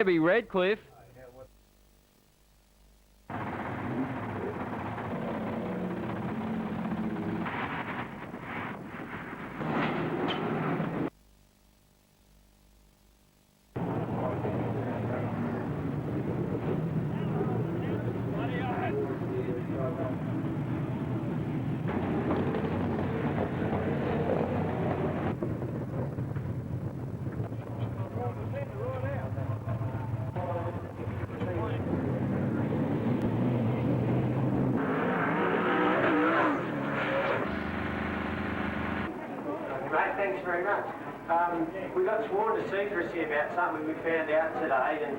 be Redcliffe. Thanks very much. We got sworn to secrecy about something we found out today, and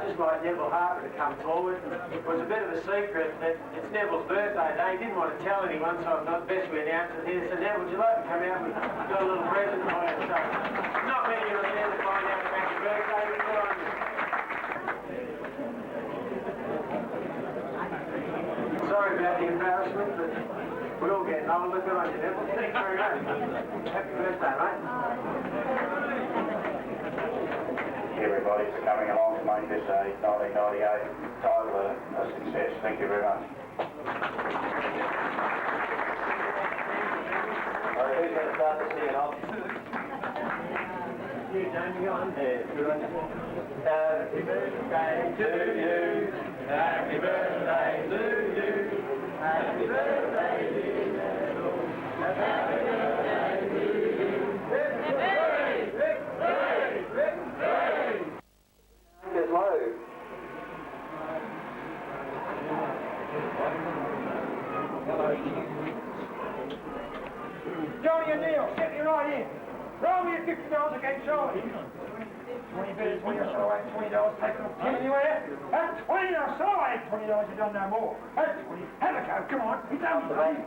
just like Neville Harper to come forward. It was a bit of a secret that it's Neville's birthday day. He didn't want to tell anyone, so I thought best we announce it here. So Neville, would you like to come out? We've got a little present for you. So not many of us there to find out about your birthday. But good on you. Sorry about the embarrassment, but we're all getting older. Good on you, Neville. Thanks very much. Happy birthday, mate. Everybody for coming along to make this a 1998 title a success. Thank you very much. Alright, who's going to start the singing off? You, Jamie, go on. Yeah, good on you. Happy birthday to you. Happy birthday to you. Happy birthday, dear Neville. Happy birthday to you. Victory! Victory! Victory! It's low. Johnny and Neil, sit you right in. Roll me your $50 against Charlie. 20 bids, 20 or so, ain't $20 taken off 10 anywhere. That's 20 or so, ain't $20, you've done no more. That's 20. Have a go, come on. It's only $3.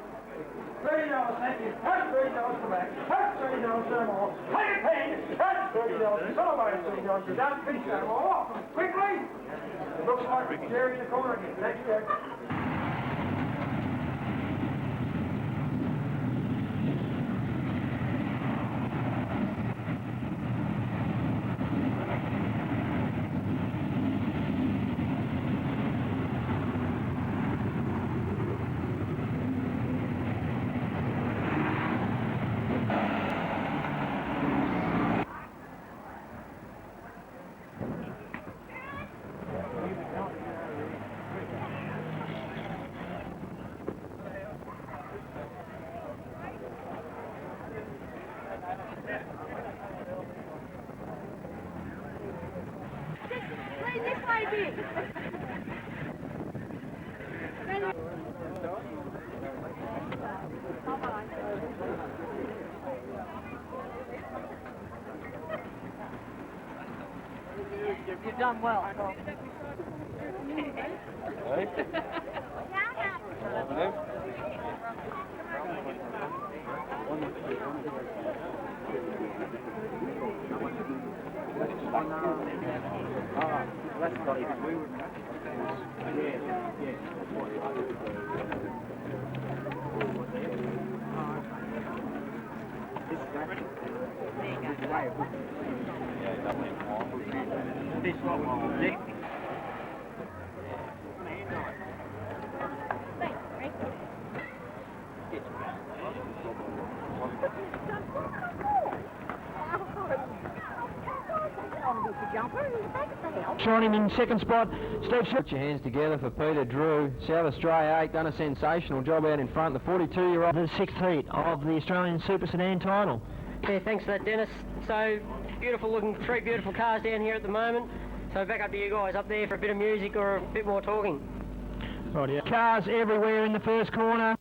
$30, thank you. That's $3 for back. That's $30 no more. Pay a pen. That's $30. It's almost $30. You've done fish no more. Quickly. Looks like Jerry in the corner again. Thanks, Jerry. You've done well. Showing him in second spot. Steve, Put your hands together for Peter Drew. South Australia 8 done a sensational job out in front. The 42-year-old. the sixth heat of the Australian Super Sedan title. Yeah, thanks for that, Dennis. So, beautiful looking, three beautiful cars down here at the moment. So back up to you guys up there for a bit of music or a bit more talking. Right, yeah. Cars everywhere in the first corner.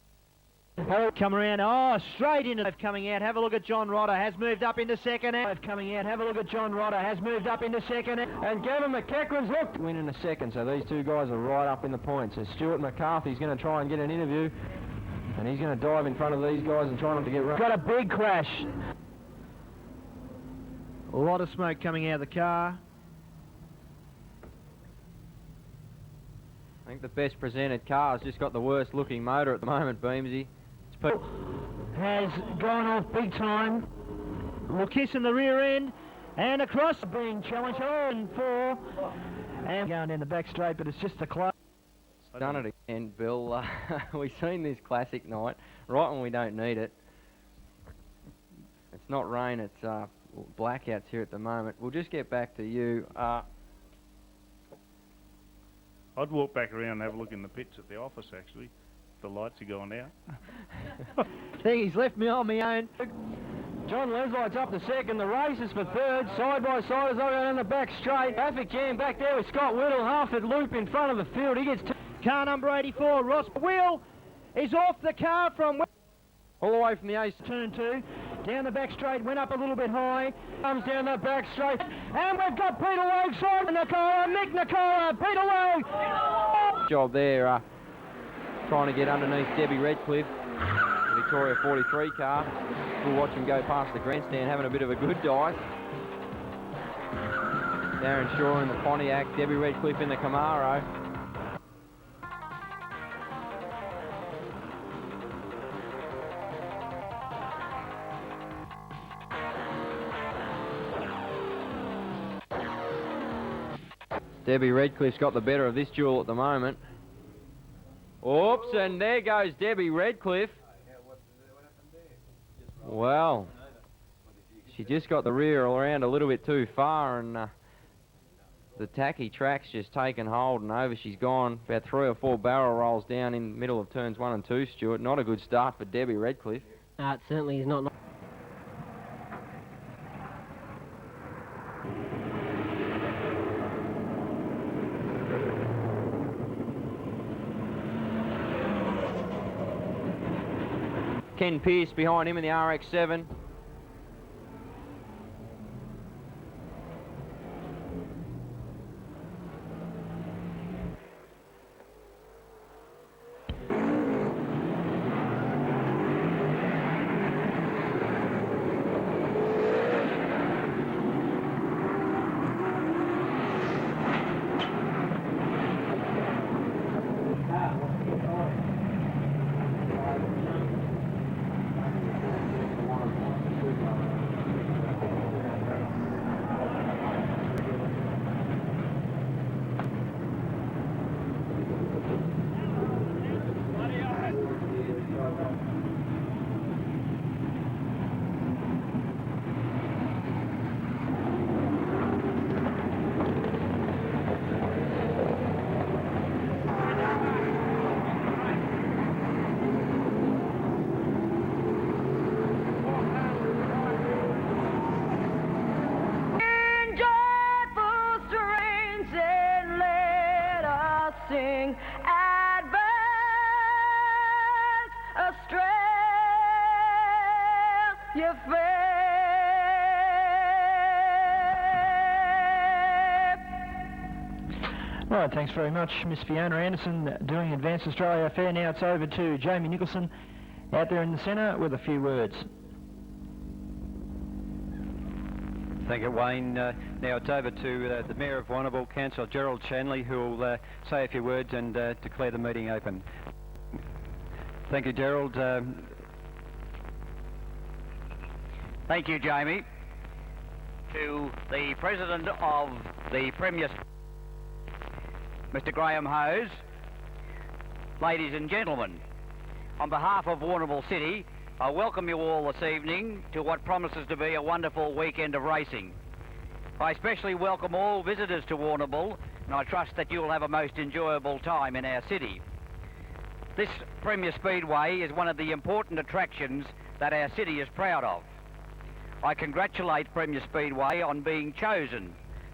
Come around, oh, straight into coming out. Have a look at John Rodder, has moved up into second. Coming out, have a look at John Rodder, has moved up into second. And Gavin McEachran's look win in a second, so these two guys are right up in the points. So Stuart McCarthy's going to try and get an interview, and he's going to dive in front of these guys and try not to get run. Got a big crash. A lot of smoke coming out of the car. I think the best presented car's just got the worst looking motor at the moment, Beamsy. Has gone off big time. We'll kiss in the rear end. And across, being challenged, and 4. And going down the back straight, but it's just a close. Done it again, Bill. We've seen this classic night, right when we don't need it. It's not rain, it's blackouts here at the moment. We'll just get back to you. I'd walk back around and have a look in the pits at the office, actually. The lights are going out. I think he's left me on my own. John Leslite's up to second, the race is for third, side by side as I go down the back straight. Traffic jam back there with Scott Whittle, half a loop in front of the field. He gets car number 84, Ross Wheel is off the car from all the way from the ace. turn 2. Down the back straight, went up a little bit high. Comes down the back straight. And we've got Peter Logue, Simon Nicola, Mick Nicola, Peter Logue. Job there, trying to get underneath Debbie Redcliffe, the Victoria 43 car. We'll watch him go past the grandstand, having a bit of a good dive. Darren Shaw in the Pontiac, Debbie Redcliffe in the Camaro. Debbie Redcliffe's got the better of this duel at the moment. Oops, and there goes Debbie Redcliffe. Well, she just got the rear around a little bit too far, and the tacky track's just taken hold, and over she's gone. About 3 or 4 barrel rolls down in the middle of turns 1 and 2, Stuart. Not a good start for Debbie Redcliffe. It certainly is not. Ken Pearce behind him in the RX-7. Right, thanks very much, Miss Fiona Anderson, doing Advanced Australia Fair. Now it's over to Jamie Nicholson out there in the centre with a few words. Thank you, Wayne. Now it's over to the Mayor of Warrnambool, Councillor Gerald Shanley, who will say a few words and declare the meeting open. Thank you, Gerald. Thank you, Jamie. To the President of the Premier, Mr. Graham Hose, ladies and gentlemen, on behalf of Warrnambool City, I welcome you all this evening to what promises to be a wonderful weekend of racing. I especially welcome all visitors to Warrnambool, and I trust that you will have a most enjoyable time in our city. This Premier Speedway is one of the important attractions that our city is proud of. I congratulate Premier Speedway on being chosen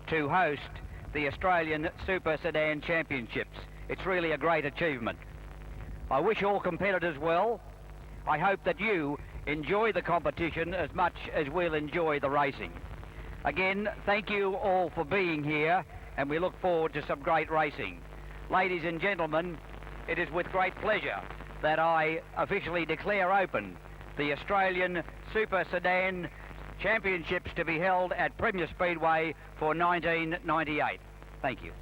to host the Australian Super Sedan Championships. It's really a great achievement. I wish all competitors well. I hope that you enjoy the competition as much as we'll enjoy the racing. Again, thank you all for being here, and we look forward to some great racing. Ladies and gentlemen, it is with great pleasure that I officially declare open the Australian Super Sedan Championships to be held at Premier Speedway for 1998. Thank you.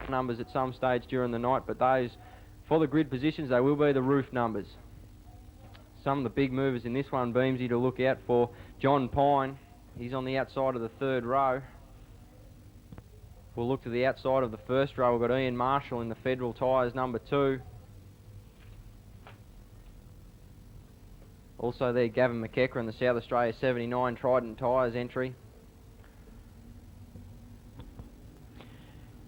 Numbers at some stage during the night, but those, for the grid positions, they will be the roof numbers. Some of the big movers in this one, Beamsy, to look out for. John Pine He's on the outside of the third row. We'll look to the outside of the first row. We've got Ian Marshall in the Federal Tyres number 2. Also there, Gavin McEachran in the South Australia 79 Trident Tyres entry.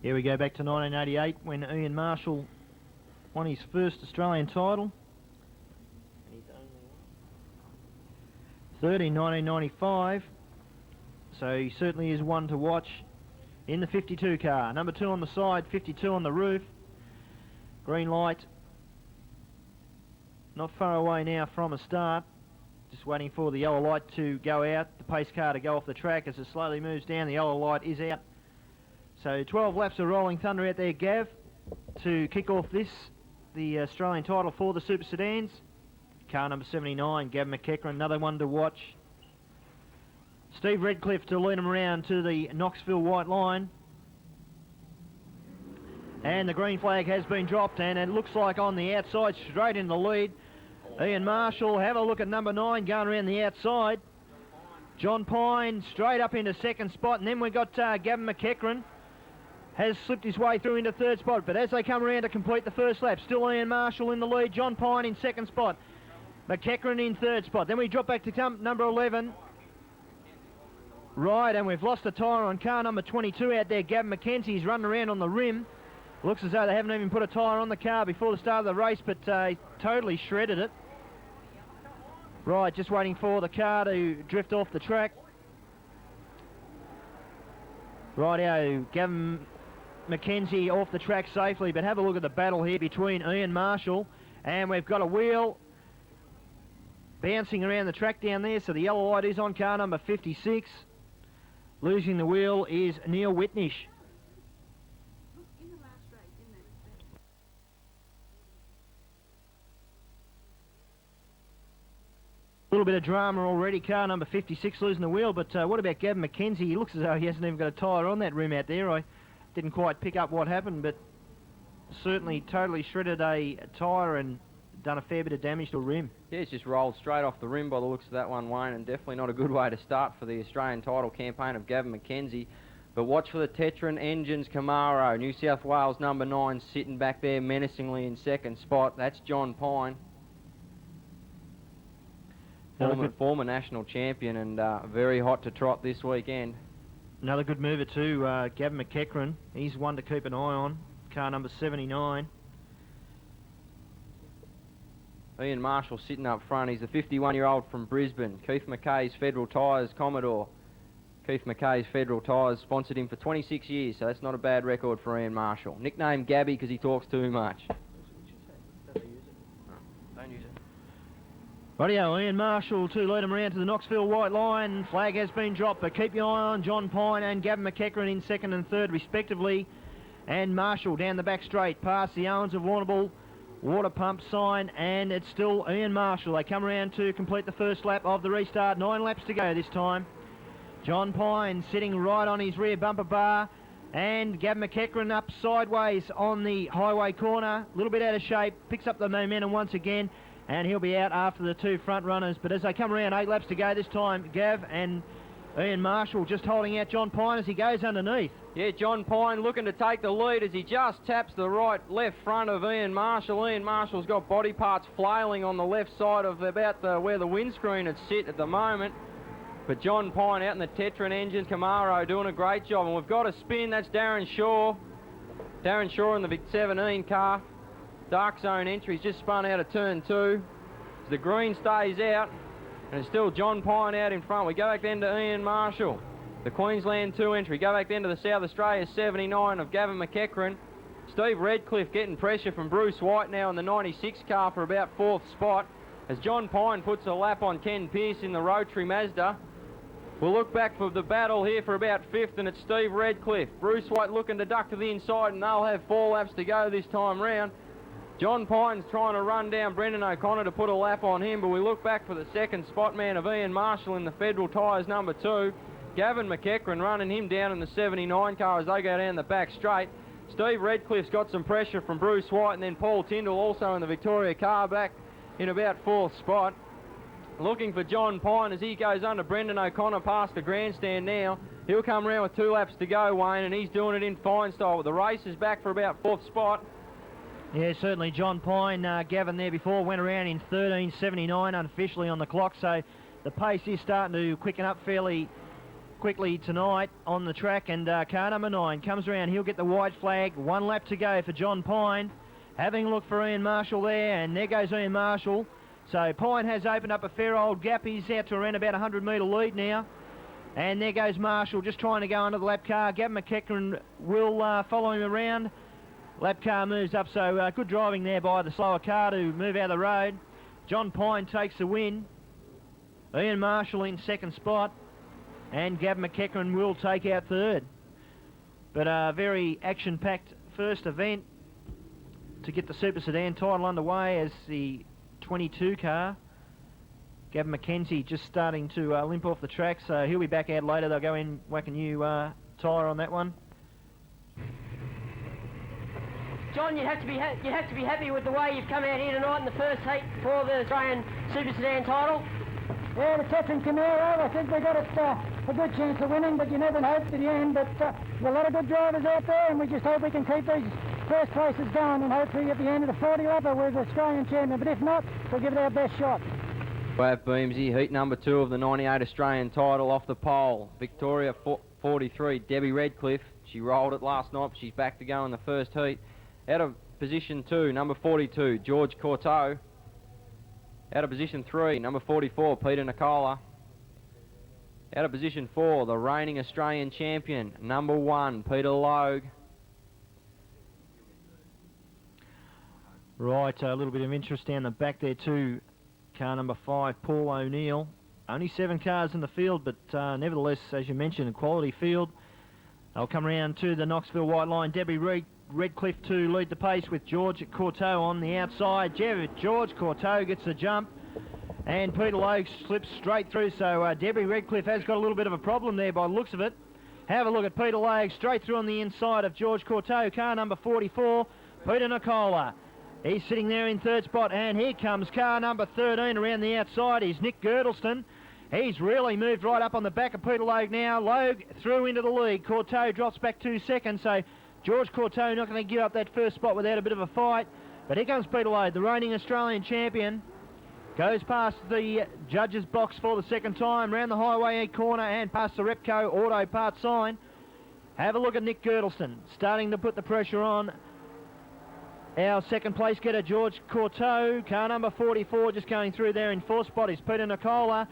Here we go back to 1988 when Ian Marshall won his first Australian title. Third in 1995. So he certainly is one to watch in the 52 car. Number 2 on the side, 52 on the roof. Green light. Not far away now from a start. Just waiting for the yellow light to go out, the pace car to go off the track. As it slowly moves down, the yellow light is out. So 12 laps of Rolling Thunder out there, Gav, to kick off this, the Australian title for the Super Sedans. Car number 79, Gavin McEachran, another one to watch. Steve Redcliffe to lead them around to the Knoxville white line. And the green flag has been dropped, and it looks like on the outside, straight in the lead, Ian Marshall. Have a look at number 9 going around the outside. John Pine straight up into second spot, and then we've got Gavin McEachran has slipped his way through into third spot, but as they come around to complete the first lap, still Ian Marshall in the lead, John Pine in second spot, McEachran in third spot. Then we drop back to number 11. Right, and we've lost a tyre on car number 22 out there, Gavin McKenzie's running around on the rim. Looks as though they haven't even put a tyre on the car before the start of the race, but totally shredded it. Right, just waiting for the car to drift off the track. Rightio, Gavin McKenzie off the track safely, but have a look at the battle here between Ian Marshall, and we've got a wheel bouncing around the track down there, so the yellow light is on car number 56. Losing the wheel is Neil Whitnish. A little bit of drama already, car number 56 losing the wheel, but what about Gavin McKenzie? He looks as though he hasn't even got a tyre on that rim out there. I didn't quite pick up what happened, but certainly totally shredded a tyre and done a fair bit of damage to a rim. Yeah, it's just rolled straight off the rim by the looks of that one, Wayne, and definitely not a good way to start for the Australian title campaign of Gavin McKenzie. But watch for the Tetron Engines Camaro, New South Wales number 9, sitting back there menacingly in second spot. That's John Pine. Former national champion and very hot to trot this weekend. Another good mover too, Gavin McEachran. He's one to keep an eye on. Car number 79. Ian Marshall sitting up front. He's a 51-year-old from Brisbane. Keith McKay's Federal Tyres Commodore. Keith McKay's Federal Tyres sponsored him for 26 years, so that's not a bad record for Ian Marshall. Nicknamed Gabby because he talks too much. Don't use it. Rightio, Ian Marshall to lead them around to the Knoxville white line. Flag has been dropped, but keep your eye on John Pine and Gavin McEachran in second and third respectively. And Marshall down the back straight past the Owens of Warrnambool water pump sign, and it's still Ian Marshall. They come around to complete the first lap of the restart. 9 laps to go this time. John Pine sitting right on his rear bumper bar, and Gavin McEachran up sideways on the highway corner, a little bit out of shape, picks up the momentum once again, and he'll be out after the 2 front runners. But as they come around, 8 laps to go this time, Gav and Ian Marshall just holding out John Pine as he goes underneath. Yeah, John Pine looking to take the lead as he just taps the left front of Ian Marshall. Ian Marshall's got body parts flailing on the left side of about where the windscreen would sit at the moment. But John Pine out in the Tetron Engine Camaro doing a great job. And we've got a spin. That's Darren Shaw. Darren Shaw in the Vic 17 car. Dark zone entry. He's just spun out of turn 2. As the green stays out. And it's still John Pine out in front. We go back then to Ian Marshall. The Queensland 2 entry. Go back then to the South Australia 79 of Gavin McEachran. Steve Redcliffe getting pressure from Bruce White now in the 96 car for about 4th spot. As John Pine puts a lap on Ken Pearce in the Rotary Mazda. We'll look back for the battle here for about 5th, and it's Steve Redcliffe. Bruce White looking to duck to the inside, and they'll have 4 laps to go this time round. John Pine's trying to run down Brendan O'Connor to put a lap on him, but we look back for the second spot man of Ian Marshall in the Federal Tyres number 2. Gavin McEachran running him down in the 79 car as they go down the back straight. Steve Redcliffe's got some pressure from Bruce White, and then Paul Tyndall also in the Victoria car back in about 4th spot. looking for John Pine as he goes under Brendan O'Connor past the grandstand now. He'll come round with 2 laps to go, Wayne, and he's doing it in fine style. The race is back for about 4th spot. Yeah, certainly John Pine, Gavin there before, went around in 13.79 unofficially on the clock, so the pace is starting to quicken up fairly quickly tonight on the track, and car number 9 comes around. He'll get the white flag. 1 lap to go for John Pine. Having a look for Ian Marshall there, and there goes Ian Marshall. So Pine has opened up a fair old gap. He's out to around about 100 metre lead now. And there goes Marshall, just trying to go under the lap car. Gavin McEachran will follow him around. Lap car moves up, so good driving there by the slower car to move out of the road. John Pine takes the win. Ian Marshall in 2nd spot. And Gavin McEachran will take out 3rd. But a very action-packed first event to get the Super Sedan title underway as the 22 car. Gavin McKenzie just starting to limp off the track, so he'll be back out later. They'll go in, whack a new tyre on that one. John, you have to be happy with the way you've come out here tonight in the first heat for the Australian Super Sedan title. Yeah, the Catherine Camaro, I think they got a good chance of winning, but you never hope to the end. But there's a lot of good drivers out there, and we just hope we can keep these first places going, and hopefully at the end of the 40 lapper we're the Australian champion. But if not, we'll give it our best shot. Wav Beamsy, heat number 2 of the 98 Australian title off the pole. Victoria 43, Debbie Redcliffe. She rolled it last night, but she's back to go in the first heat. Out of position 2, number 42, George Courteau. Out of position 3, number 44, Peter Nicola. Out of position 4, the reigning Australian champion, number 1, Peter Logue. Right, a little bit of interest down the back there too. Car number 5, Paul O'Neill. Only 7 cars in the field, but nevertheless, as you mentioned, a quality field. They'll come around to the Knoxville white line. Debbie Redcliffe to lead the pace with George Courteau on the outside. George Courteau gets the jump, and Peter Logue slips straight through, so Debbie Redcliffe has got a little bit of a problem there by the looks of it. Have a look at Peter Logue straight through on the inside of George Courteau. Car number 44, Peter Nicola. He's sitting there in 3rd spot, and here comes car number 13 around the outside. Is Nick Girdleston. He's really moved right up on the back of Peter Logue now. Logue through into the lead. Courteau drops back 2 seconds, so George Courteau not going to give up that first spot without a bit of a fight. But here comes Peter Logue, the reigning Australian champion. Goes past the judges' box for the 2nd time, round the highway corner and past the Repco Auto Parts sign. Have a look at Nick Girdleston, starting to put the pressure on our 2nd place getter, George Courteau. Car number 44 just going through there in 4th spot is Peter Nicola.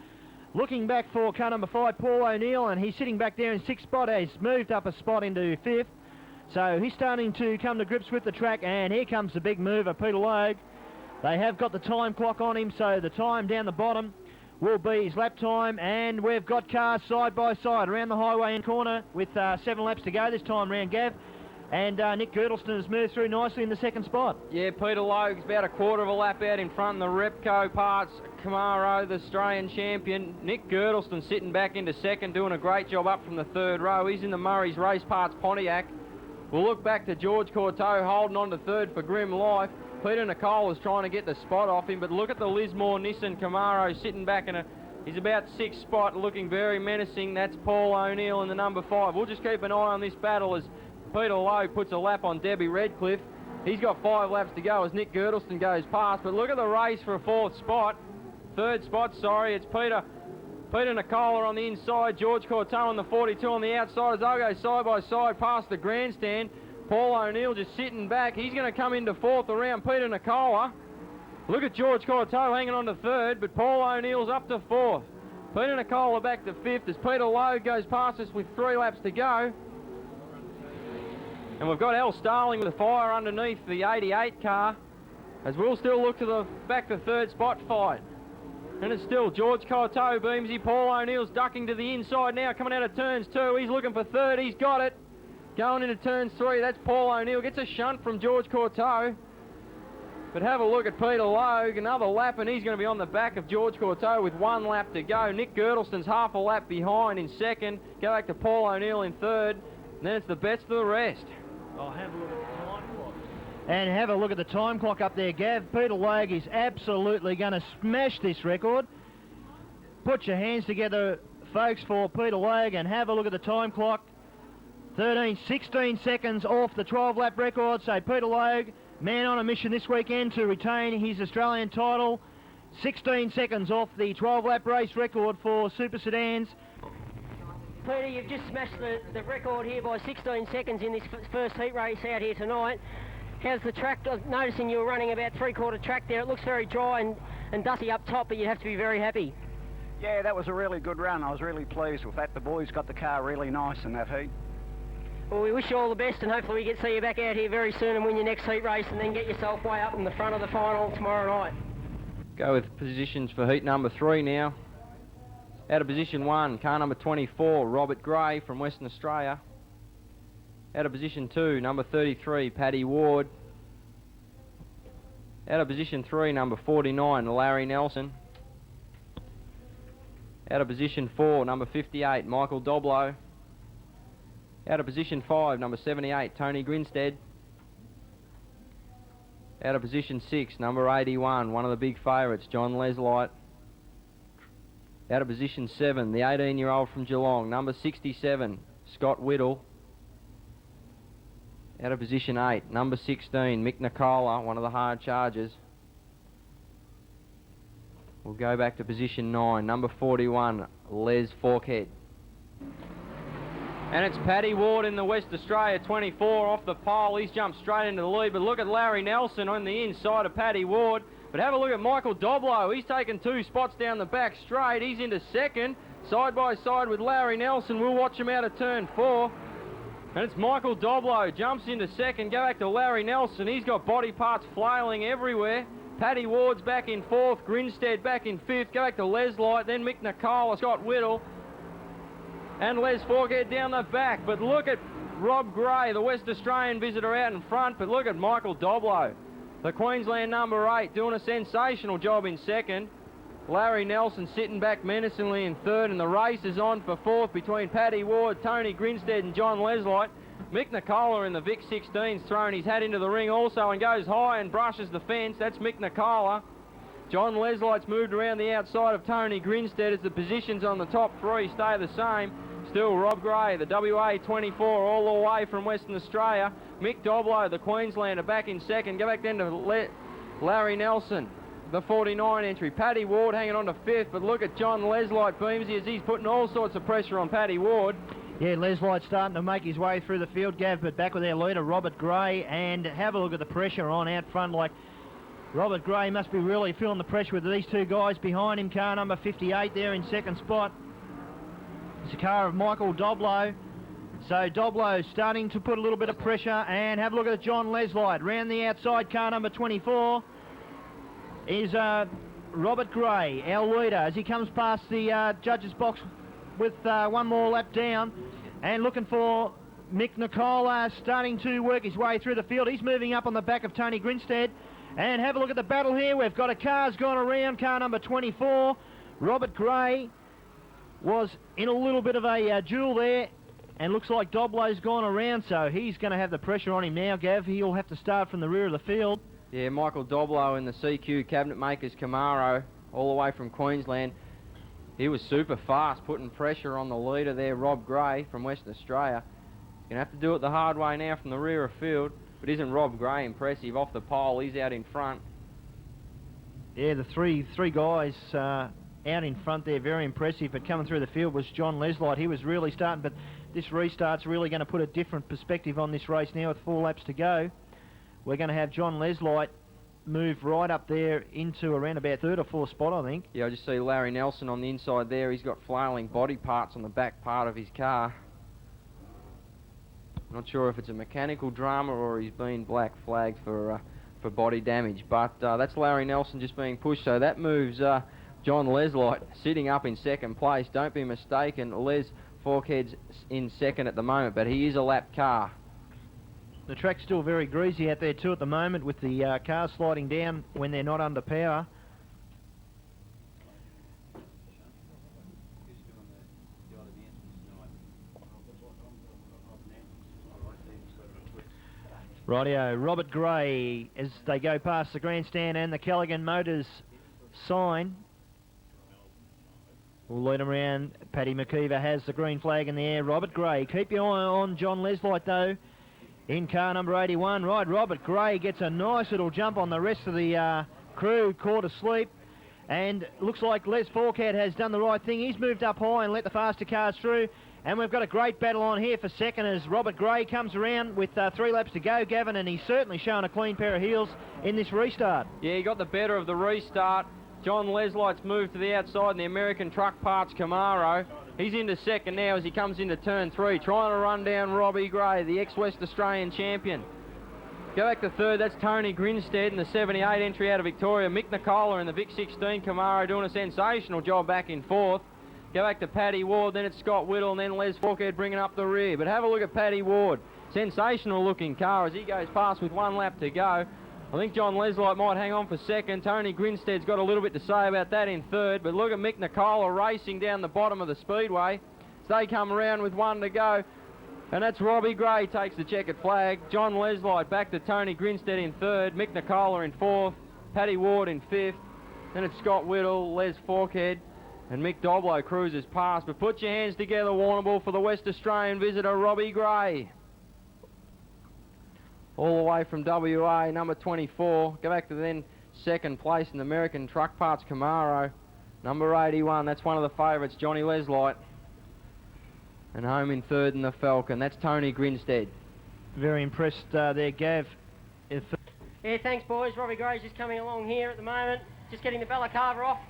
Looking back for car number 5, Paul O'Neill, and he's sitting back there in 6th spot. He's moved up a spot into 5th. So he's starting to come to grips with the track, and here comes the big mover, Peter Logue. They have got the time clock on him, so the time down the bottom will be his lap time, and we've got cars side by side around the highway and corner with 7 laps to go this time round, Gav. And Nick Girdleston has moved through nicely in the 2nd spot. Yeah, Peter Logue's about a quarter of a lap out in front of the Repco Parts Camaro, the Australian champion. Nick Girdleston sitting back into 2nd, doing a great job up from the 3rd row. He's in the Murray's Race Parts Pontiac. We'll look back to George Courteau holding on to 3rd for grim life. Peter Nicola's trying to get the spot off him, but look at the Lismore Nissan Camaro sitting back in he's about 6th spot, looking very menacing. That's Paul O'Neill in the number 5. We'll just keep an eye on this battle as Peter Logue puts a lap on Debbie Redcliffe. He's got 5 laps to go as Nick Girdleston goes past, but look at the race for a 4th spot. 3rd spot, sorry, it's Peter Nicola on the inside, George Courteau on the 42 on the outside as they'll go side by side past the grandstand. Paul O'Neill just sitting back. He's going to come into 4th around Peter Nicola. Look at George Courteau hanging on to 3rd, but Paul O'Neill's up to 4th. Peter Nicola back to 5th as Peter Logue goes past us with 3 laps to go. And we've got Al Starling with a fire underneath the 88 car as we'll still look to the back to 3rd spot fight. And it's still George Courteau, Beamsy. Paul O'Neill's ducking to the inside now, coming out of turns 2. He's looking for 3rd. He's got it. Going into turns 3. That's Paul O'Neill. Gets a shunt from George Courteau. But have a look at Peter Logue. Another lap, and he's going to be on the back of George Courteau with 1 lap to go. Nick Girdleston's half a lap behind in 2nd. Go back to Paul O'Neill in 3rd. And then it's the best for the rest. I'll have a look at the time clock. And have a look at the time clock up there, Gav. Peter Logue is absolutely going to smash this record. Put your hands together, folks, for Peter Logue, and have a look at the time clock. 16 seconds off the 12-lap record. So Peter Logue, man on a mission this weekend to retain his Australian title. 16 seconds off the 12-lap race record for Super Sedans. Peter, you've just smashed the record here by 16 seconds in this first heat race out here tonight. How's the track? I'm noticing you were running about three-quarter track there. It looks very dry and dusty up top, but you have to be very happy. Yeah, that was a really good run. I was really pleased with that. The boys got the car really nice in that heat. Well, we wish you all the best, and hopefully we get to see you back out here very soon and win your next heat race and then get yourself way up in the front of the final tomorrow night. Go with positions for heat number 3 now. Out of position 1, car number 24, Robert Gray from Western Australia. Out of position 2, number 33, Paddy Ward. Out of position 3, number 49, Larry Nelson. Out of position 4, number 58, Michael Doblo. Out of position 5, number 78, Tony Grinstead. Out of position 6, number 81, one of the big favourites, John Leslight. Out of position 7, the 18-year-old from Geelong, number 67, Scott Whittle. Out of position 8, number 16, Mick Nicola, one of the hard chargers. We'll go back to position 9, number 41, Les Forkhead. And it's Paddy Ward in the West Australia 24 off the pole. He's jumped straight into the lead, but look at Larry Nelson on the inside of Paddy Ward. But have a look at Michael Doblo. He's taken 2 spots down the back straight. He's into second, side by side with Larry Nelson. We'll watch him out of turn 4. And it's Michael Doblo, jumps into second. Go back to Larry Nelson. He's got body parts flailing everywhere. Paddy Ward's back in 4th. Grinstead back in 5th. Go back to Leslight, then Mick Nicola, Scott Whittle, and Les Forkhead down the back. But look at Rob Gray, the West Australian visitor, out in front. But look at Michael Doblo, the Queensland number 8, doing a sensational job in second. Larry Nelson sitting back menacingly in 3rd, and the race is on for 4th between Paddy Ward, Tony Grinstead and John Leslight. Mick Nicola in the Vic 16's throwing his hat into the ring also and goes high and brushes the fence. That's Mick Nicola. John Leslight's moved around the outside of Tony Grinstead as the positions on the top 3 stay the same. Still Rob Gray, the WA 24, all the way from Western Australia. Mick Doblo, the Queenslander, back in second. Go back then to Larry Nelson, the 49 entry. Paddy Ward hanging on to 5th, but look at John Leslight, Beamsy, as he's putting all sorts of pressure on Paddy Ward. Yeah, Leslight's starting to make his way through the field, Gav, but back with our leader, Robert Gray, and have a look at the pressure on out front. Like, Robert Gray must be really feeling the pressure with these 2 guys behind him. Car number 58 there in second spot. It's a car of Michael Doblo. So Doblo starting to put a little bit of pressure, and have a look at John Leslight. Round the outside, car number 24 is Robert Gray, our leader, as he comes past the judges' box with 1 more lap down, and looking for Mick Nicola, starting to work his way through the field. He's moving up on the back of Tony Grinstead. And have a look at the battle here. We've got a car's gone around, car number 24. Robert Gray was in a little bit of a duel there, and looks like Doblo's gone around, so he's going to have the pressure on him now, Gav. He'll have to start from the rear of the field. Yeah, Michael Doblo in the CQ Cabinet Makers Camaro, all the way from Queensland. He was super fast, putting pressure on the leader there, Rob Gray from Western Australia. Going to have to do it the hard way now from the rear of field. But isn't Rob Gray impressive? Off the pole, he's out in front. Yeah, the three guys out in front there, very impressive. But coming through the field was John Leslight. He was really starting, but this restart's really going to put a different perspective on this race now with 4 laps to go. We're going to have John Leslight move right up there into around about 3rd or 4th spot, I think. Yeah, I just see Larry Nelson on the inside there. He's got flailing body parts on the back part of his car. Not sure if it's a mechanical drama or he's been black flagged for body damage, but that's Larry Nelson just being pushed, so that moves John Leslight sitting up in second place. Don't be mistaken, Les Forkhead's in second at the moment, but he is a lap car. The track's still very greasy out there too at the moment, with the cars sliding down when they're not under power. Rightio, Robert Gray, as they go past the grandstand and the Callaghan Motors sign. We'll lead him around. Paddy McKeever has the green flag in the air. Robert Gray. Keep your eye on John Leslight, though, in car number 81. Right, Robert Gray gets a nice little jump on the rest of the crew, caught asleep. And looks like Les Forcad has done the right thing. He's moved up high and let the faster cars through. And we've got a great battle on here for second as Robert Gray comes around with 3 laps to go, Gavin, and he's certainly shown a clean pair of heels in this restart. Yeah, he got the better of the restart. John Leslight's moved to the outside in the American Truck Parts Camaro. He's into second now as he comes into turn 3, trying to run down Robbie Gray, the ex-West Australian champion. Go back to third, that's Tony Grinstead in the 78 entry out of Victoria. Mick Nicola in the Vic 16 Camaro doing a sensational job back in fourth. Go back to Paddy Ward, then it's Scott Whittle, and then Les Forkhead bringing up the rear. But have a look at Paddy Ward. Sensational looking car as he goes past with 1 lap to go. I think John Leslight might hang on for second. Tony Grinstead's got a little bit to say about that in third. But look at Mick Nicola racing down the bottom of the Speedway. So they come around with 1 to go. And that's Robbie Gray takes the checkered flag. John Leslight back to Tony Grinstead in third. Mick Nicola in fourth. Paddy Ward in fifth. Then it's Scott Whittle, Les Forkhead, and Mick Doblo cruises past. But put your hands together, Warrnambool, for the West Australian visitor, Robbie Gray. All the way from WA, number 24. Go back to then second place in the American Truck Parts Camaro, number 81. That's one of the favourites, Johnny Leslight. And home in third in the Falcon. That's Tony Grinstead. Very impressed there, Gav. Yeah, thanks, boys. Robbie Gray's just coming along here at the moment, just getting the balaclava off.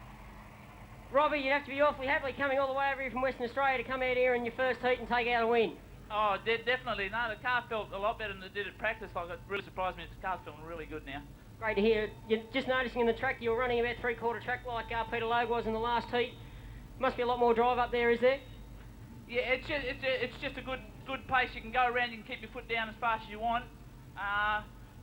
Robbie, you'd have to be awfully happily coming all the way over here from Western Australia to come out here in your first heat and take out a win. Oh, definitely. No, the car felt a lot better than it did at practice. Like, it really surprised me. The car's feeling really good now. Great to hear. You're just noticing in the track you were running about 3/4 track like Peter Logue was in the last heat. Must be a lot more drive up there, is there? Yeah, it's just a good pace. You can go around, you can keep your foot down as fast as you want.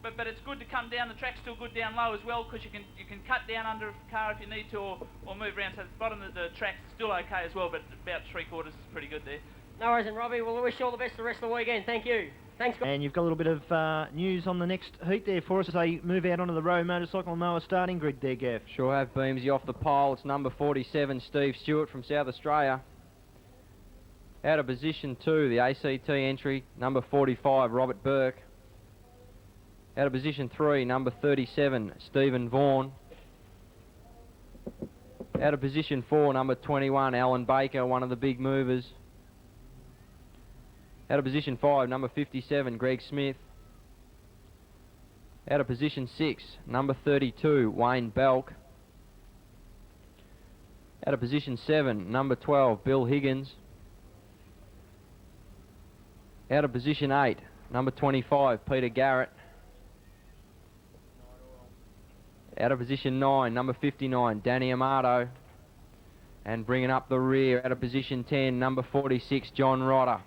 But it's good to come down. The track's still good down low as well, because you can cut down under a car if you need to, or move around. So the bottom of the track's still okay as well, but about 3/4 is pretty good there. No worries, and Robbie, we'll wish you all the best the rest of the weekend. Thank you. Thanks, guys. And you've got a little bit of news on the next heat there for us as they move out onto the road motorcycle mower starting grid there, Gav. Sure have, Beamsy, off the pole. It's number 47, Steve Stewart from South Australia. Out of position 2, the ACT entry, number 45, Robert Burke. Out of position 3, number 37, Stephen Vaughan. Out of position 4, number 21, Alan Baker, one of the big movers. Out of position 5, number 57, Greg Smith. Out of position 6, number 32, Wayne Belk. Out of position 7, number 12, Bill Higgins. Out of position 8, number 25, Peter Garrett. Out of position 9, number 59, Danny Amato. And bringing up the rear, out of position 10, number 46, John Rodder.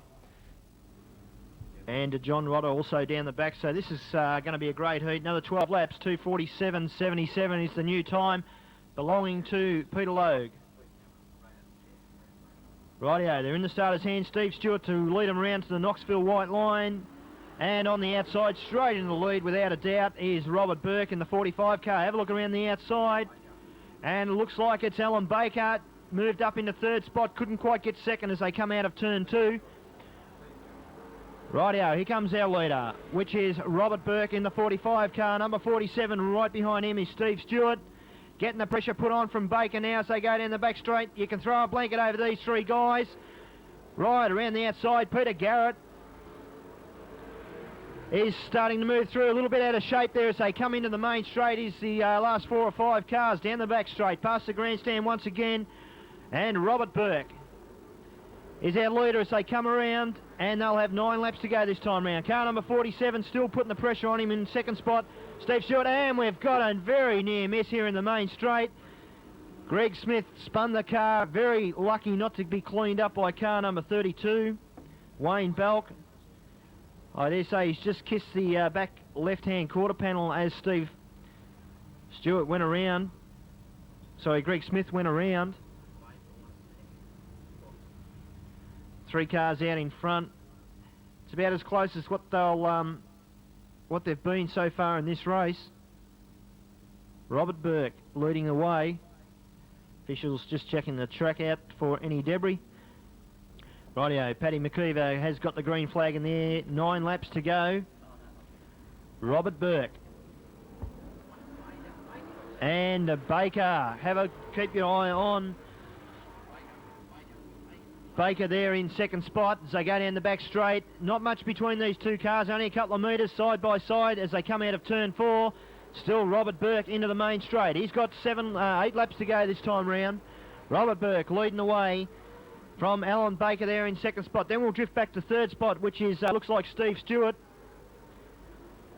And John Rodder also down the back, so this is going to be a great heat. Another 12 laps, 2:47.77 is the new time, belonging to Peter Logue. Rightio, they're in the starter's hand. Steve Stewart to lead them around to the Knoxville white line. And on the outside, straight in the lead without a doubt, is Robert Burke in the 45 car. Have a look around the outside. And it looks like it's Alan Baker, moved up into third spot, couldn't quite get second as they come out of turn 2. Rightio, here comes our leader, which is Robert Burke in the 45 car. Number 47, right behind him is Steve Stewart. Getting the pressure put on from Baker now as they go down the back straight. You can throw a blanket over these 3 guys. Right, around the outside, Peter Garrett is starting to move through, a little bit out of shape there as they come into the main straight. Is the last 4 or 5 cars down the back straight, past the grandstand once again. And Robert Burke is our leader as they come around, and they'll have 9 laps to go this time round. Car number 47 still putting the pressure on him in second spot, Steve Stewart, and we've got a very near miss here in the main straight. Greg Smith spun the car, very lucky not to be cleaned up by car number 32, Wayne Belk. I dare say he's just kissed the back left-hand quarter panel as Steve Stewart went around. Sorry, Greg Smith went around. 3 cars out in front. It's about as close as what they've been so far in this race. Robert Burke leading the way. Officials just checking the track out for any debris. Rightio, Paddy McKeever has got the green flag in there. 9 laps to go. Robert Burke. And Baker. Keep your eye on Baker there in second spot as they go down the back straight. Not much between these two cars, only a couple of metres side by side as they come out of turn 4. Still Robert Burke into the main straight. He's got 8 laps to go this time round. Robert Burke leading the way from Alan Baker there in second spot. Then we'll drift back to third spot, which is looks like Steve Stewart.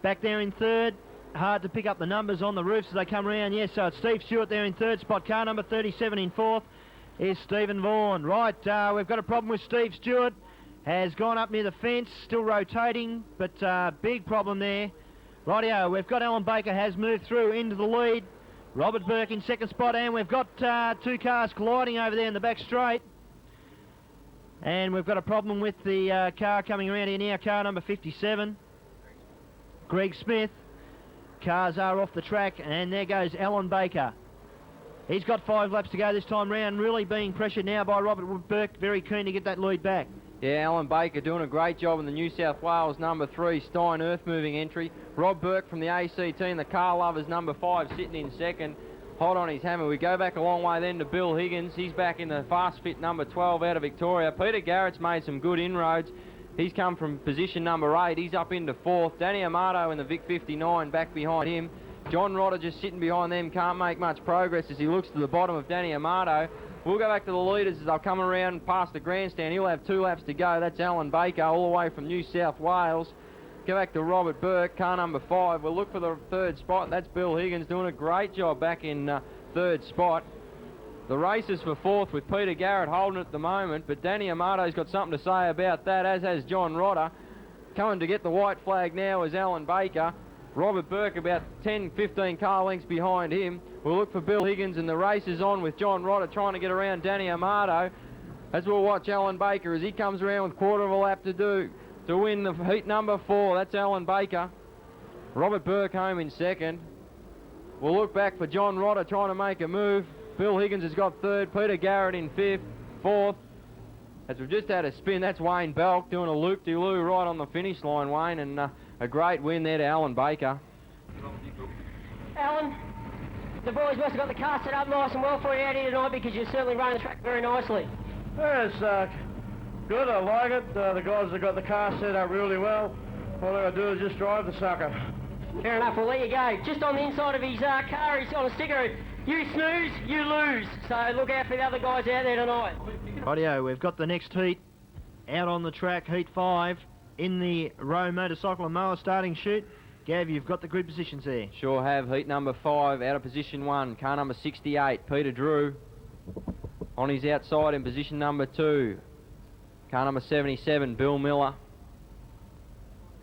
Back there in third. Hard to pick up the numbers on the roofs as they come round. Yes, so it's Steve Stewart there in third spot. Car number 37 in fourth is Stephen Vaughan. Right, we've got a problem with Steve Stewart. Has gone up near the fence, still rotating, but big problem there. Rightio, we've got Alan Baker has moved through into the lead. Robert Burke in second spot, and we've got 2 cars colliding over there in the back straight. And we've got a problem with the car coming around here now, car number 57. Greg Smith. Cars are off the track, and there goes Alan Baker. He's got 5 laps to go this time round, really being pressured now by Robert Burke, very keen to get that lead back. Yeah, Alan Baker doing a great job in the New South Wales number 3 Stein earth-moving entry. Rob Burke from the ACT and the Car Lovers number 5 sitting in second. Hot on his hammer. We go back a long way then to Bill Higgins. He's back in the fast fit number 12 out of Victoria. Peter Garrett's made some good inroads. He's come from position number 8. He's up into 4th. Danny Amato in the Vic 59 back behind him. John Rodder just sitting behind them, can't make much progress as he looks to the bottom of Danny Amato. We'll go back to the leaders as they'll come around past the grandstand. He'll have 2 laps to go. That's Alan Baker all the way from New South Wales. Go back to Robert Burke, car number 5. We'll look for the third spot. That's Bill Higgins doing a great job back in third spot. The race is for 4th with Peter Garrett holding it at the moment, but Danny Amato's got something to say about that, as has John Rodder. Coming to get the white flag now is Alan Baker. Robert Burke about 10-15 car lengths behind him. We'll look for Bill Higgins, and the race is on with John Rodder trying to get around Danny Amato. As we'll watch Alan Baker as he comes around with quarter of a lap to do to win the heat number 4. That's Alan Baker. Robert Burke home in second. We'll look back for John Rodder trying to make a move. Bill Higgins has got 3rd. Peter Garrett in 5th. 4th. As we've just had a spin, that's Wayne Belk doing a loop-de-loo right on the finish line, Wayne, and a great win there to Alan Baker. Alan, the boys must have got the car set up nice and well for you out here tonight, because you're certainly running the track very nicely. Yeah, it's good, I like it. The guys have got the car set up really well. All I got to do is just drive the sucker. Fair enough, we'll let you go. Just on the inside of his car, he's on a sticker, you snooze, you lose. So look out for the other guys out there tonight. Rightio, we've got the next heat out on the track, heat 5, in the Rowe Motorcycle and Mower starting chute. Gav, you've got the grid positions there. Sure have. Heat number 5 out of position 1. Car number 68, Peter Drew. On his outside in position number 2. Car number 77, Bill Miller.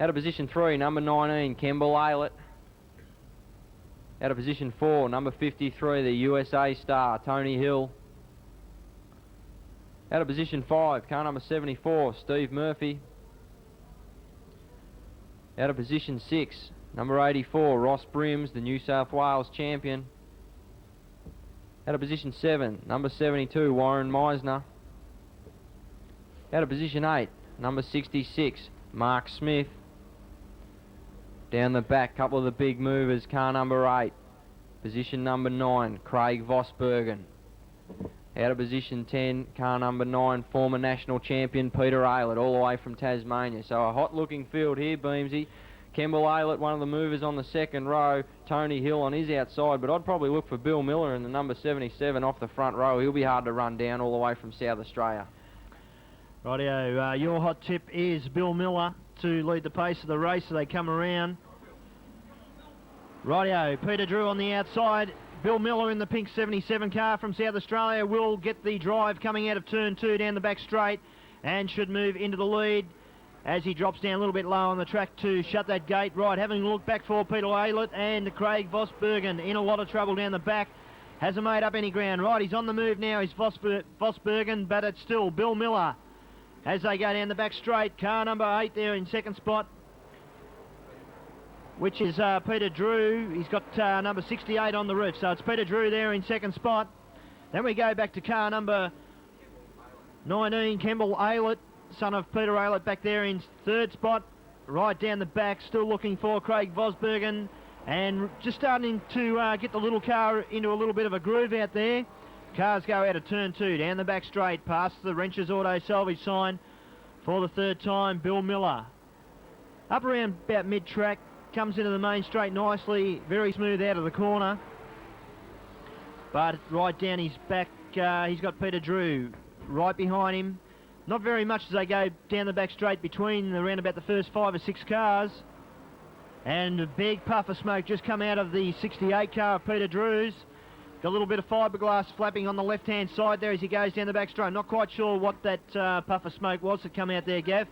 Out of position 3, number 19, Kemble Aylett. Out of position 4, number 53, the USA star, Tony Hill. Out of position 5, car number 74, Steve Murphy. Out of position 6, number 84, Ross Brims, the New South Wales champion. Out of position 7, number 72, Warren Meisner. Out of position 8, number 66, Mark Smith. Down the back, couple of the big movers, car number 8, position number 9, Craig Vosbergen. Out of position 10, car number 9, former national champion Peter Aylett, all the way from Tasmania. So a hot-looking field here, Beamsy. Kemble Aylett, one of the movers on the second row. Tony Hill on his outside, but I'd probably look for Bill Miller in the number 77 off the front row. He'll be hard to run down all the way from South Australia. Rightio, your hot tip is Bill Miller to lead the pace of the race as they come around. Rightio, Peter Drew on the outside. Bill Miller in the pink 77 car from South Australia will get the drive coming out of turn 2 down the back straight and should move into the lead as he drops down a little bit low on the track to shut that gate. Right, having a look back for Peter Aylett and Craig Vosbergen in a lot of trouble down the back. Hasn't made up any ground. Right, he's on the move now. He's Vosbergen, but it's still Bill Miller as they go down the back straight. Car number 8 there in second spot, which is Peter Drew. He's got number 68 on the roof. So it's Peter Drew there in second spot. Then we go back to car number 19, Kemble Aylett, son of Peter Aylett, back there in third spot. Right down the back, still looking for Craig Vosbergen, and just starting to get the little car into a little bit of a groove out there. Cars go out of turn 2, down the back straight, past the Wrenches Auto Salvage sign for the third time, Bill Miller. Up around about mid-track, comes into the main straight nicely, very smooth out of the corner. But right down his back, he's got Peter Drew right behind him. Not very much as they go down the back straight between around about the first 5 or 6 cars. And a big puff of smoke just come out of the 68 car of Peter Drew's. Got a little bit of fiberglass flapping on the left-hand side there as he goes down the back straight. Not quite sure what that puff of smoke was that come out there, Gav.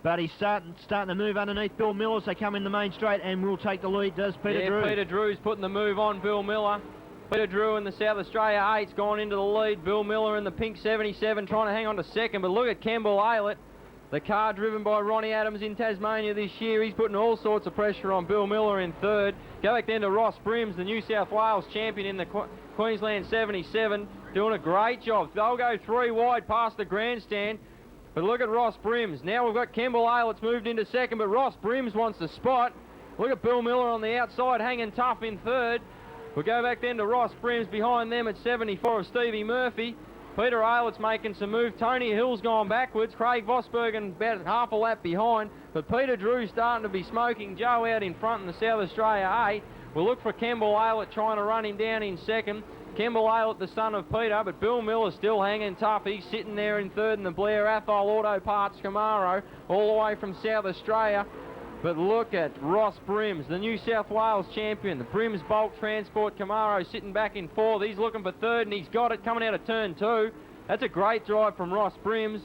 But he's starting to move underneath Bill Miller as they come in the main straight, and will take the lead, does Peter Drew. Peter Drew's putting the move on Bill Miller. Peter Drew in the South Australia 8's gone into the lead. Bill Miller in the pink 77 trying to hang on to second. But look at Kemble Aylett, the car driven by Ronnie Adams in Tasmania this year. He's putting all sorts of pressure on Bill Miller in third. Go back then to Ross Brims, the New South Wales champion in the Queensland 77, doing a great job. They'll go 3 wide past the grandstand. But look at Ross Brims. Now we've got Kemble Aylett's moved into second, but Ross Brims wants the spot. Look at Bill Miller on the outside, hanging tough in third. We'll go back then to Ross Brims behind them at 74 of Stevie Murphy. Peter Aylett's making some move. Tony Hill's gone backwards. Craig Vosbergen about half a lap behind. But Peter Drew's starting to be smoking. Joe out in front in the South Australia 8. We'll look for Kemble Aylett trying to run him down in second. Kemble Aylett, the son of Peter, but Bill Miller's still hanging tough. He's sitting there in third in the Blair Athol Auto Parts Camaro, all the way from South Australia. But look at Ross Brims, the New South Wales champion. The Brims Bulk Transport Camaro sitting back in fourth. He's looking for third, and he's got it coming out of turn 2. That's a great drive from Ross Brims.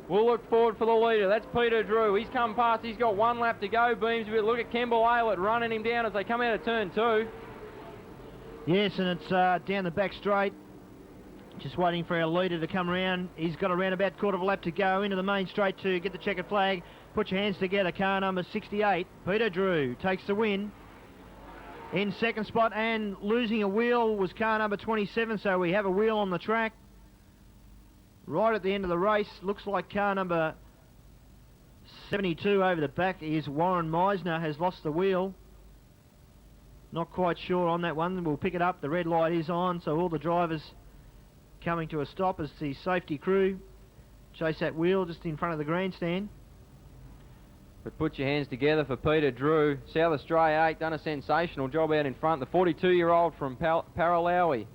We'll look forward for the leader. That's Peter Drew. He's come past. He's got 1 lap to go, Beams. But look at Kemble Aylett running him down as they come out of turn 2. Yes, and it's down the back straight. Just waiting for our leader to come around. He's got around about quarter of a lap to go into the main straight to get the checkered flag. Put your hands together, car number 68. Peter Drew takes the win. In second spot, and losing a wheel was car number 27, so we have a wheel on the track. Right at the end of the race, looks like car number 72 over the back is Warren Meisner, has lost the wheel. Not quite sure on that one. We'll pick it up. The red light is on, so all the drivers coming to a stop as the safety crew chase that wheel just in front of the grandstand. But put your hands together for Peter Drew. South Australia 8 done a sensational job out in front. The 42-year-old from Paralawi,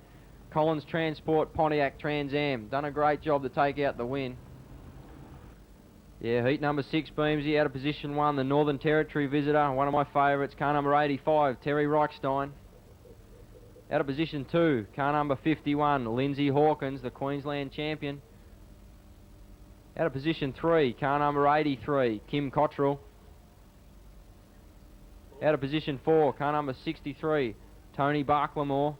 Collins Transport Pontiac Trans Am, done a great job to take out the win. Yeah, heat number 6, Beamsy, out of position 1, the Northern Territory visitor, one of my favourites, car number 85, Terry Reichstein. Out of position 2, car number 51, Lindsay Hawkins, the Queensland champion. Out of position 3, car number 83, Kim Cottrell. Out of position 4, car number 63, Tony Barklemore.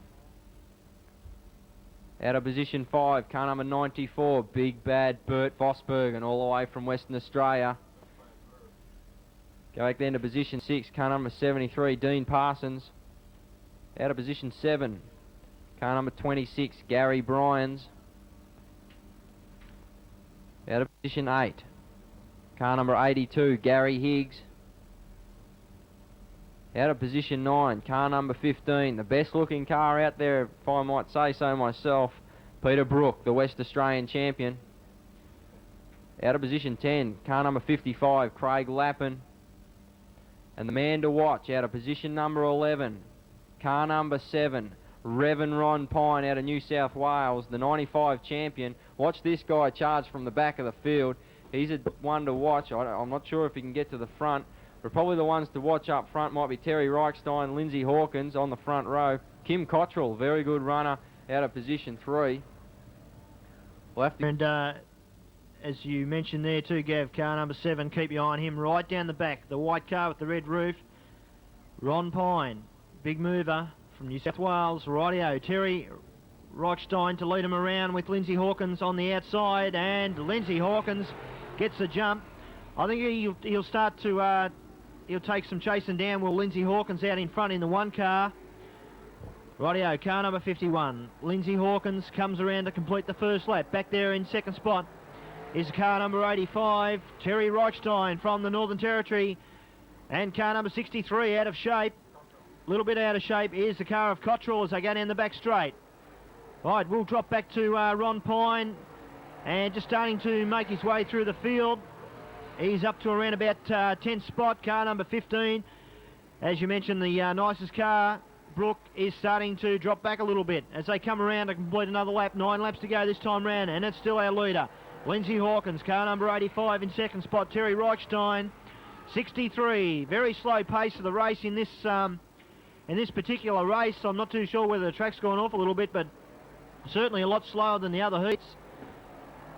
Out of position 5, car number 94, Big Bad Bert Vosbergen, all the way from Western Australia. Go back then to position 6, car number 73, Dean Parsons. Out of position 7, car number 26, Gary Bryans. Out of position 8, car number 82, Gary Higgs. Out of position 9, car number 15, the best looking car out there, if I might say so myself, Peter Brook, the West Australian champion. Out of position 10, car number 55, Craig Lappin. And the man to watch, out of position number 11, car number 7, Revan Ron Pine out of New South Wales, the 95 champion. Watch this guy charge from the back of the field. He's a one to watch. I'm not sure if he can get to the front, but probably the ones to watch up front might be Terry Reichstein, Lindsay Hawkins on the front row. Kim Cottrell, very good runner out of position 3. We'll have to... And as you mentioned there too, Gav, car number 7, keep your eye on him right down the back. The white car with the red roof. Ron Pine, big mover from New South Wales. Rightio, Terry Reichstein to lead him around with Lindsay Hawkins on the outside, and Lindsay Hawkins gets the jump. I think he'll start to he'll take some chasing down with Lindsay Hawkins out in front in the 1 car. Rightio, car number 51. Lindsay Hawkins comes around to complete the first lap. Back there in second spot is car number 85, Terry Reichstein from the Northern Territory. And car number 63 out of shape. A little bit out of shape is the car of Cottrell as they go down the back straight. Right, we'll drop back to Ron Pine, and just starting to make his way through the field. He's up to around about 10th spot, car number 15. As you mentioned, the nicest car, Brooke, is starting to drop back a little bit as they come around to complete another lap. 9 laps to go this time round, and it's still our leader. Lindsay Hawkins, car number 85 in second spot. Terry Reichstein, 63. Very slow pace of the race in this particular race. I'm not too sure whether the track's gone off a little bit, but certainly a lot slower than the other heats.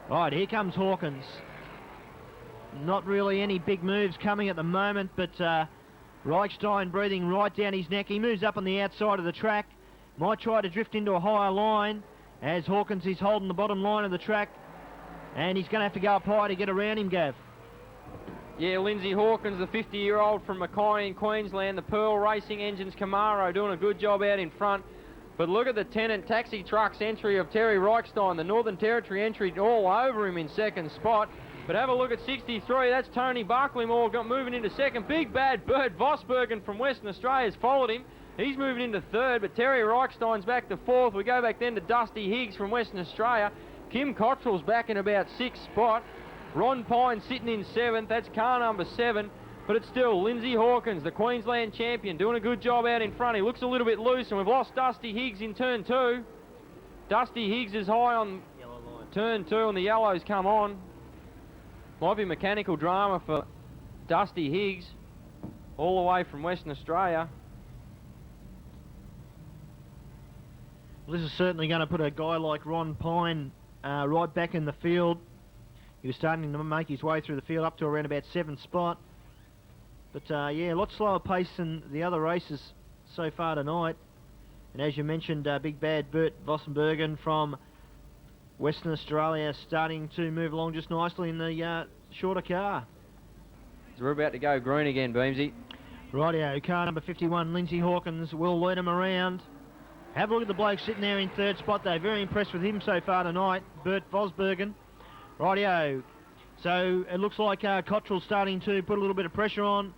Right, here comes Hawkins. Not really any big moves coming at the moment, but Reichstein breathing right down his neck. He moves up on the outside of the track. Might try to drift into a higher line as Hawkins is holding the bottom line of the track. And he's going to have to go up high to get around him, Gav. Yeah, Lindsay Hawkins, the 50-year-old from Mackay in Queensland, the Pearl Racing Engines Camaro, doing a good job out in front. But look at the Tennant Taxi Trucks entry of Terry Reichstein, the Northern Territory entry all over him in second spot. But have a look at 63, that's Tony Barclaymore moving into second. Big bad Bert Vosbergen from Western Australia has followed him. He's moving into third, but Terry Reichstein's back to fourth. We go back then to Dusty Higgs from Western Australia. Kim Cottrell's back in about sixth spot. Ron Pine sitting in seventh, that's car number 7. But it's still Lindsay Hawkins, the Queensland champion, doing a good job out in front. He looks a little bit loose, and we've lost Dusty Higgs in turn 2. Dusty Higgs is high on turn 2, and the yellows come on. Might be mechanical drama for Dusty Higgs, all the way from Western Australia. Well, this is certainly going to put a guy like Ron Pine right back in the field. He was starting to make his way through the field up to around about 7th spot. But yeah, a lot slower pace than the other races so far tonight. And as you mentioned, Big Bad Bert Vossenbergen from Western Australia starting to move along just nicely in the shorter car. So we're about to go green again, Beamsy. Rightio, car number 51, Lindsay Hawkins, will lead him around. Have a look at the bloke sitting there in third spot. They're very impressed with him so far tonight, Bert Vosbergen. Rightio, so it looks like Cottrell's starting to put a little bit of pressure on.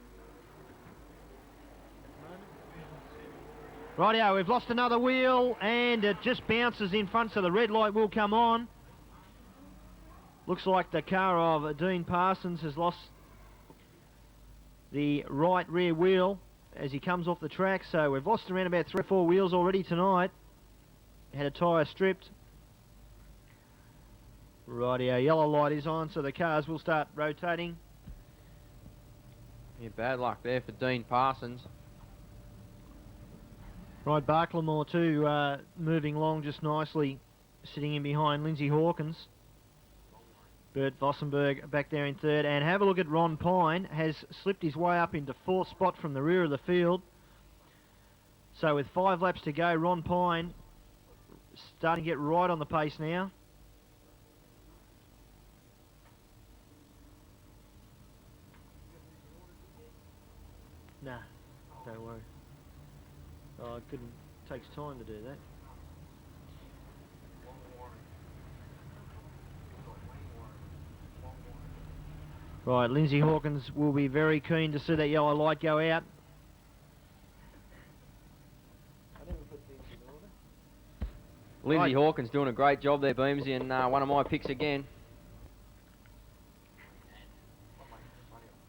Rightio, we've lost another wheel and it just bounces in front, so the red light will come on. Looks like the car of Dean Parsons has lost the right rear wheel as he comes off the track, so we've lost around about 3 or 4 wheels already tonight. Had a tyre stripped. Rightio, yellow light is on, so the cars will start rotating. Yeah, bad luck there for Dean Parsons. Right, Barclaymore too, moving along just nicely, sitting in behind Lindsay Hawkins. Bert Vossenberg back there in third, and have a look at Ron Pine, has slipped his way up into 4th spot from the rear of the field. So with 5 laps to go, Ron Pine starting to get right on the pace now. Nah, don't worry. Oh, it takes time to do that. Right, Lindsay Hawkins will be very keen to see that yellow light go out. Lindsay Hawkins doing a great job there, Beamsy, and one of my picks again.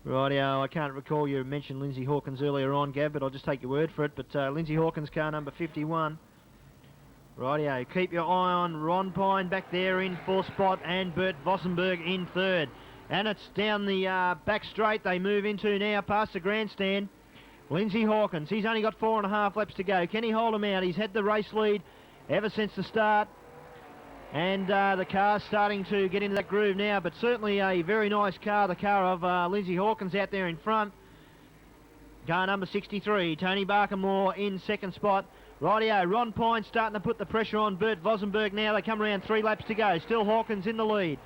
Rightio, I can't recall you mentioned Lindsay Hawkins earlier on, Gav, but I'll just take your word for it. But Lindsay Hawkins, car number 51. Rightio, keep your eye on Ron Pine back there in 4th spot and Bert Vossenberg in 3rd. And it's down the back straight they move into now past the grandstand. Lindsay Hawkins, he's only got 4.5 laps to go. Can he hold him out? He's had the race lead ever since the start. And the car's starting to get into that groove now, but certainly a very nice car, the car of Lindsay Hawkins out there in front. Car number 63, Tony Barclaymore in 2nd spot. Rightio, Ron Pine starting to put the pressure on Bert Vossenberg now. They come around 3 laps to go. Still Hawkins in the lead.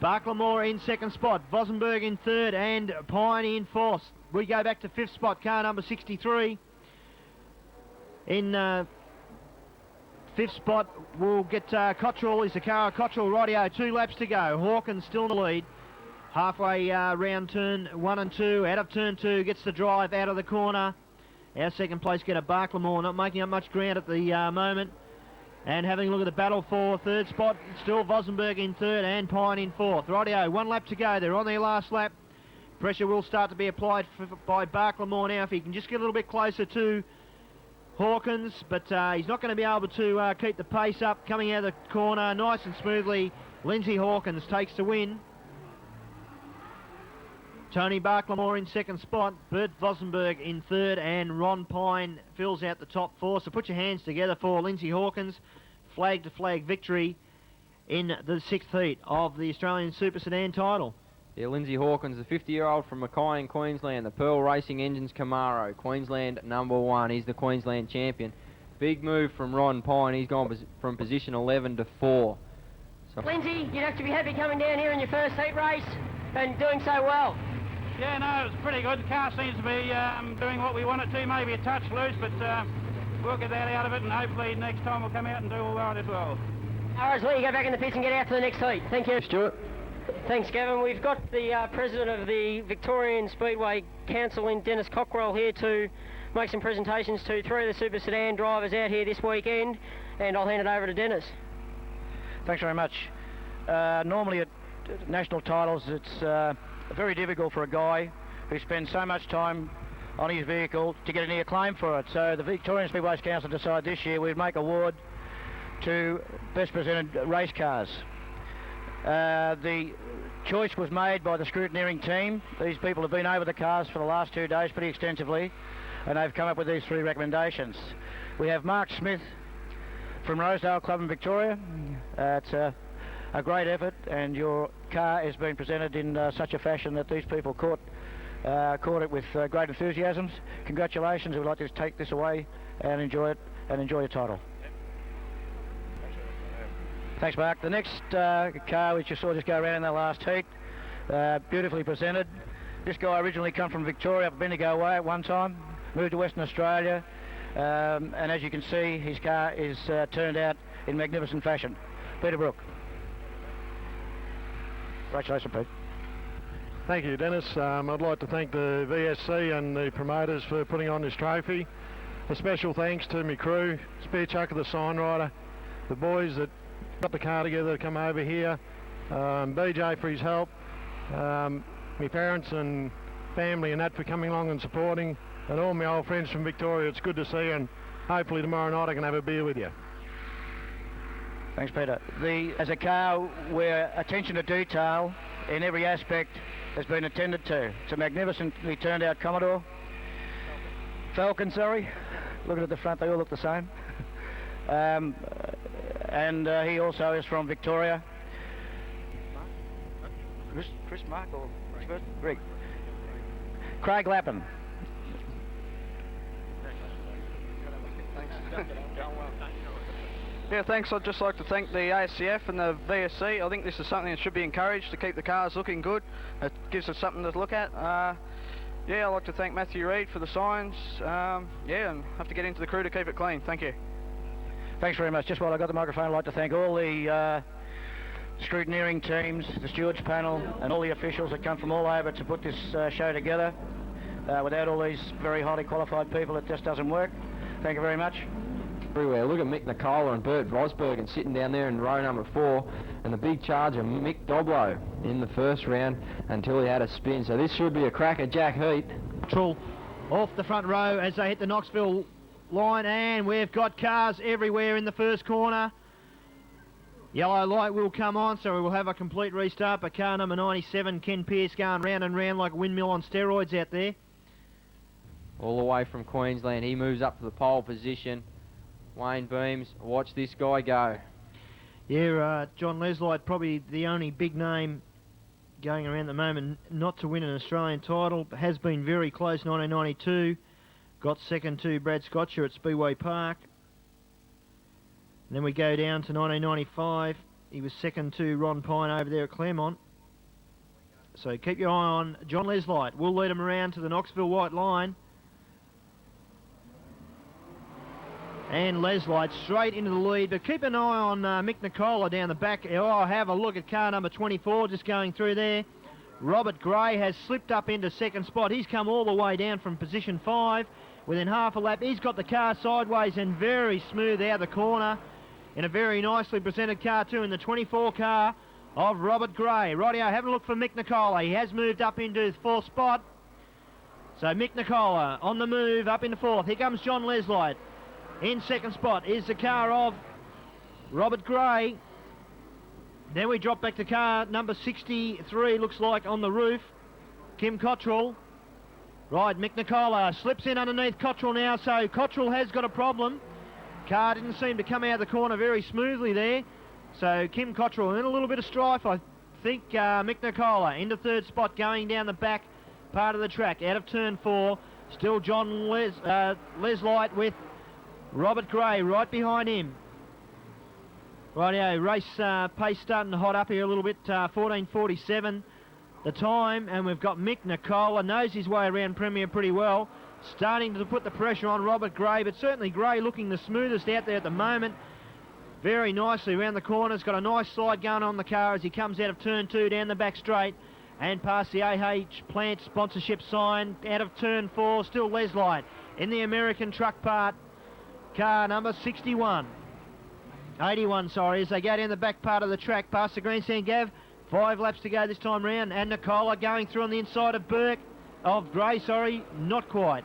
Barclaymore in 2nd spot, Vossenberg in 3rd, and Pine in 4th. We go back to 5th spot, car number 63 in Fifth spot will get Cottrell, is the car of Cottrell, rightio, 2 laps to go. Hawkins still in the lead. Halfway round turn 1 and 2, out of turn 2, gets the drive out of the corner. Our second place get a Barclamore, not making up much ground at the moment. And having a look at the battle for third spot, still Vosenberg in third and Pine in fourth. Rightio, 1 lap to go, they're on their last lap. Pressure will start to be applied by Barclamore now if he can just get a little bit closer to Hawkins, but he's not going to be able to keep the pace up. Coming out of the corner nice and smoothly, Lindsay Hawkins takes the win. Tony Barclamore in second spot, Bert Vosenberg in third, and Ron Pine fills out the top 4. So put your hands together for Lindsay Hawkins, flag to flag victory in the 6th heat of the Australian Super Sedan title. Yeah, Lindsay Hawkins, the 50-year-old from Mackay in Queensland, the Pearl Racing Engines Camaro, Queensland #1. He's the Queensland champion. Big move from Ron Pine. He's gone from position 11 to 4. So Lindsay, you'd have to be happy coming down here in your first heat race and doing so well. Yeah, no, it's pretty good. The car seems to be doing what we want it to, maybe a touch loose, but we'll get that out of it, and hopefully next time we'll come out and do all right as well. All right, let you go back in the pits and get out to the next heat. Thank you. Stuart. Thanks, Gavin. We've got the president of the Victorian Speedway Council in Dennis Cockrell here to make some presentations to 3 of the Super Sedan drivers out here this weekend, and I'll hand it over to Dennis. Thanks very much. Normally at national titles, it's very difficult for a guy who spends so much time on his vehicle to get any acclaim for it. So the Victorian Speedways Council decided this year we'd make award to best presented race cars. The choice was made by the scrutineering team. These people have been over the cars for the last 2 days pretty extensively, and they've come up with these 3 recommendations. We have Mark Smith from Rosedale Club in Victoria. It's a great effort, and your car has been presented in such a fashion that these people caught it with great enthusiasms. Congratulations. We'd like to take this away and enjoy it and enjoy your title. Thanks, Mark. The next car which you saw just go around in the last heat, beautifully presented. This guy originally come from Victoria, up Bendigo Way at one time, moved to Western Australia, and as you can see, his car is turned out in magnificent fashion. Peter Brook. Congratulations, Pete. Thank you, Dennis. I'd like to thank the VSC and the promoters for putting on this trophy. A special thanks to my crew, Spare Chucker the sign rider, the boys that got the car together to come over here, BJ for his help, my parents and family and that for coming along and supporting, and all my old friends from Victoria. It's good to see you, and hopefully tomorrow night I can have a beer with you. Thanks, Peter. As a car where attention to detail in every aspect has been attended to. It's a magnificently turned out Commodore. Falcon, sorry. Looking at the front, they all look the same. And he also is from Victoria. Chris Mark or Greg? Craig Lappin. Yeah, thanks. I'd just like to thank the ASCF and the VSC. I think this is something that should be encouraged to keep the cars looking good. It gives us something to look at. Yeah, I'd like to thank Matthew Reid for the signs. Yeah, and have to get into the crew to keep it clean. Thank you. Thanks very much. Just while I got the microphone, I'd like to thank all the scrutineering teams, the stewards panel, and all the officials that come from all over to put this show together. Without all these very highly qualified people, it just doesn't work. Thank you very much. Everywhere. Look at Mick Nicola and Bert Rosberg sitting down there in row number 4, and the big charger Mick Doblo in the first round until he had a spin. So this should be a cracker Jack heat. Off the front row as they hit the Knoxville line, and we've got cars everywhere in the first corner. Yellow light will come on, so we will have a complete restart. But car number 97, Ken Pearce, going round and round like a windmill on steroids out there. All the way from Queensland, he moves up to the pole position. Wayne Beams, watch this guy go. Yeah, John Leslight, probably the only big name going around at the moment not to win an Australian title, but has been very close. 1992, got second to Brad Scotcher at Speedway Park. And then we go down to 1995, he was second to Ron Pine over there at Claremont. So keep your eye on John Leslight. We'll lead him around to the Knoxville white line. And Leslight straight into the lead, but keep an eye on Mick Nicola down the back. Oh, have a look at car number 24 just going through there. Robert Gray has slipped up into second spot. He's come all the way down from position 5 within half a lap. He's got the car sideways and very smooth out the corner in a very nicely presented car too, in the 24 car of Robert Gray. Rightio, have a look for Mick Nicola. He has moved up into the 4th spot. So Mick Nicola on the move up into 4th. Here comes John Leslight. In second spot is the car of Robert Gray. Then we drop back to car number 63, looks like, on the roof. Kim Cottrell. Right, Mick Nicola slips in underneath Cottrell now, so Cottrell has got a problem. Car didn't seem to come out of the corner very smoothly there. So Kim Cottrell in a little bit of strife. I think Mick Nicola into 3rd spot going down the back part of the track. Out of turn 4, still John Leslight with Robert Gray right behind him. Rightio, race pace starting to hot up here a little bit. 14:47 the time, and we've got Mick Nicola, knows his way around Premier pretty well, starting to put the pressure on Robert Gray, but certainly Gray looking the smoothest out there at the moment. Very nicely around the corners, got a nice slide going on the car as he comes out of turn 2 down the back straight and past the AH plant sponsorship sign. Out of turn 4, still Leslight in the American truck part. Car number 81. 81, sorry, as they go down the back part of the track past the grandstand Gav. 5 laps to go this time round, and Nicola going through on the inside of Gray, sorry, not quite.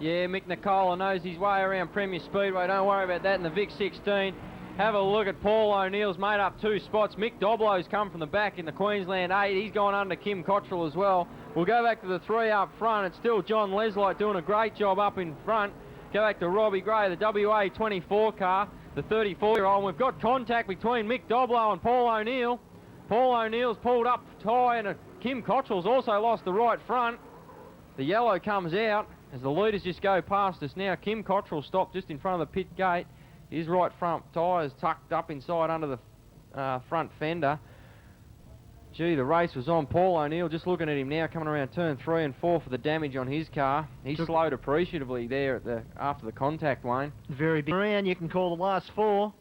Yeah, Mick Nicola knows his way around Premier Speedway, don't worry about that in the Vic 16. Have a look at Paul O'Neill's made up 2 spots. Mick Doblo's come from the back in the Queensland 8. He's gone under Kim Cottrell as well. We'll go back to the 3 up front. It's still John Leslight doing a great job up in front. Go back to Robbie Gray, the WA 24 car, the 34-year-old. We've got contact between Mick Doblo and Paul O'Neill. Paul O'Neill's pulled up tie, and Kim Cottrell's also lost the right front. The yellow comes out as the leaders just go past us now. Kim Cottrell stopped just in front of the pit gate. His right front tyre's tucked up inside under the front fender. Gee, the race was on. Paul O'Neill, just looking at him now, coming around turn 3 and 4 for the damage on his car. He slowed appreciatively there after the contact, Wayne. Very big round. You can call the last 4.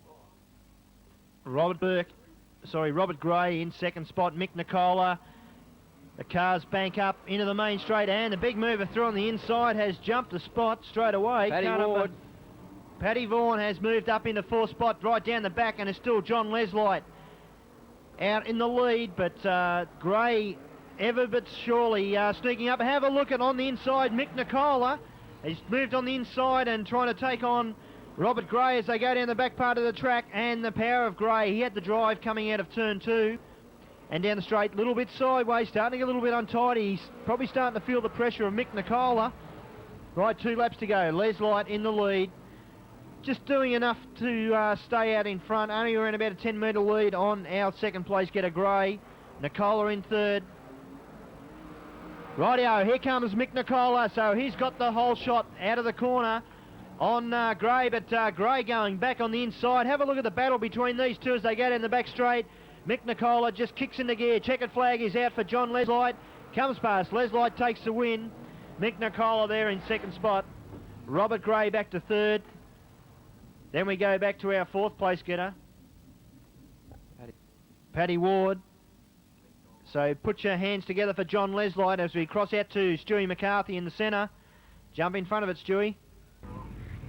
Robert Gray in second spot. Mick Nicola. The cars bank up into the main straight, and the big mover through on the inside has jumped a spot straight away. Paddy Vaughan has moved up into 4th spot right down the back, and it's still John Leslight out in the lead, but Gray ever but surely sneaking up. Have a look at on the inside Mick Nicola. He's moved on the inside and trying to take on Robert Gray as they go down the back part of the track, and the power of Gray. He had the drive coming out of turn 2 and down the straight, a little bit sideways, starting a little bit untidy. He's probably starting to feel the pressure of Mick Nicola. Right, 2 laps to go. Leslight in the lead. Just doing enough to stay out in front, only around about a 10-metre lead on our second place getter Gray. Nicola in 3rd. Rightio, here comes Mick Nicola, so he's got the whole shot out of the corner on Gray, but Gray going back on the inside. Have a look at the battle between these two as they go down the back straight. Mick Nicola just kicks into gear. Checkered flag is out for John Leslight. Comes past, Leslight takes the win. Mick Nicola there in second spot. Robert Gray back to 3rd. Then we go back to our 4th place getter, Paddy Ward. So put your hands together for John Leslight as we cross out to Stewie McCarthy in the centre. Jump in front of it, Stewie.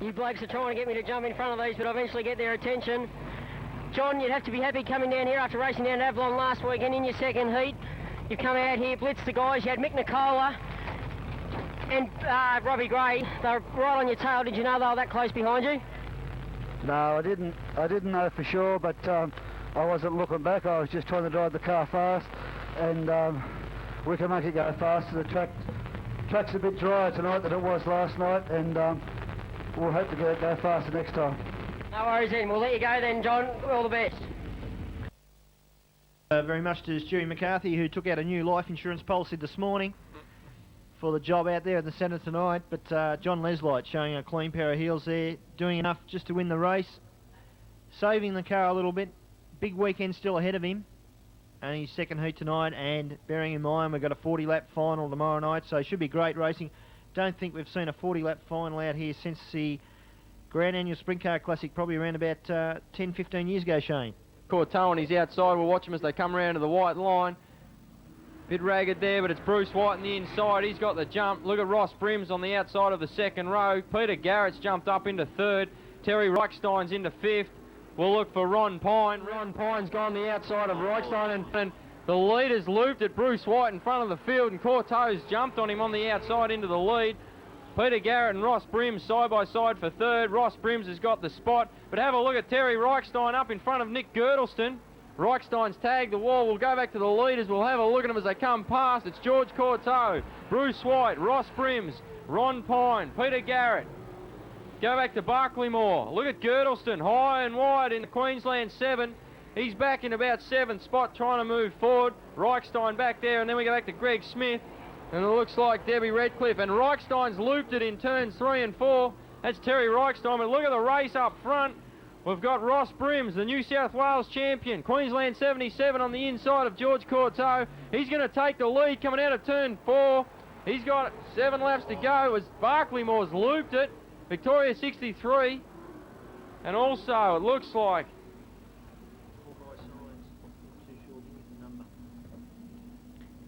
You blokes are trying to get me to jump in front of these, but I eventually get their attention. John, you'd have to be happy coming down here after racing down at Avalon last weekend in your second heat. You've come out here, blitzed the guys. You had Mick Nicola and Robbie Gray. They were right on your tail. Did you know they were that close behind you? No, I didn't know for sure, but I wasn't looking back. I was just trying to drive the car fast, and we can make it go faster. The track's a bit drier tonight than it was last night, and we'll hope to get it go faster next time. No worries then. We'll let you go then, John. All the best. Very much to Stewie McCarthy, who took out a new life insurance policy this morning for the job out there in the centre tonight, but John Leslight showing a clean pair of heels there, doing enough just to win the race, saving the car a little bit. Big weekend still ahead of him, and his second heat tonight, and bearing in mind we've got a 40-lap final tomorrow night, so it should be great racing. Don't think we've seen a 40-lap final out here since the Grand Annual Sprint Car Classic, probably around about 10, 15 years ago, Shane. Courteau on his outside. We'll watch him as they come around to the white line. Bit ragged there, but it's Bruce White on the inside. He's got the jump. Look at Ross Brims on the outside of the second row. Peter Garrett's jumped up into third. Terry Reichstein's into fifth. We'll look for Ron Pine. Ron Pine's gone the outside of Reichstein, and the leader's looped at Bruce White in front of the field, and Courteau's jumped on him on the outside into the lead. Peter Garrett and Ross Brims side by side for third. Ross Brims has got the spot, but have a look at Terry Reichstein up in front of Nick Girdleston. Reichstein's tagged the wall. We'll go back to the leaders. We'll have a look at them as they come past. It's George Courteau, Bruce White, Ross Brims, Ron Pine, Peter Garrett. Go back to Barclaymore. Look at Girdleston, high and wide in the Queensland 7. He's back in about 7th spot trying to move forward. Reichstein back there, and then we go back to Greg Smith. And it looks like Debbie Redcliffe, and Reichstein's looped it in turns 3 and 4. That's Terry Reichstein, but look at the race up front. We've got Ross Brims, the New South Wales champion, Queensland 77 on the inside of George Courteau. He's going to take the lead coming out of turn 4. He's got 7 laps to go as Barclaymore's looped it. Victoria 63. And also, it looks like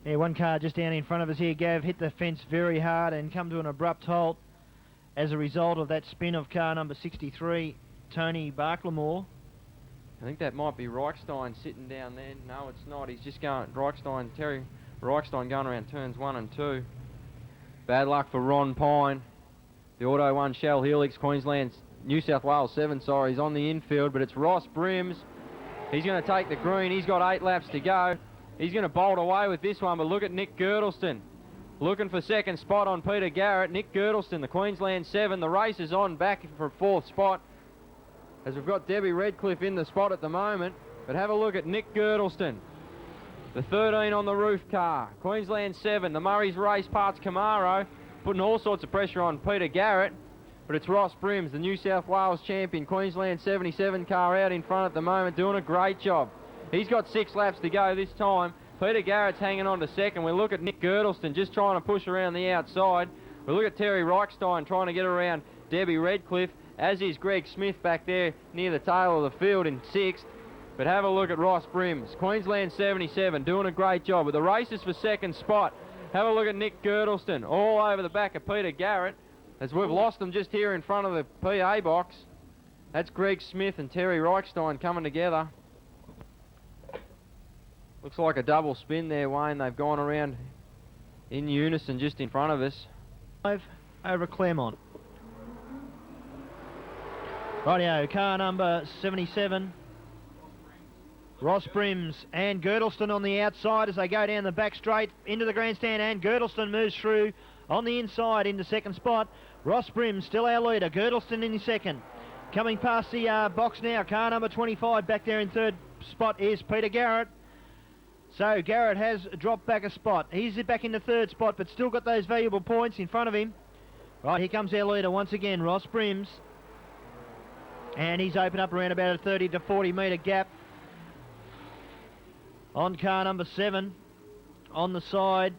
yeah, one car just down in front of us here, Gav, hit the fence very hard and come to an abrupt halt as a result of that spin of car number 63, Tony Barclaymore. I think that might be Reichstein sitting down there. No, it's not. He's just going, Terry Reichstein going around turns 1 and 2. Bad luck for Ron Pine. The Auto 1 Shell Helix, Queensland's New South Wales 7, sorry, he's on the infield, but it's Ross Brims. He's going to take the green. He's got 8 laps to go. He's going to bolt away with this one, but look at Nick Girdleston. Looking for second spot on Peter Garrett. Nick Girdleston, the Queensland 7. The race is on back for 4th spot, as we've got Debbie Redcliffe in the spot at the moment. But have a look at Nick Girdleston, the 13 on the roof car. Queensland 7, the Murray's Race Parts Camaro, putting all sorts of pressure on Peter Garrett. But it's Ross Brims, the New South Wales champion, Queensland 77 car out in front at the moment, doing a great job. He's got 6 laps to go this time. Peter Garrett's hanging on to second. We look at Nick Girdleston just trying to push around the outside. We look at Terry Reichstein trying to get around Debbie Redcliffe, as is Greg Smith back there near the tail of the field in 6th. But have a look at Ross Brims, Queensland 77, doing a great job. With the races for second spot, have a look at Nick Girdleston, all over the back of Peter Garrett, as we've lost them just here in front of the PA box. That's Greg Smith and Terry Reichstein coming together. Looks like a double spin there, Wayne. They've gone around in unison just in front of us. Over Claremont. Rightio, car number 77. Ross Brims and Girdleston on the outside as they go down the back straight into the grandstand, and Girdleston moves through on the inside into second spot. Ross Brims still our leader. Girdleston in second. Coming past the box now, car number 25 back there in third spot is Peter Garrett. So Garrett has dropped back a spot. He's back in the third spot, but still got those valuable points in front of him. Right, here comes our leader once again, Ross Brims. And he's opened up around about a 30 to 40 metre gap on car number 7. On the side,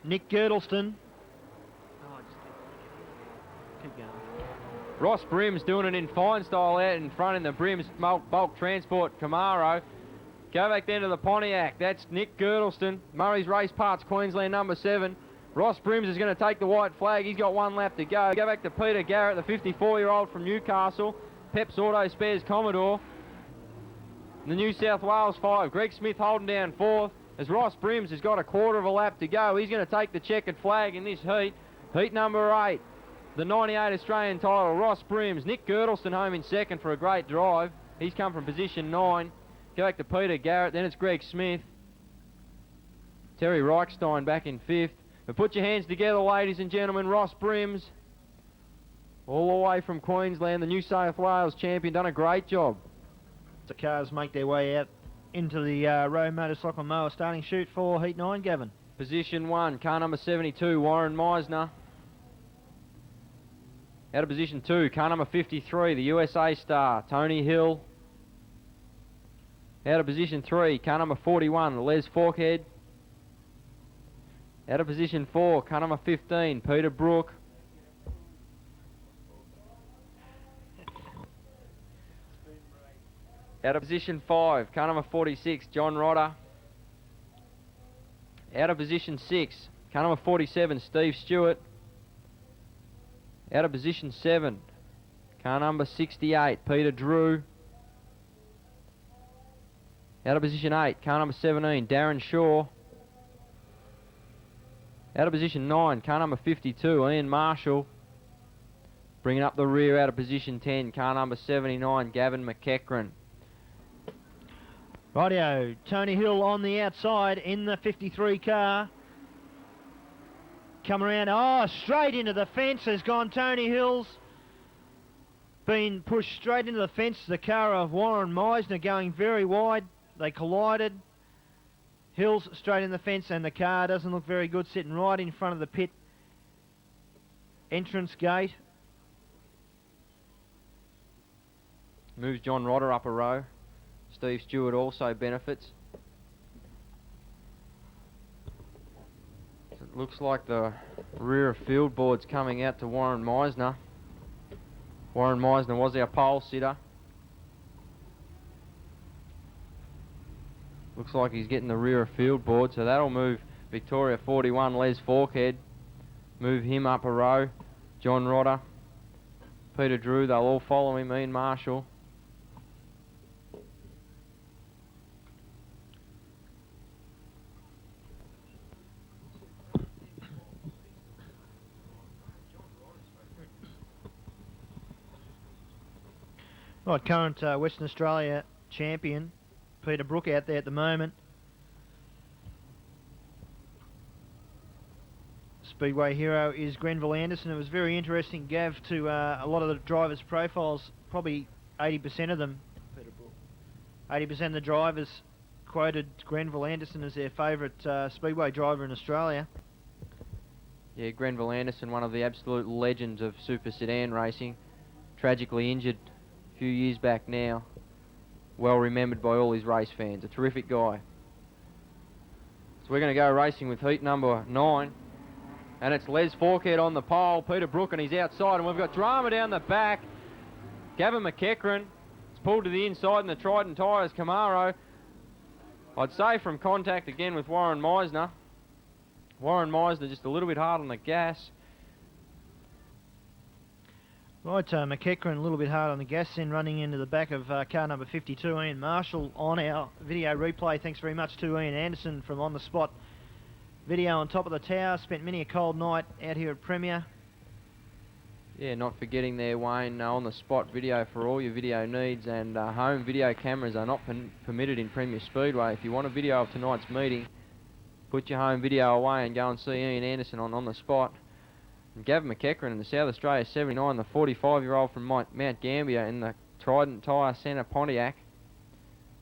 Nick Girdleston. Keep going. Ross Brims doing it in fine style out in front in the Brims bulk transport Camaro. Go back then to the Pontiac. That's Nick Girdleston, Murray's Race Parts, Queensland number 7. Ross Brims is going to take the white flag. He's got 1 lap to go. Go back to Peter Garrett, the 54-year-old from Newcastle. Pep's Auto Spares Commodore. The New South Wales 5. Greg Smith holding down 4th. As Ross Brims has got a quarter of a lap to go. He's going to take the checkered flag in this heat. Heat number 8. The 98 Australian title, Ross Brims. Nick Girdleston home in second for a great drive. He's come from position 9. Go back to Peter Garrett. Then it's Greg Smith. Terry Reichstein back in 5th. But put your hands together, ladies and gentlemen. Ross Brims, all the way from Queensland, the New South Wales champion, done a great job. The cars make their way out into the road motorcycle mower starting chute for Heat 9, Gavin. Position 1, car number 72, Warren Meisner. Out of position 2, car number 53, the USA star, Tony Hill. Out of position 3, car number 41, Les Forkhead. Out of position 4, car number 15, Peter Brook. Out of position 5, car number 46, John Rodder. Out of position 6, car number 47, Steve Stewart. Out of position 7, car number 68, Peter Drew. Out of position 8, car number 17, Darren Shaw. Out of position 9, car number 52, Ian Marshall. Bringing up the rear out of position 10, car number 79, Gavin McEachran. Rightio, Tony Hill on the outside in the 53 car. Come around, oh, straight into the fence has gone Tony Hill's. Been pushed straight into the fence, the car of Warren Meisner going very wide. They collided. Hill's straight in the fence and the car doesn't look very good, sitting right in front of the pit entrance gate. Moves John Rodder up a row. Steve Stewart also benefits. So it looks like the rear of field board's coming out to Warren Meisner. Warren Meisner was our pole sitter. Looks like he's getting the rear of field board, so that'll move Victoria 41, Les Forkhead. Move him up a row. John Rodder, Peter Drew, they'll all follow him, Ian Marshall. Right, current Western Australia champion, Peter Brook, out there at the moment. Speedway hero is Grenville Anderson. It was very interesting, Gav, to a lot of the drivers' profiles, probably 80% of them, 80% of the drivers quoted Grenville Anderson as their favourite Speedway driver in Australia. Yeah, Grenville Anderson, one of the absolute legends of super sedan racing. Tragically injured a few years back now. Well remembered by all his race fans. A terrific guy. So we're going to go racing with heat number 9. And it's Les Forkhead on the pole, Peter Brook on his outside, and we've got drama down the back. Gavin McEachran is pulled to the inside in the Trident Tyres Camaro. I'd say from contact again with Warren Meisner. Warren Meisner just a little bit hard on the gas. Right, McEachran a little bit hard on the gas, then running into the back of car number 52, Ian Marshall, on our video replay. Thanks very much to Ian Anderson from On The Spot Video on top of the tower. Spent many a cold night out here at Premier. Yeah, not forgetting there, Wayne, On The Spot video for all your video needs, and home video cameras are not permitted in Premier Speedway. If you want a video of tonight's meeting, put your home video away and go and see Ian Anderson on The Spot. And Gavin McEachran in the South Australia 79, the 45-year-old from Mount Gambier in the Trident Tyre Centre Pontiac.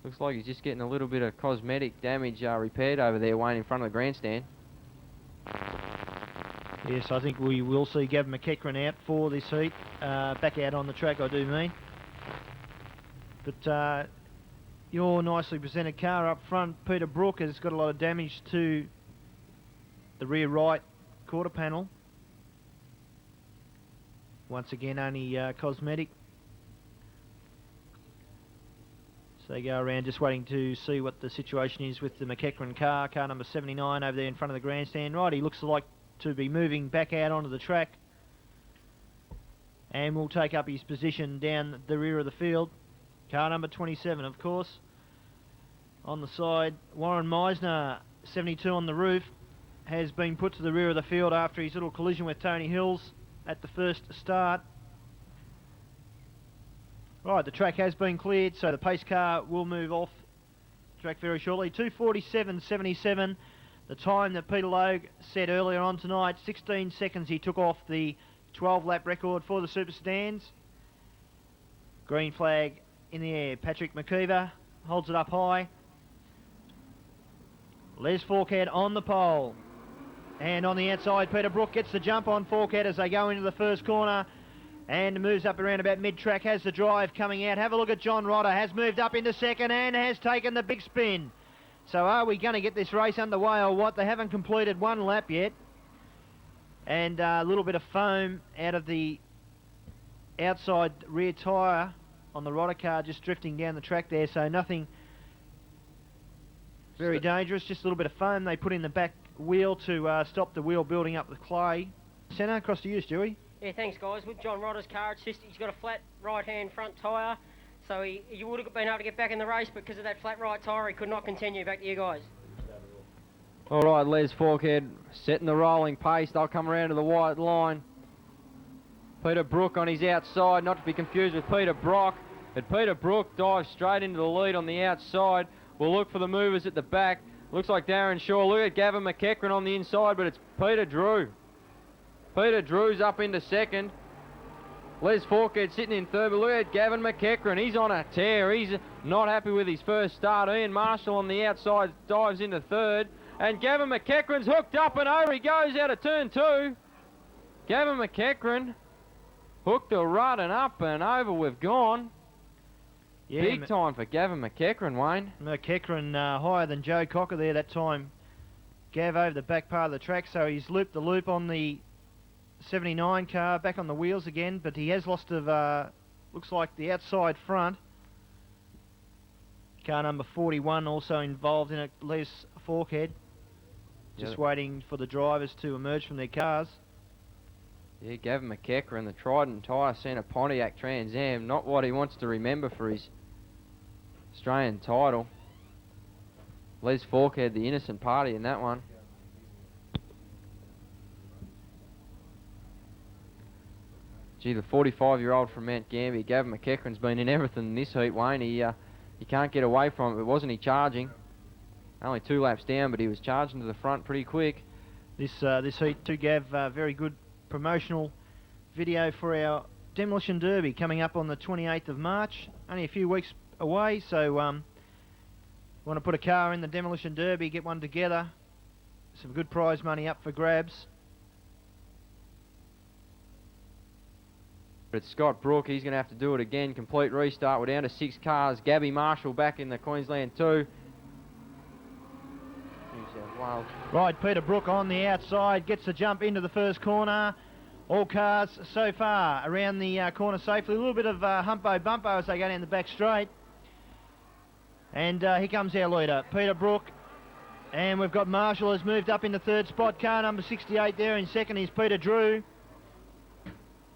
Looks like he's just getting a little bit of cosmetic damage repaired over there, Wayne, in front of the grandstand. Yes, I think we will see Gavin McEachran out for this heat. Back out on the track, I do mean. But your nicely presented car up front, Peter Brook, has got a lot of damage to the rear right quarter panel. Once again, only cosmetic. So they go around just waiting to see what the situation is with the McEachran car, car number 79 over there in front of the grandstand. Right, he looks like to be moving back out onto the track and will take up his position down the rear of the field. Car number 27, of course. On the side, Warren Meisner, 72 on the roof, has been put to the rear of the field after his little collision with Tony Hills at the first start. Right, the track has been cleared, so the pace car will move off track very shortly. 2:47.77, the time that Peter Logue set earlier on tonight. 16 seconds he took off the 12-lap record for the Super Sedans. Green flag in the air. Patrick McKeever holds it up high. Les Forkhead on the pole. And on the outside, Peter Brook gets the jump on Forkhead as they go into the first corner and moves up around about mid-track, has the drive coming out. Have a look at John Rodder, has moved up into second and has taken the big spin. So are we going to get this race underway or what? They haven't completed one lap yet. And a little bit of foam out of the outside rear tyre on the Rodder car just drifting down the track there, so nothing very dangerous, just a little bit of foam they put in the back wheel to stop the wheel building up with clay. Centre, across to you, Stewie. Yeah, thanks guys. With John Rodder's car, it's just he's got a flat right-hand front tyre, so he would have been able to get back in the race, but because of that flat right tyre, he could not continue. Back to you guys. All right, Les Forkhead setting the rolling pace. They'll come around to the white line. Peter Brook on his outside, not to be confused with Peter Brock. But Peter Brook dives straight into the lead on the outside. We'll look for the movers at the back. Looks like Darren Shaw. Look at Gavin McEachran on the inside, but it's Peter Drew. Peter Drew's up into second. Les Forkhead sitting in third, but look at Gavin McEachran. He's on a tear. He's not happy with his first start. Ian Marshall on the outside dives into third. And Gavin McEachran's hooked up and over. He goes out of turn two. Gavin McEachran hooked a rut and up and over. We've gone. Yeah, big time for Gavin McEachran, Wayne. McEachran higher than Joe Cocker there that time. Gav over the back part of the track, so he's looped the loop on the 79 car, back on the wheels again, but he has lost of, looks like the outside front. Car number 41 also involved in it, Les Forkhead. Just waiting for the drivers to emerge from their cars. Yeah, Gavin McEachran, the Trident Tyre Centre Pontiac Trans Am, not what he wants to remember for his Australian title. Les Forkhead, the innocent party in that one. Gee, the 45-year-old from Mount Gambier, Gavin McEachran's been in everything in this heat, Wayne. He can't get away from it, but wasn't he charging? Only 2 laps down, but he was charging to the front pretty quick. This heat too, Gav, very good promotional video for our Demolition Derby coming up on the 28th of March. Only a few weeks away, so want to put a car in the Demolition Derby, get one together. Some good prize money up for grabs. But it's Scott Brook, he's going to have to do it again. Complete restart. We're down to 6 cars. Gabby Marshall back in the Queensland 2. Right, Peter Brook on the outside, gets the jump into the first corner. All cars so far around the corner safely. A little bit of humpo-bumpo as they go down the back straight. And here comes our leader, Peter Brook. And we've got Marshall has moved up into third spot. Car number 68 there in second is Peter Drew.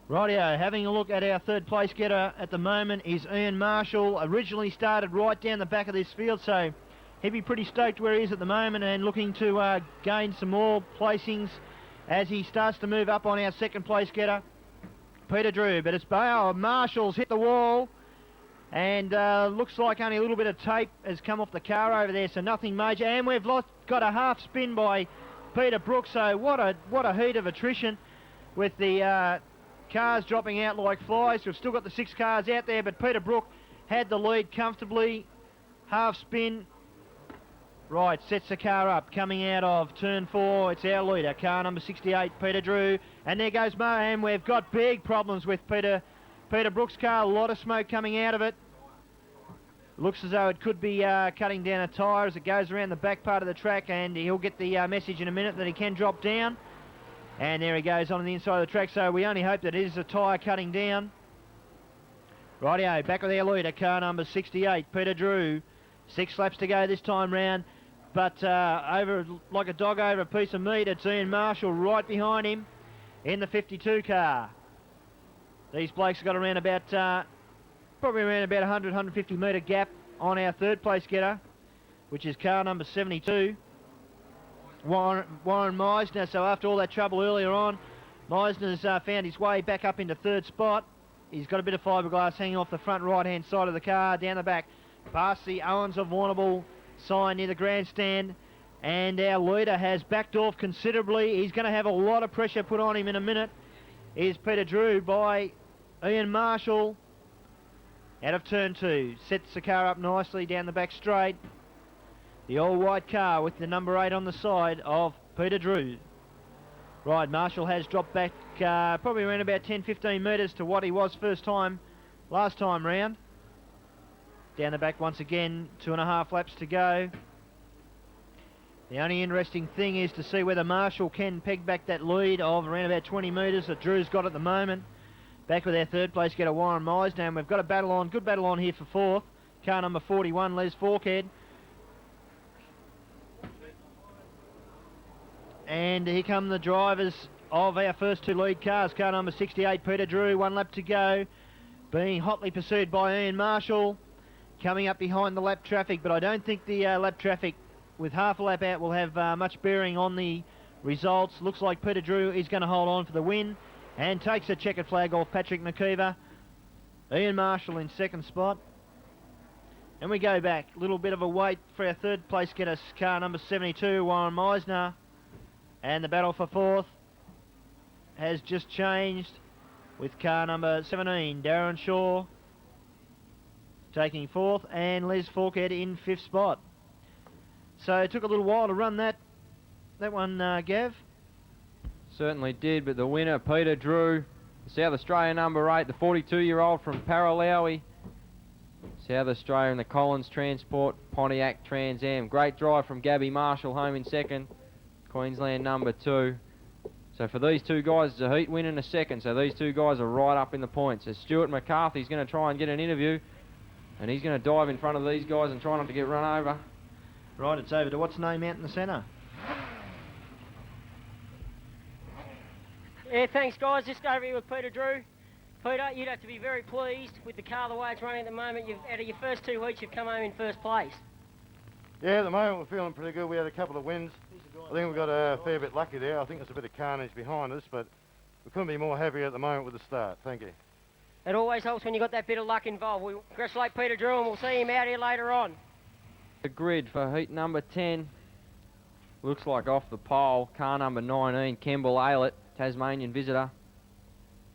Rightio, having a look at our third place getter at the moment is Ian Marshall. Originally started right down the back of this field, so he'd be pretty stoked where he is at the moment and looking to gain some more placings as he starts to move up on our second place getter, Peter Drew. But it's Marshall's hit the wall and looks like only a little bit of tape has come off the car over there, so nothing major. And we've got a half spin by Peter Brook, so what a heat of attrition with the cars dropping out like flies. We've still got the 6 cars out there, but Peter Brook had the lead comfortably. Half spin. Right, sets the car up, coming out of turn 4. It's our leader, car number 68, Peter Drew. And there goes Mo, and we've got big problems with Peter Brook's car. A lot of smoke coming out of it. Looks as though it could be cutting down a tyre as it goes around the back part of the track, and he'll get the message in a minute that he can drop down. And there he goes on the inside of the track, so we only hope that it is a tyre cutting down. Rightio, back with our leader, car number 68, Peter Drew. 6 laps to go this time round, but over like a dog over a piece of meat, it's Ian Marshall right behind him in the 52 car. These blokes have got around about, probably around about 100, 150 metre gap on our third place getter, which is car number 72. Warren Meisner. So after all that trouble earlier on, Meisner's found his way back up into third spot. He's got a bit of fiberglass hanging off the front right-hand side of the car, down the back, past the Owens of Warrnambool sign near the grandstand. And our leader has backed off considerably. He's going to have a lot of pressure put on him in a minute. Is Peter Drew by Ian Marshall. Out of turn 2. Sets the car up nicely down the back straight. The all-white car with the number 8 on the side of Peter Drew. Right, Marshall has dropped back probably around about 10-15 metres to what he was last time round. Down the back once again, 2.5 laps to go. The only interesting thing is to see whether Marshall can peg back that lead of around about 20 metres that Drew's got at the moment. Back with our third place getter, Warren Meisner, and we've got a battle on, good battle on here for fourth. Car number 41, Les Forkhead. And here come the drivers of our first two lead cars. Car number 68, Peter Drew, 1 lap to go, being hotly pursued by Ian Marshall, coming up behind the lap traffic, but I don't think the lap traffic with half a lap out will have much bearing on the results. Looks like Peter Drew is going to hold on for the win and takes a checkered flag off Patrick McKeever. Ian Marshall in second spot. And we go back, a little bit of a wait for our third place getter, car number 72, Warren Meisner. And the battle for fourth has just changed with car number 17, Darren Shaw, taking fourth, and Les Forkhead in fifth spot. So it took a little while to run that one, Gav. Certainly did, but the winner, Peter Drew, South Australia number 8, the 42-year-old from Paralawi. South Australia in the Collins Transport Pontiac Trans Am. Great drive from Gabby Marshall, home in second. Queensland number 2. So for these two guys, it's a heat win in a second. So these two guys are right up in the points. As Stuart McCarthy's going to try and get an interview, and he's going to dive in front of these guys and try not to get run over. Right, it's over to what's name out in the centre. Yeah, thanks guys. Just over here with Peter Drew. Peter, you'd have to be very pleased with the car the way it's running at the moment. Out of your first two heats, you've come home in first place. Yeah, at the moment we're feeling pretty good. We had a couple of wins. I think we got a fair bit lucky there. I think there's a bit of carnage behind us, but we couldn't be more happy at the moment with the start. Thank you. It always helps when you've got that bit of luck involved. We congratulate Peter Drew and we'll see him out here later on. The grid for heat number 10. Looks like off the pole, car number 19, Kemble Aylett, Tasmanian visitor.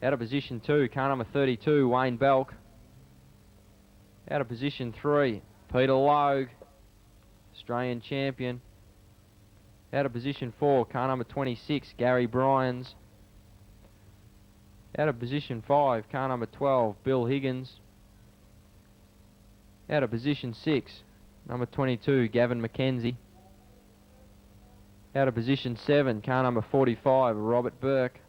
Out of position 2, car number 32, Wayne Belk. Out of position 3, Peter Logue, Australian champion. Out of position 4, car number 26, Gary Bryans. Out of position 5, car number 12, Bill Higgins. Out of position 6, number 22, Gavin McKenzie. Out of position 7, car number 45, Robert Burke.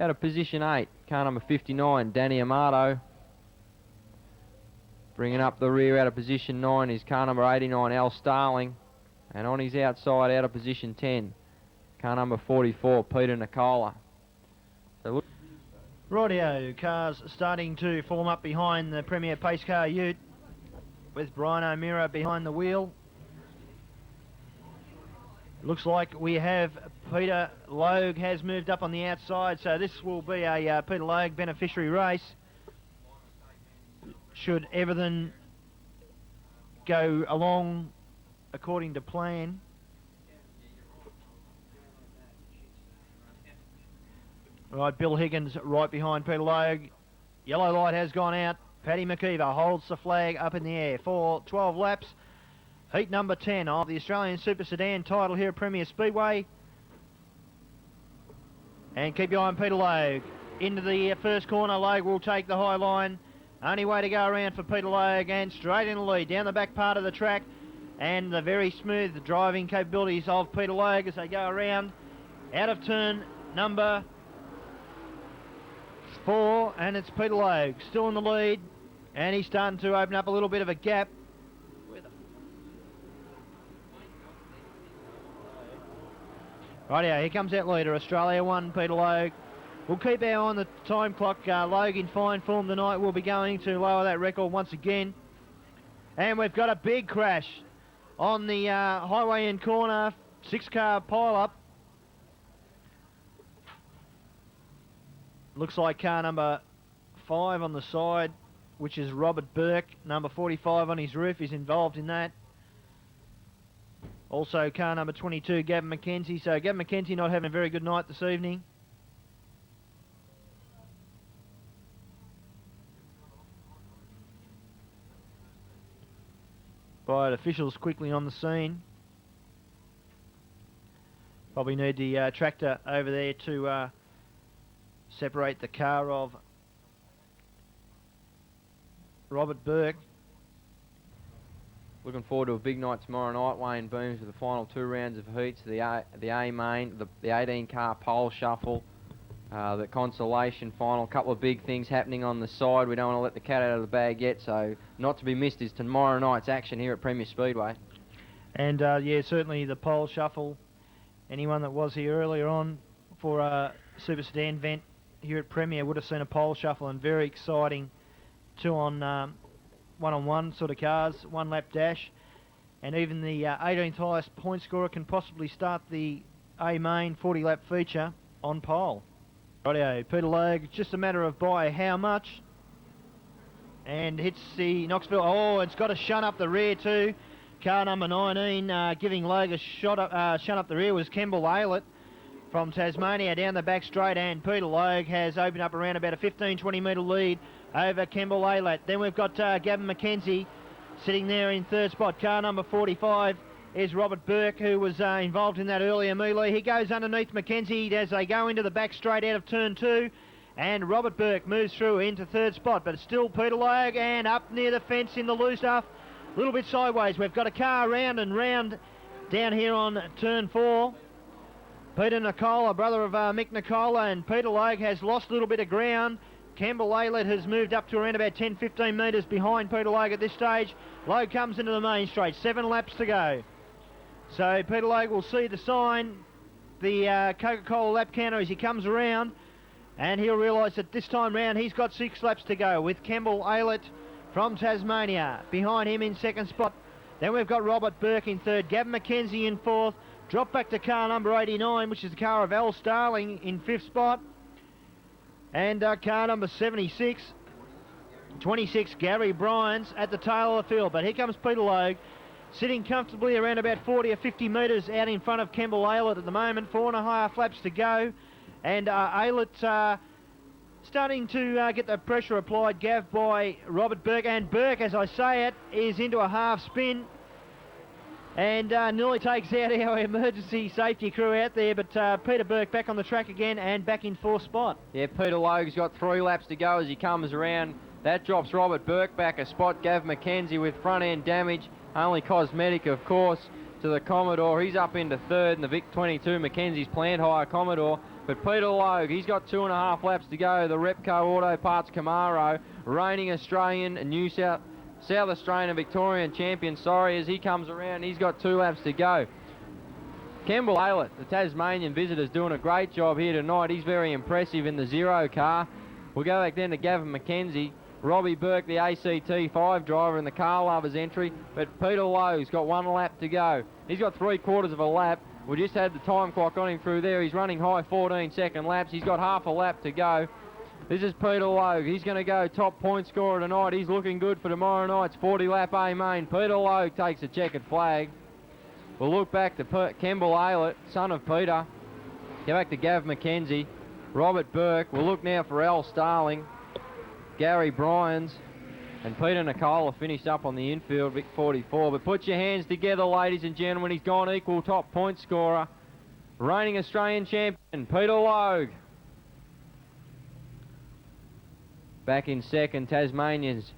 Out of position 8, car number 59, Danny Amato. Bringing up the rear out of position 9 is car number 89, Al Starling. And on his outside, out of position 10, car number 44, Peter Nicola. So look. Rightio, cars starting to form up behind the Premier Pace Car Ute with Brian O'Meara behind the wheel. Looks like we have Peter Logue has moved up on the outside, so this will be a Peter Logue beneficiary race. Should everything go along according to plan. Right, Bill Higgins right behind Peter Logue. Yellow light has gone out. Paddy McKeever holds the flag up in the air for 12 laps. Heat number 10 of the Australian Super Sedan title here at Premier Speedway. And keep your eye on Peter Logue. Into the first corner, Logue will take the high line. Only way to go around for Peter Logue, and straight in the lead down the back part of the track. And the very smooth driving capabilities of Peter Logue as they go around. Out of turn number 4, and it's Peter Logue still in the lead. And he's starting to open up a little bit of a gap. Rightio, here comes that leader, Australia 1, Peter Logue. We'll keep our eye on the time clock. Logue in fine form tonight will be going to lower that record once again. And we've got a big crash on the highway end corner, 6-car pile-up. Looks like car number 5 on the side, which is Robert Burke. Number 45 on his roof is involved in that. Also car number 22, Gavin McKenzie. So Gavin McKenzie not having a very good night this evening. Right, officials quickly on the scene. Probably need the tractor over there to separate the car of Robert Burke. Looking forward to a big night tomorrow night, Wayne Booms, with the final 2 rounds of heats, the A main, the 18-car pole shuffle, The consolation final, couple of big things happening on the side. We don't want to let the cat out of the bag yet, so not to be missed is tomorrow night's action here at Premier Speedway. And yeah, certainly the pole shuffle. Anyone that was here earlier on for a Super Sedan event here at Premier would have seen a pole shuffle, and very exciting one-on-one sort of cars, one lap dash. And even the 18th highest point scorer can possibly start the A main 40 lap feature on pole. Rightio, Peter Logue, just a matter of by how much. And hits the Knoxville. Oh, it's got a shunt up the rear too. Car number 19 giving Logue a shunt up the rear was Kemble Aylett from Tasmania down the back straight, and Peter Logue has opened up around about a 15-20 metre lead over Kemble Aylett. Then we've got Gavin McKenzie sitting there in third spot. Car number 45 is Robert Burke, who was involved in that earlier melee. He goes underneath McKenzie as they go into the back straight out of turn 2. And Robert Burke moves through into third spot, but it's still Peter Logue, and up near the fence in the loose stuff. A little bit sideways. We've got a car round and round down here on turn 4. Peter Nicola, brother of Mick Nicola, and Peter Logue has lost a little bit of ground. Campbell Aylett has moved up to around about 10-15 metres behind Peter Logue at this stage. Logue comes into the main straight, 7 laps to go. So Peter Logue will see the sign, the Coca-Cola lap counter as he comes around, and he'll realise that this time round he's got 6 laps to go with Campbell Aylett from Tasmania behind him in second spot. Then we've got Robert Burke in third, Gavin McKenzie in fourth, drop back to car number 89, which is the car of Al Starling in fifth spot, and car number 76, 26, Gary Bryans at the tail of the field. But here comes Peter Logue, sitting comfortably around about 40 or 50 metres out in front of Campbell Aylett at the moment. 4.5 laps to go, and Aylett starting to get the pressure applied, Gav, by Robert Burke. And Burke, as I say it, is into a half spin and nearly takes out our emergency safety crew out there. But Peter Burke back on the track again and back in fourth spot. Yeah, Peter Logue's got 3 laps to go as he comes around. That drops Robert Burke back a spot. Gav McKenzie with front end damage, only cosmetic of course, to the Commodore. He's up into third, and the Vic 22 McKenzie's planned hire Commodore. But Peter Logue, he's got 2.5 laps to go. The Repco Auto Parts Camaro, reigning Australian and South Australian and Victorian champion, as he comes around, he's got 2 laps to go. Campbell Aylett, the Tasmanian visitor's doing a great job here tonight. He's very impressive in the 0 car. We'll go back then to Gavin McKenzie. Robbie Burke, the ACT5 driver in the car lovers entry, but Peter Logue's got 1 lap to go. He's got 3/4 of a lap. We just had the time clock on him through there. He's running high 14-second laps. He's got half a lap to go. This is Peter Logue. He's going to go top point scorer tonight. He's looking good for tomorrow night's 40-lap A main. Peter Logue takes a checkered flag. We'll look back to Campbell Aylett, son of Peter. Go back to Gav McKenzie, Robert Burke. We'll look now for Al Starling, Gary Bryans, and Peter Nicola finished up on the infield, Vic 44. But put your hands together, ladies and gentlemen. He's gone equal top point scorer, reigning Australian champion, Peter Logue. Back in second, Tasmanians,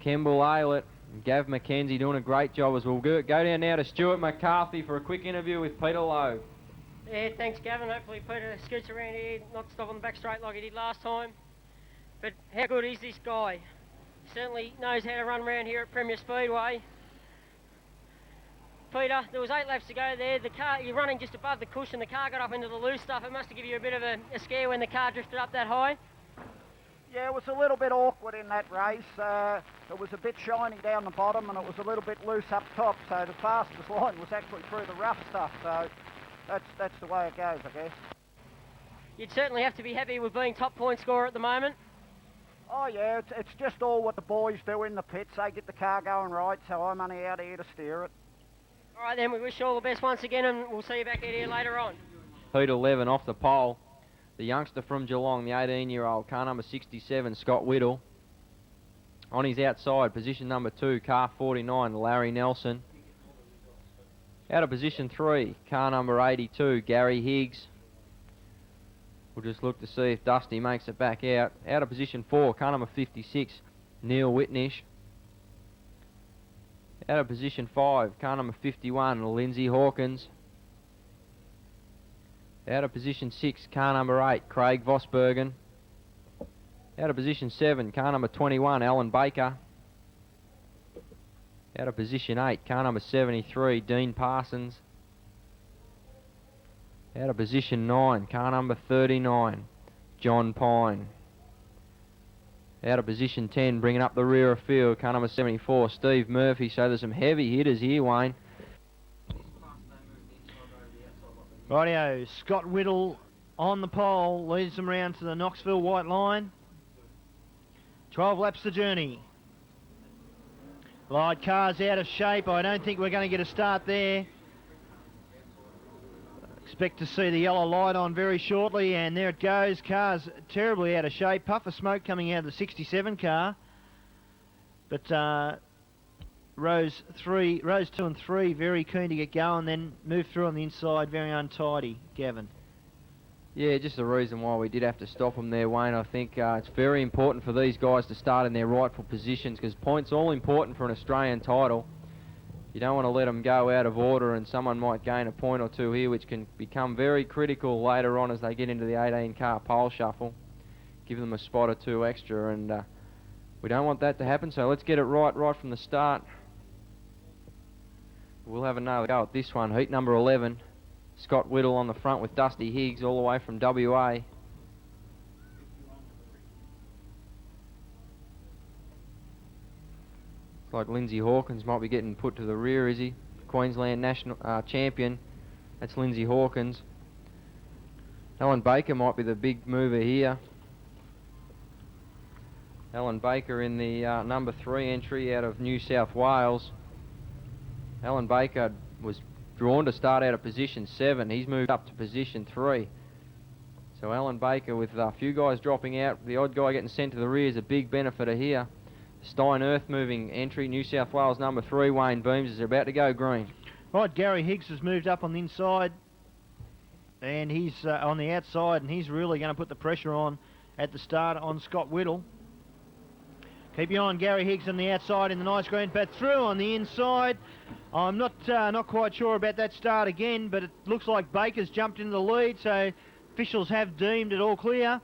Campbell Aylett and Gav McKenzie doing a great job as we'll go down now to Stuart McCarthy for a quick interview with Peter Logue. Yeah, thanks Gavin. Hopefully Peter scoots around here, not stop on the back straight like he did last time. But how good is this guy? He certainly knows how to run around here at Premier Speedway. Peter, there was 8 laps to go there. The car, you're running just above the cushion. The car got up into the loose stuff. It must have given you a bit of a scare when the car drifted up that high. Yeah, it was a little bit awkward in that race. It was a bit shiny down the bottom and it was a little bit loose up top, so the fastest line was actually through the rough stuff, so that's the way it goes, I guess. You'd certainly have to be happy with being top point scorer at the moment. Oh yeah, it's just all what the boys do in the pits. They get the car going right, so I'm only out here to steer it. All right then, we wish you all the best once again, and we'll see you back out here later on. Peter Levin off the pole. The youngster from Geelong, the 18-year-old, car number 67, Scott Whittle. On his outside, position number 2, car 49, Larry Nelson. Out of position 3, car number 82, Gary Higgs. We'll just look to see if Dusty makes it back out. Out of position 4, car number 56, Neil Whitnish. Out of position 5, car number 51, Lindsay Hawkins. Out of position 6, car number 8, Craig Vosbergen. Out of position 7, car number 21, Alan Baker. Out of position 8, car number 73, Dean Parsons. Out of position 9, car number 39, John Pine. Out of position 10, bringing up the rear of field, car number 74, Steve Murphy. So there's some heavy hitters here, Wayne. Rightio, Scott Whittle on the pole, leads them round to the Knoxville white line. 12 laps the journey. Light car's out of shape. I don't think we're going to get a start there. Expect to see the yellow light on very shortly, and there it goes. Car's terribly out of shape. Puff of smoke coming out of the 67 car. But rows 2 and 3 very keen to get going, then move through on the inside, very untidy, Gavin. Yeah, just the reason why we did have to stop them there, Wayne. I think it's very important for these guys to start in their rightful positions, because points all important for an Australian title. You don't want to let them go out of order, and someone might gain a point or two here, which can become very critical later on as they get into the 18-car pole shuffle. Give them a spot or two extra, and we don't want that to happen, so let's get it right from the start. We'll have another go at this one. Heat number 11. Scott Whittle on the front with Dusty Higgs all the way from WA. Looks like Lindsay Hawkins might be getting put to the rear, is he? Queensland national champion. That's Lindsay Hawkins. Alan Baker might be the big mover here. Alan Baker in the number 3 entry out of New South Wales. Alan Baker was drawn to start out of position 7. He's moved up to position 3. So Alan Baker, with a few guys dropping out, the odd guy getting sent to the rear is a big benefitor here. Stein Earth moving entry, New South Wales number 3, Wayne Booms, is about to go green. Right, Gary Higgs has moved up on the inside, and he's on the outside, and he's really going to put the pressure on at the start on Scott Whittle. Keep your eye on Gary Higgs on the outside in the nice green, but through on the inside. I'm not quite sure about that start again, but it looks like Baker's jumped into the lead, so officials have deemed it all clear.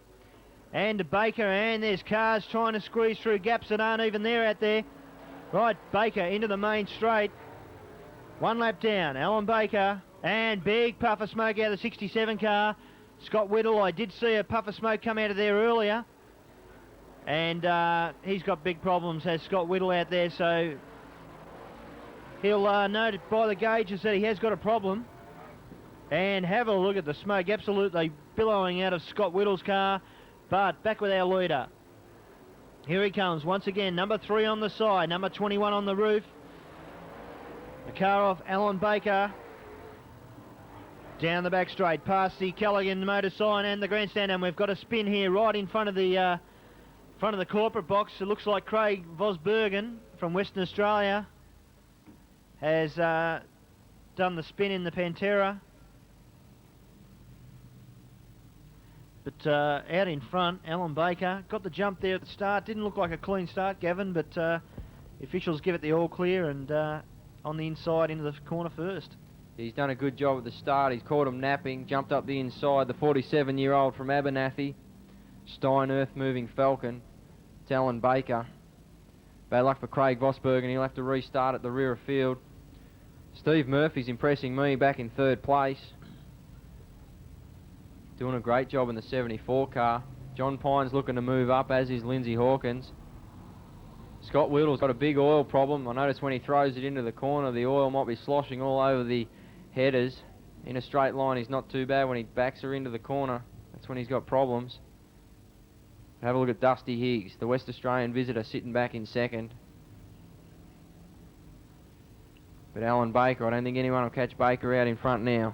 And to Baker, and there's cars trying to squeeze through gaps that aren't even there out there. Right, Baker into the main straight. 1 lap down, Alan Baker, and big puff of smoke out of the 67 car. Scott Whittle, I did see a puff of smoke come out of there earlier. And he's got big problems, has Scott Whittle out there, so he'll note by the gauges that he has got a problem. And have a look at the smoke, absolutely billowing out of Scott Whittle's car. But back with our leader. Here he comes once again, number 3 on the side, number 21 on the roof. The car off Alan Baker. Down the back straight, past the Callaghan motor sign and the grandstand, and we've got a spin here right in front of the corporate box. It looks like Craig Vosbergen from Western Australia has done the spin in the Pantera. But out in front, Alan Baker got the jump there at the start. Didn't look like a clean start, Gavin, but the officials give it the all clear, and on the inside into the corner first. He's done a good job at the start. He's caught him napping, jumped up the inside. The 47-year-old from Abernathy. Stein Earth moving Falcon. It's Alan Baker. Bad luck for Craig Vosbergen. He'll have to restart at the rear of field. Steve Murphy's impressing me back in 3rd place. Doing a great job in the 74 car. John Pine's looking to move up, as is Lindsay Hawkins. Scott Whittle's got a big oil problem. I noticed when he throws it into the corner, the oil might be sloshing all over the headers. In a straight line, he's not too bad. When he backs her into the corner, that's when he's got problems. Have a look at Dusty Higgs, the West Australian visitor, sitting back in 2nd. But Alan Baker, I don't think anyone will catch Baker out in front now.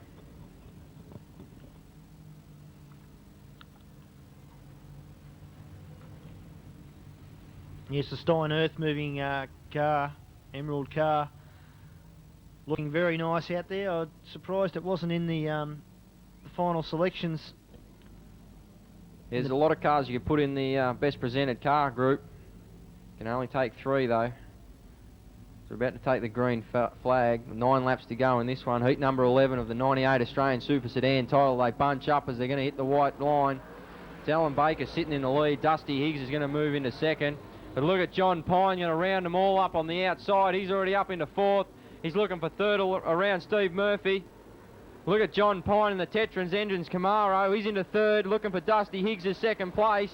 Yes, the Stein Earth moving car, Emerald car, looking very nice out there. I'm surprised it wasn't in the final selections. There's a lot of cars you could put in the best presented car group. Can only take 3 though. It's They're about to take the green flag. 9 laps to go in this one. Heat number 11 of the 98 Australian Super Sedan title. They bunch up as they're going to hit the white line. It's Alan Baker sitting in the lead. Dusty Higgs is going to move into second. But look at John Pine, going to round them all up on the outside. He's already up into fourth. He's looking for third around Steve Murphy. Look at John Pine in the Tetrans Engines Camaro. He's into third, looking for Dusty Higgs as second place.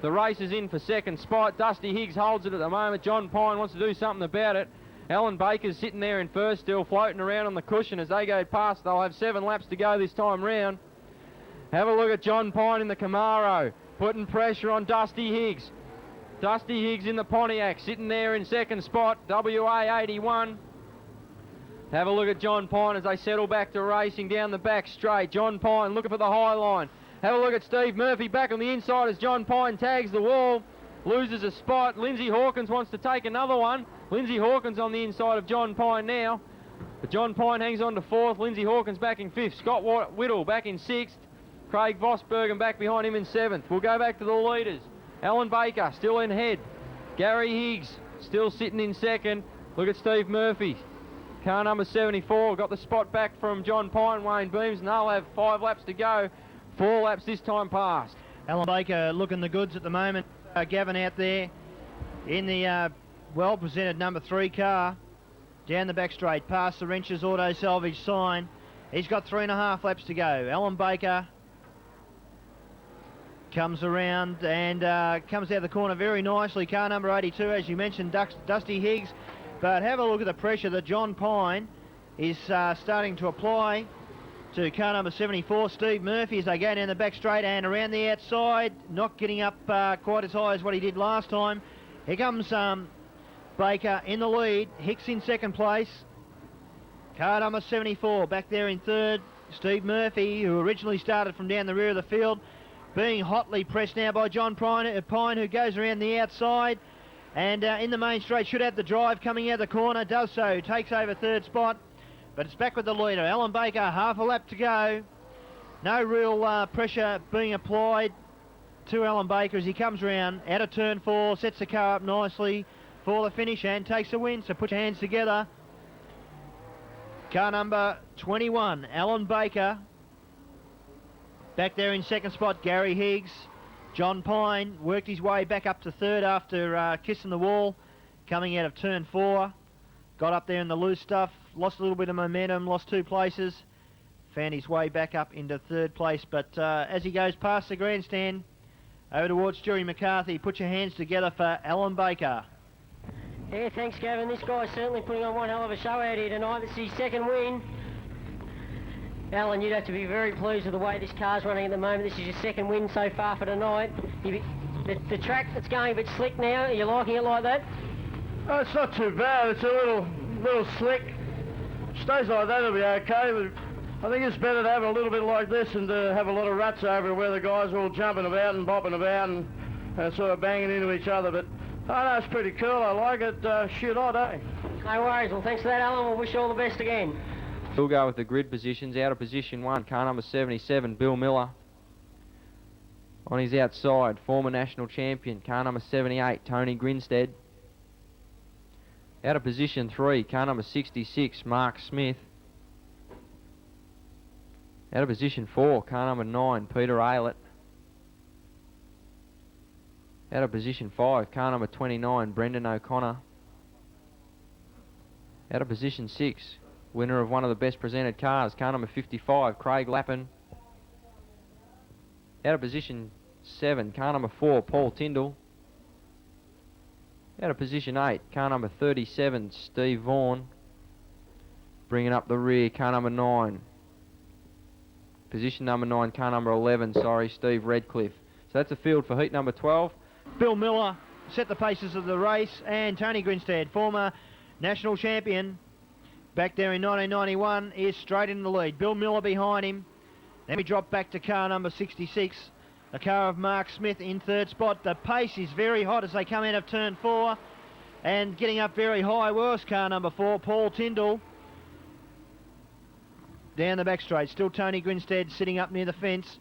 The race is in for second spot. Dusty Higgs holds it at the moment. John Pine wants to do something about it. Alan Baker's sitting there in first, still floating around on the cushion as they go past. They'll have 7 laps to go this time round. Have a look at John Pine in the Camaro, putting pressure on Dusty Higgs. Dusty Higgs in the Pontiac, sitting there in second spot, WA 81. Have a look at John Pine as they settle back to racing down the back straight. John Pine looking for the high line. Have a look at Steve Murphy back on the inside as John Pine tags the wall, loses a spot. Lindsay Hawkins wants to take another one. Lindsay Hawkins on the inside of John Pine now. But John Pine hangs on to fourth. Lindsay Hawkins back in fifth. Scott Whittle back in sixth. Craig Vosbergen back behind him in seventh. We'll go back to the leaders. Alan Baker still in head. Gary Higgs still sitting in second. Look at Steve Murphy. Car number 74 got the spot back from John Pine, Wayne Beams, and they'll have 5 laps to go. 4 laps this time past. Alan Baker looking the goods at the moment. Gavin out there in the well-presented number 3 car. Down the back straight, past the Wrenches Auto Salvage sign. He's got 3.5 laps to go. Alan Baker comes around and comes out the corner very nicely. Car number 82, as you mentioned, Dusty Higgs. But have a look at the pressure that John Pine is starting to apply to car number 74, Steve Murphy, as they go down the back straight and around the outside, not getting up quite as high as what he did last time. Here comes Baker in the lead, Hicks in second place. Car number 74 back there in third, Steve Murphy, who originally started from down the rear of the field, being hotly pressed now by John Pine, who goes around the outside. And in the main straight, should have the drive coming out the corner, does so, takes over third spot. But it's back with the leader, Alan Baker, half a lap to go. No real pressure being applied to Alan Baker as he comes around out of turn 4, sets the car up nicely for the finish and takes the win. So put your hands together. Car number 21, Alan Baker. Back there in second spot, Gary Higgs. John Pine worked his way back up to third after kissing the wall, coming out of turn 4. Got up there in the loose stuff, lost a little bit of momentum, lost 2 places, found his way back up into third place. But as he goes past the grandstand, over towards Jerry McCarthy, put your hands together for Alan Baker. Yeah, thanks, Gavin. This guy's certainly putting on one hell of a show out here tonight. This is his second win. Alan, you'd have to be very pleased with the way this car's running at the moment. This is your second win so far for tonight. The track that's going a bit slick now, are you liking it like that? Oh, it's not too bad. It's a little slick. Stays like that, it'll be okay. But I think it's better to have a little bit like this and to have a lot of ruts over where the guys are all jumping about and bopping about and sort of banging into each other. But I know it's pretty cool. I like it. Shit hot, eh? No worries. Well, thanks for that, Alan. We'll wish you all the best again. We'll go with the grid positions. Out of position 1, car number 77, Bill Miller. On his outside, former national champion, car number 78, Tony Grinstead. Out of position 3, car number 66, Mark Smith. Out of position 4, car number 9, Peter Aylett. Out of position 5, car number 29, Brendan O'Connor. Out of position 6, winner of one of the best presented cars, car number 55, Craig Lappin. Out of position 7, car number 4, Paul Tyndall. Out of position 8, car number 37, Steve Vaughan. Bringing up the rear, car number 9. Position number 9, car number 11, Steve Redcliffe. So that's a field for heat number 12. Bill Miller set the paces of the race, and Tony Grinstead, former national champion, back there in 1991, is straight in the lead. Bill Miller behind him. Then we drop back to car number 66, the car of Mark Smith in third spot. The pace is very hot as they come out of turn 4, and getting up very high was car number 4, Paul Tyndall. Down the back straight, still Tony Grinstead sitting up near the fence.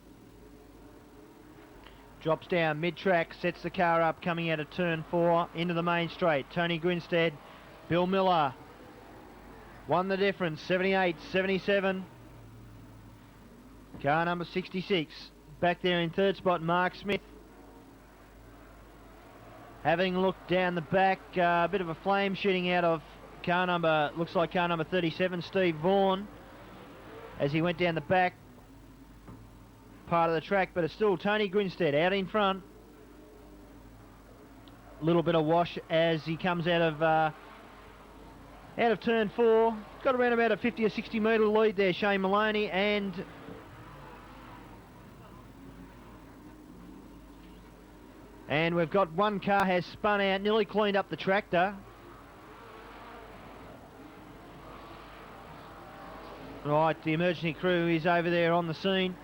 Drops down mid-track, sets the car up, coming out of turn 4 into the main straight. Tony Grinstead Bill Miller won the difference, 78-77. Car number 66. Back there in third spot, Mark Smith. Having looked down the back, a bit of a flame shooting out of car number, looks like car number 37, Steve Vaughan, as he went down the back part of the track, but it's still Tony Grinstead out in front. A little bit of wash as he comes out of turn 4. Got around about a 50 or 60 metre lead there, Shane Maloney, and we've got one car has spun out, nearly cleaned up the tractor. Right, the emergency crew is over there on the scene.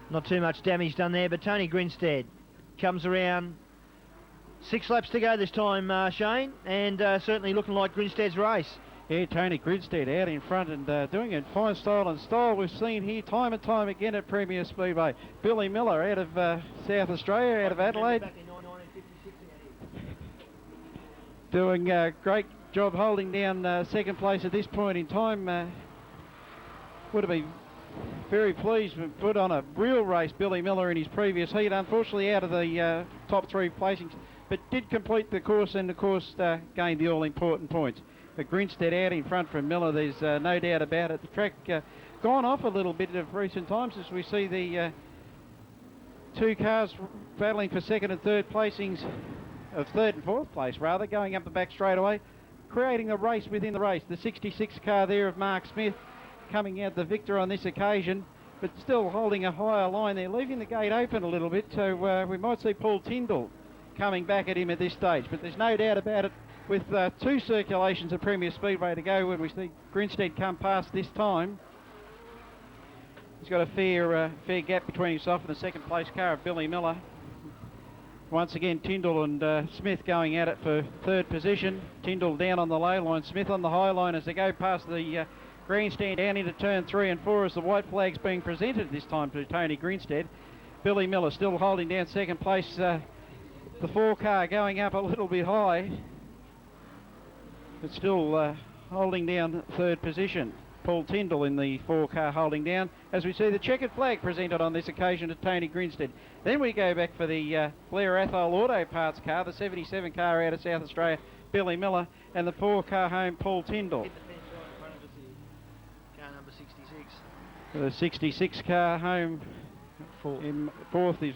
Not too much damage done there, but Tony Grinstead comes around. 6 laps to go this time, Shane, and certainly looking like Grinstead's race. Yeah, Tony Grinstead out in front and doing it in fine style and style. We've seen here time and time again at Premier Speedway. Billy Miller out of South Australia, out of Adelaide. Doing a great job holding down second place at this point in time. Would have been very pleased to put on a real race, Billy Miller, in his previous heat. Unfortunately out of the top 3 placings, but did complete the course and of course gained the all-important points. But Grinstead out in front from Miller, there's no doubt about it. The track gone off a little bit of recent times as we see the 2 cars battling for second and third placings, of third and fourth place rather, going up the back straightaway, creating a race within the race. The 66 car there of Mark Smith coming out the victor on this occasion, but still holding a higher line there, leaving the gate open a little bit, so we might see Paul Tyndall coming back at him at this stage. But there's no doubt about it, with 2 circulations of Premier Speedway to go when we see Grinstead come past this time. He's got a fair gap between himself and the second place car of Billy Miller. Once again, Tyndall and Smith going at it for third position. Tyndall down on the low line, Smith on the high line as they go past the grandstand down into turn 3 and 4 as the white flag's being presented this time to Tony Grinstead. Billy Miller still holding down second place. The 4 car going up a little bit high, but still holding down third position. Paul Tyndall in the 4 car holding down as we see the checkered flag presented on this occasion to Tony Grinstead. Then we go back for the Blair Athol Auto Parts car, the 77 car out of South Australia, Billy Miller, and the 4 car home, Paul Tyndall. The 66 car home in fourth is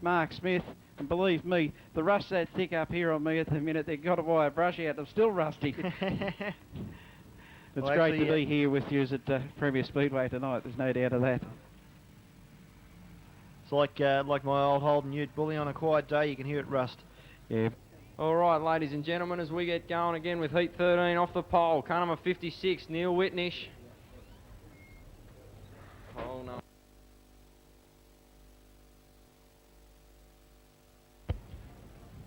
Mark Smith, and believe me, the rust's that thick up here on me at the minute. They've got a wire brush out. I'm still rusty. It's great to be here with you at Premier Speedway tonight. There's no doubt of that. It's like my old Holden Ute bully on a quiet day. You can hear it rust. Yeah. All right, ladies and gentlemen, as we get going again with Heat 13 off the pole, car number 56, Neil Whitnish. Oh no.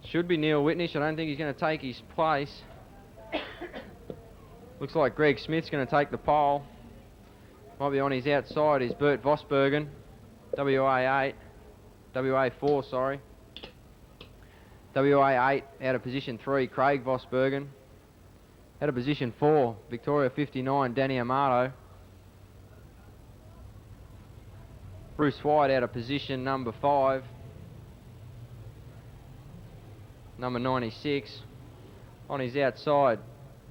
Should be Neil Whitnish. I don't think he's going to take his place. Looks like Greg Smith's going to take the pole. Might be on his outside is Bert Vosbergen, WA 4, sorry. WA 8 out of position 3, Craig Vosbergen. Out of position 4, Victoria 59, Danny Amato. Bruce White out of position number 5. Number 96. On his outside,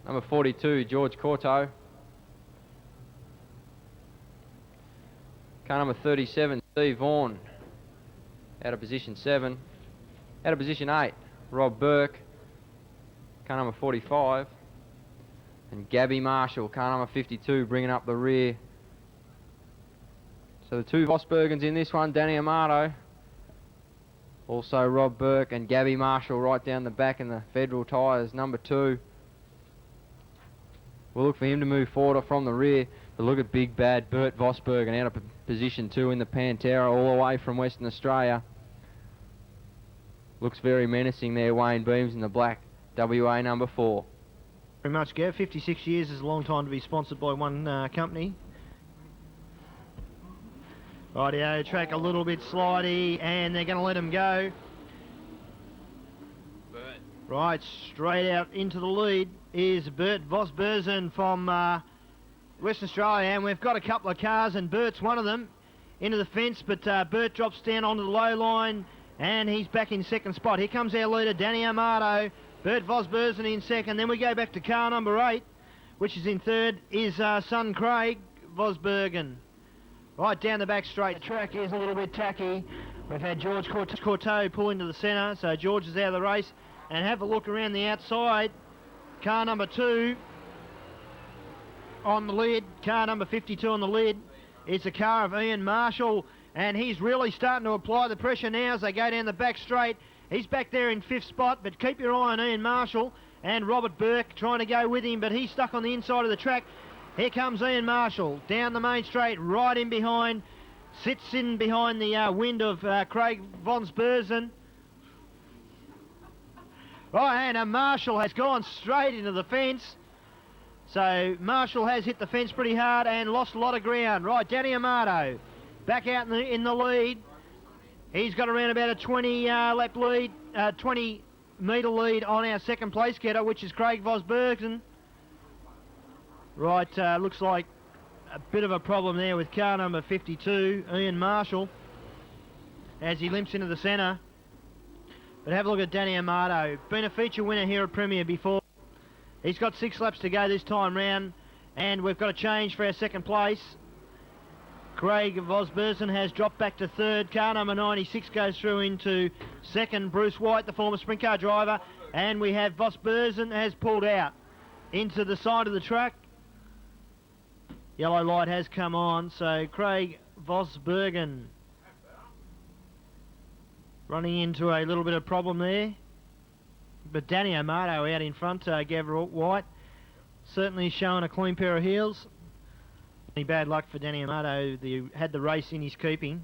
number 42, George Corto. Car number 37, Steve Vaughan. Out of position 7. Out of position 8, Rob Burke. Car number 45. And Gabby Marshall, car number 52, bringing up the rear. So the 2 Vosbergens in this one, Danny Amato. Also Rob Burke and Gabby Marshall right down the back in the Federal tyres, number 2. We'll look for him to move forward from the rear. But look at big bad Bert Vosbergen out of position 2 in the Pantera, all the way from Western Australia. Looks very menacing there, Wayne Beams in the black, WA number 4. Very much, Gav. 56 years is a long time to be sponsored by one company. Rightio, track a little bit slidey, and they're going to let him go. Right, straight out into the lead is Bert Vosbersen from Western Australia, and we've got a couple of cars, and Bert's one of them, into the fence, but Bert drops down onto the low line, and he's back in second spot. Here comes our leader, Danny Amato. Bert Vosbersen in second. Then we go back to car number 8, which is in third, is son Craig Vosbergen. Right down the back straight. The track is a little bit tacky. We've had George Courteau pull into the centre, so George is out of the race. And have a look around the outside. Car number 2 on the lid. Car number 52 on the lid. It's a car of Ian Marshall, and he's really starting to apply the pressure now as they go down the back straight. He's back there in 5th spot, but keep your eye on Ian Marshall and Robert Burke trying to go with him, but he's stuck on the inside of the track. Here comes Ian Marshall down the main straight, right in behind, sits in behind the wind of Craig Vosbersen. Right, and Marshall has gone straight into the fence. So Marshall has hit the fence pretty hard and lost a lot of ground. Right, Danny Amato back out in the lead. He's got around about a 20 lap lead, 20 metre lead on our second place getter, which is Craig Vosbersen. Right, looks like a bit of a problem there with car number 52, Ian Marshall, as he limps into the centre. But have a look at Danny Amato. Been a feature winner here at Premier before. He's got 6 laps to go this time round, and we've got a change for our second place. Craig Vosbersen has dropped back to third. Car number 96 goes through into second. Bruce White, the former sprint car driver, and we have Vosbersen has pulled out into the side of the track. Yellow light has come on, so Craig Vosbersen running into a little bit of problem there. But Danny Amato out in front, Gavin White, certainly showing a clean pair of heels. Any bad luck for Danny Amato, he had the race in his keeping.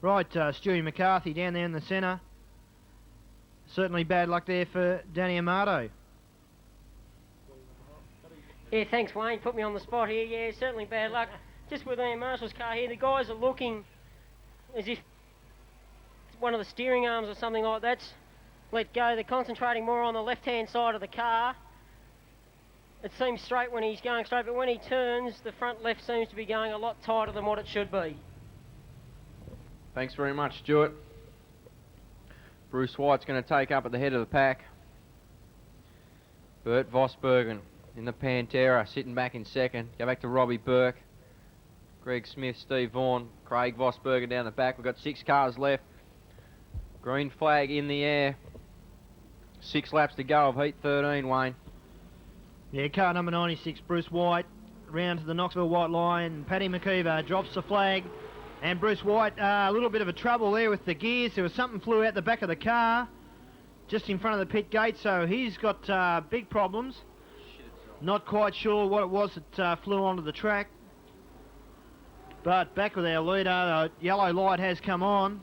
Right, Stewie McCarthy down there in the centre. Certainly bad luck there for Danny Amato. Yeah, thanks Wayne, put me on the spot here. Yeah, certainly bad luck. Just with Ian Marshall's car here, the guys are looking as if one of the steering arms or something like that's let go. They're concentrating more on the left-hand side of the car. It seems straight when he's going straight, but when he turns, the front left seems to be going a lot tighter than what it should be. Thanks very much, Stuart. Bruce White's going to take up at the head of the pack. Bert Vosbergen in the Pantera, sitting back in second. Go back to Robbie Burke. Greg Smith, Steve Vaughan, Craig Vosbergen down the back. We've got 6 cars left. Green flag in the air. 6 laps to go of Heat 13, Wayne. Yeah, car number 96, Bruce White, round to the Knoxville white line. Paddy McKeever drops the flag. And Bruce White, a little bit of a trouble there with the gears. There was something flew out the back of the car, just in front of the pit gate, so he's got big problems. Not quite sure what it was that flew onto the track. But back with our leader, the yellow light has come on.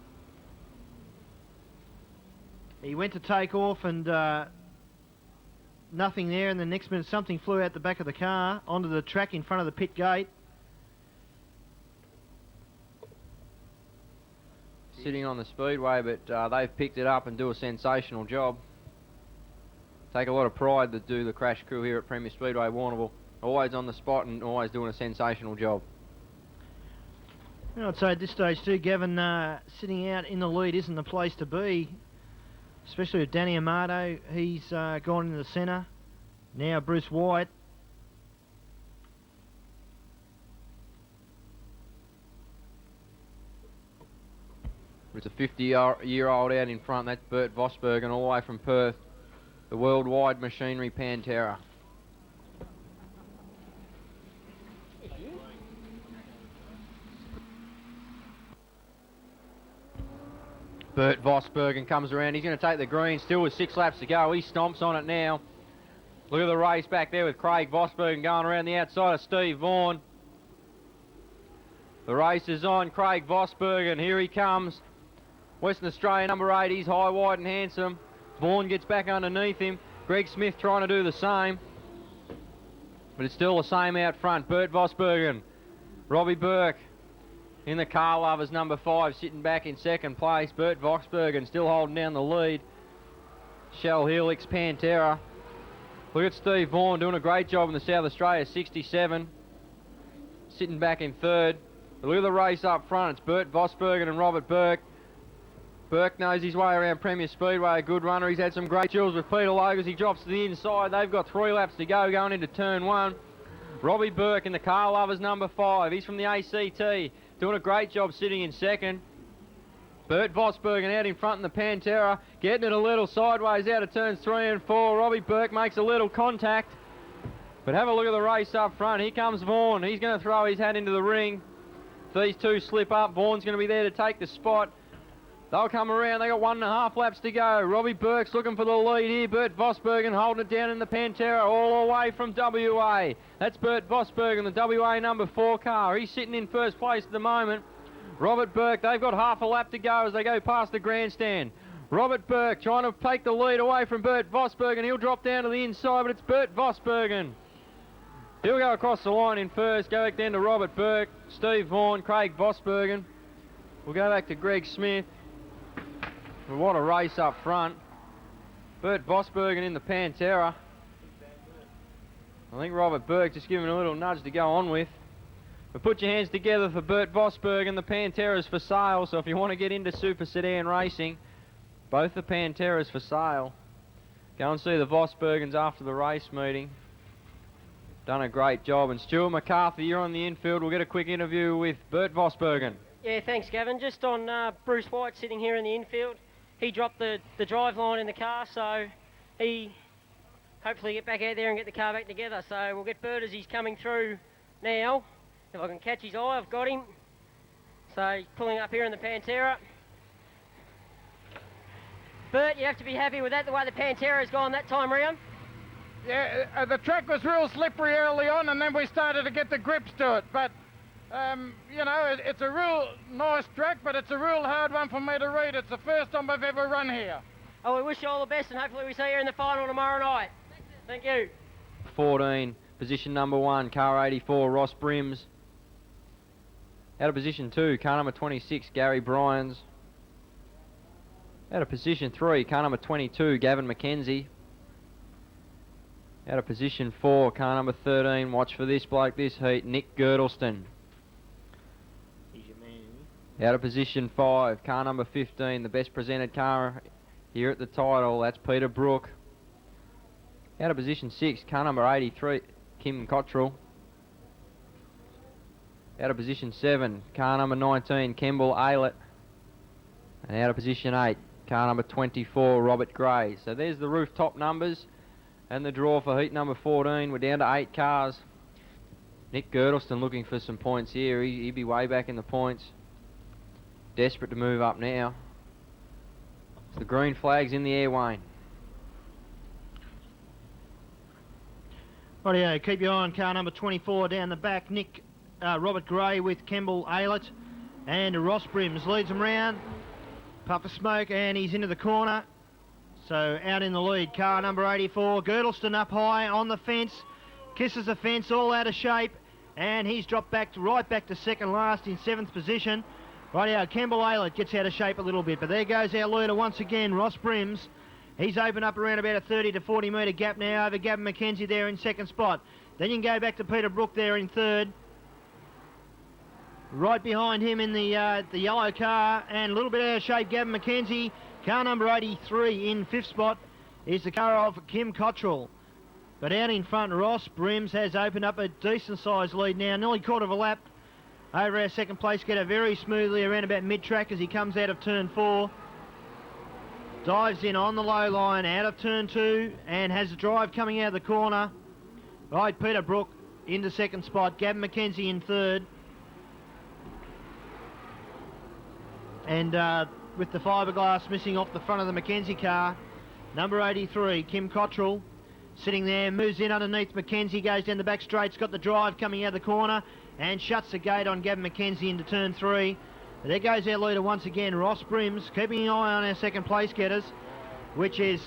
He went to take off and nothing there, and the next minute something flew out the back of the car onto the track in front of the pit gate. Sitting on the Speedway, but they've picked it up and do a sensational job. Take a lot of pride to do the crash crew here at Premier Speedway Warrnambool. Always on the spot and always doing a sensational job. I'd say at this stage too, Gavin, sitting out in the lead isn't the place to be, especially with Danny Amato. He's gone into the centre. Now Bruce White. It's a 50-year-old out in front. That's Bert Vosbergen all the way from Perth. The Worldwide Machinery Pantera. Bert Vosbergen comes around. He's going to take the green, still with 6 laps to go. He stomps on it now. Look at the race back there with Craig Vosbergen going around the outside of Steve Vaughan. The race is on. Craig Vosbergen, here he comes. Western Australia number 8, he's high, wide and handsome. Vaughan gets back underneath him. Greg Smith trying to do the same. But it's still the same out front. Bert Vosbergen, Robbie Burke, In the car lovers, number 5 sitting back in second place. Bert Voxbergen still holding down the lead. Shell Helix Pantera. Look at Steve Vaughan doing a great job in the South Australia 67. Sitting back in third. But look at the race up front. It's Bert Voxbergen and Robert Burke. Burke knows his way around Premier Speedway, a good runner. He's had some great duels with Peter Logue as he drops to the inside. They've got 3 laps to go going into turn 1. Robbie Burke in the car lovers, number 5. He's from the ACT, doing a great job sitting in second. Bert Voxbergen out in front in the Pantera, getting it a little sideways out of turns 3 and 4. Robbie Burke makes a little contact. But have a look at the race up front. Here comes Vaughan. He's going to throw his hat into the ring. If these two slip up, Vaughan's going to be there to take the spot. They'll come around. They got 1.5 laps to go. Robbie Burke's looking for the lead here. Bert Voxbergen holding it down in the Pantera all the way from WA. That's Bert Voxbergen, the WA number 4 car. He's sitting in first place at the moment. Robert Burke, they've got half a lap to go as they go past the grandstand. Robert Burke trying to take the lead away from Bert Voxbergen. He'll drop down to the inside, but it's Bert Voxbergen. He'll go across the line in first, go back down to Robert Burke, Steve Vaughan, Craig Voxbergen. We'll go back to Greg Smith. Well, what a race up front. Bert Voxbergen in the Pantera. I think Robert Burke just giving a little nudge to go on with. But put your hands together for Bert Voxbergen. The Pantera's for sale, so if you want to get into super sedan racing, both the Panteras for sale. Go and see the Voxbergens after the race meeting. Done a great job. And Stuart McCarthy, you're on the infield. We'll get a quick interview with Bert Voxbergen. Yeah, thanks, Gavin. Just on Bruce White sitting here in the infield. He dropped the drive line in the car, so he hopefully get back out there and get the car back together. So we'll get Bert as he's coming through now. If I can catch his eye, I've got him. So he's pulling up here in the Pantera. Bert, you have to be happy with that, the way the Pantera's gone that time round. Yeah, the track was real slippery early on, and then we started to get the grips to it. But, you know, it's a real nice track, but it's a real hard one for me to read. It's the first time I've ever run here. Oh, we wish you all the best, and hopefully we see you in the final tomorrow night. Thank you. 14, position number 1, car 84, Ross Brims. Out of position 2, car number 26, Gary Bryans. Out of position 3, car number 22, Gavin McKenzie. Out of position 4, car number 13, watch for this bloke this heat, Nick Girdleston. Out of position 5, car number 15, the best presented car here at the title, that's Peter Brook. Out of position 6, car number 83, Kim Cottrell. Out of position 7, car number 19, Kemble Aylett. And out of position 8, car number 24, Robert Gray. So there's the rooftop numbers and the draw for heat number 14. We're down to 8 cars. Nick Girdleston looking for some points here. He'd be way back in the points. Desperate to move up now. The green flag's in the air, Wayne. Rightio, keep your eye on car number 24 down the back. Robert Gray with Kemble Aylett, and Ross Brims leads them round. Puff of smoke, and he's into the corner. So out in the lead, car number 84. Girdleston up high on the fence, kisses the fence, all out of shape, and he's dropped back right back to second last in 7th position. Rightio, Kemble Aylett gets out of shape a little bit, but there goes our leader once again, Ross Brims. He's opened up around about a 30 to 40 metre gap now over Gavin McKenzie there in second spot. Then you can go back to Peter Brook there in third. Right behind him in the yellow car, and a little bit out of shape, Gavin McKenzie. Car number 83 in 5th spot is the car of Kim Cottrell. But out in front, Ross Brims has opened up a decent sized lead now, nearly quarter of a lap over our second place getter, very smoothly around about mid-track as he comes out of turn 4. Dives in on the low line out of turn 2 and has a drive coming out of the corner. Right, Peter Brook into second spot, Gavin McKenzie in third. And with the fiberglass missing off the front of the McKenzie car, number 83, Kim Cottrell, sitting there, moves in underneath McKenzie, goes down the back straight, got the drive coming out of the corner, and shuts the gate on Gavin McKenzie into turn 3. But there goes our leader once again, Ross Brims, keeping an eye on our second place getters, which is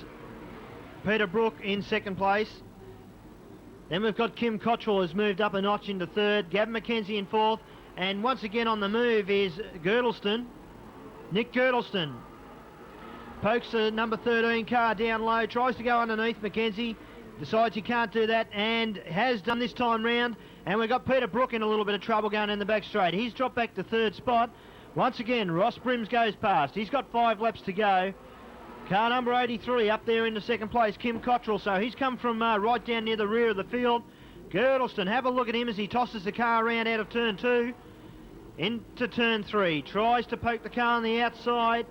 Peter Brook in second place. Then we've got Kim Cottrell has moved up a notch into third, Gavin McKenzie in 4th, And once again on the move is Girdleston. Nick Girdleston pokes the number 13 car down low, tries to go underneath Mackenzie, decides he can't do that, and has done this time round. And we've got Peter Brook in a little bit of trouble going in the back straight. He's dropped back to third spot. Once again, Ross Brims goes past. He's got 5 laps to go. Car number 83 up there in the second place, Kim Cottrell. So he's come from right down near the rear of the field. Girdleston, have a look at him as he tosses the car around out of turn 2 into turn 3. Tries to poke the car on the outside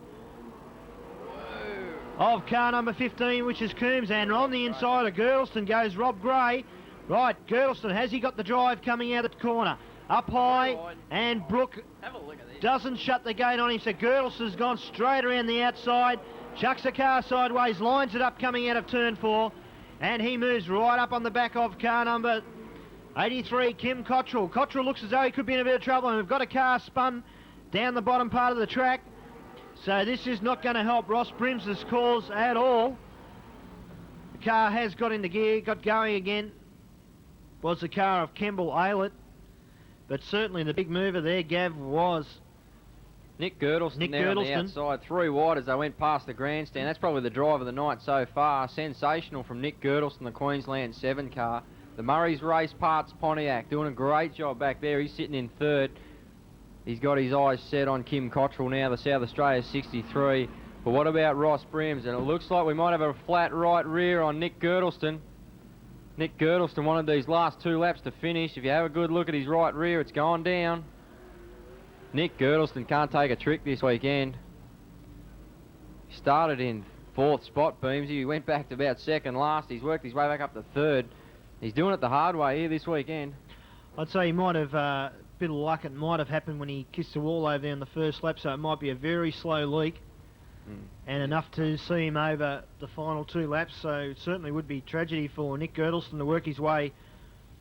of car number 15, which is Coombs, and on the inside of Girdleston goes Rob Gray. Right, Girdleston, has he got the drive coming out of the corner? Up high, and Brook doesn't shut the gate on him, so Girdleston's gone straight around the outside, chucks the car sideways, lines it up coming out of turn 4, and he moves right up on the back of car number 83, Kim Cottrell. Cottrell looks as though he could be in a bit of trouble, and we've got a car spun down the bottom part of the track. So this is not going to help Ross Brims' cause at all. The car has got into gear, got going again. Was the car of Kemble Aylett. But certainly the big mover there, Gav, was Nick Girdleston there on the outside, 3 wide as they went past the grandstand. That's probably the drive of the night so far. Sensational from Nick Girdleston, the Queensland 7 car. The Murray's Race Parts Pontiac doing a great job back there. He's sitting in third. He's got his eyes set on Kim Cottrell now, the South Australia 63. But what about Ross Brims? And it looks like we might have a flat right rear on Nick Girdleston. Nick Girdleston wanted these last 2 laps to finish. If you have a good look at his right rear, it's gone down. Nick Girdleston can't take a trick this weekend. He started in 4th spot, Beamsy. He went back to about 2nd last. He's worked his way back up to 3rd. He's doing it the hard way here this weekend. I'd say he might have bit of luck. It might have happened when he kissed the wall over there in the first lap, so it might be a very slow leak and enough to see him over the final 2 laps. So it certainly would be tragedy for Nick Girdleston to work his way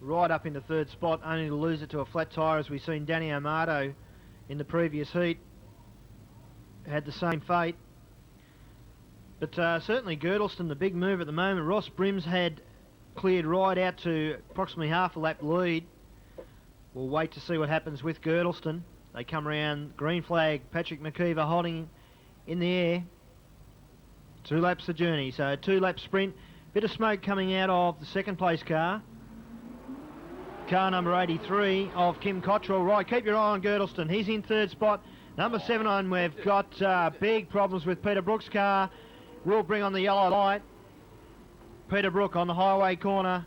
right up into 3rd spot, only to lose it to a flat tyre, as we've seen Danny Amato in the previous heat had the same fate. But certainly Girdleston, the big move at the moment. Ross Brims had cleared right out to approximately half a lap lead. We'll wait to see what happens with Girdleston. They come around, green flag, Patrick McKeever holding in the air. 2 laps of journey, so a 2-lap sprint. Bit of smoke coming out of the 2nd place car. Car number 83 of Kim Cottrell. Right, keep your eye on Girdleston. He's in 3rd spot. Number 7 on, we've got big problems with Peter Brook's car. We'll bring on the yellow light. Peter Brook on the highway corner.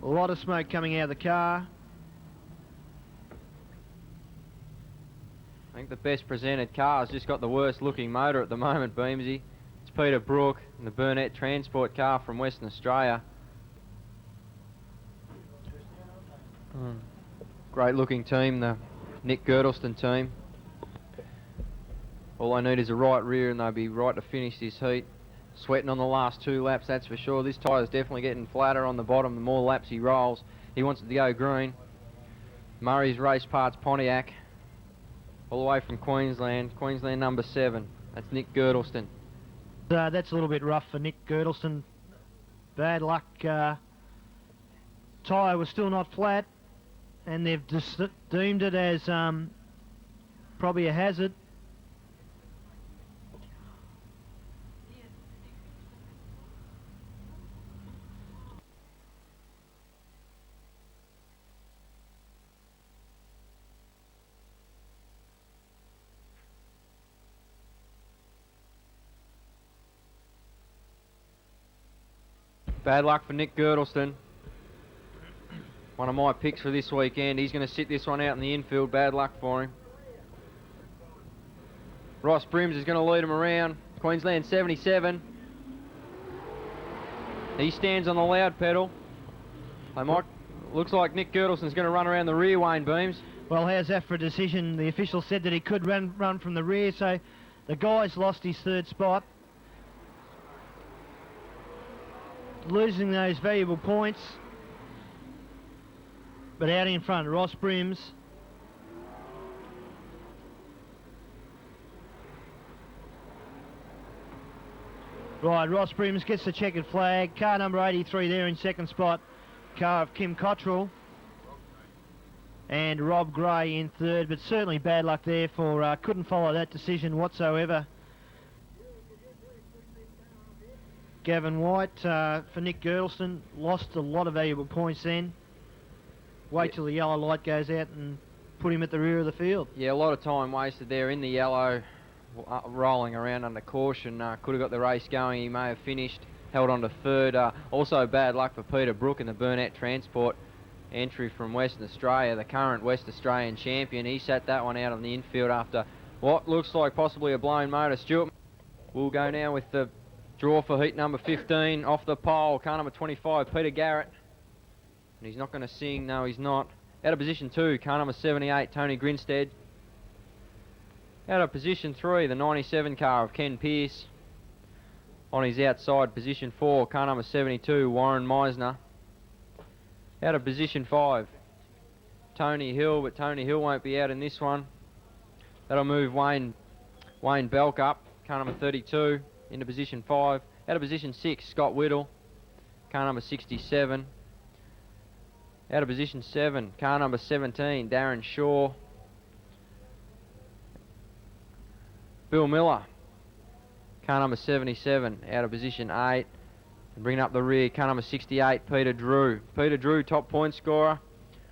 A lot of smoke coming out of the car. I think the best presented car's just got the worst looking motor at the moment, Beamsy. It's Peter Brook and the Burnett Transport car from Western Australia. Great looking team, the Nick Girdleston team. All they need is a right rear and they'll be right to finish this heat. Sweating on the last 2 laps, that's for sure. This tyre's definitely getting flatter on the bottom the more laps he rolls. He wants it to go green. Murray's Race Parts Pontiac, all the way from Queensland. Queensland number 7. That's Nick Girdleston. That's a little bit rough for Nick Girdleston. Bad luck. Tyre was still not flat, and they've deemed it as probably a hazard. Bad luck for Nick Girdleston. One of my picks for this weekend. He's going to sit this one out in the infield. Bad luck for him. Ross Brims is going to lead him around. Queensland 77. He stands on the loud pedal. Looks like Nick Girdleston's going to run around the rear, Wayne Beams. Well, how's that for a decision? The official said that he could run from the rear, so the guy's lost his 3rd spot. Losing those valuable points. But out in front, Ross Brims. Right, Ross Brims gets the checkered flag. Car number 83 there in 2nd spot. Car of Kim Cottrell. and Rob Gray in third, but certainly bad luck there for couldn't follow that decision whatsoever. Gavin White for Nick Girdleston lost a lot of valuable points then. Wait till the yellow light goes out and put him at the rear of the field. Yeah, a lot of time wasted there in the yellow, rolling around under caution. Could have got the race going. He may have finished, held on to third. Also bad luck for Peter Brook in the Burnett Transport entry from Western Australia, the current West Australian champion. He sat that one out on the infield after what looks like possibly a blown motor. Stuart will go now with the draw for heat number 15 off the pole. Car number 25, Peter Garrett. And he's not going to sing. No, he's not. Out of position 2, car number 78, Tony Grinstead. Out of position 3, the 97 car of Ken Pearce. On his outside, position 4, car number 72, Warren Meisner. Out of position 5, Tony Hill, but Tony Hill won't be out in this one. That'll move Wayne Belk up, car number 32, into position 5. Out of position 6, Scott Whittle, car number 67. Out of position 7, car number 17, Darren Shaw. Bill Miller, car number 77, out of position 8. And bringing up the rear, car number 68, Peter Drew. Peter Drew, top point scorer.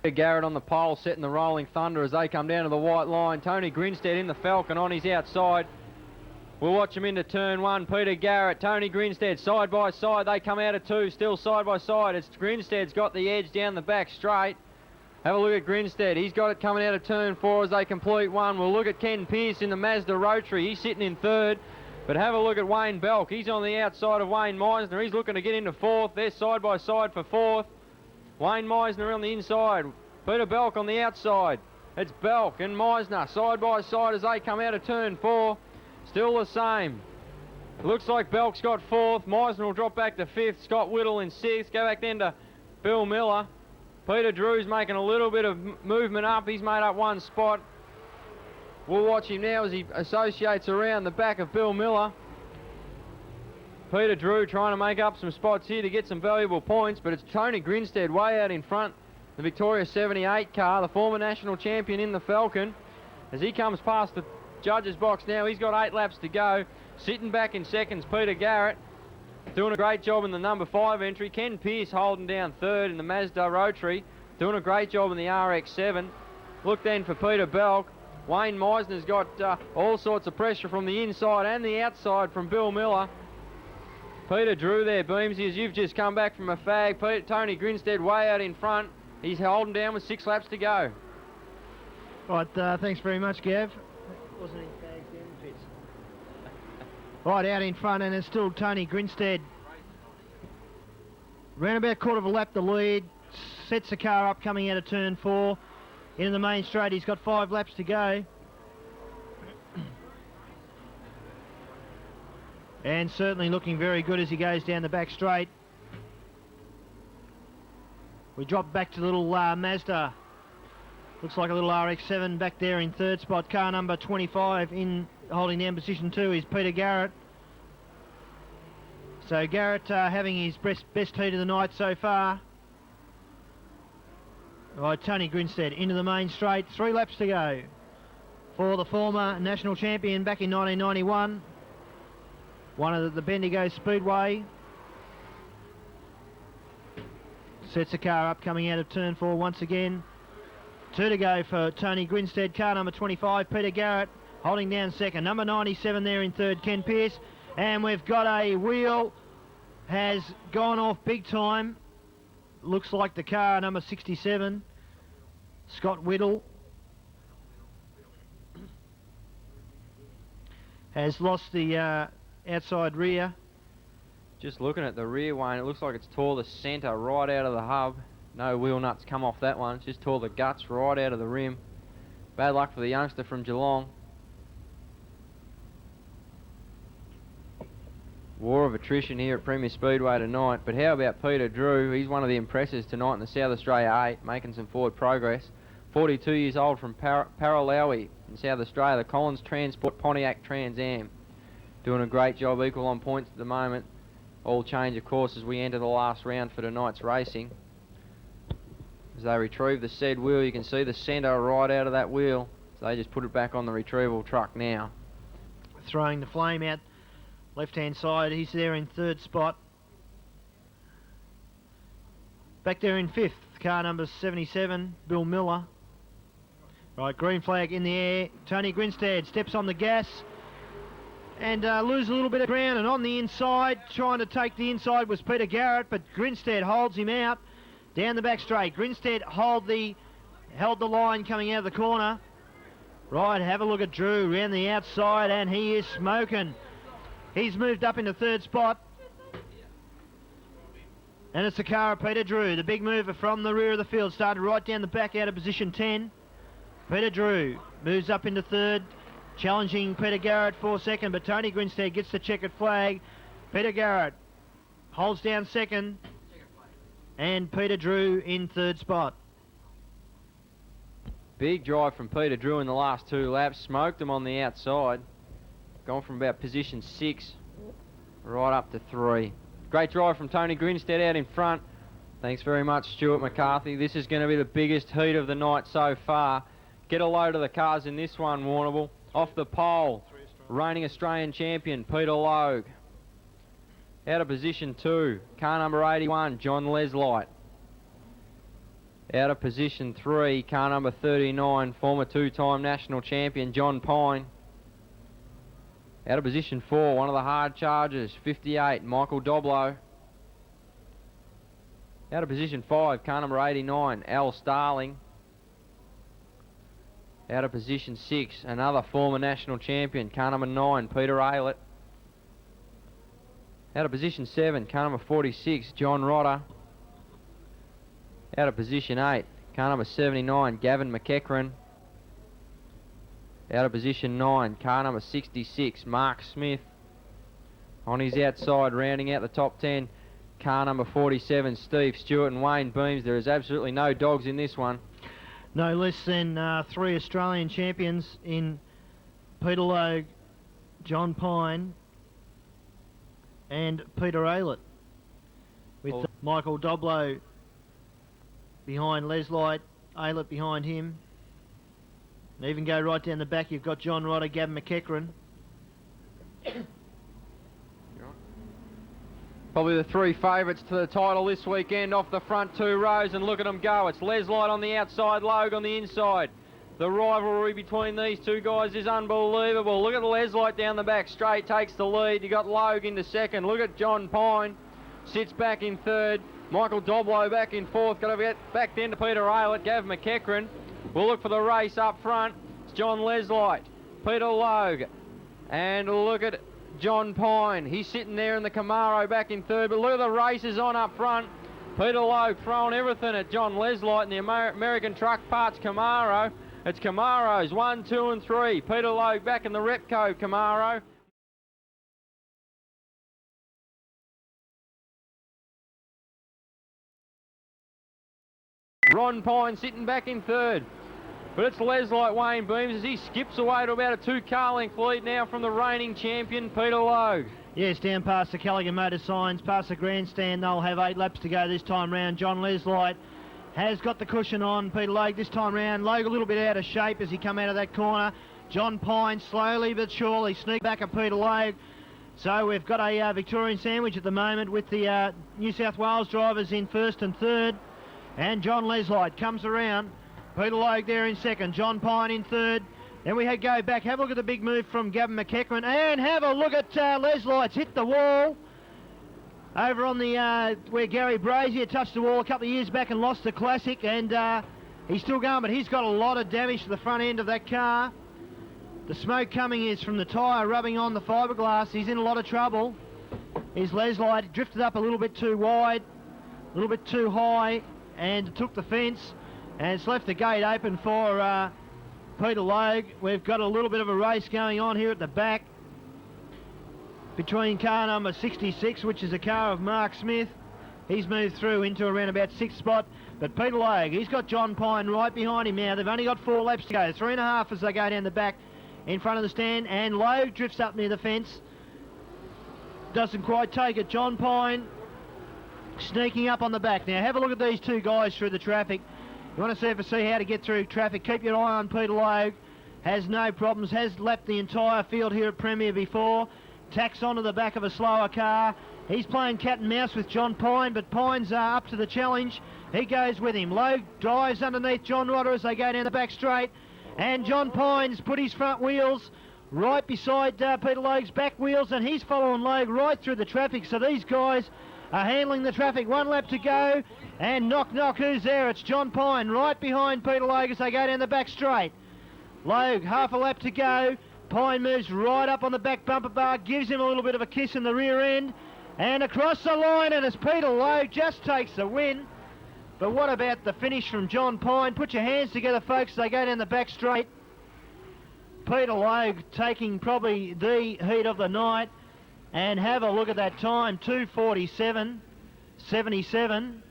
Peter Garrett on the pole, setting the Rolling Thunder as they come down to the white line. Tony Grinstead in the Falcon on his outside. We'll watch him into turn 1. Peter Garrett, Tony Grinstead, side by side. They come out of 2, still side by side. It's Grinstead's got the edge down the back straight. Have a look at Grinstead. He's got it coming out of turn 4 as they complete 1. We'll look at Ken Pearce in the Mazda Rotary. He's sitting in 3rd. But have a look at Wayne Belk. He's on the outside of Wayne Meisner. He's looking to get into 4th. They're side by side for 4th. Wayne Meisner on the inside. Peter Belk on the outside. It's Belk and Meisner side by side as they come out of turn 4. Still the same. Looks like Belk's got 4th. Meisner will drop back to 5th. Scott Whittle in 6th. Go back then to Bill Miller. Peter Drew's making a little bit of movement up. He's made up 1 spot. We'll watch him now as he associates around the back of Bill Miller. Peter Drew trying to make up some spots here to get some valuable points, but it's Tony Grinstead way out in front. The Victoria 78 car, the former national champion in the Falcon. As he comes past the judges box now, he's got 8 laps to go. Sitting back in seconds, Peter Garrett. Doing a great job in the number 5 entry. Ken Pearce holding down 3rd in the Mazda Rotary. Doing a great job in the RX-7. Look then for Peter Belk. Wayne Meisner's got all sorts of pressure from the inside and the outside from Bill Miller. Peter Drew there, Beamsy, as you've just come back from a fag. Tony Grinstead way out in front. He's holding down with 6 laps to go. Right, thanks very much, Gav. Wasn't any fags down the pits. Right, out in front, and it's still Tony Grinstead. Round about 1/4 of a lap the lead. Sets the car up coming out of turn 4. Into the main straight, he's got 5 laps to go. And certainly looking very good as he goes down the back straight. We drop back to the little Mazda. Looks like a little RX-7 back there in 3rd spot. Car number 25 in holding down position 2 is Peter Garrett. So Garrett having his best heat of the night so far. Right, Tony Grinstead into the main straight. 3 laps to go for the former national champion back in 1991. One of the Bendigo Speedway. Sets the car up coming out of turn 4 once again. 2 to go for Tony Grinstead. Car number 25, Peter Garrett, holding down 2nd. Number 97 there in 3rd, Ken Pearce. And we've got a wheel has gone off big time. Looks like the car number 67, Scott Whittle, has lost the outside rear. Just looking at the rear, Wayne, it looks like it's tore the centre right out of the hub. No wheel nuts come off that one. It's just tore the guts right out of the rim. Bad luck for the youngster from Geelong. War of attrition here at Premier Speedway tonight. But how about Peter Drew? He's one of the impressors tonight in the South Australia 8, making some forward progress. 42 years old from Paralawi in South Australia, the Collins Transport Pontiac Trans Am. Doing a great job, equal on points at the moment. All change, of course, as we enter the last round for tonight's racing. As they retrieve the said wheel, you can see the centre right out of that wheel. So they just put it back on the retrieval truck now. Throwing the flame out left-hand side. He's there in third spot. Back there in fifth, car number 77, Bill Miller. Right, green flag in the air. Tony Grinstead steps on the gas and loses a little bit of ground, and on the inside, trying to take the inside was Peter Garrett, but Grinstead holds him out down the back straight. Grinstead held the line coming out of the corner. Right, have a look at Drew round the outside, and he is smoking. He's moved up into third spot. And it's the car of Peter Drew, the big mover from the rear of the field, started right down the back out of position 10. Peter Drew moves up into third, challenging Peter Garrett for second, but Tony Grinstead gets the checkered flag. Peter Garrett holds down second, and Peter Drew in third spot. Big drive from Peter Drew in the last 2 laps, smoked him on the outside. Gone from about position 6 right up to 3. Great drive from Tony Grinstead out in front. Thanks very much, Stuart McCarthy. This is going to be the biggest heat of the night so far. Get a load of the cars in this one, Warrnambool. Off the pole, reigning Australian champion, Peter Logue. Out of position 2, car number 81, John Leslight. Out of position 3, car number 39, former 2-time national champion, John Pine. Out of position 4, one of the hard chargers, 58, Michael Doblo. Out of position 5, car number 89, Al Starling. Out of position 6, another former national champion, car number 9, Peter Aylett. Out of position 7, car number 46, John Rodder. Out of position 8, car number 79, Gavin McEachran. Out of position 9, car number 66, Mark Smith. On his outside, rounding out the top 10, car number 47, Steve Stewart and Wayne Beams. There is absolutely no dogs in this one. No less than 3 Australian champions in Peter Logue, John Pine and Peter Aylett, with Michael Doblo behind Leslight, Aylett behind him. And even go right down the back, you've got John Rodder, Gavin McEachran. Probably the 3 favourites to the title this weekend off the front 2 rows, and look at them go. It's Leslight on the outside, Logue on the inside. The rivalry between these 2 guys is unbelievable. Look at Leslight down the back straight, takes the lead. You got Logue into second. Look at John Pine, sits back in third. Michael Doblo back in fourth. Got to get back then to Peter Aylett, Gavin McEachran. We'll look for the race up front. It's John Leslight, Peter Logue, and look at John Pine. He's sitting there in the Camaro back in third, but look at the races on up front. Peter Logue throwing everything at John Leslight in the American Truck Parts Camaro. It's Camaros 1, 2 and 3. Peter Logue back in the Repco Camaro. Ron Pine sitting back in third. But it's Leslight, Wayne Beams, as he skips away to about a 2-car length lead now from the reigning champion, Peter Logue. Yes, down past the Callaghan Motor Signs, past the grandstand. They'll have 8 laps to go this time round. John Leslight has got the cushion on Peter Logue this time round. Logue a little bit out of shape as he come out of that corner. John Pine slowly but surely sneak back at Peter Logue. So we've got a Victorian sandwich at the moment with the New South Wales drivers in first and third. And John Leslight comes around. Peter Logue there in second, John Pine in third. Then we go back, have a look at the big move from Gavin McEachran, and have a look at Leslight's hit the wall. Over on the, where Gary Brazier touched the wall a couple of years back and lost the Classic, and he's still going, but he's got a lot of damage to the front end of that car. The smoke coming is from the tyre rubbing on the fiberglass. He's in a lot of trouble. Here's Leslight, drifted up a little bit too wide, a little bit too high, and took the fence. And it's left the gate open for Peter Logue. We've got a little bit of a race going on here at the back between car number 66, which is a car of Mark Smith. He's moved through into around about 6th spot. But Peter Logue, he's got John Pine right behind him now. They've only got 4 laps to go. 3.5 as they go down the back in front of the stand. And Logue drifts up near the fence. Doesn't quite take it. John Pine sneaking up on the back. Now have a look at these 2 guys through the traffic. You want to see how to get through traffic. Keep your eye on Peter Logue. Has no problems, has lapped the entire field here at Premier before. Tacks onto the back of a slower car. He's playing cat and mouse with John Pine, but Pine's up to the challenge. He goes with him. Logue drives underneath John Rodder as they go down the back straight. And John Pine's put his front wheels right beside Peter Logue's back wheels, and he's following Logue right through the traffic. So these guys are handling the traffic. 1 lap to go, and knock, who's there? It's John Pine right behind Peter Logue as they go down the back straight. Logue, half a lap to go. Pine moves right up on the back bumper bar, gives him a little bit of a kiss in the rear end, and across the line, and as Peter Logue just takes the win. But what about the finish from John Pine? Put your hands together, folks, as they go down the back straight. Peter Logue taking probably the heat of the night. And have a look at that time, 2:47.77.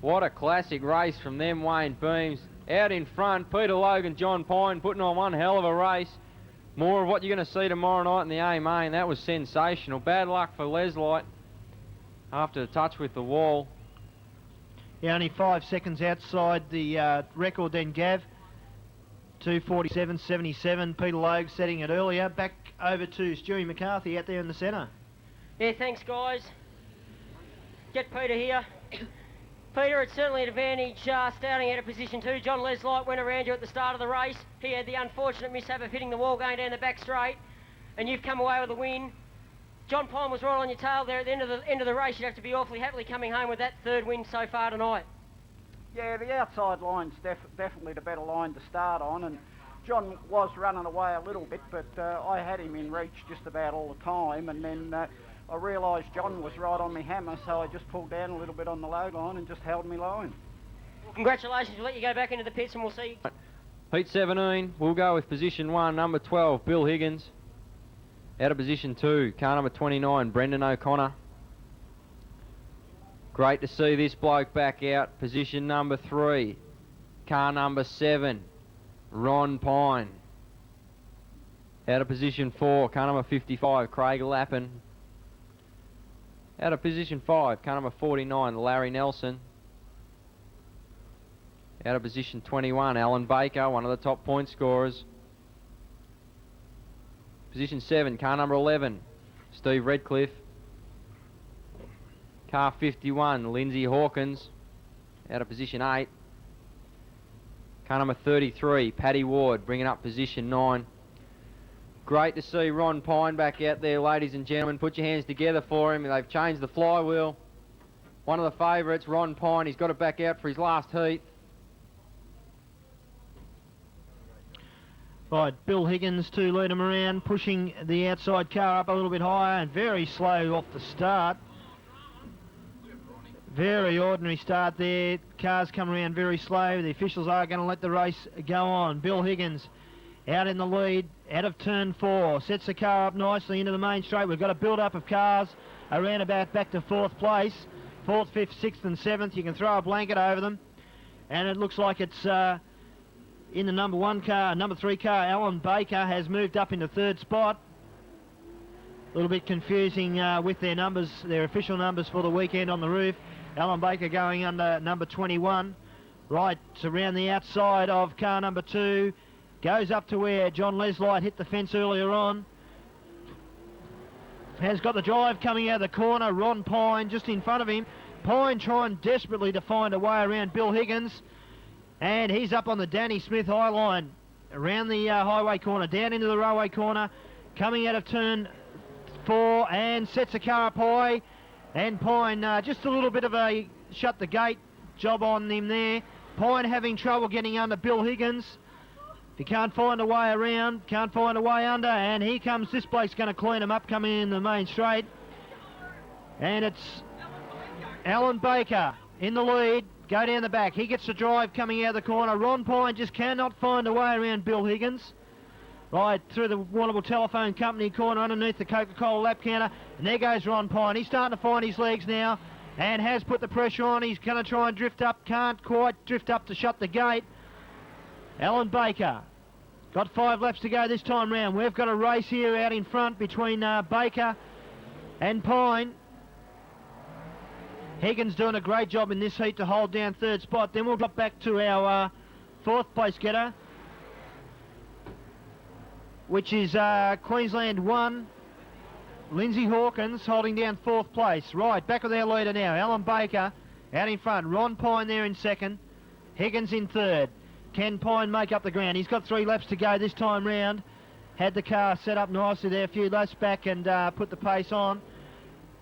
What a classic race from them Wayne Beams. Out in front, Peter Logue and John Pine putting on one hell of a race. More of what you're going to see tomorrow night in the A main. That was sensational. Bad luck for Leslight after the touch with the wall. Yeah, only 5 seconds outside the record then, Gav. 2:47.77. Peter Logue setting it earlier. Back over to Stewie McCarthy out there in the centre. Yeah, thanks, guys. Get Peter here. Peter, it's certainly an advantage starting out of position 2. John Leslight went around you at the start of the race. He had the unfortunate mishap of hitting the wall going down the back straight, and you've come away with a win. John Pine was right on your tail there at the end of the race. You'd have to be awfully happily coming home with that 3rd win so far tonight. Yeah, the outside line's definitely the better line to start on, and John was running away a little bit, but I had him in reach just about all the time, and then I realised John was right on my hammer, so I just pulled down a little bit on the low line and just held me line. Well, congratulations. We'll let you go back into the pits and we'll see. Heat 17, we'll go with position 1, number 12, Bill Higgins. Out of position 2, car number 29, Brendan O'Connor. Great to see this bloke back out. Position number 3, car number 7, Ron Pine. Out of position 4, car number 55, Craig Lappin. Out of position 5, car number 49, Larry Nelson. Out of position 21, Alan Baker, one of the top point scorers. Position 7, car number 11, Steve Redcliffe. Car 51, Lindsay Hawkins, out of position 8. Car number 33, Paddy Ward, bringing up position 9. Great to see Ron Pine back out there, ladies and gentlemen. Put your hands together for him. They've changed the flywheel. One of the favourites, Ron Pine, he's got it back out for his last heat. Right, Bill Higgins to lead him around, pushing the outside car up a little bit higher and very slow off the start. Very ordinary start there. Cars come around very slow. The officials are going to let the race go on. Bill Higgins out in the lead, out of turn 4. Sets the car up nicely into the main straight. We've got a build-up of cars around about back to 4th place. 4th, 5th, 6th and 7th. You can throw a blanket over them. And it looks like it's in the number 1 car. Number 3 car, Alan Baker, has moved up into 3rd spot. A little bit confusing with their numbers, their official numbers for the weekend on the roof. Alan Baker going under number 21. Right around the outside of car number 2. Goes up to where John Leslight hit the fence earlier on. Has got the drive coming out of the corner. Ron Pine just in front of him. Pine trying desperately to find a way around Bill Higgins. And he's up on the Danny Smith high line. Around the highway corner, down into the railway corner. Coming out of turn 4 and sets the car up high. And Pine, just a little bit of a shut the gate job on him there. Pine having trouble getting under Bill Higgins. He can't find a way around, can't find a way under, and here comes this bloke's going to clean him up coming in the main straight. And it's Alan Baker in the lead, go down the back. He gets the drive coming out of the corner. Ron Pine just cannot find a way around Bill Higgins. Right through the Warrnambool Telephone Company corner underneath the Coca-Cola lap counter. And there goes Ron Pine. He's starting to find his legs now and has put the pressure on. He's going to try and drift up. Can't quite drift up to shut the gate. Alan Baker. Got 5 laps to go this time round. We've got a race here out in front between Baker and Pine. Higgins doing a great job in this heat to hold down third spot. Then we'll drop back to our fourth place getter, which is Queensland 1, Lindsay Hawkins, holding down fourth place. Right, back with our leader now, Alan Baker out in front. Ron Pine there in second, Higgins in third. Can Pine make up the ground? He's got 3 laps to go this time round. Had the car set up nicely there, a few laps back, and put the pace on.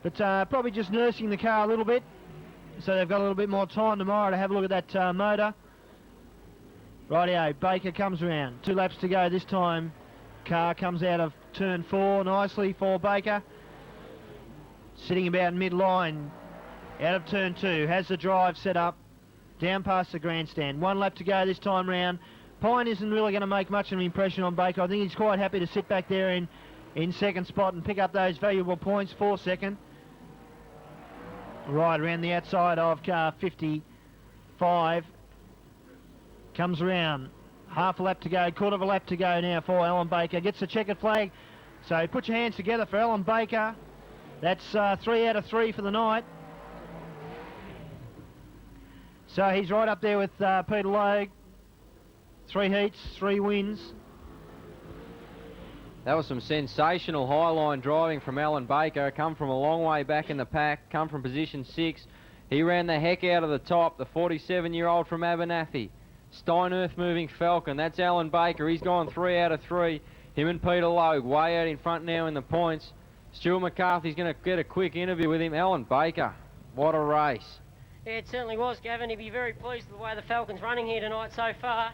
But probably just nursing the car a little bit, so they've got a little bit more time tomorrow to have a look at that motor. Rightio, Baker comes around. 2 laps to go this time. Car comes out of turn 4 nicely for Baker. Sitting about mid-line, out of turn 2. Has the drive set up, down past the grandstand. 1 lap to go this time round. Pine isn't really going to make much of an impression on Baker. I think he's quite happy to sit back there in second spot and pick up those valuable points for second. Right around the outside of car 55. Comes around. Half a lap to go, quarter of a lap to go now for Alan Baker. Gets the checkered flag. So put your hands together for Alan Baker. That's 3 out of 3 for the night. So he's right up there with Peter Logue. 3 heats, 3 wins. That was some sensational high-line driving from Alan Baker. Come from a long way back in the pack, come from position 6. He ran the heck out of the top, the 47-year-old from Abernathy. Steinearth moving Falcon, that's Alan Baker. He's gone 3 out of 3. Him and Peter Logue way out in front now in the points. Stuart McCarthy's going to get a quick interview with him. Alan Baker, what a race. Yeah, it certainly was, Gavin. He'd be very pleased with the way the Falcon's running here tonight so far.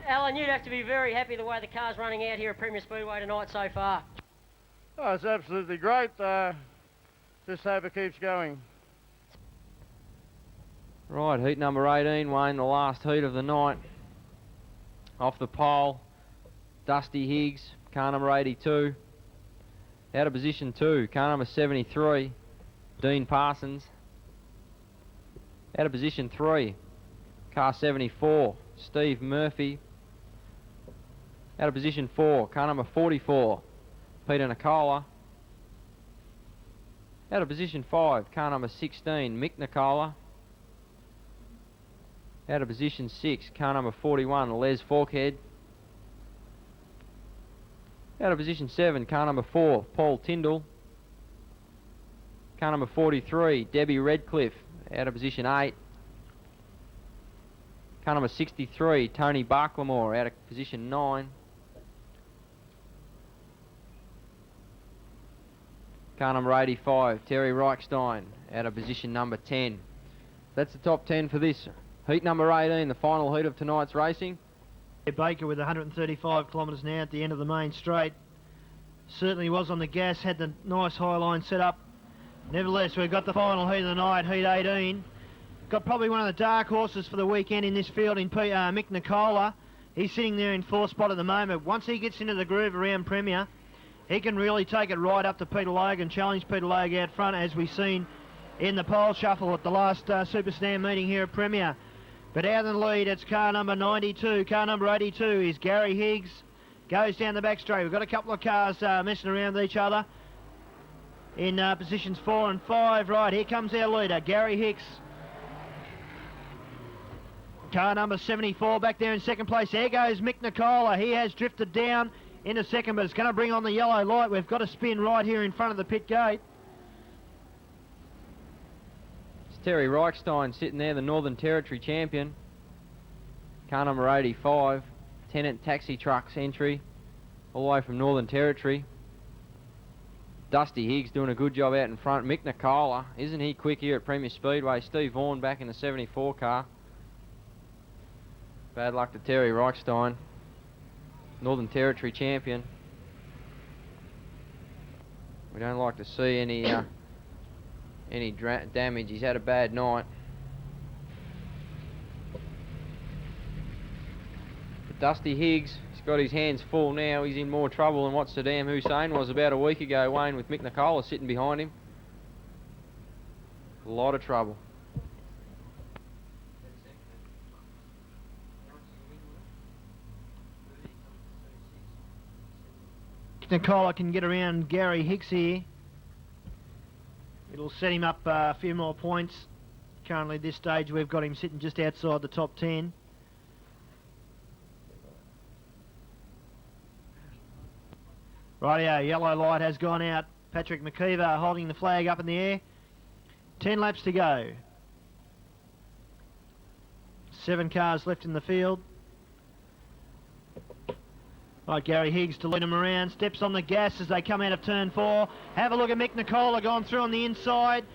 Alan, you'd have to be very happy the way the car's running out here at Premier Speedway tonight so far. Oh, it's absolutely great. Just hope it keeps going. Right, heat number 18, Wayne, the last heat of the night. Off the pole, Dusty Higgs, car number 82. Out of position 2, car number 73, Dean Parsons. Out of position 3, car 74, Steve Murphy. Out of position 4, car number 44, Peter Nicola. Out of position 5, car number 16, Mick Nicola. Out of position 6, car number 41, Les Forkhead. Out of position 7, car number 4, Paul Tyndall. Car number 43, Debbie Redcliffe. Out of position 8. Car number 63, Tony Barklemore. Out of position 9. Car number 85, Terry Reichstein. Out of position number 10. That's the top 10 for this heat number 18, the final heat of tonight's racing. Baker with 135 kilometres now at the end of the main straight. Certainly was on the gas, had the nice high line set up. Nevertheless, we've got the final heat of the night, heat 18. Got probably one of the dark horses for the weekend in this field in Mick Nicola. He's sitting there in 4th spot at the moment. Once he gets into the groove around Premier, he can really take it right up to Peter Logue and challenge Peter Logue out front, as we've seen in the pole shuffle at the last Super Stand meeting here at Premier. But out in the lead, it's car number 92. Car number 82 is Gary Higgs. Goes down the back straight. We've got a couple of cars messing around with each other in positions 4 and 5. Right, here comes our leader, Gary Hicks. Car number 74 back there in second place. There goes Mick Nicola. He has drifted down into second, but it's going to bring on the yellow light. We've got a spin right here in front of the pit gate. Terry Reichstein sitting there, the Northern Territory champion. Car number 85, Tennant Taxi Trucks entry, all the way from Northern Territory. Dusty Higgs doing a good job out in front. Mick Nicola, isn't he quick here at Premier Speedway? Steve Vaughan back in the 74 car. Bad luck to Terry Reichstein, Northern Territory champion. We don't like to see any damage. He's had a bad night. But Dusty Higgs, he's got his hands full now. He's in more trouble than what Saddam Hussein was about a week ago, Wayne, with Mick Nicola sitting behind him. A lot of trouble. Nicola can get around Gary Hicks here. It'll set him up a few more points. Currently at this stage we've got him sitting just outside the top 10. Rightio, yellow light has gone out. Patrick McKeever holding the flag up in the air. 10 laps to go. 7 cars left in the field. Right, Gary Higgs to lead him around. Steps on the gas as they come out of turn 4. Have a look at Mick Nicola gone through on the inside.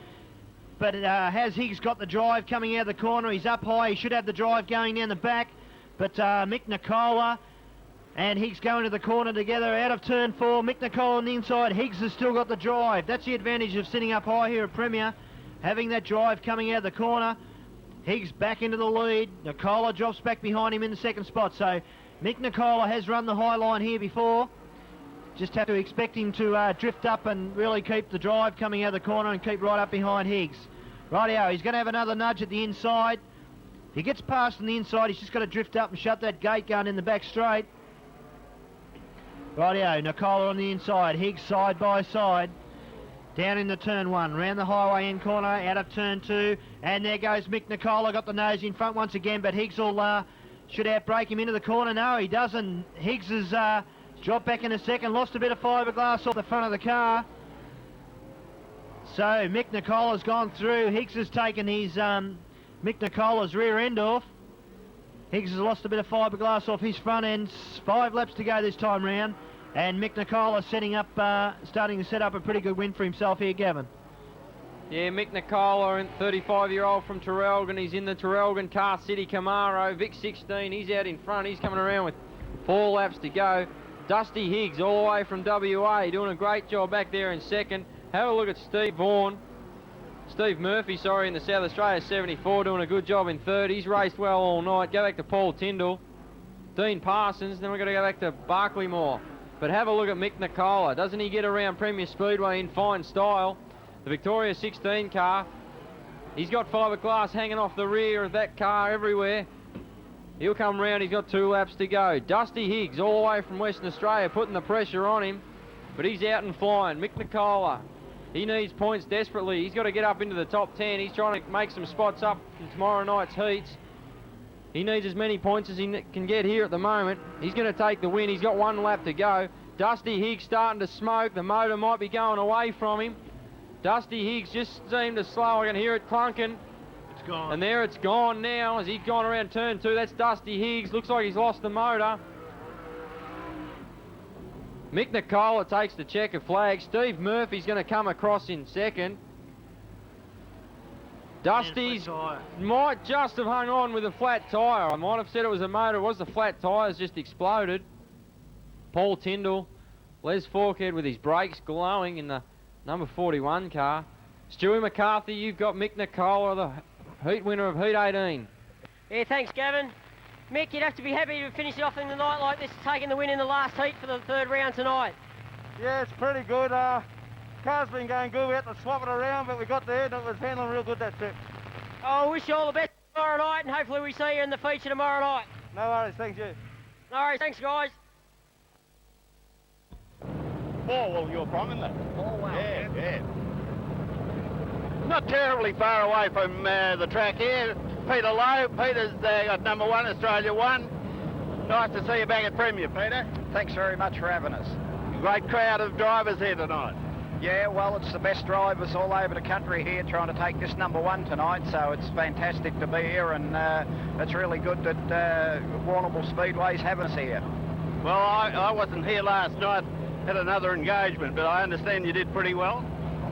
But has Higgs got the drive coming out of the corner? He's up high. He should have the drive going down the back. But Mick Nicola and Higgs going to the corner together out of turn 4. Mick Nicola on the inside. Higgs has still got the drive. That's the advantage of sitting up high here at Premier. Having that drive coming out of the corner. Higgs back into the lead. Nicola drops back behind him in the second spot. So Mick Nicola has run the high line here before. Just have to expect him to drift up and really keep the drive coming out of the corner and keep right up behind Higgs. Rightio, he's going to have another nudge at the inside. He gets past on the inside, he's just got to drift up and shut that gate gun in the back straight. Rightio, Nicola on the inside, Higgs side by side. Down into turn 1, round the highway end corner, out of turn 2, and there goes Mick Nicola, got the nose in front once again, but Higgs will should outbrake him into the corner. No, he doesn't. Higgs has dropped back in a second, lost a bit of fiberglass off the front of the car. So Mick Nicola's gone through. Higgs has taken his Mick Nicola's rear end off. Higgs has lost a bit of fiberglass off his front end. 5 laps to go this time round. And Mick Nicola starting to set up a pretty good win for himself here, Gavin. Yeah, Mick Nicola, 35-year-old from Traralgon. He's in the Traralgon Car City Camaro, Vic 16. He's out in front. He's coming around with 4 laps to go. Dusty Higgs, all the way from WA, doing a great job back there in second. Have a look at Steve Murphy, in the South Australia 74, doing a good job in third. He's raced well all night. Go back to Paul Tyndall, Dean Parsons, then we're going to go back to Barclaymore. But have a look at Mick Nicola. Doesn't he get around Premier Speedway in fine style? The Victoria 16 car, he's got fiberglass hanging off the rear of that car everywhere. He'll come round, he's got 2 laps to go. Dusty Higgs, all the way from Western Australia, putting the pressure on him, but he's out and flying. Mick Nicola, he needs points desperately. He's got to get up into the top 10. He's trying to make some spots up in tomorrow night's heats. He needs as many points as he can get here at the moment. He's going to take the win. He's got 1 lap to go. Dusty Higgs starting to smoke. The motor might be going away from him. Dusty Higgs just seemed to slow. I can hear it clunking. It's gone. And there it's gone now as he's gone around turn 2. That's Dusty Higgs. Looks like he's lost the motor. Mick Nicola takes the checkered flag. Steve Murphy's going to come across in second. Dusty's might just have hung on with a flat tyre. I might have said it was a motor. It was the flat tyres just exploded. Paul Tyndall, Les Forkhead with his brakes glowing in the number 41 car. Stewie McCarthy, you've got Mick Nicola, the heat winner of Heat 18. Yeah, thanks, Gavin. Mick, you'd have to be happy to finish it off in the night like this, taking the win in the last heat for the 3rd round tonight. Yeah, it's pretty good. Car's been going good. We had to swap it around, but we got there and it was handling real good that trip. I wish you all the best tomorrow night, and hopefully we see you in the feature tomorrow night. No worries, thank you. No worries, thanks, guys. Warrnambool you're from, isn't it? Warrnambool. Yeah. Not terribly far away from the track here. Peter Lowe. Peter's got number 1, Australia 1. Nice to see you back at Premier, Peter. Thanks very much for having us. Great crowd of drivers here tonight. Yeah, well, it's the best drivers all over the country here trying to take this number 1 tonight, so it's fantastic to be here, and it's really good that Warrnambool Speedway's having us here. Well, I wasn't here last night, had another engagement, but I understand you did pretty well.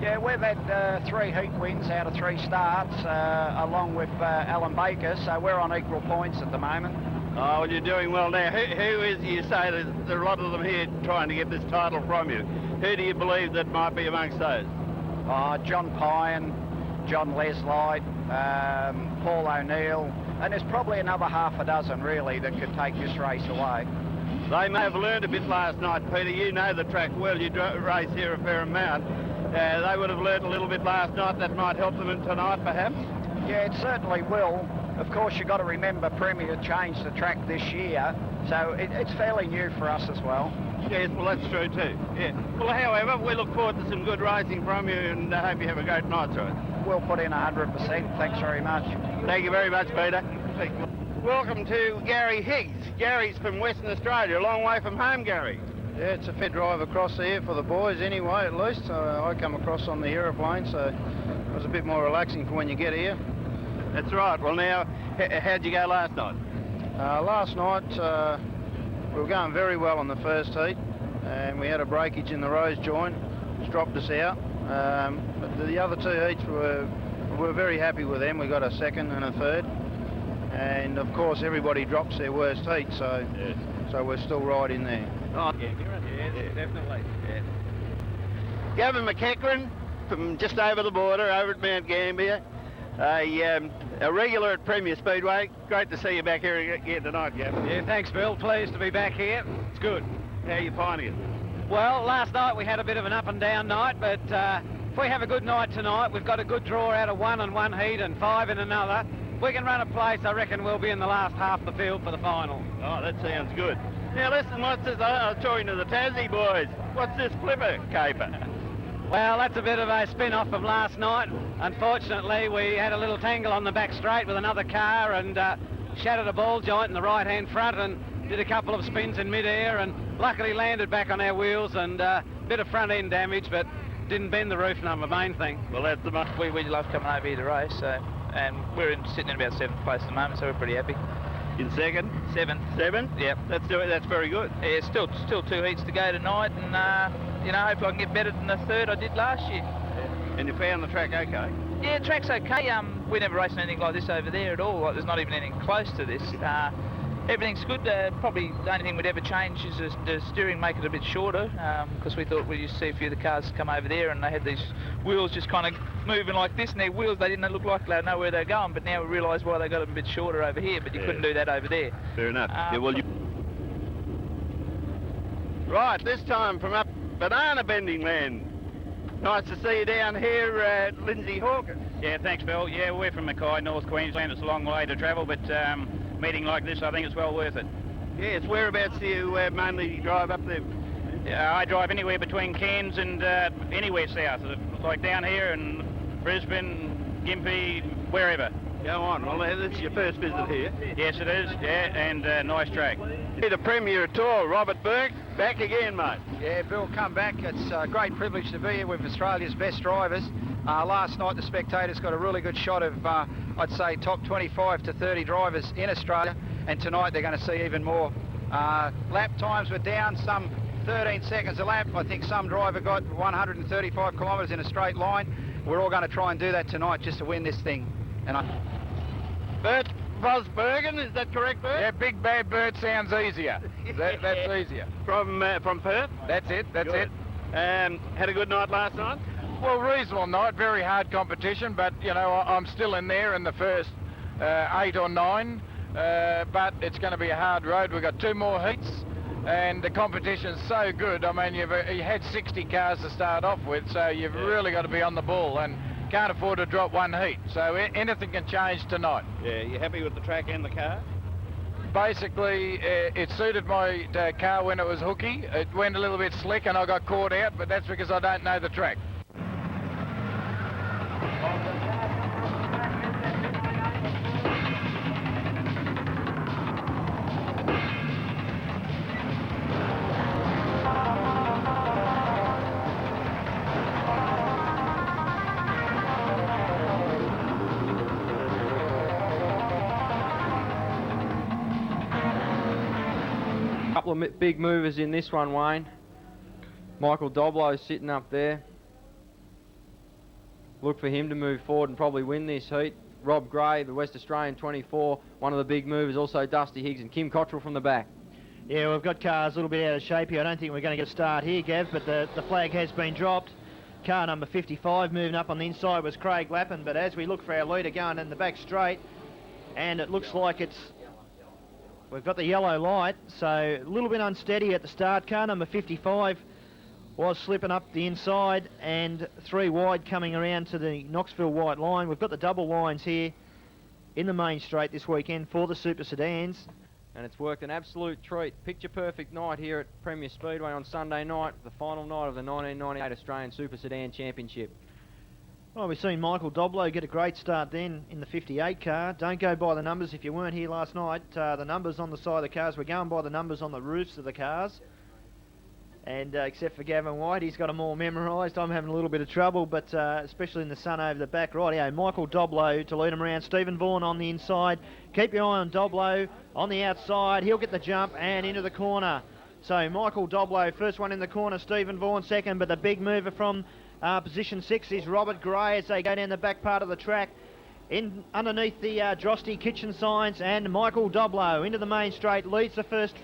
Yeah, we've had 3 heat wins out of 3 starts, along with Alan Baker, so we're on equal points at the moment. Oh, well, you're doing well now. Who is, you say there are a lot of them here trying to get this title from you. Who do you believe that might be amongst those? John Pine, John Leslight, Paul O'Neill, and there's probably another half a dozen really that could take this race away. They may have learned a bit last night, Peter. You know the track well. You race here a fair amount. They would have learned a little bit last night. That might help them in tonight, perhaps? Yeah, it certainly will. of course, you've got to remember Premier changed the track this year, so it's fairly new for us as well. Yes, well, that's true too. Yeah. Well, however, we look forward to some good racing from you, and I hope you have a great night to it. We'll put in 100%. Thanks very much. Thank you very much, Peter. Welcome to Gary Higgs. Gary's from Western Australia, a long way from home, Gary. Yeah, it's a fair drive across here for the boys anyway, at least. I come across on the aeroplane, so it was a bit more relaxing for when you get here. That's right. Well, now, how'd you go last night? Last night, we were going very well on the first heat, and we had a breakage in the rose joint, which dropped us out. But the other two heats, we're very happy with them. We got a second and a third. And, of course, everybody drops their worst heat, so we're still right in there. Oh, yeah, definitely. Yeah. Gavin McEachran from just over the border, over at Mount Gambier. A regular at Premier Speedway. Great to see you back here again tonight, Gavin. Yeah, thanks, Bill. Pleased to be back here. It's good. How are you finding it? Well, last night we had a bit of an up and down night, but if we have a good night tonight, we've got a good draw out of 1 in one heat and 5 in another. If we can run a place, I reckon we'll be in the last half of the field for the final. Oh, that sounds good. Now listen, what's this? I'm talking to the Tassie boys. What's this flipper caper? Well, that's a bit of a spin-off from last night. Unfortunately, we had a little tangle on the back straight with another car and shattered a ball joint in the right-hand front and did a couple of spins in mid-air and luckily landed back on our wheels and a bit of front-end damage, but didn't bend the roof number, main thing. Well, that's the most. We love coming over here to race, and we're sitting in about 7th place at the moment, so we're pretty happy. In second? 7th. 7th? Yep. That's very good. Yeah, still 2 heats to go tonight, and you know, hopefully I can get better than the third I did last year. And you found the track okay? Yeah, the track's okay. We never raced anything like this over there at all. Like, there's not even anything close to this. Everything's good. Probably the only thing we'd ever change is the steering, make it a bit shorter, because we thought we used to see a few of the cars come over there and they had these wheels just kind of moving like this, and their wheels, they didn't look like they know where they're going, but now we realise why they got them a bit shorter over here, but you couldn't do that over there. Fair enough. Yeah, well, Right, this time from up banana bending land. Nice to see you down here, Lindsay Hawkins. Yeah, thanks, Bill. Yeah, we're from Mackay, North Queensland. It's a long way to travel, but meeting like this, I think it's well worth it. Yes, whereabouts do you mainly drive up there? I drive anywhere between Cairns and anywhere south, like down here in Brisbane, Gympie, wherever. Go on. Well, this is your first visit here. Yes, it is. Yeah, and nice track. The Premier Tour, Robert Burke, back again, mate. Yeah, Bill, come back. It's a great privilege to be here with Australia's best drivers. Last night, the Spectators got a really good shot of, I'd say, top 25 to 30 drivers in Australia, and tonight they're going to see even more. Lap times were down, some 13 seconds a lap. I think some driver got 135 kilometres in a straight line. We're all going to try and do that tonight just to win this thing. And Bert Vosbergen, is that correct, Bert? Yeah, Big Bad Bird sounds easier. That's easier. From Perth? That's it, that's good. it. Had a good night last night? Well, reasonable night, very hard competition, but, you know, I'm still in there in the first 8 or 9, but it's going to be a hard road. We've got 2 more heats, and the competition's so good. I mean, you had 60 cars to start off with, so you've really got to be on the ball, and can't afford to drop 1 heat, so anything can change tonight. Yeah, you happy with the track and the car? Basically, it suited my car when it was hooky. It went a little bit slick and I got caught out, but that's because I don't know the track. Couple of big movers in this one, Wayne. Michael Doblo's sitting up there. Look for him to move forward and probably win this heat. Rob Gray, the West Australian 24, one of the big movers. Also Dusty Higgs and Kim Cottrell from the back. Yeah, we've got cars a little bit out of shape here. I don't think we're going to get a start here, Gav, but the flag has been dropped. Car number 55 moving up on the inside was Craig Lappin, but as we look for our leader going in the back straight, and it looks like we've got the yellow light, so a little bit unsteady at the start. Car number 55 was slipping up the inside, and 3 wide coming around to the Knoxville white line. We've got the double lines here, in the main straight this weekend for the Super Sedans. And it's worked an absolute treat. Picture perfect night here at Premier Speedway on Sunday night, the final night of the 1998 Australian Super Sedan Championship. Well, we've seen Michael Doblow get a great start then in the 58 car. Don't go by the numbers if you weren't here last night. The numbers on the side of the cars, we're going by the numbers on the roofs of the cars. And except for Gavin White, he's got them all memorised. I'm having a little bit of trouble, but especially in the sun over the back. Rightio, Michael Doblow to lead him around. Stephen Vaughan on the inside. Keep your eye on Doblow on the outside. He'll get the jump and into the corner. So Michael Doblow, first one in the corner. Stephen Vaughan second, but the big mover from position 6 is Robert Gray as they go down the back part of the track. In underneath the Drosty kitchen signs, and Michael Doblow into the main straight, leads the first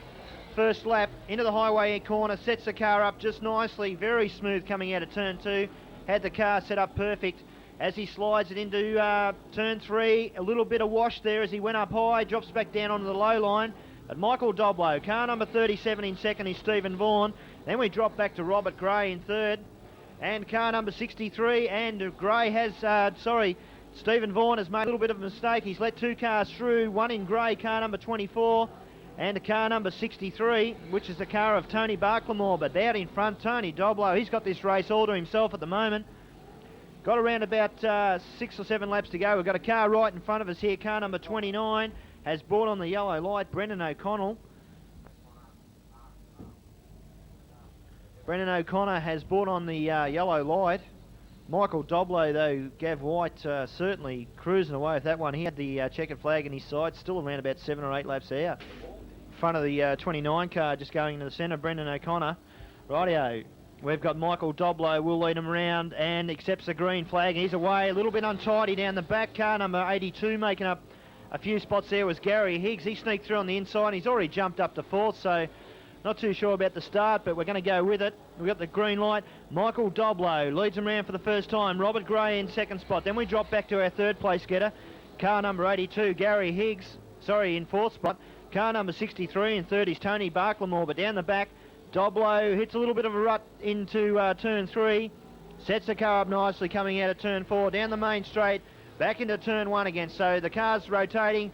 lap into the highway corner, sets the car up just nicely, very smooth coming out of turn 2, had the car set up perfect as he slides it into turn 3, a little bit of wash there as he went up high, drops back down onto the low line, but Michael Doblow, car number 37 in second is Stephen Vaughan, then we drop back to Robert Gray in third, and car number 63, and Gray has, Stephen Vaughan has made a little bit of a mistake, he's let 2 cars through, one in Gray, car number 24, and a car number 63, which is the car of Tony Barclamore, but out in front, Tony Doblow, he's got this race all to himself at the moment. Got around about 6 or 7 laps to go. We've got a car right in front of us here, car number 29, has brought on the yellow light, Brendan O'Connell. Brendan O'Connor has brought on the yellow light. Michael Doblow, though, Gav White certainly cruising away with that one. He had the checkered flag in his side, still around about 7 or 8 laps out. Front of the 29 car just going into the centre, Brendan O'Connor. Rightio, we've got Michael Doblow, will lead him around and accepts the green flag. He's away, a little bit untidy down the back. Car number 82 making up a few spots there was Gary Higgs. He sneaked through on the inside. He's already jumped up to 4th, so not too sure about the start, but we're going to go with it. We've got the green light. Michael Doblow leads him around for the first time. Robert Gray in second spot. Then we drop back to our third place getter. Car number 82, Gary Higgs, in 4th spot. Car number 63 in third is Tony Barclamore, but down the back, Doblow hits a little bit of a rut into turn 3, sets the car up nicely coming out of turn 4, down the main straight, back into turn 1 again. So the car's rotating,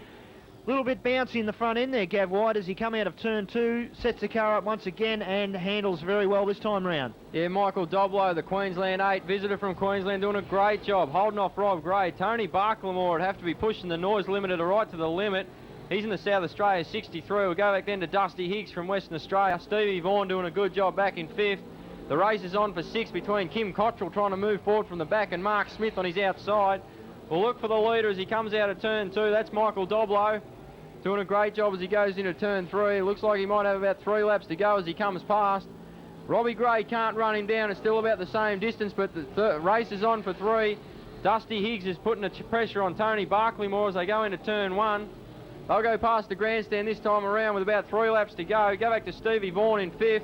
a little bit bouncy in the front end there, Gav White, as he come out of turn 2, sets the car up once again and handles very well this time round. Yeah, Michael Doblow, the Queensland 8 visitor from Queensland, doing a great job, holding off Rob Gray. Tony Barclamore would have to be pushing the noise limiter right to the limit. He's in the South Australia 63. We'll go back then to Dusty Higgs from Western Australia. Stevie Vaughan doing a good job back in 5th. The race is on for 6th between Kim Cottrell trying to move forward from the back and Mark Smith on his outside. We'll look for the leader as he comes out of turn 2. That's Michael Doblow doing a great job as he goes into turn 3. It looks like he might have about 3 laps to go as he comes past. Robbie Gray can't run him down. It's still about the same distance, but the race is on for 3. Dusty Higgs is putting the pressure on Tony Barclamore as they go into turn 1. They'll go past the grandstand this time around with about 3 laps to go. Go back to Stevie Vaughan in 5th.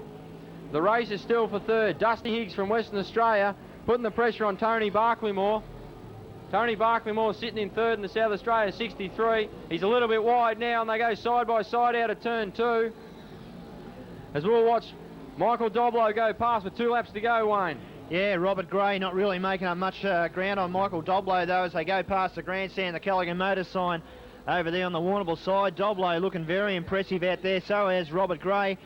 The race is still for 3rd. Dusty Higgs from Western Australia putting the pressure on Tony Barclamore. Tony Barclamore sitting in 3rd in the South Australia 63. He's a little bit wide now and they go side by side out of turn 2. As we'll watch Michael Doblow go past with 2 laps to go, Wayne. Yeah, Robert Gray not really making up much ground on Michael Doblow though as they go past the grandstand, the Callaghan Motors sign over there on the Warrnambool side. Doblow looking very impressive out there, so has Robert Gray.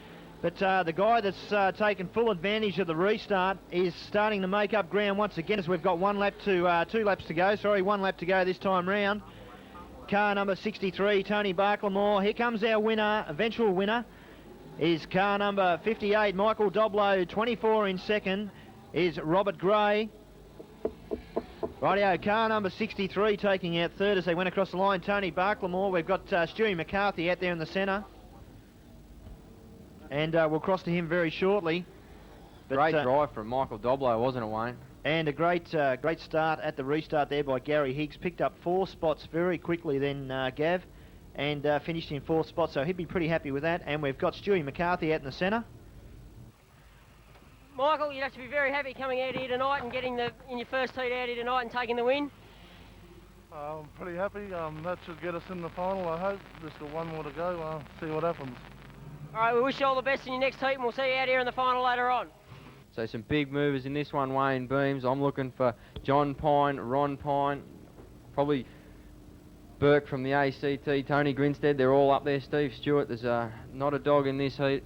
But the guy that's taken full advantage of the restart is starting to make up ground once again as we've got 1 lap to 2 laps to go. 1 lap to go this time round. Car number 63, Tony Barclamore. Here comes our winner, eventual winner, is car number 58, Michael Doblow. 24 in second is Robert Gray. Rightio, car number 63 taking out 3rd as they went across the line, Tony Barclamore. We've got Stewie McCarthy out there in the centre. And we'll cross to him very shortly. But, great drive from Michael Doblow, wasn't it, Wayne? And a great start at the restart there by Gary Higgs. Picked up 4 spots very quickly then, Gav, and finished in 4th spot, so he'd be pretty happy with that. And we've got Stewie McCarthy out in the centre. Michael, you'd have to be very happy coming out here tonight and getting in your first heat out here tonight and taking the win. I'm pretty happy. That should get us in the final, I hope. Just got 1 more to go. See what happens. All right, we wish you all the best in your next heat and we'll see you out here in the final later on. So some big movers in this one, Wayne Beams. I'm looking for John Pine, Ron Pine, probably Burke from the ACT, Tony Grinstead, they're all up there. Steve Stewart, there's not a dog in this heat.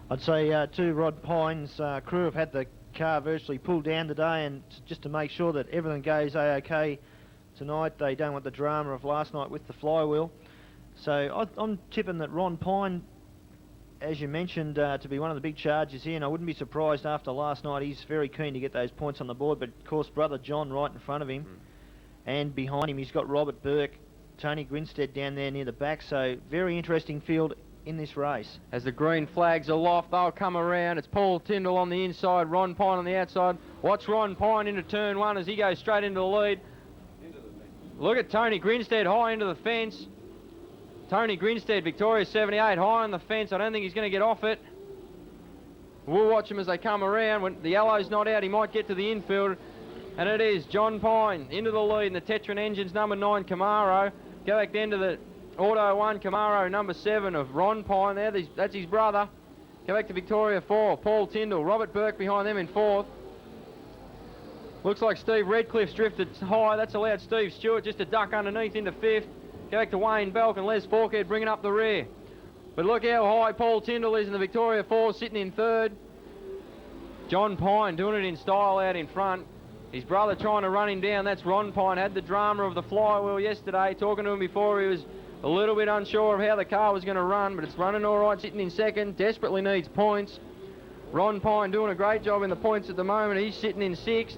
I'd say too, Rod Pine's crew have had the car virtually pulled down today, and just to make sure that everything goes A-OK tonight, they don't want the drama of last night with the flywheel. So I'm tipping that Ron Pine, as you mentioned, to be one of the big chargers here, and I wouldn't be surprised after last night. He's very keen to get those points on the board, but of course brother John right in front of him, and behind him he's got Robert Burke, Tony Grinstead down there near the back, so very interesting field in this race. As the green flags aloft, they'll come around. It's Paul Tyndall on the inside, Ron Pine on the outside. Watch Ron Pine into turn one as he goes straight into the lead. Look at Tony Grinstead high into the fence. Tony Grinstead, Victoria 78, high on the fence. I don't think he's going to get off it. We'll watch him as they come around. When the yellow's not out, he might get to the infield. And it is John Pine into the lead in the Tetron Engines number 9 Camaro. Go back then to the Auto 1 Camaro number 7 of Ron Pine there. That's his brother. Go back to Victoria 4, Paul Tyndall. Robert Burke behind them in 4th. Looks like Steve Redcliffe's drifted high. That's allowed Steve Stewart just to duck underneath into 5th. Go back to Wayne Belk and Les Forkhead bringing up the rear. But look how high Paul Tyndall is in the Victoria 4, sitting in 3rd. John Pine doing it in style out in front. His brother trying to run him down. That's Ron Pine. Had the drama of the flywheel yesterday. Talking to him before, he was a little bit unsure of how the car was going to run, but it's running all right, sitting in 2nd. Desperately needs points. Ron Pine doing a great job in the points at the moment. He's sitting in 6th.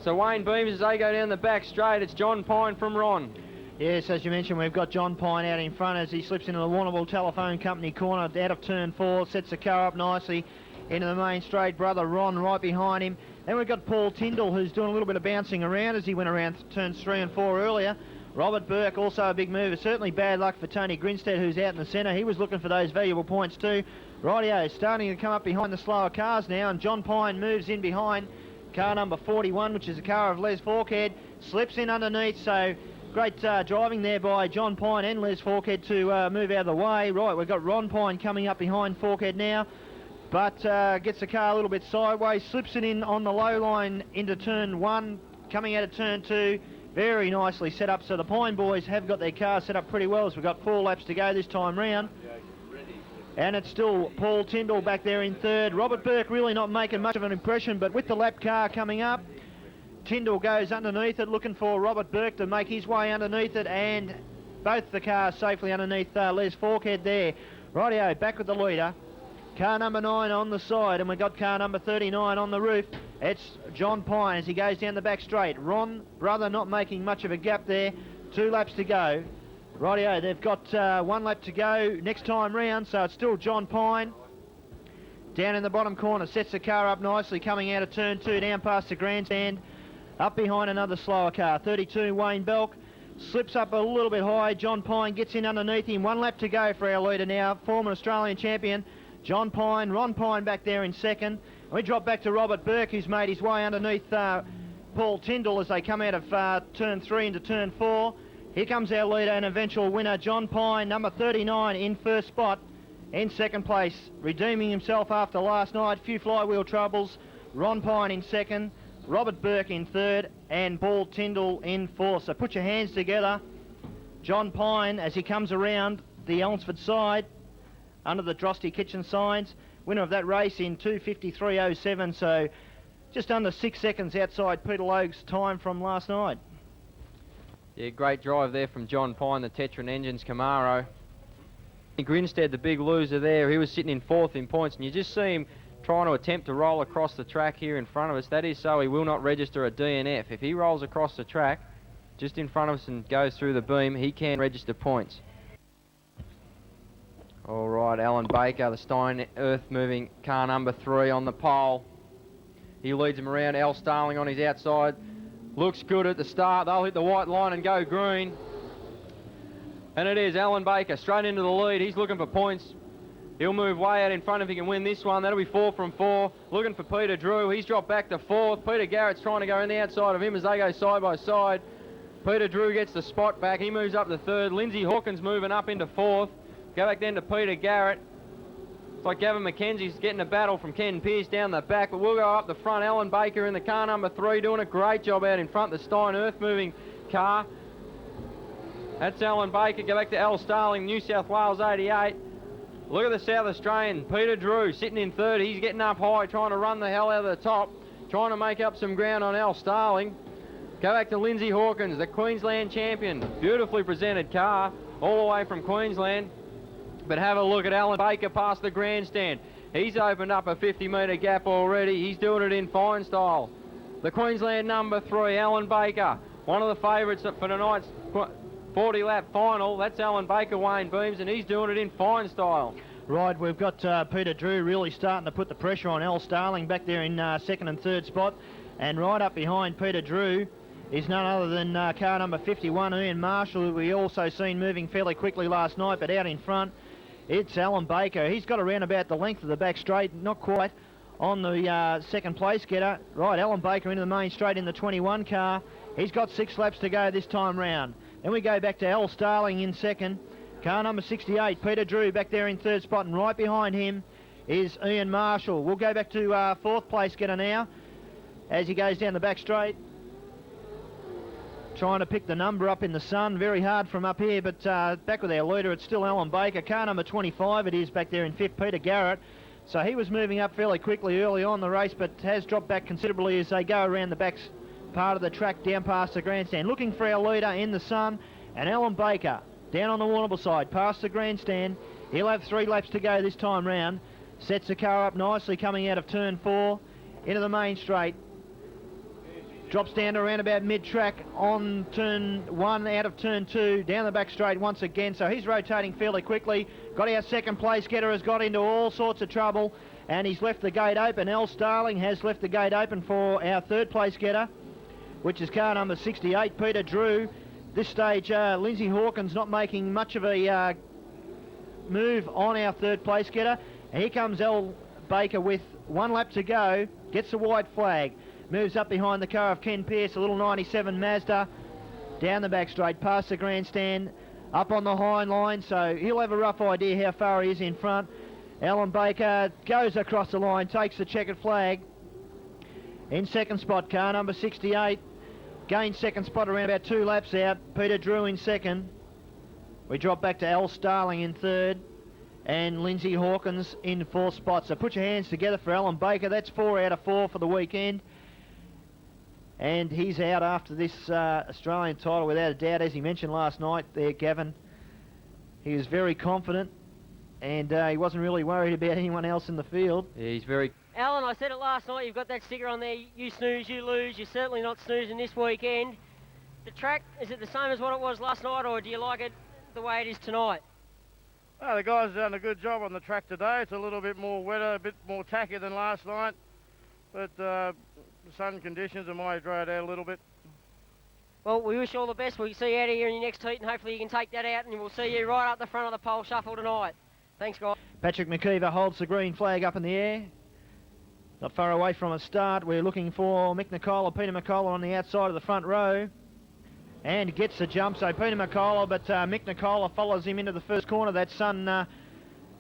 So Wayne Beams, as they go down the back straight, it's John Pine from Ron. Yes, as you mentioned, we've got John Pine out in front as he slips into the Warrnambool Telephone Company corner out of turn 4, sets the car up nicely into the main straight. Brother Ron right behind him. Then we've got Paul Tyndall, who's doing a little bit of bouncing around as he went around turns 3 and 4 earlier. Robert Burke, also a big mover. Certainly bad luck for Tony Grinstead, who's out in the centre. He was looking for those valuable points too. Rightio, starting to come up behind the slower cars now, and John Pine moves in behind car number 41, which is a car of Les Forkhead. Slips in underneath, so great driving there by John Pine and Les Forkhead to move out of the way. Right, we've got Ron Pine coming up behind Forkhead now, but gets the car a little bit sideways, slips it in on the low line into turn 1, coming out of turn 2. Very nicely set up, so the Pine boys have got their car set up pretty well as we've got 4 laps to go this time round. And it's still Paul Tyndall back there in 3rd. Robert Burke really not making much of an impression, but with the lap car coming up, Tyndall goes underneath it, looking for Robert Burke to make his way underneath it, and both the cars safely underneath Les Forkhead there. Rightio, back with the leader. Car number 9 on the side, and we've got car number 39 on the roof. It's John Pine as he goes down the back straight. Ron, brother, not making much of a gap there. 2 laps to go. Rightio, they've got 1 lap to go next time round, so it's still John Pine. Down in the bottom corner, sets the car up nicely, coming out of turn 2, down past the grandstand. Up behind another slower car, 32, Wayne Belk. Slips up a little bit high. John Pine gets in underneath him. 1 lap to go for our leader now, former Australian champion. John Pine, Ron Pine back there in 2nd. We drop back to Robert Burke, who's made his way underneath Paul Tyndall as they come out of turn 3 into turn 4. Here comes our leader and eventual winner, John Pine, number 39 in 1st spot. In 2nd place, redeeming himself after last night. Few flywheel troubles. Ron Pine in 2nd, Robert Burke in 3rd, and Paul Tyndall in 4th. So put your hands together. John Pine, as he comes around the Elmsford side, under the Drosty Kitchen signs, winner of that race in 2:53.07, so just under 6 seconds outside Peter Logue's time from last night. Yeah, great drive there from John Pine, the Tetron Engines Camaro. Grinstead, the big loser there, he was sitting in 4th in points, and you just see him trying to attempt to roll across the track here in front of us. That is so he will not register a DNF. If he rolls across the track just in front of us and goes through the beam, he can register points. All right, Alan Baker, the Stein earth-moving car number 3 on the pole. He leads him around. Al Starling on his outside. Looks good at the start. They'll hit the white line and go green. And it is Alan Baker straight into the lead. He's looking for points. He'll move way out in front if he can win this one. That'll be 4 from 4. Looking for Peter Drew. He's dropped back to 4th. Peter Garrett's trying to go in the outside of him as they go side by side. Peter Drew gets the spot back. He moves up to 3rd. Lindsay Hawkins moving up into 4th. Go back then to Peter Garrett. It's like Gavin McKenzie's getting a battle from Ken Pearce down the back, but we'll go up the front. Alan Baker in the car number 3 doing a great job out in front. The Stein earth-moving car. That's Alan Baker. Go back to Al Starling, New South Wales 88. Look at the South Australian, Peter Drew, sitting in third. He's getting up high, trying to run the hell out of the top, trying to make up some ground on Al Starling. Go back to Lindsay Hawkins, the Queensland champion. Beautifully presented car, all the way from Queensland. But have a look at Alan Baker past the grandstand. He's opened up a 50-metre gap already. He's doing it in fine style. The Queensland number 3, Alan Baker, one of the favourites for tonight's 40-lap final. That's Alan Baker, Wayne Beams, and he's doing it in fine style. Right, we've got Peter Drew really starting to put the pressure on Al Starling back there in second and third spot. And right up behind Peter Drew is none other than car number 51, Ian Marshall, who we also seen moving fairly quickly last night, but out in front, it's Alan Baker. He's got around about the length of the back straight, not quite on the second place getter. Right, Alan Baker into the main straight in the 21 car. He's got 6 laps to go this time round. Then we go back to Al Starling in second. Car number 68, Peter Drew, back there in third spot, and right behind him is Ian Marshall. We'll go back to fourth place getter now as he goes down the back straight. Trying to pick the number up in the sun. Very hard from up here, but back with our leader, it's still Alan Baker. Car number 25 it is back there in fifth, Peter Garrett. So he was moving up fairly quickly early on the race, but has dropped back considerably as they go around the back part of the track down past the grandstand. Looking for our leader in the sun, and Alan Baker down on the Warrnambool side past the grandstand. He'll have 3 laps to go this time round. Sets the car up nicely coming out of turn 4 into the main straight. Drops down to around about mid-track on turn 1 out of turn 2, down the back straight once again. So he's rotating fairly quickly. Got our second place getter, has got into all sorts of trouble, and he's left the gate open. Al Starling has left the gate open for our third place getter, which is car number 68, Peter Drew. This stage, Lindsay Hawkins not making much of a move on our third place getter. And here comes Al Baker with 1 lap to go, gets the white flag. Moves up behind the car of Ken Pearce, a little 97 Mazda, down the back straight, past the grandstand, up on the hind line, so he'll have a rough idea how far he is in front. Alan Baker goes across the line, takes the checkered flag. In second spot, car number 68, gains second spot around about 2 laps out. Peter Drew in second. We drop back to Al Starling in third, and Lindsay Hawkins in fourth spot. So put your hands together for Alan Baker. That's 4 out of 4 for the weekend. And he's out after this Australian title without a doubt, as he mentioned last night there, Gavin. He was very confident, and he wasn't really worried about anyone else in the field. Yeah, he's very... Alan, I said it last night, you've got that sticker on there, you snooze, you lose. You're certainly not snoozing this weekend. The track, is it the same as what it was last night, or do you like it the way it is tonight? Oh, the guys have done a good job on the track today. It's a little bit more wetter, a bit more tacky than last night, but the sun conditions might dry it out a little bit. Well, we wish you all the best. We'll see you out of here in your next heat, and hopefully you can take that out, and we'll see you right up the front of the pole shuffle tonight. Thanks, guys. Patrick McKeever holds the green flag up in the air. Not far away from a start. We're looking for Mick Nicola, Peter McCullough on the outside of the front row. And gets the jump, so Peter McCullough, but Mick Nicola follows him into the first corner. That sun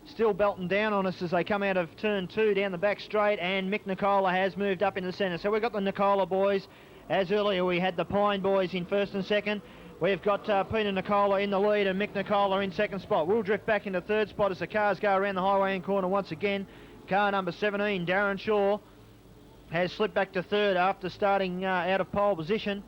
still belting down on us as they come out of turn 2 down the back straight, and Mick Nicola has moved up in the centre. So we've got the Nicola boys. As earlier we had the Pine boys in first and second. We've got Peter Nicola in the lead and Mick Nicola in second spot. We'll drift back into third spot as the cars go around the highway end corner once again. Car number 17, Darren Shaw, has slipped back to third after starting out of pole position.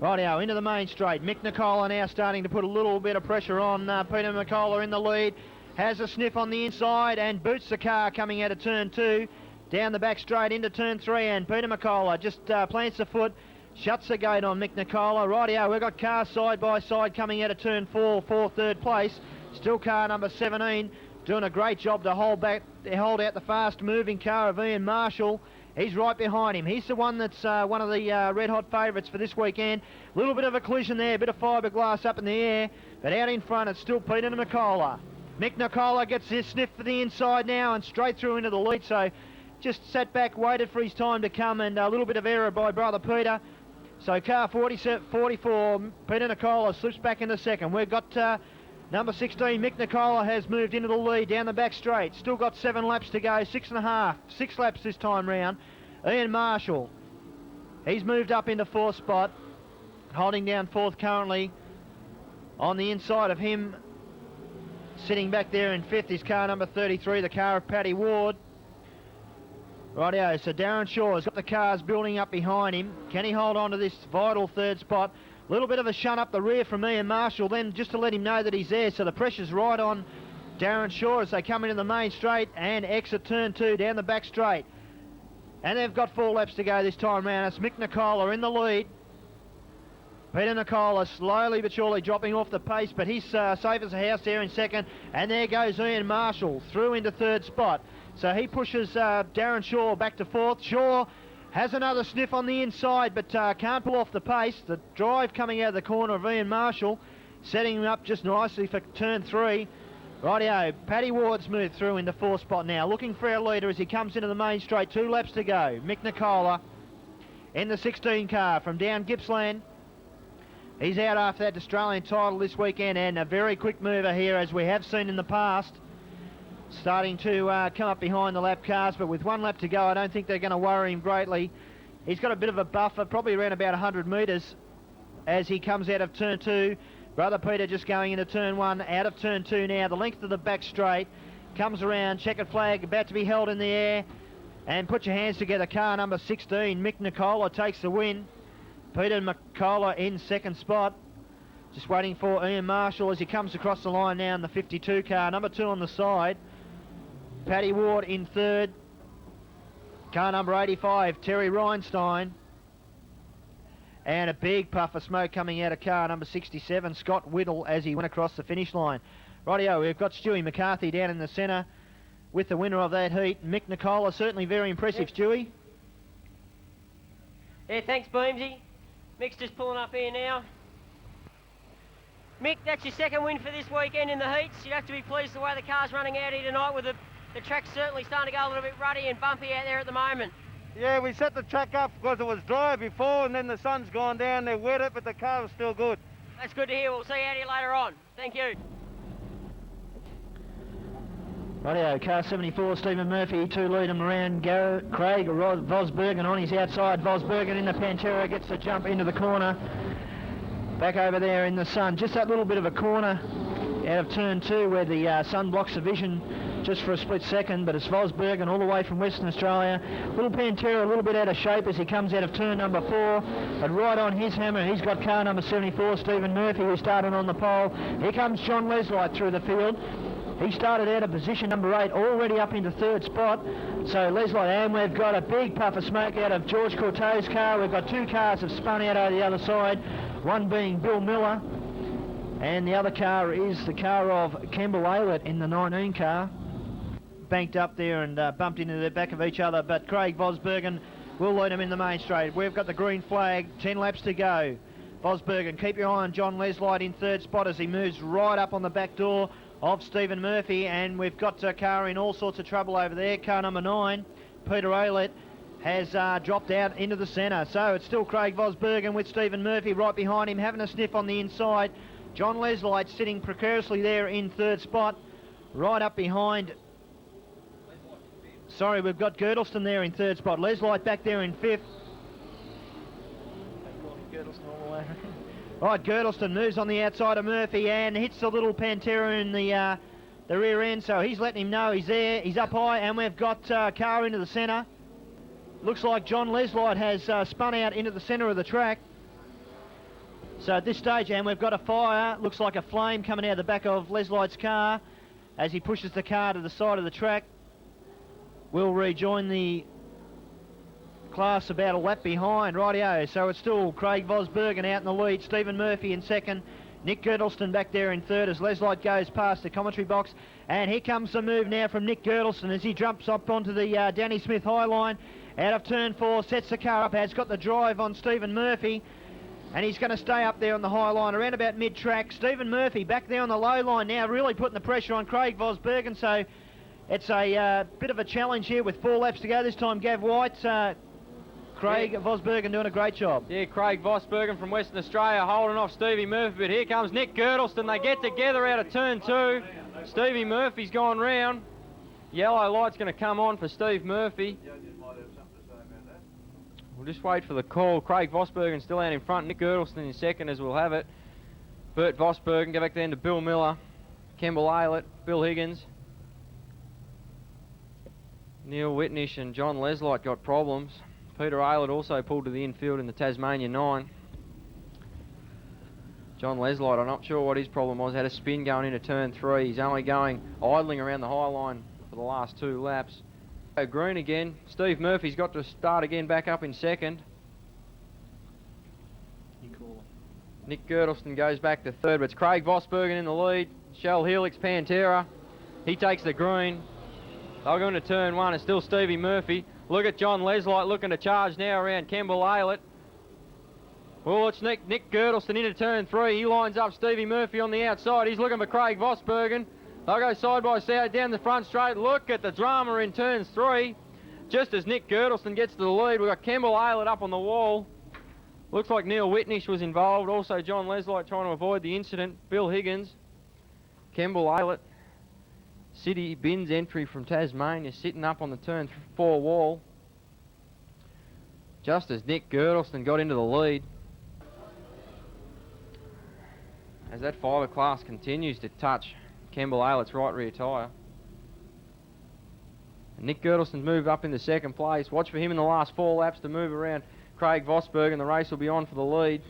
Rightio, into the main straight. Mick Nicola now starting to put a little bit of pressure on Peter McCullough in the lead. Has a sniff on the inside and boots the car coming out of turn 2. Down the back straight into turn 3, and Peter McCullough just plants the foot, shuts the gate on Mick Nicola. Rightio, we've got cars side by side coming out of turn 4 for third place. Still car number 17 doing a great job to hold out the fast moving car of Ian Marshall. He's right behind him. He's the one that's one of the red-hot favourites for this weekend. A little bit of a collision there, a bit of fiberglass up in the air, but out in front it's still Peter McCullough. Mick Nicola gets his sniff for the inside now and straight through into the lead, so just sat back, waited for his time to come, and a little bit of error by brother Peter. So car 44, Peter Nicola slips back into second. We've got number 16, Mick Nicola has moved into the lead down the back straight. Still got 7 laps to go, 6.5, 6 laps this time round. Ian Marshall, he's moved up into fourth spot, holding down fourth currently On the inside of him, sitting back there in 5th, is car number 33, the car of Paddy Ward. Rightio, so Darren Shaw has got the cars building up behind him. Can he hold on to this vital 3rd spot? A little bit of a shunt up the rear from Ian Marshall then, just to let him know that he's there, so the pressure's right on Darren Shaw as they come into the main straight and exit turn 2 down the back straight. And they've got 4 laps to go this time round. It's Mick Nicola in the lead. Peter Nicola slowly but surely dropping off the pace, but he's safe as a house there in 2nd. And there goes Ian Marshall through into 3rd spot. So he pushes Darren Shaw back to 4th. Shaw has another sniff on the inside, but can't pull off the pace. The drive coming out of the corner of Ian Marshall, setting him up just nicely for turn 3. Rightio, Paddy Ward's moved through into 4th spot now, looking for our leader as he comes into the main straight. 2 laps to go. Mick Nicola in the 16 car from down Gippsland. He's out after that Australian title this weekend, and a very quick mover here, as we have seen in the past. Starting to come up behind the lap cars, but with 1 lap to go, I don't think they're going to worry him greatly. He's got a bit of a buffer, probably around about 100 metres as he comes out of turn 2. Brother Peter just going into turn 1, out of turn 2 now. The length of the back straight comes around, checkered flag about to be held in the air, and put your hands together. Car number 16, Mick Nicola, takes the win. Peter Nicola in 2nd spot. Just waiting for Ian Marshall as he comes across the line now in the 52 car. Number 2 on the side. Paddy Ward in 3rd. Car number 85, Terry Reinstein. And a big puff of smoke coming out of car number 67, Scott Whittle, as he went across the finish line. Rightio, we've got Stewie McCarthy down in the centre with the winner of that heat. Mick Nicola, certainly very impressive, Yep. Stewie. Yeah, thanks, Beamsy. Mick's just pulling up here now. Mick, that's your 2nd win for this weekend in the heats. You'd have to be pleased the way the car's running out here tonight, with the track's certainly starting to go a little bit ruddy and bumpy out there at the moment. Yeah, we set the track up because it was dry before, and then the sun's gone down, they wet it, but the car was still good. That's good to hear. We'll see you out here later on. Thank you. Rightio, car 74, Stephen Murphy, 2 lead him around. Craig Vosbergen on his outside. Vosbergen in the Pantera gets the jump into the corner. Back over there in the sun. Just that little bit of a corner out of turn 2 where the sun blocks the vision just for a split second, but it's Vosbergen all the way from Western Australia. Little Pantera a little bit out of shape as he comes out of turn number 4, but right on his hammer he's got car number 74, Stephen Murphy, who started on the pole. Here comes John Leslight through the field. He started out of position number 8, already up into 3rd spot. So Leslight, and we've got a big puff of smoke out of George Courteau's car. We've got 2 cars have spun out over the other side, one being Bill Miller, and the other car is the car of Campbell Aylett in the 19 car. Banked up there and bumped into the back of each other, but Craig Vosbergen will lead him in the main straight. We've got the green flag, 10 laps to go. Vosbergen, keep your eye on John Leslight in 3rd spot as he moves right up on the back door of Stephen Murphy, and we've got a car in all sorts of trouble over there. Car number 9, Peter Aylett, has dropped out into the centre. So it's still Craig Vosbergen with Stephen Murphy right behind him, having a sniff on the inside. John Leslight sitting precariously there in 3rd spot, right up behind. Sorry, we've got Girdleston there in 3rd spot. Leslight back there in 5th. Right, Girdleston moves on the outside of Murphy and hits the little Pantera in the rear end, so he's letting him know he's there. He's up high, and we've got car into the centre. Looks like John Leslight has spun out into the centre of the track. So at this stage, and we've got a fire, looks like a flame coming out the back of Leslight's car as he pushes the car to the side of the track. We'll rejoin the class about a lap behind. Rightio, so it's still Craig Vosbergen out in the lead, Stephen Murphy in 2nd, Nick Girdleston back there in 3rd as Leslight goes past the commentary box, and here comes the move now from Nick Girdleston as he jumps up onto the Danny Smith high line out of turn 4, sets the car up, has got the drive on Stephen Murphy, and he's going to stay up there on the high line around about mid-track. Stephen Murphy back there on the low line now, really putting the pressure on Craig Vosbergen, so it's a bit of a challenge here with 4 laps to go. This time Gav White, Craig Vosbergen doing a great job. Yeah, Craig Vosbergen from Western Australia holding off Stevie Murphy, but here comes Nick Girdleston. They get together out of turn 2. Stevie Murphy's gone round. Yellow light's going to come on for Steve Murphy. We'll just wait for the call. Craig Vosbergen still out in front. Nick Girdleston in 2nd as we'll have it. Bert Vosbergen, go back then to Bill Miller, Kemble Aylett, Bill Higgins. Neil Whitnish and John Leslight got problems. Peter Aylett also pulled to the infield in the Tasmania 9. John Leslight, I'm not sure what his problem was, had a spin going into turn 3. He's only going idling around the high line for the last 2 laps. Green again. Steve Murphy's got to start again back up in second. Nick Girdleston goes back to third, but it's Craig Vosbergen in the lead. Shell Helix Pantera, he takes the green. They'll go into turn 1. It's still Stevie Murphy. Look at John Leslight looking to charge now around Kemble Aylett. Well, it's Nick Girdleston into turn 3. He lines up Stevie Murphy on the outside. He's looking for Craig Vosbergen. They'll go side by side down the front straight. Look at the drama in turns 3. Just as Nick Girdleston gets to the lead, we've got Kemble Aylett up on the wall. Looks like Neil Whitnish was involved. Also John Leslight trying to avoid the incident. Bill Higgins, Kemble Aylett. City Bins entry from Tasmania sitting up on the turn 4 wall. Just as Nick Girdleston got into the lead. As that fiberglass continues to touch Kemble Aylett's right rear tyre. And Nick Girdleston's moved up into second place. Watch for him in the last 4 laps to move around Craig Vosbergen. The race will be on for the lead.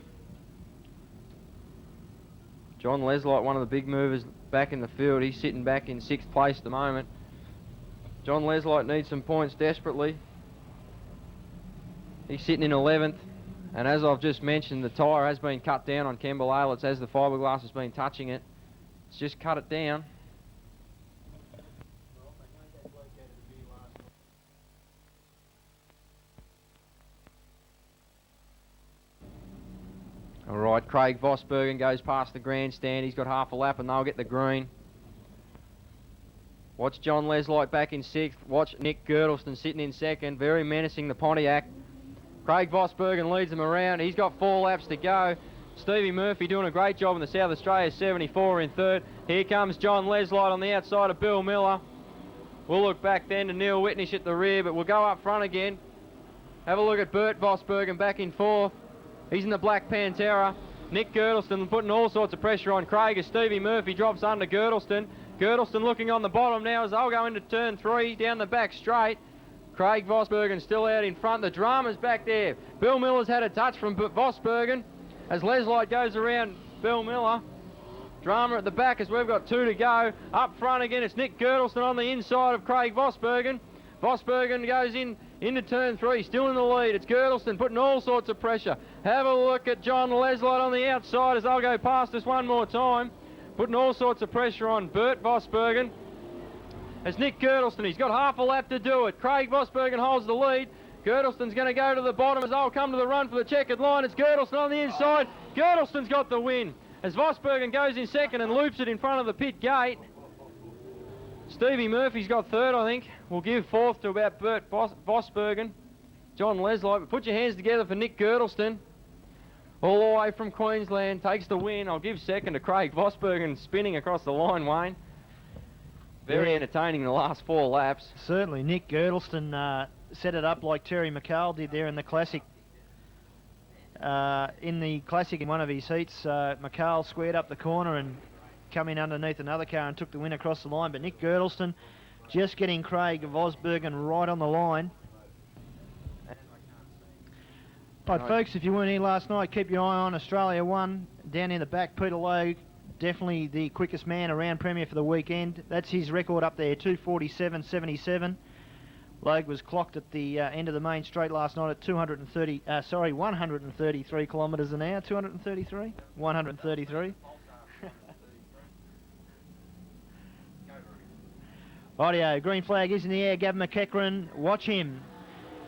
John Leslight, one of the big movers back in the field. He's sitting back in 6th place at the moment. John Leslight needs some points desperately. He's sitting in 11th. And as I've just mentioned, the tyre has been cut down on Kemble Aylett's as the fiberglass has been touching it. It's just cut it down. All right, Craig Vosbergen goes past the grandstand. He's got half a lap and they'll get the green. Watch John Leslight back in 6th. Watch Nick Girdleston sitting in 2nd. Very menacing, the Pontiac. Craig Vosbergen leads them around. He's got 4 laps to go. Stevie Murphy doing a great job in the South Australia 74 in 3rd. Here comes John Leslight on the outside of Bill Miller. We'll look back then to Neil Whitnish at the rear, but we'll go up front again. Have a look at Bert Vosbergen back in 4th. He's in the Black Pantera. Nick Girdleston putting all sorts of pressure on Craig as Stevie Murphy drops under Girdleston. Girdleston looking on the bottom now as they'll go into turn 3 down the back straight. Craig Vosbergen still out in front. The drama's back there. Bill Miller's had a touch from Vosbergen as Leslight goes around Bill Miller. Drama at the back as we've got 2 to go. Up front again, it's Nick Girdleston on the inside of Craig Vosbergen. Vosbergen goes into turn 3, still in the lead. It's Girdleston putting all sorts of pressure. Have a look at John Leslight on the outside as they'll go past us one more time. Putting all sorts of pressure on Bert Vosbergen. As Nick Girdleston, he's got half a lap to do it. Craig Vosbergen holds the lead. Girdleston's going to go to the bottom as they'll come to the run for the checkered line. It's Girdleston on the inside. Girdleston's got the win as Vosbergen goes in 2nd and loops it in front of the pit gate. Stevie Murphy's got 3rd, I think. We'll give 4th to about Bert Vosbergen. John Leslight, but put your hands together for Nick Girdleston. All the way from Queensland, takes the win. I'll give 2nd to Craig Vosbergen spinning across the line, Wayne. Very entertaining in the last 4 laps. Certainly, Nick Girdleston set it up like Terry McCall did there in the Classic. In one of his heats, McCall squared up the corner and come in underneath another car and took the win across the line. But Nick Girdleston just getting Craig Vosbergen right on the line. But folks, if you weren't here last night, keep your eye on Australia 1. Down in the back, Peter Logue, definitely the quickest man around Premier for the weekend. That's his record up there, 2:47.77. Logue was clocked at the end of the main straight last night at 133 kilometres an hour. 233? 133. Rightio, green flag is in the air. Gavin McEachran, watch him.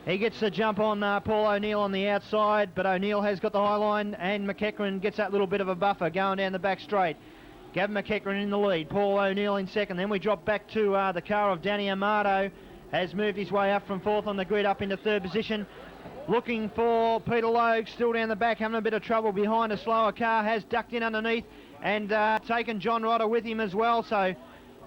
He gets the jump on Paul O'Neill on the outside, but O'Neill has got the high line, and McEachran gets that little bit of a buffer going down the back straight. Gavin McEachran in the lead, Paul O'Neill in 2nd. Then we drop back to the car of Danny Amato. Has moved his way up from 4th on the grid up into 3rd position. Looking for Peter Logue, still down the back, having a bit of trouble behind a slower car. Has ducked in underneath and taken John Rodder with him as well. So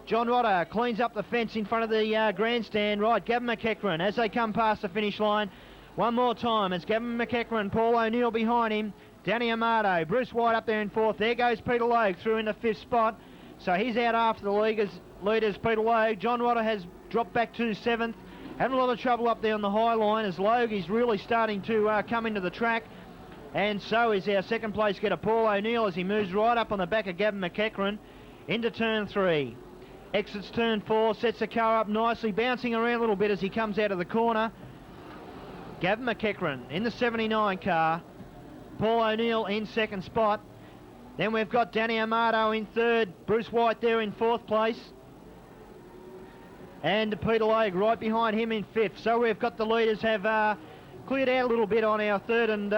John Rodder cleans up the fence in front of the grandstand. Right, Gavin McEachran as they come past the finish line. One more time, it's Gavin McEachran, Paul O'Neill behind him. Danny Amato, Bruce White up there in 4th. There goes Peter Logue through in the 5th spot. So he's out after the leaders, Peter Logue. John Rotter has dropped back to 7th. Having a lot of trouble up there on the high line as Logue is really starting to come into the track. And so is our second place getter Paul O'Neill as he moves right up on the back of Gavin McEachran into turn 3. Exits turn 4, sets the car up nicely, bouncing around a little bit as he comes out of the corner. Gavin McEachran in the 79 car. Paul O'Neill in 2nd spot. Then we've got Danny Amato in 3rd. Bruce White there in 4th place. And Peter Logue right behind him in 5th. So we've got the leaders have cleared out a little bit on our 3rd and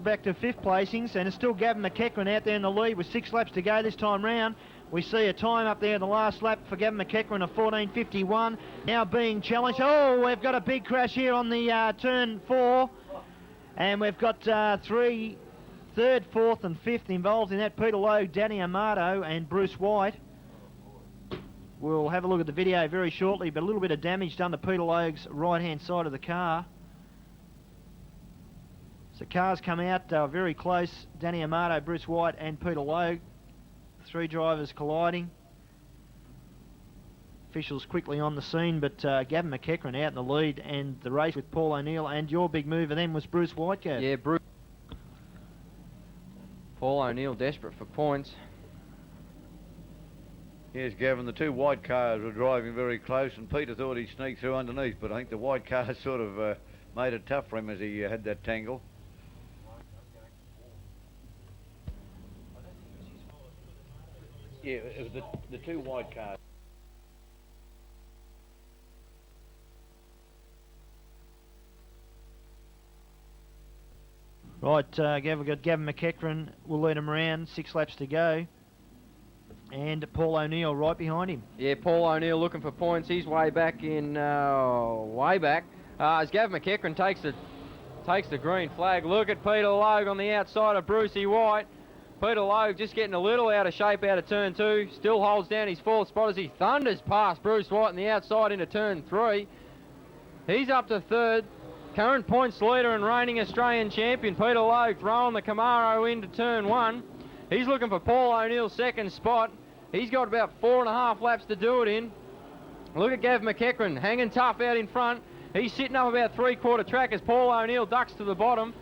back to 5th placings. And it's still Gavin McEachran out there in the lead with 6 laps to go this time round. We see a time up there in the last lap for Gavin McEachran of 14.51. Now being challenged. Oh, we've got a big crash here on the turn 4. And we've got 3rd, 4th and 5th involved in that. Peter Logue, Danny Amato and Bruce White. We'll have a look at the video very shortly, but a little bit of damage done to Peter Logue's right-hand side of the car. So cars come out very close. Danny Amato, Bruce White and Peter Logue. 3 drivers colliding. Officials quickly on the scene, but Gavin McEachran out in the lead and the race with Paul O'Neill, and your big mover then was Bruce White, Gav. Yeah, Bruce. Paul O'Neill desperate for points. Yes, Gavin, the 2 white cars were driving very close and Peter thought he'd sneak through underneath, but I think the white cars sort of made it tough for him as he had that tangle. Yeah, it was the 2 white cars. Right, Gav, we've got Gavin McEachran. We'll lead him around. 6 laps to go. And Paul O'Neill right behind him. Yeah, Paul O'Neill looking for points. He's way back in, as Gavin McEachran takes the green flag. Look at Peter Logue on the outside of Brucey White. Peter Logue just getting a little out of shape out of turn 2. Still holds down his 4th spot as he thunders past Bruce White on the outside into turn 3. He's up to 3rd. Current points leader and reigning Australian champion Peter Logue throwing the Camaro into turn 1. He's looking for Paul O'Neill's 2nd spot. He's got about 4.5 laps to do it in. Look at Gav McEachran hanging tough out in front. He's sitting up about 3/4 track as Paul O'Neill ducks to the bottom.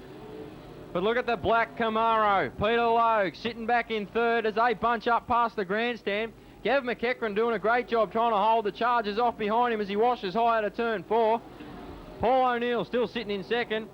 But look at the black Camaro. Peter Logue sitting back in 3rd as they bunch up past the grandstand. Gav McEachran doing a great job trying to hold the charges off behind him as he washes high out of turn 4. Paul O'Neill still sitting in 2nd.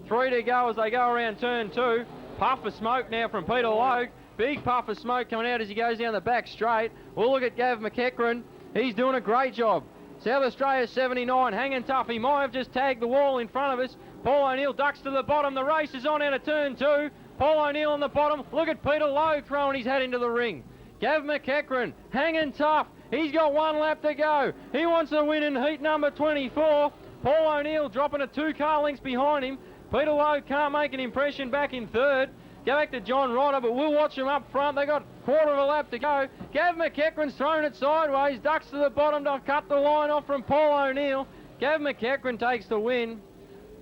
3 to go as they go around turn 2. Puff of smoke now from Peter Logue. Big puff of smoke coming out as he goes down the back straight. We'll look at Gav McEachran. He's doing a great job. South Australia 79 hanging tough. He might have just tagged the wall in front of us. Paul O'Neill ducks to the bottom. The race is on out of turn 2. Paul O'Neill on the bottom. Look at Peter Logue throwing his hat into the ring. Gav McEachran hanging tough. He's got 1 lap to go. He wants to win in heat number 24. Paul O'Neill dropping a 2 car lengths behind him. Peter Logue can't make an impression back in 3rd. Go back to John Rotter, but we'll watch him up front. They got 1/4 of a lap to go. Gav McEachran's thrown it sideways, ducks to the bottom to cut the line off from Paul O'Neill. Gav McEachran takes the win.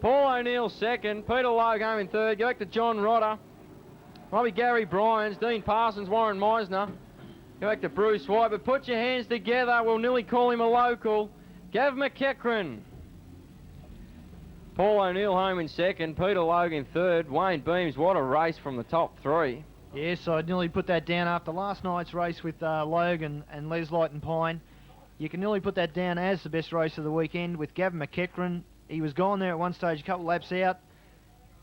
Paul O'Neill 2nd, Peter Logue home in 3rd. Go back to John Rotter. Probably Gary Bryans, Dean Parsons, Warren Meisner. Go back to Bruce White, but put your hands together. We'll nearly call him a local. Gav McEachran. Paul O'Neill home in 2nd, Peter Logue in 3rd. Wayne Beams, what a race from the top 3. Yes, I'd nearly put that down after last night's race with Logue and Les Light and Pine. You can nearly put that down as the best race of the weekend with Gavin McEachran. He was gone there at one stage, a couple of laps out,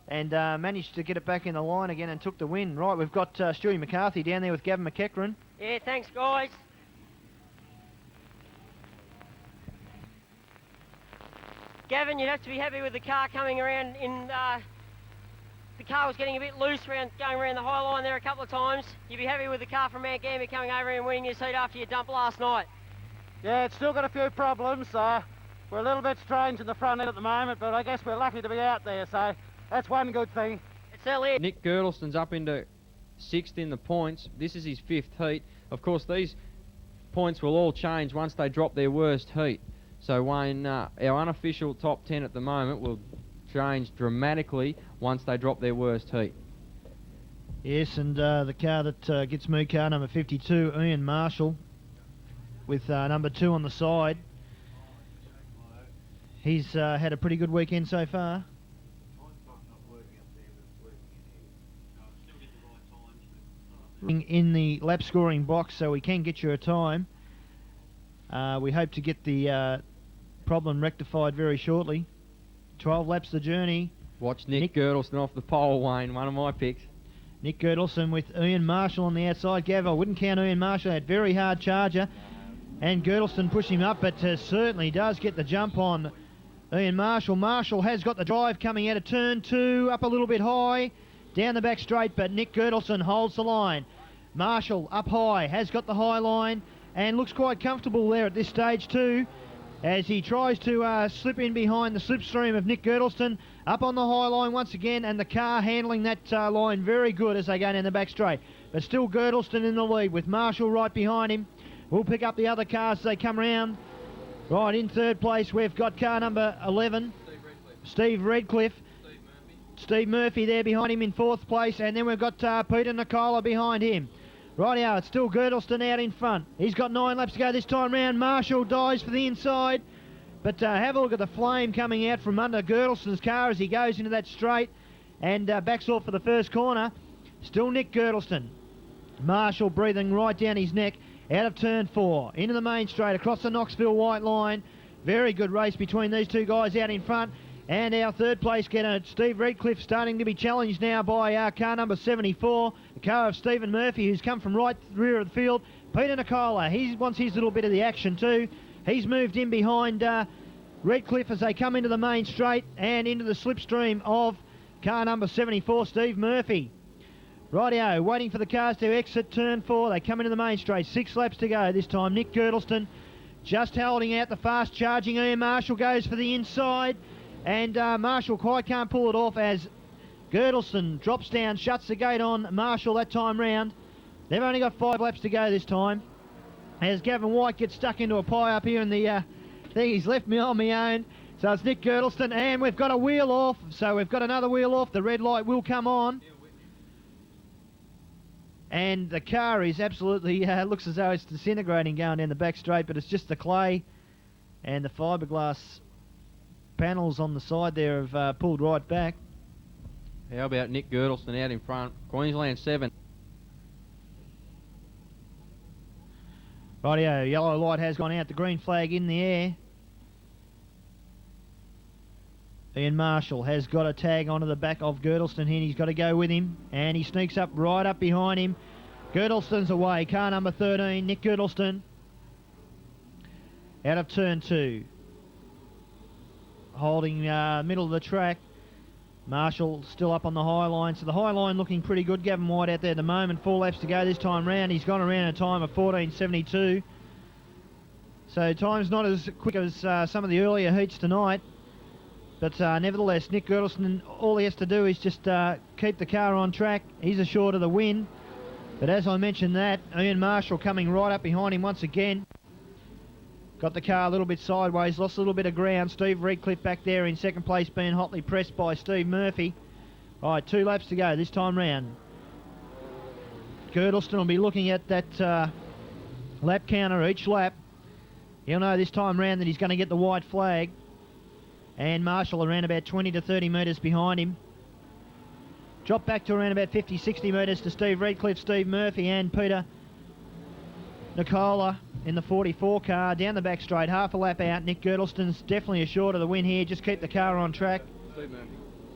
and managed to get it back in the line again and took the win. Right, we've got Stewie McCarthy down there with Gavin McEachran. Yeah, thanks, guys. Gavin, you'd have to be happy with the car coming around in... the car was getting a bit loose going around the high line there a couple of times. You'd be happy with the car from Mount Gambier coming over and winning your seat after your dump last night. Yeah, it's still got a few problems. We're a little bit strange in the front end at the moment, but I guess we're lucky to be out there, so that's one good thing. It's Elliot. Nick Girdleston's up into 6th in the points. This is his 5th heat. Of course, these points will all change once they drop their worst heat. So Wayne, our unofficial top 10 at the moment will change dramatically once they drop their worst heat. Yes, and the car that gets moved, car number 52, Ian Marshall, with number 2 on the side. He's had a pretty good weekend so far. In the lap scoring box, so we can get you a time. We hope to get the problem rectified very shortly. 12 laps the journey. Watch Nick Girdleston off the pole, Wayne, one of my picks. Nick Girdleston with Ian Marshall on the outside. Gav, I wouldn't count Ian Marshall, that very hard charger. And Girdleston pushing him up, but certainly does get the jump on Ian Marshall. Marshall has got the drive coming out of turn 2, up a little bit high, down the back straight, but Nick Girdleston holds the line. Marshall up high, has got the high line, and looks quite comfortable there at this stage too, as he tries to slip in behind the slipstream of Nick Girdleston, up on the high line once again, and the car handling that line very good as they go down the back straight. But still Girdleston in the lead with Marshall right behind him. We'll pick up the other cars as they come round. Right, in third place we've got car number 11, Steve Redcliffe. Steve Murphy there behind him in fourth place, and then we've got Peter Nicola behind him. Rightio, it's still Girdleston out in front. He's got 9 laps to go this time round. Marshall dives for the inside, but have a look at the flame coming out from under Girdleston's car as he goes into that straight and backs off for the first corner. Still Nick Girdleston. Marshall breathing right down his neck. Out of turn 4, into the main straight, across the Knoxville white line. Very good race between these two guys out in front. And our third place getter, Steve Redcliffe, starting to be challenged now by car number 74, the car of Stephen Murphy, who's come from right rear of the field. Peter Nicola, he wants his little bit of the action too. He's moved in behind Redcliffe as they come into the main straight and into the slipstream of car number 74, Steve Murphy. Rightio, waiting for the cars to exit turn 4. They come into the main straight. 6 laps to go this time. Nick Girdleston just holding out the fast charging Ian Marshall goes for the inside. And Marshall quite can't pull it off as Girdleston drops down, shuts the gate on Marshall that time round. They've only got 5 laps to go this time. As Gavin White gets stuck into a pie up here in the thing, he's left me on my own. So it's Nick Girdleston, and we've got a wheel off. So we've got another wheel off. The red light will come on. And the car is absolutely, looks as though it's disintegrating going down the back straight, but it's just the clay and the fiberglass panels on the side there have pulled right back. How about Nick Girdleston out in front? Queensland 7. Rightio, yellow light has gone out, the green flag in the air. Ian Marshall has got a tag onto the back of Girdleston here, and he's got to go with him, and he sneaks up right up behind him. Girdleston's away, car number 13, Nick Girdleston, out of turn 2. Holding middle of the track. Marshall still up on the high line, so the high line looking pretty good. Gavin White out there at the moment, 4 laps to go this time round. He's gone around a time of 14.72. So time's not as quick as some of the earlier heats tonight. But nevertheless, Nick Girdleston, all he has to do is just keep the car on track. He's assured of the win. But as I mentioned that, Ian Marshall coming right up behind him once again. Got the car a little bit sideways, lost a little bit of ground. Steve Redcliffe back there in second place, being hotly pressed by Steve Murphy. All right, 2 laps to go this time round. Girdleston will be looking at that lap counter each lap. He'll know this time round that he's going to get the white flag. And Marshall around about 20 to 30 metres behind him. Drop back to around about 50, 60 metres to Steve Redcliffe, Steve Murphy and Peter Nicola in the 44 car. Down the back straight, half a lap out. Nick Girdleston's definitely assured of the win here. Just keep the car on track. Steve Murphy.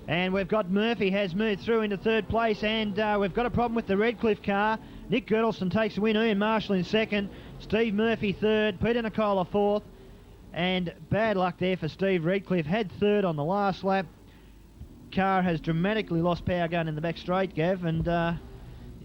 And we've got Murphy has moved through into third place, and we've got a problem with the Redcliffe car. Nick Girdleston takes the win, Ian Marshall in second, Steve Murphy third, Peter Nicola fourth. And bad luck there for Steve Redcliffe. Had third on the last lap. Car has dramatically lost power going in the back straight, Gav, and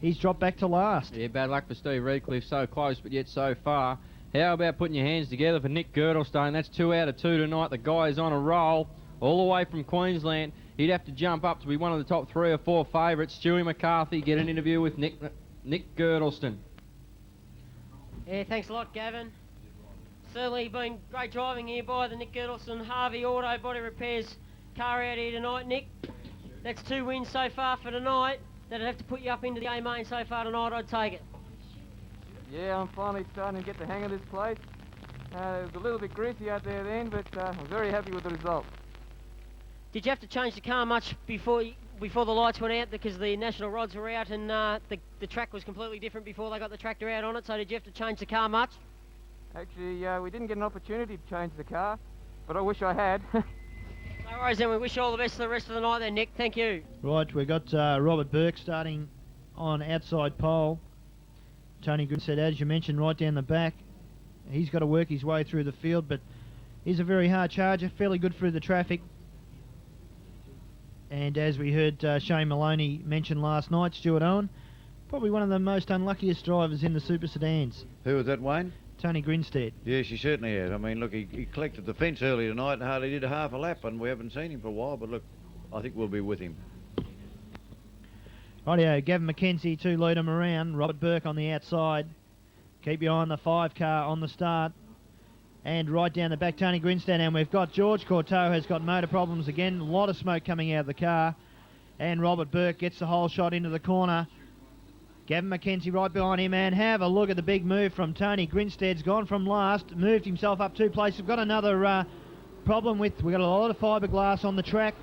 he's dropped back to last. Yeah, bad luck for Steve Redcliffe. So close, but yet so far. How about putting your hands together for Nick Girdleston? That's 2 out of 2 tonight. The guy is on a roll all the way from Queensland. He'd have to jump up to be one of the top 3 or 4 favourites. Stewie McCarthy, get an interview with Nick Girdleston. Yeah, thanks a lot, Gavin. Certainly been great driving here by the Nick Girdleston Harvey Auto Body Repairs car out here tonight, Nick. That's 2 wins so far for tonight. that'd have to put you up into the A main so far tonight, I'd take it. Yeah, I'm finally starting to get the hang of this place. It was a little bit greasy out there then, but I'm very happy with the result. Did you have to change the car much before the lights went out, because the national rods were out and the track was completely different before they got the tractor out on it? So did you have to change the car much? Actually, we didn't get an opportunity to change the car, but I wish I had. No worries then, we wish you all the best for the rest of the night then, Nick. Thank you. Right, we've got Robert Burke starting on outside pole. Tony Grinstead, as you mentioned, right down the back. He's got to work his way through the field, but he's a very hard charger, fairly good through the traffic. And as we heard Shane Maloney mention last night, Stuart Owen, probably one of the most unluckiest drivers in the Super Sedans. Who was that, Wayne? Tony Grinstead. Yes, he certainly has. I mean, look, he collected the fence early tonight and hardly did a half a lap, and we haven't seen him for a while, but look, I think we'll be with him. Rightio, Gavin McKenzie to lead him around. Robert Burke on the outside. Keep your eye on the 5 car on the start. And right down the back, Tony Grinstead. And we've got George Corteau has got motor problems again. A lot of smoke coming out of the car. And Robert Burke gets the whole shot into the corner. Gavin McKenzie right behind him. And have a look at the big move from Tony Grinstead's gone from last. Moved himself up 2 places. We've got another problem with... We've got a lot of fiberglass on the track.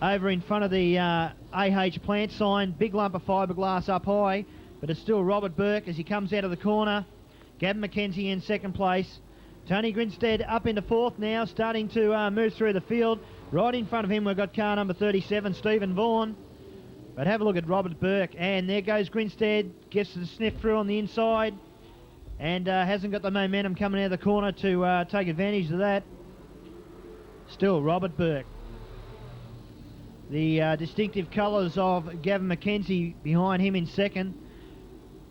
Over in front of the AH plant sign. Big lump of fiberglass up high. But it's still Robert Burke as he comes out of the corner. Gavin McKenzie in 2nd place. Tony Grinstead up into 4th now, starting to move through the field. Right in front of him we've got car number 37, Stephen Vaughan. But have a look at Robert Burke, and there goes Grinstead, gets the sniff through on the inside, and hasn't got the momentum coming out of the corner to take advantage of that. Still Robert Burke. The distinctive colours of Gavin McKenzie behind him in 2nd.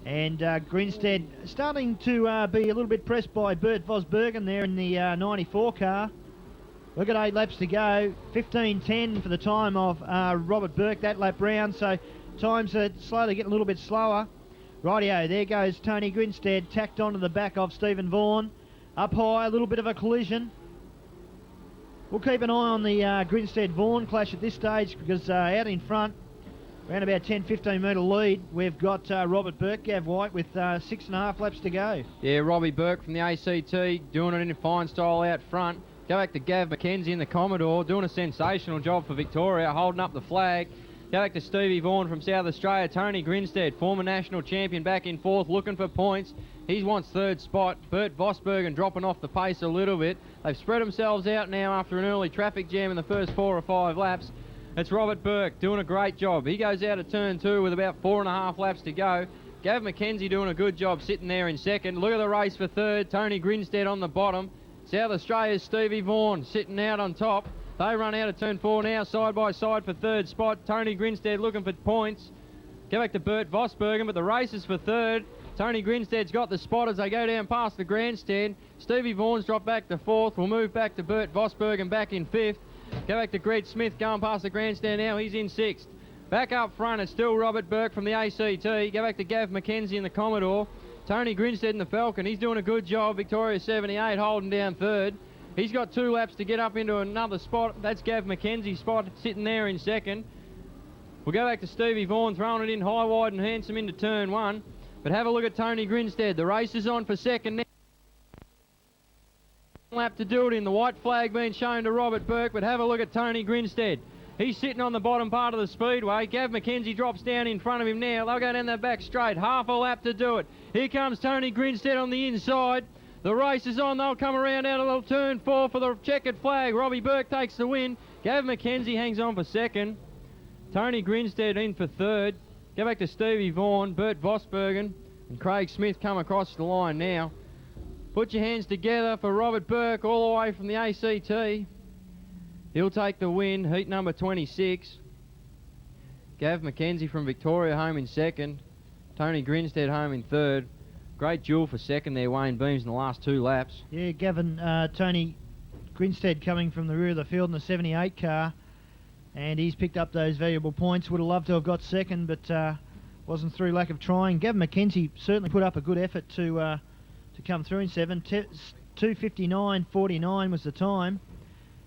And Grinstead starting to be a little bit pressed by Bert Vosbergen there in the 94 car. We've got 8 laps to go. 15:10 for the time of Robert Burke that lap round, so times are slowly getting a little bit slower. Rightio, there goes Tony Grinstead tacked onto the back of Stephen Vaughan. Up high, a little bit of a collision. We'll keep an eye on the Grinstead-Vaughan clash at this stage, because out in front, around about 10-15 metre lead, we've got Robert Burke, Gav White, with 6.5 laps to go. Yeah, Robbie Burke from the ACT doing it in a fine style out front. Go back to Gav McKenzie in the Commodore, doing a sensational job for Victoria, holding up the flag. Go back to Stevie Vaughan from South Australia. Tony Grinstead, former national champion, back in 4th, looking for points. He wants 3rd spot. Bert Vosbergen dropping off the pace a little bit. They've spread themselves out now after an early traffic jam in the first 4 or 5 laps. It's Robert Burke doing a great job. He goes out of turn 2 with about 4.5 laps to go. Gav McKenzie doing a good job sitting there in 2nd. Look at the race for 3rd. Tony Grinstead on the bottom. South Australia's Stevie Vaughan sitting out on top. They run out of turn 4 now, side by side for 3rd spot. Tony Grinstead looking for points. Go back to Bert Vosbergen, but the race is for 3rd. Tony Grinstead's got the spot as they go down past the grandstand. Stevie Vaughan's dropped back to 4th. We'll move back to Bert Vosbergen back in 5th. Go back to Greg Smith going past the grandstand now. He's in 6th. Back up front, it's still Robert Burke from the ACT. Go back to Gav McKenzie in the Commodore. Tony Grinstead in the Falcon. He's doing a good job. Victoria 78 holding down 3rd. He's got 2 laps to get up into another spot. That's Gav McKenzie's spot sitting there in 2nd. We'll go back to Stevie Vaughan throwing it in high, wide and handsome into turn 1. But have a look at Tony Grinstead. The race is on for 2nd now. Lap to do it in. The white flag being shown to Robert Burke, but have a look at Tony Grinstead. He's sitting on the bottom part of the speedway. Gav McKenzie drops down in front of him now. They'll go down that back straight. Half a lap to do it. Here comes Tony Grinstead on the inside. The race is on. They'll come around out of turn 4 for the checkered flag. Robbie Burke takes the win. Gav McKenzie hangs on for 2nd. Tony Grinstead in for 3rd. Go back to Stevie Vaughan, Bert Vosbergen, and Craig Smith come across the line now. Put your hands together for Robert Burke all the way from the ACT. He'll take the win, heat number 26. Gav McKenzie from Victoria home in 2nd. Tony Grinstead home in 3rd. Great duel for 2nd there, Wayne Beams, in the last 2 laps. Yeah, Gavin, Tony Grinstead coming from the rear of the field in the 78 car. And he's picked up those valuable points. Would have loved to have got 2nd, but wasn't through lack of trying. Gavin McKenzie certainly put up a good effort to come through in 7. 2:59.49 was the time.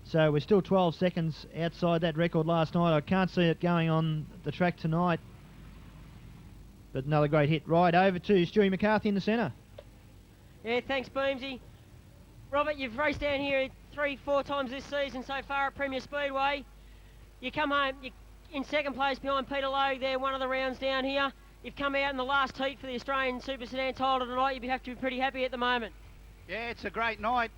So we're still 12 seconds outside that record last night. I can't see it going on the track tonight But another great hit right over to Stewie McCarthy in the centre. Yeah, thanks, Beamsy. Robert, you've raced down here 3-4 times this season so far at Premier Speedway. You come home, you're in second place behind Peter Logue there, one of the rounds down here. You've come out in the last heat for the Australian Super Sedan title tonight. You have to be pretty happy at the moment. Yeah, it's a great night.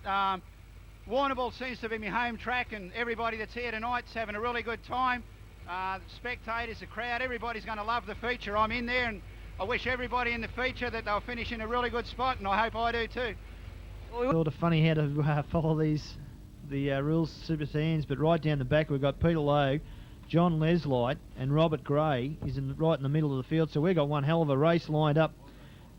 Warrnambool seems to be my home track, and everybody that's here tonight's having a really good time. The spectators, the crowd, everybody's going to love the feature. I'm in there, and I wish everybody in the feature that they'll finish in a really good spot, and I hope I do too. Sort of funny how to follow the rules Super Sedans, but right down the back we've got Peter Logue, John Leslight and Robert Gray is right in the middle of the field, so we've got one hell of a race lined up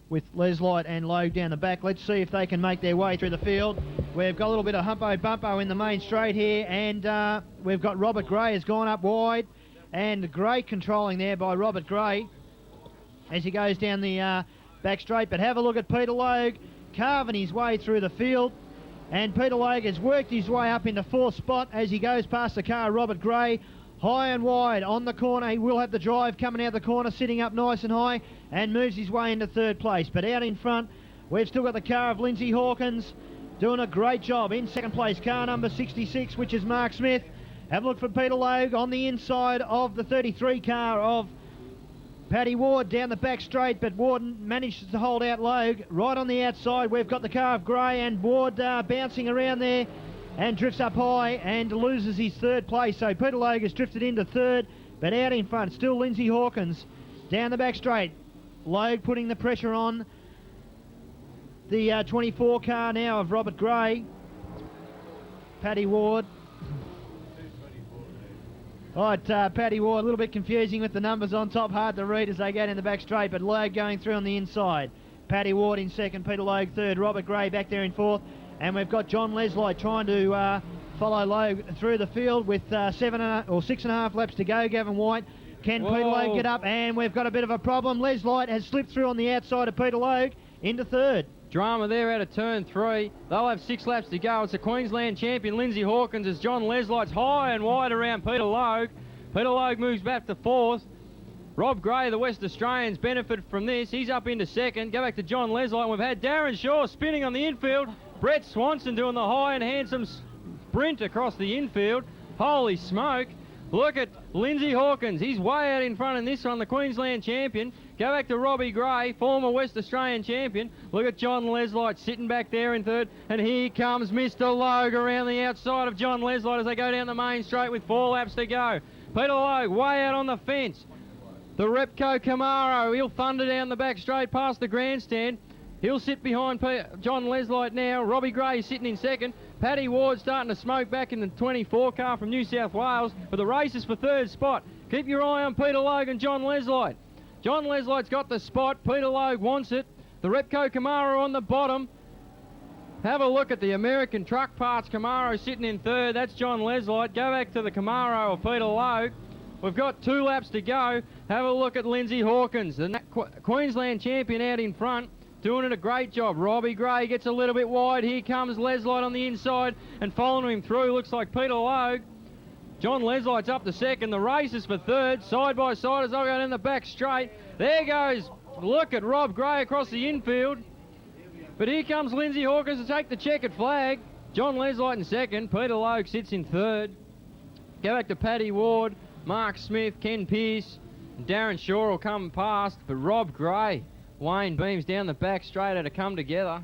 with Leslight and Logue down the back. Let's see if they can make their way through the field. We've got a little bit of humpo-bumpo in the main straight here, and we've got Robert Gray has gone up wide, and great controlling there by Robert Gray as he goes down the back straight. But have a look at Peter Logue carving his way through the field, and Peter Logue has worked his way up into fourth spot as he goes past the car Robert Gray. High and wide on the corner, he will have the drive coming out the corner, sitting up nice and high, and moves his way into third place. But out in front, we've still got the car of Lindsay Hawkins doing a great job. In second place, car number 66, which is Mark Smith. Have a look for Peter Logue on the inside of the 33 car of Paddy Ward down the back straight, but Ward manages to hold out Logue. Right on the outside, we've got the car of Gray, and Ward bouncing around there and drifts up high and loses his third place. So Peter Logue has drifted into third, but out in front, still Lindsay Hawkins down the back straight. Logue putting the pressure on the 24 car now of Robert Gray. Paddy Ward. Right, Paddy Ward, a little bit confusing with the numbers on top, hard to read as they go down the back straight, but Logue going through on the inside. Paddy Ward in second, Peter Logue third, Robert Gray back there in fourth, and we've got John Leslight trying to follow Logue through the field with 6.5 laps to go. Gavin White, can Peter Logue get up? And we've got a bit of a problem. Leslight has slipped through on the outside of Peter Logue into third. Drama there out of turn 3. They'll have 6 laps to go. It's the Queensland champion Lindsay Hawkins as John Leslight's high and wide around Peter Logue. Peter Logue moves back to fourth. Rob Gray, the West Australians, benefit from this. He's up into second. Go back to John Leslight. We've had Darren Shaw spinning on the infield. Brett Swanson doing the high and handsome sprint across the infield. Holy smoke. Look at Lindsay Hawkins. He's way out in front in this one, the Queensland champion. Go back to Robbie Gray, former West Australian champion. Look at John Leslight sitting back there in third. And here comes Mr. Logue around the outside of John Leslight as they go down the main straight with 4 laps to go. Peter Logue way out on the fence. The Repco Camaro, he'll thunder down the back straight past the grandstand. He'll sit behind John Leslight now. Robbie Gray sitting in second. Paddy Ward starting to smoke back in the 24 car from New South Wales. But the race is for third spot. Keep your eye on Peter Logue and John Leslight. John Leslight's got the spot. Peter Logue wants it. The Repco Camaro on the bottom. Have a look at the American Truck Parts Camaro sitting in third. That's John Leslight. Go back to the Camaro of Peter Logue. We've got 2 laps to go. Have a look at Lindsay Hawkins, the Queensland champion out in front. Doing it a great job. Robbie Gray gets a little bit wide. Here comes Leslight on the inside and following him through looks like Peter Logue. John Leslight's up to second. The race is for third. Side by side as they'll go down the back straight. There goes. Look at Rob Gray across the infield. But here comes Lindsay Hawkins to take the checkered flag. John Leslight in second. Peter Logue sits in third. Go back to Paddy Ward, Mark Smith, Ken Pearce. Darren Shaw will come past. But Rob Gray, Wayne Beams down the back straight to come together.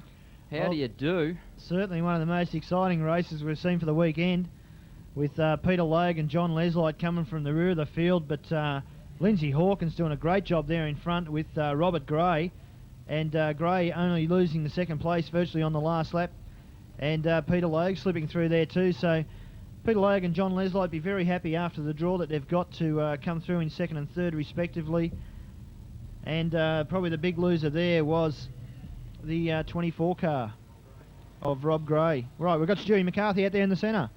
How do you do? Certainly one of the most exciting races we've seen for the weekend, with Peter Logue and John Leslight coming from the rear of the field, but Lindsay Hawkins doing a great job there in front with Robert Gray, and Gray only losing the second place virtually on the last lap, and Peter Logue slipping through there too. So Peter Logue and John Leslight be very happy after the draw that they've got to come through in second and third respectively. And probably the big loser there was the 24 car of Rob Gray. Right, we've got Stewie McCarthy out there in the centre.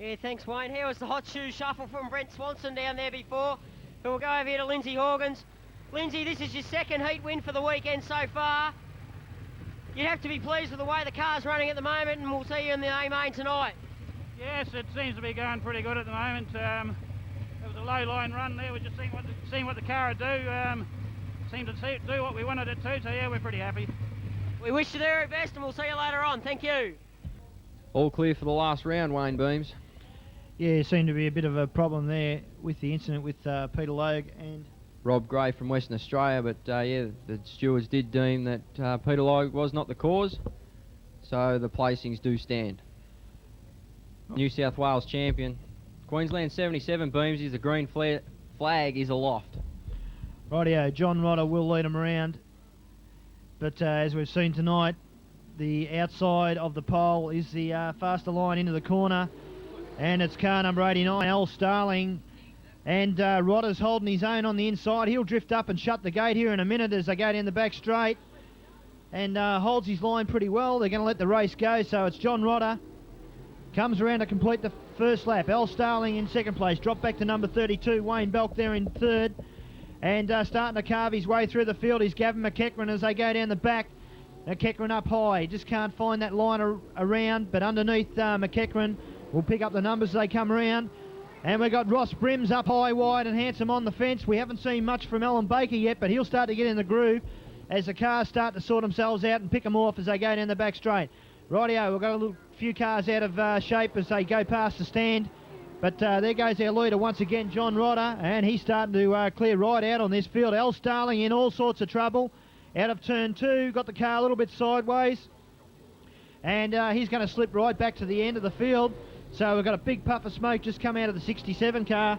Yeah, thanks, Wayne. How was the hot shoe shuffle from Brent Swanson down there before? But we'll go over here to Lindsay Hawkins. Lindsay, this is your second heat win for the weekend so far. You'd have to be pleased with the way the car's running at the moment, and we'll see you in the A-main tonight. Yes, it seems to be going pretty good at the moment. It was a low line run there. We're just seeing what the car would do. seemed to do what we wanted it to, so yeah, we're pretty happy. We wish you the very best, and we'll see you later on. Thank you. All clear for the last round, Wayne Beams. Yeah, seemed to be a bit of a problem there with the incident with Peter Logue and Rob Gray from Western Australia, but yeah, the stewards did deem that Peter Logue was not the cause, so the placings do stand. New South Wales champion, Queensland 77 Beams, is the green flag is aloft. Rightio, John Rodder will lead them around, but as we've seen tonight, the outside of the pole is the faster line into the corner, and it's car number 89, Al Starling. And Rodder's holding his own on the inside. He'll drift up and shut the gate here in a minute as they go down the back straight. And holds his line pretty well. They're going to let the race go. So it's John Rodder. Comes around to complete the first lap. Al Starling in second place. Drop back to number 32. Wayne Belk there in third. And starting to carve his way through the field is Gavin McEachran as they go down the back. McEachran up high. Just can't find that line around. But underneath McEachran will pick up the numbers as they come around. And we've got Ross Brims up high, wide and handsome on the fence. We haven't seen much from Alan Baker yet, but he'll start to get in the groove as the cars start to sort themselves out and pick them off as they go down the back straight. Rightio, we've got a few cars out of shape as they go past the stand. But there goes our leader once again, John Rodder, and he's starting to clear right out on this field. Al Starling in all sorts of trouble. Out of turn 2, got the car a little bit sideways. And he's going to slip right back to the end of the field. So we've got a big puff of smoke just come out of the 67 car,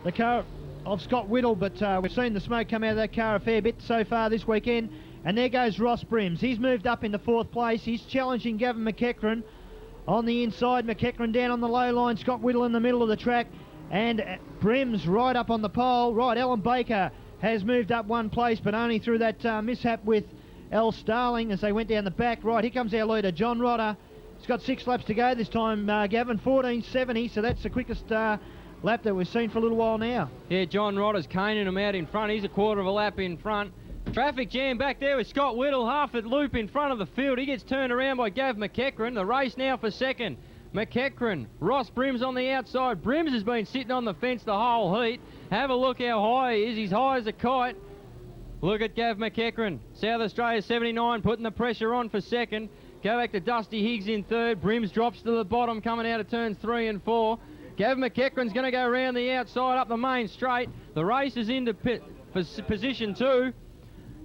the car of Scott Whittle, but we've seen the smoke come out of that car a fair bit so far this weekend. And there goes Ross Brims. He's moved up into 4th place. He's challenging Gavin McEachran on the inside. McEachran down on the low line. Scott Whittle in the middle of the track. And Brims right up on the pole. Right, Alan Baker has moved up 1 place, but only through that mishap with Al Starling as they went down the back. Right, here comes our leader, John Rodder. He's got 6 laps to go this time, Gavin, 14.70, so that's the quickest lap that we've seen for a little while now. Yeah, John Rodder's caning him out in front. He's a quarter of a lap in front. Traffic jam back there with Scott Whittle, half a loop in front of the field. He gets turned around by Gav McEachran. The race now for second. McEachran, Ross Brims on the outside. Brims has been sitting on the fence the whole heat. Have a look how high he is. He's high as a kite. Look at Gav McEachran. South Australia 79 putting the pressure on for second. Go back to Dusty Higgs in third. Brims drops to the bottom coming out of turns 3 and 4. Gav McEachran's going to go around the outside up the main straight. The race is into position 2.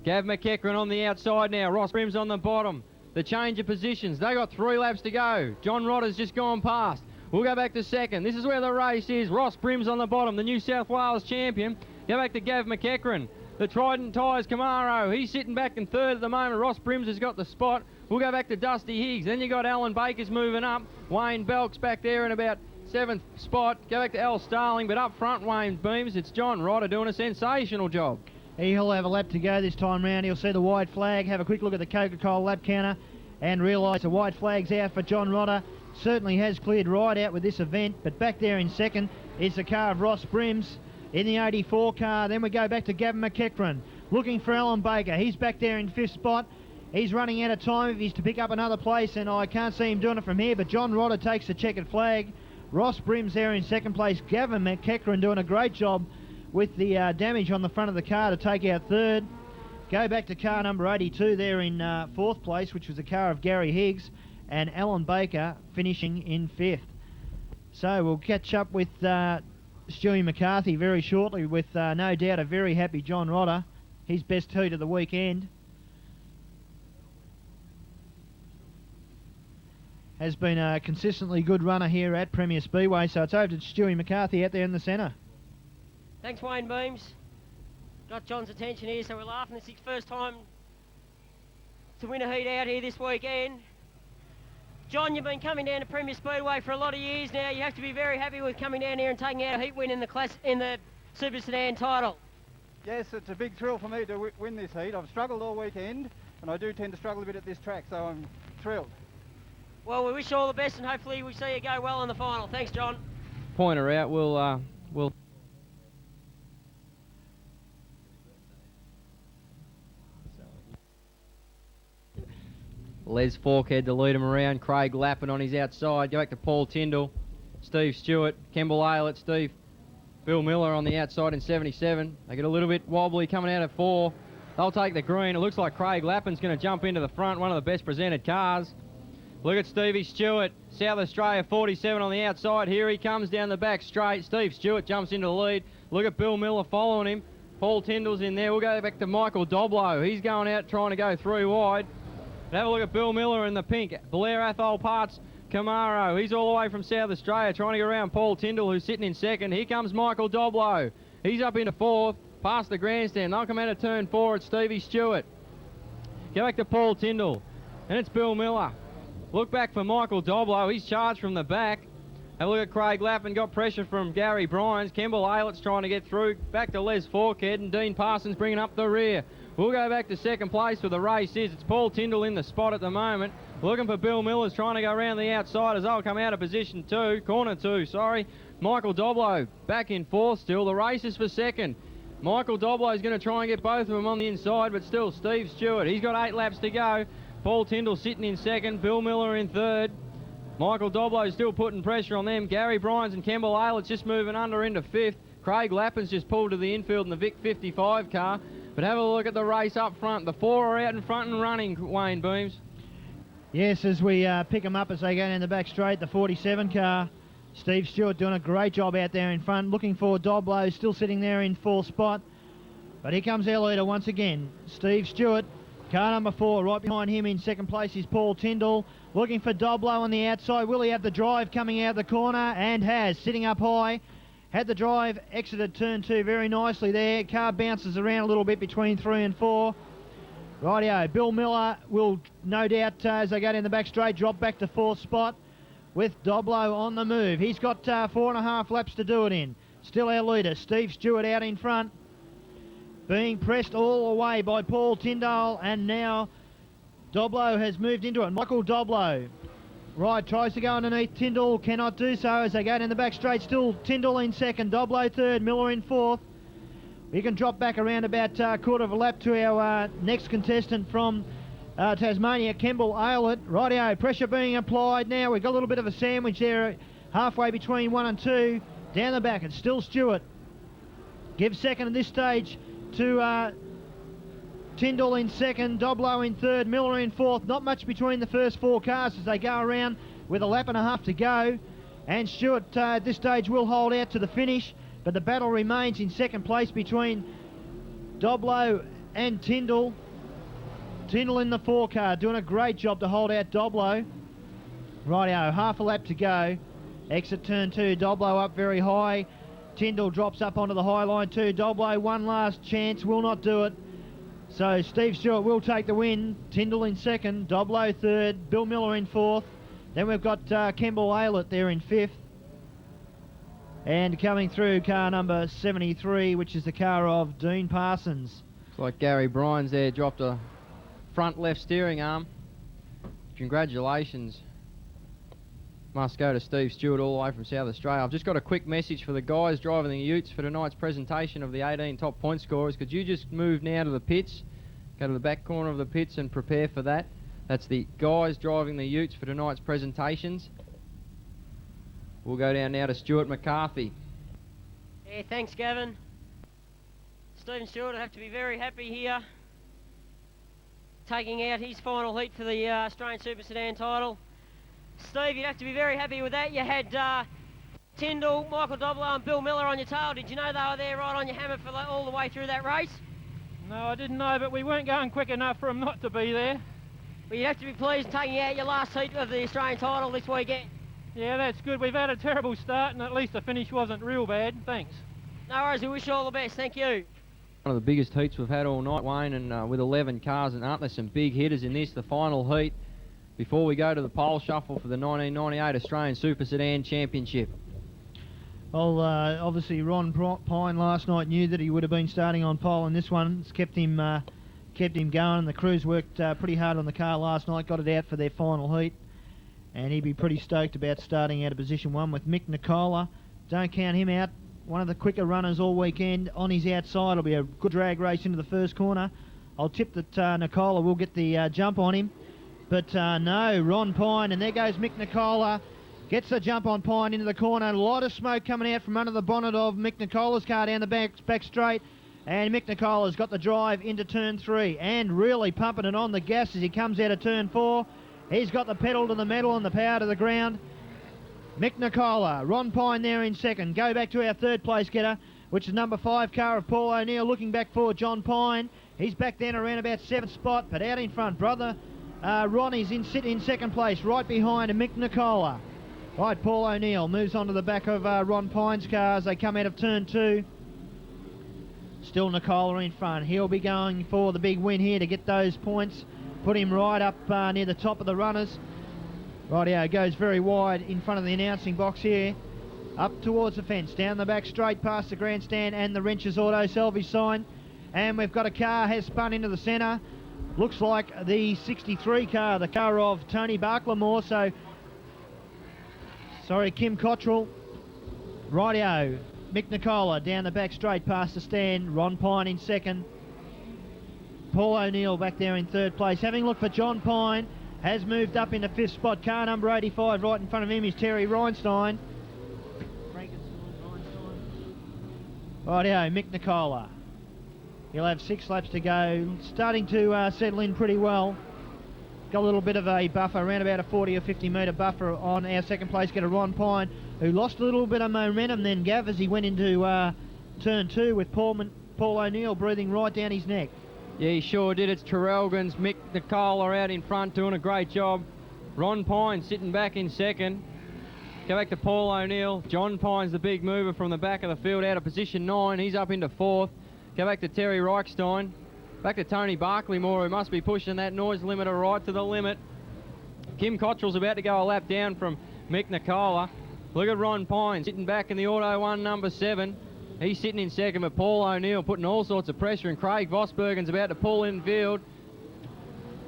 Gav McEachran on the outside now. Ross Brims on the bottom. The change of positions. They got 3 laps to go. John Rodder's just gone past. We'll go back to second. This is where the race is. Ross Brims on the bottom, the New South Wales champion. Go back to Gav McEachran. The Trident Tyres Camaro. He's sitting back in third at the moment. Ross Brims has got the spot. We'll go back to Dusty Higgs. Then you got Alan Baker's moving up. Wayne Belk's back there in about 7th spot. Go back to Al Starling, but up front, Wayne Beams, it's John Rodder doing a sensational job. He'll have a lap to go this time round. He'll see the white flag, have a quick look at the Coca-Cola lap counter, and realise the white flag's out for John Rodder. Certainly has cleared right out with this event, but back there in second is the car of Ross Brims in the 84 car. Then we go back to Gavin McEachran, looking for Alan Baker. He's back there in 5th spot. He's running out of time if he's to pick up another place, and I can't see him doing it from here, but John Rodder takes the checkered flag. Ross Brims there in second place. Gavin McEachran doing a great job with the damage on the front of the car to take out third. Go back to car number 82 there in 4th place, which was the car of Gary Higgs, and Alan Baker finishing in 5th. So we'll catch up with Stewie McCarthy very shortly with no doubt a very happy John Rodder, his best heat of the weekend. Has been a consistently good runner here at Premier Speedway, so it's over to Stewie McCarthy out there in the centre. Thanks, Wayne Beams. Got John's attention here, so we're laughing. It's his first time to win a heat out here this weekend. John, you've been coming down to Premier Speedway for a lot of years now. You have to be very happy with coming down here and taking out a heat win in the Super Sedan title. Yes, it's a big thrill for me to win this heat. I've struggled all weekend, and I do tend to struggle a bit at this track, so I'm thrilled. Well, we wish you all the best, and hopefully we see you go well in the final. Thanks, John. Point her out. We'll Les Forkhead to lead him around. Craig Lappin on his outside. Go back to Paul Tyndall. Steve Stewart. Kemble Aylett. Steve. Bill Miller on the outside in 77. They get a little bit wobbly coming out of 4. They'll take the green. It looks like Craig Lappin's going to jump into the front, one of the best presented cars. Look at Stevie Stewart, South Australia 47 on the outside. Here he comes down the back straight. Steve Stewart jumps into the lead. Look at Bill Miller following him. Paul Tyndall's in there. We'll go back to Michael Doblo. He's going out trying to go through wide. But have a look at Bill Miller in the pink. Blair Athol Parts Camaro. He's all the way from South Australia trying to get around Paul Tyndall, who's sitting in second. Here comes Michael Doblo. He's up into fourth, past the grandstand. They'll come out of turn 4 at Stevie Stewart. Go back to Paul Tyndall. And it's Bill Miller. Look back for Michael Doblo. He's charged from the back. Have a look at Craig Lappin. Got pressure from Gary Bryans. Kemble Aylett's trying to get through. Back to Les Forkhead, and Dean Parsons bringing up the rear. We'll go back to second place for the race is. It's Paul Tyndall in the spot at the moment. Looking for Bill Miller's trying to go around the outside as they'll come out of position 2. Corner 2, sorry. Michael Doblo back in 4th still. The race is for second. Michael Doblo is going to try and get both of them on the inside, but still Steve Stewart. He's got 8 laps to go. Paul Tyndall sitting in 2nd. Bill Miller in 3rd. Michael Doblo still putting pressure on them. Gary Bryans and Kemble Aylett's just moving under into 5th. Craig Lappin's just pulled to the infield in the Vic 55 car. But have a look at the race up front. The 4 are out in front and running, Wayne Booms. Yes, as we pick them up as they go down the back straight, the 47 car. Steve Stewart doing a great job out there in front. Looking for Doblo, still sitting there in 4th spot. But here comes our leader once again, Steve Stewart. Car number 4, right behind him in 2nd place is Paul Tyndall. Looking for Doblo on the outside. Will he have the drive coming out of the corner? And has, sitting up high. Had the drive, exited turn 2 very nicely there. Car bounces around a little bit between 3 and 4. Rightio, Bill Miller will no doubt, as they go down the back straight, drop back to 4th spot with Doblo on the move. He's got 4.5 laps to do it in. Still our leader, Steve Stewart out in front. Being pressed all the way by Paul Tyndall, and now Doblo has moved into it. Michael Doblo, right, tries to go underneath Tyndall, cannot do so as they go down the back straight. Still Tyndall in 2nd, Doblo 3rd, Miller in 4th. We can drop back around about quarter of a lap to our next contestant from Tasmania, Kemble Aylett. Rightio, pressure being applied now. We've got a little bit of a sandwich there halfway between 1 and 2. Down the back, it's still Stewart. Gives 2nd at this stage to Tyndall in 2nd, Doblo in 3rd, Miller in 4th. Not much between the first 4 cars as they go around with a lap and a half to go. And Stewart at this stage will hold out to the finish, but the battle remains in 2nd place between Doblo and Tyndall. Tyndall in the 4 car doing a great job to hold out Doblo. Rightio, half a lap to go. Exit turn 2, Doblo up very high. Tyndall drops up onto the high line too. Doblo, one last chance, will not do it. So Steve Stewart will take the win. Tyndall in 2nd, Doblo 3rd, Bill Miller in 4th. Then we've got Kemble Aylett there in 5th. And coming through, car number 73, which is the car of Dean Parsons. Looks like Gary Bryans there dropped a front left steering arm. Congratulations. Must go to Steve Stewart all the way from South Australia. I've just got a quick message for the guys driving the utes for tonight's presentation of the 18 top point scorers. Could you just move now to the pits, go to the back corner of the pits and prepare for that? That's the guys driving the utes for tonight's presentations. We'll go down now to Stuart McCarthy. Yeah, thanks, Gavin. Stephen Stewart will have to be very happy here, taking out his final heat for the Australian Super Sedan title. Steve, you'd have to be very happy with that. You had Tyndall, Michael Doblo and Bill Miller on your tail. Did you know they were there right on your hammer for all the way through that race? No, I didn't know, but we weren't going quick enough for them not to be there. Well, you'd have to be pleased taking out your last heat of the Australian title this weekend. Yeah, that's good. We've had a terrible start, and at least the finish wasn't real bad. Thanks. No worries, we wish you all the best. Thank you. One of the biggest heats we've had all night, Wayne, and with 11 cars, and aren't there some big hitters in this, the final heat, before we go to the pole shuffle for the 1998 Australian Super Sedan Championship. Well, obviously Ron Pine last night knew that he would have been starting on pole in this one. It's kept him going. The crews worked pretty hard on the car last night, got it out for their final heat, and he'd be pretty stoked about starting out of position 1 with Mick Nicola. Don't count him out. One of the quicker runners all weekend on his outside. It'll be a good drag race into the first corner. I'll tip that Nicola will get the jump on him. But no, Ron Pine, and there goes Mick Nicola. Gets the jump on Pine into the corner. A lot of smoke coming out from under the bonnet of Mick Nicola's car down the back straight. And Mick Nicola's got the drive into turn 3 and really pumping it on the gas as he comes out of turn 4. He's got the pedal to the metal and the power to the ground. Mick Nicola, Ron Pine there in second. Go back to our third place getter, which is number 5 car of Paul O'Neill, looking back for John Pine. He's back then around about 7th spot, but out in front, brother Ronnie's sitting in second place, right behind Mick Nicola. Right, Paul O'Neill moves on to the back of Ron Pine's car as they come out of turn 2. Still Nicola in front. He'll be going for the big win here to get those points. Put him right up near the top of the runners. Rightio, goes very wide in front of the announcing box here. Up towards the fence, down the back straight past the grandstand and the Wrenches Auto Salvage sign. And we've got a car has spun into the centre. Looks like the 63 car, the car of Tony Barklemore. So, sorry, Kim Cottrell. Rightio, Mick Nicola down the back straight past the stand. Ron Pine in second. Paul O'Neill back there in third place. Having looked for John Pine, has moved up into 5th spot. Car number 85 right in front of him is Terry Reinstein. Rightio, Mick Nicola. He'll have 6 laps to go. Starting to settle in pretty well. Got a little bit of a buffer, around about a 40 or 50 metre buffer on our second place getter Ron Pine, who lost a little bit of momentum then, Gav, as he went into turn 2 with Paul O'Neill breathing right down his neck. Yeah, he sure did. It's Traralgon's Mick Nicola out in front doing a great job. Ron Pine sitting back in second. Go back to Paul O'Neill. John Pine's the big mover from the back of the field out of position 9. He's up into 4th. Go back to Terry Reichstein. Back to Tony Barclaymore, who must be pushing that noise limiter right to the limit. Kim Cottrell's about to go a lap down from Mick Nicola. Look at Ron Pine sitting back in the Auto 1 number 7. He's sitting in second, but Paul O'Neill putting all sorts of pressure, and Craig Vosbergen's about to pull infield.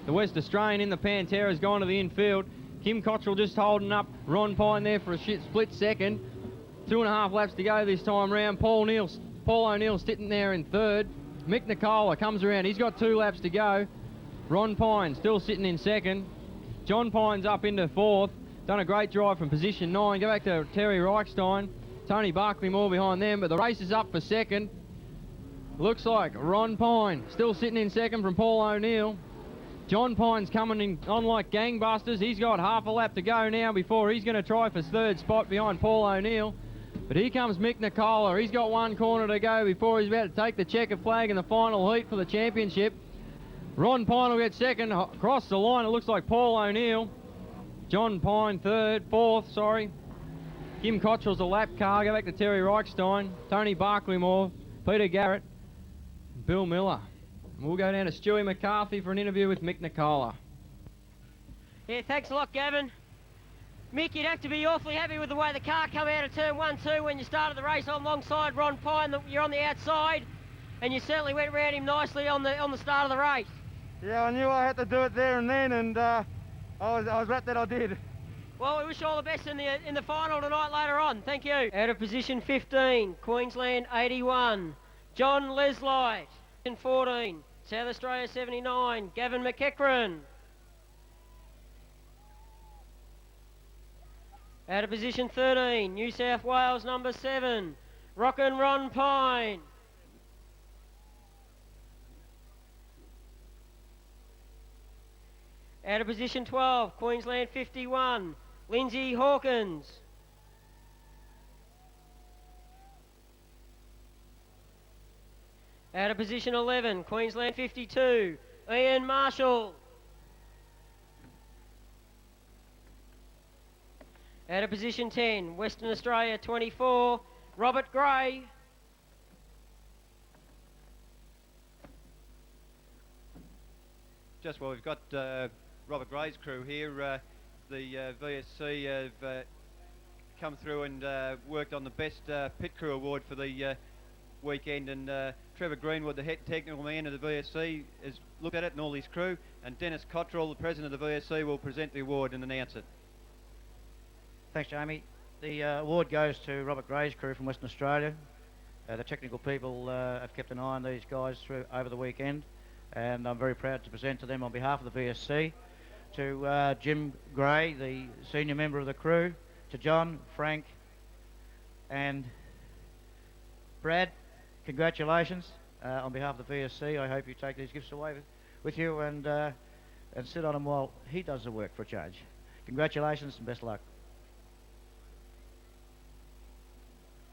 The West Australian in the Pantera's gone to the infield. Kim Cottrell just holding up Ron Pine there for a split second. 2.5 laps to go this time round. Paul O'Neill sitting there in third. Mick Nicola comes around. He's got 2 laps to go. Ron Pine still sitting in second. John Pine's up into 4th. Done a great drive from position 9. Go back to Terry Reichstein. Tony Barclaymore behind them, but the race is up for second. Looks like Ron Pine still sitting in second from Paul O'Neill. John Pine's coming in on like gangbusters. He's got half a lap to go now before he's going to try for 3rd spot behind Paul O'Neill. But here comes Mick Nicola. He's got 1 corner to go before he's about to take the checkered flag in the final heat for the championship. Ron Pine will get second. Across the line, it looks like Paul O'Neill. John Pine 4th, sorry. Kim Cottrell's a lap car. Go back to Terry Reichstein, Tony Barclaymore, Peter Garrett, Bill Miller. And we'll go down to Stewie McCarthy for an interview with Mick Nicola. Yeah, thanks a lot, Gavin. Mick, you'd have to be awfully happy with the way the car come out of turn 1-2 when you started the race alongside Ron Pine. You're on the outside, and you certainly went round him nicely on the start of the race. Yeah, I knew I had to do it there and then, and I was glad that I did. Well, we wish you all the best in the final tonight later on. Thank you. Out of position 15, Queensland 81, John Leslie. In 14, South Australia 79, Gavin McEachran. Out of position 13, New South Wales number 7, Rockin' Ron Pine. Out of position 12, Queensland 51, Lindsay Hawkins. Out of position 11, Queensland 52, Ian Marshall. Out of position 10, Western Australia 24, Robert Gray. Just while we've got Robert Gray's crew here, the VSC have come through and worked on the best pit crew award for the weekend, and Trevor Greenwood, the head technical man of the VSC, has looked at it and all his crew, and Dennis Cottrell, the president of the VSC, will present the award and announce it. Thanks, Jamie. The award goes to Robert Gray's crew from Western Australia. The technical people have kept an eye on these guys over the weekend, and I'm very proud to present to them on behalf of the VSC, to Jim Gray, the senior member of the crew, to John, Frank and Brad. Congratulations. on behalf of the VSC, I hope you take these gifts away with you and sit on them while he does the work for a change. Congratulations and best luck.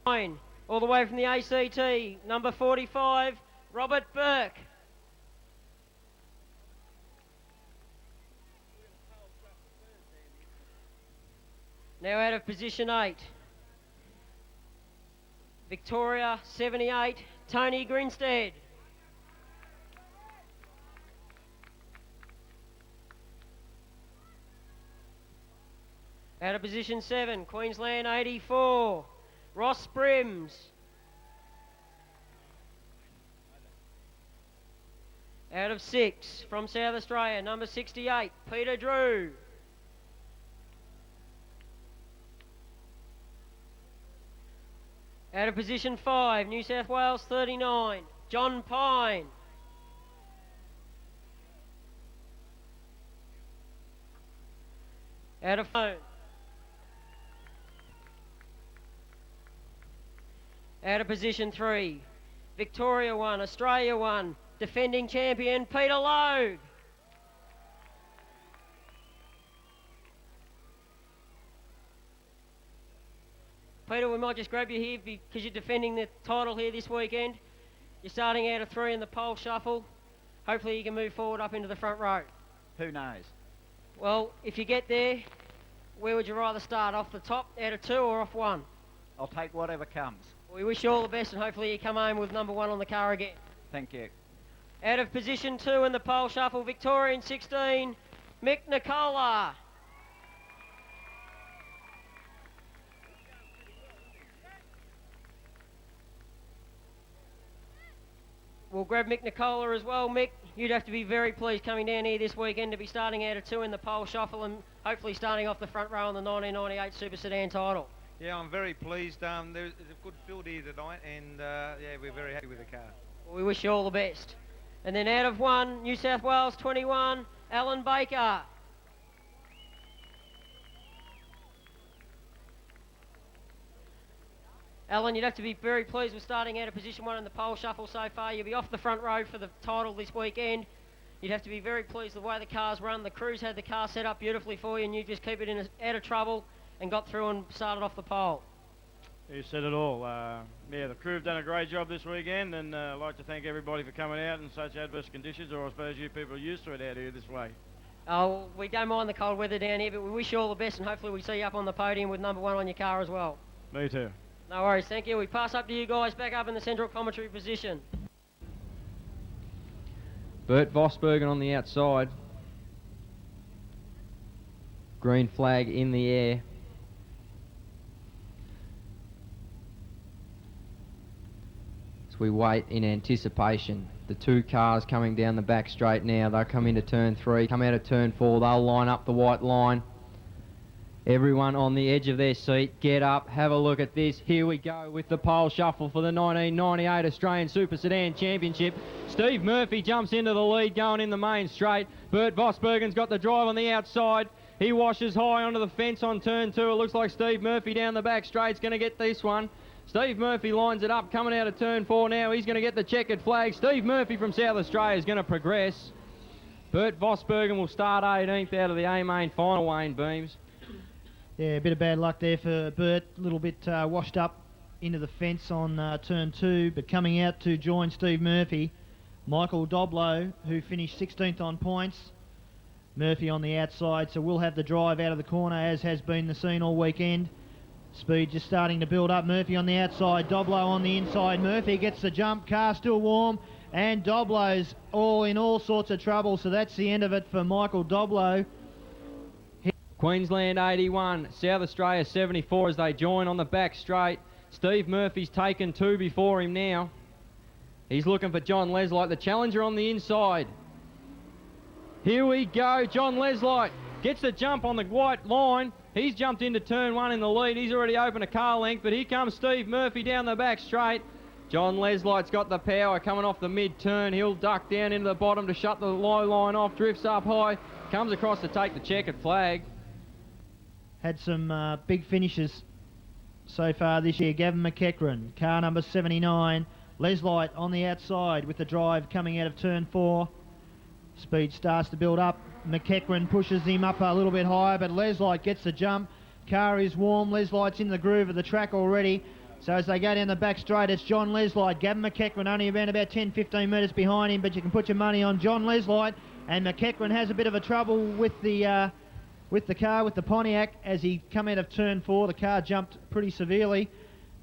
All the way from the ACT, number 45, Robert Burke. Now out of position 8. Victoria, 78, Tony Grinstead. Out of position 7, Queensland, 84, Ross Brims. Out of 6, from South Australia, number 68, Peter Drew. Out of position 5, New South Wales, 39, John Pine. Out of phone. Out of position 3, Victoria 1, Australia 1, defending champion Peter Logue. Peter, we might just grab you here because you're defending the title here this weekend. You're starting out of 3 in the pole shuffle. Hopefully you can move forward up into the front row. Who knows? Well, if you get there, where would you rather start? Off the top, out of 2 or off 1? I'll take whatever comes. We wish you all the best and hopefully you come home with number 1 on the car again. Thank you. Out of position 2 in the pole shuffle, Victorian 16, Mick Nicola. We'll grab Mick Nicola as well. Mick, you'd have to be very pleased coming down here this weekend to be starting out of 2 in the pole shuffle and hopefully starting off the front row on the 1998 Super Sedan title. Yeah, I'm very pleased. There's a good field here tonight, and yeah, we're very happy with the car. Well, we wish you all the best. And then out of 1, New South Wales 21, Alan Baker. Alan, you'd have to be very pleased with starting out of position 1 in the pole shuffle so far. You'll be off the front row for the title this weekend. You'd have to be very pleased with the way the car's run. The crew's had the car set up beautifully for you, and you just keep it out of trouble and got through and started off the pole. You said it all. Yeah, the crew have done a great job this weekend, and I'd like to thank everybody for coming out in such adverse conditions, or I suppose you people are used to it out here this way. Oh, we don't mind the cold weather down here, but we wish you all the best, and hopefully we see you up on the podium with number 1 on your car as well. Me too. No worries, thank you. We pass up to you guys back up in the central commentary position. Bert Vosbergen on the outside. Green flag in the air. As we wait in anticipation. The 2 cars coming down the back straight now. They'll come into turn 3, come out of turn 4. They'll line up the white line. Everyone on the edge of their seat, get up, have a look at this. Here we go with the pole shuffle for the 1998 Australian Super Sedan Championship. Steve Murphy jumps into the lead going in the main straight. Bert Vosbergen's got the drive on the outside. He washes high onto the fence on turn 2. It looks like Steve Murphy down the back straight's going to get this one. Steve Murphy lines it up, coming out of turn 4 now. He's going to get the checkered flag. Steve Murphy from South Australia is going to progress. Bert Vosbergen will start 18th out of the A-main final, Wayne Beams. Yeah, a bit of bad luck there for Bert. A little bit washed up into the fence on turn 2, but coming out to join Steve Murphy, Michael Doblow, who finished 16th on points. Murphy on the outside, so we'll have the drive out of the corner, as has been the scene all weekend. Speed just starting to build up. Murphy on the outside, Doblow on the inside. Murphy gets the jump, car still warm, and Doblow's all sorts of trouble, so that's the end of it for Michael Doblow. Queensland 81, South Australia 74 as they join on the back straight. Steve Murphy's taken 2 before him now. He's looking for John Leslight, the challenger on the inside. Here we go, John Leslight gets the jump on the white line. He's jumped into turn 1 in the lead. He's already opened a car length, but here comes Steve Murphy down the back straight. John Leslight's got the power coming off the mid-turn. He'll duck down into the bottom to shut the low line off, drifts up high, comes across to take the checkered flag. Had some big finishes so far this year. Gavin McEachran, car number 79, Leslight on the outside with the drive coming out of turn 4. Speed starts to build up. McEachran pushes him up a little bit higher, but Leslight gets the jump. Car is warm. Leslight's in the groove of the track already. So as they go down the back straight, it's John Leslight. Gavin McEachran only around about 10-15 metres behind him, but you can put your money on John Leslight. And McEachran has a bit of a trouble with the car, with the Pontiac, as he come out of turn 4. The car jumped pretty severely.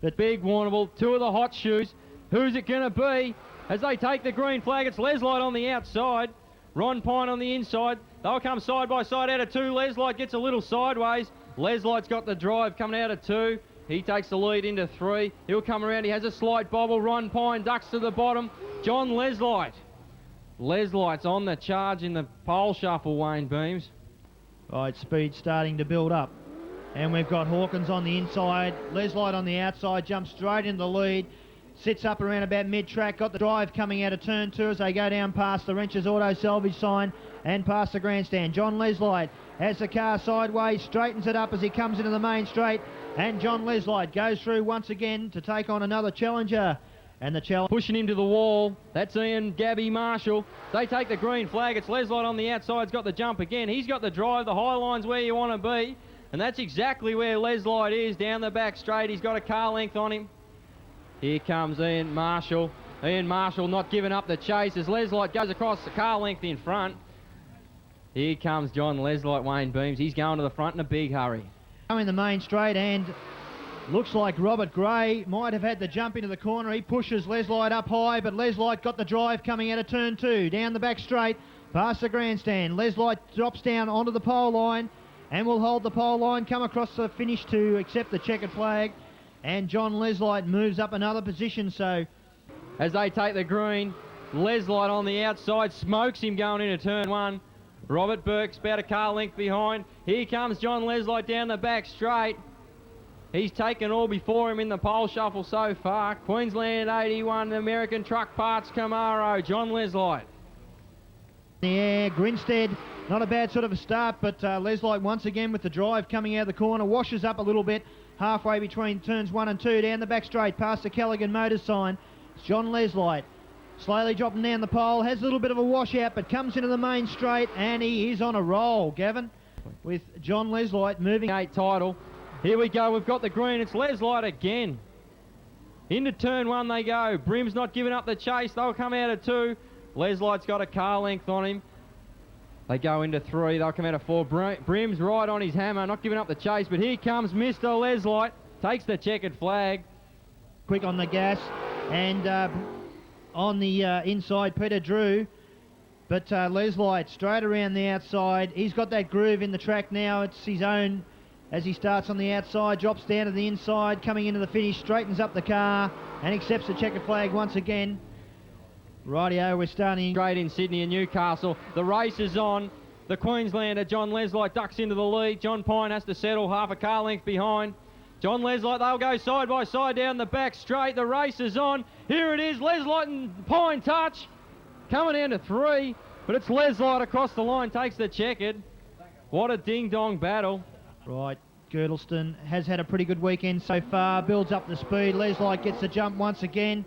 But big Warrnambool, 2 of the hot shoes. Who's it going to be? As they take the green flag, it's Leslight on the outside. Ron Pine on the inside. They'll come side by side out of 2. Leslight gets a little sideways. Leslight's got the drive coming out of 2. He takes the lead into 3. He'll come around. He has a slight bobble. Ron Pine ducks to the bottom. John Leslight. Leslight's on the charge in the pole shuffle, Wayne Beams. Right, speed starting to build up. And we've got Hawkins on the inside. Leslight on the outside. Jumps straight into the lead. Sits up around about mid-track. Got the drive coming out of turn 2 as they go down past the Wrenches Auto Salvage sign and past the grandstand. John Leslight has the car sideways, straightens it up as he comes into the main straight, and John Leslight goes through once again to take on another challenger. And the challenge pushing him to the wall. That's Ian Gabby Marshall. They take the green flag. It's Leslight on the outside. He's got the jump again. He's got the drive. The high line's where you want to be. And that's exactly where Leslight is, down the back straight. He's got a car length on him. Here comes Ian Marshall. Ian Marshall not giving up the chase as Leslight goes across the car length in front. Here comes John Leslight, Wayne Beams. He's going to the front in a big hurry. In the main straight, and looks like Robert Gray might have had the jump into the corner. He pushes Leslight up high, but Leslight got the drive coming out of turn 2. Down the back straight, past the grandstand. Leslight drops down onto the pole line and will hold the pole line, come across the finish to accept the checkered flag. And John Leslight moves up another position, so as they take the green, Leslight on the outside smokes him going into turn 1. Robert Burke's about a car length behind. Here comes John Leslight down the back straight. He's taken all before him in the pole shuffle so far. Queensland 81, American Truck Parts Camaro, John Leslight. In the air, Grinstead, not a bad sort of a start, but Leslight once again with the drive coming out of the corner, washes up a little bit, halfway between turns 1 and 2, down the back straight, past the Callaghan Motors sign. It's John Leslight, slowly dropping down the pole, has a little bit of a washout, but comes into the main straight, and he is on a roll, Gavin, with John Leslight moving 8 title. Here we go, we've got the green, it's Leslight again. Into turn 1 they go. Brim's not giving up the chase, they'll come out of 2. Leslight's got a car length on him. They go into 3, they'll come out of 4. Brim's right on his hammer, not giving up the chase, but here comes Mr. Leslight, takes the checkered flag. Quick on the gas, and on the inside, Peter Drew. But Leslight straight around the outside. He's got that groove in the track now. It's his own as he starts on the outside, drops down to the inside, coming into the finish, straightens up the car, and accepts the checkered flag once again. Rightio, we're starting straight in Sydney and Newcastle. The race is on. The Queenslander, John Leslight, ducks into the lead. John Pine has to settle half a car length behind. John Leslight, they'll go side by side down the back straight. The race is on. Here it is, Leslight and Pine touch. Coming down to 3, but it's Leslight across the line, takes the checkered. What a ding-dong battle. Right, Girdleston has had a pretty good weekend so far, builds up the speed. Leslight gets the jump once again,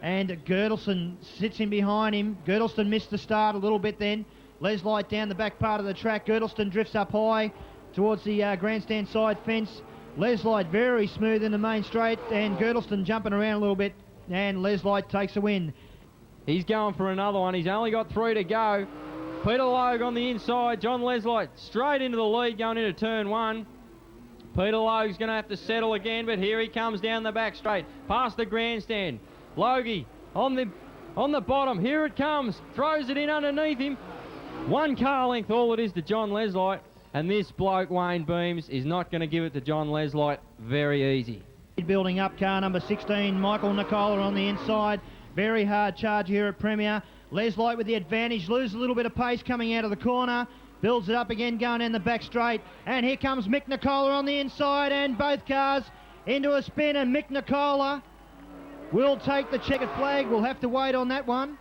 and Girdleston sits in behind him. Girdleston missed the start a little bit then. Leslight down the back part of the track. Girdleston drifts up high towards the grandstand side fence. Leslight very smooth in the main straight, and Girdleston jumping around a little bit, and Leslight takes a win. He's going for another one. He's only got 3 to go. Peter Logue on the inside. John Leslight straight into the lead going into turn 1. Peter Logue's going to have to settle again, but here he comes down the back straight, past the grandstand. Logie on the bottom. Here it comes. Throws it in underneath him. 1 car length all it is to John Leslight. And this bloke, Wayne Beams, is not going to give it to John Leslight very easy. Building up car number 16, Michael Nicola on the inside. Very hard charge here at Premier. Leslight with the advantage, loses a little bit of pace coming out of the corner. Builds it up again, going in the back straight. And here comes Mick Nicola on the inside, and both cars into a spin, and Mick Nicola will take the checkered flag. We'll have to wait on that one.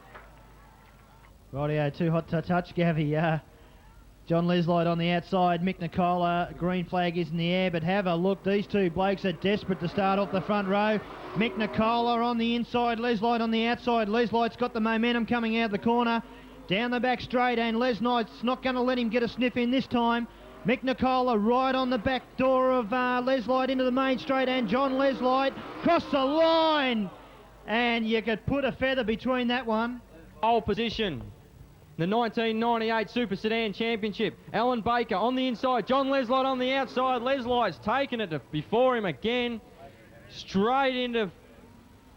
Rightio, too hot to touch, Gavi. John Leslight on the outside, Mick Nicola, green flag is in the air, but have a look, these two blokes are desperate to start off the front row. Mick Nicola on the inside, Leslight on the outside. Leslight's got the momentum coming out the corner, down the back straight, and Leslight's not going to let him get a sniff in this time. Mick Nicola right on the back door of Leslight into the main straight, and John Leslight cross the line, and you could put a feather between that one. Pole position. The 1998 Super Sedan Championship. Alan Baker on the inside. John Leslight on the outside. Leslight's taken it before him again. Straight into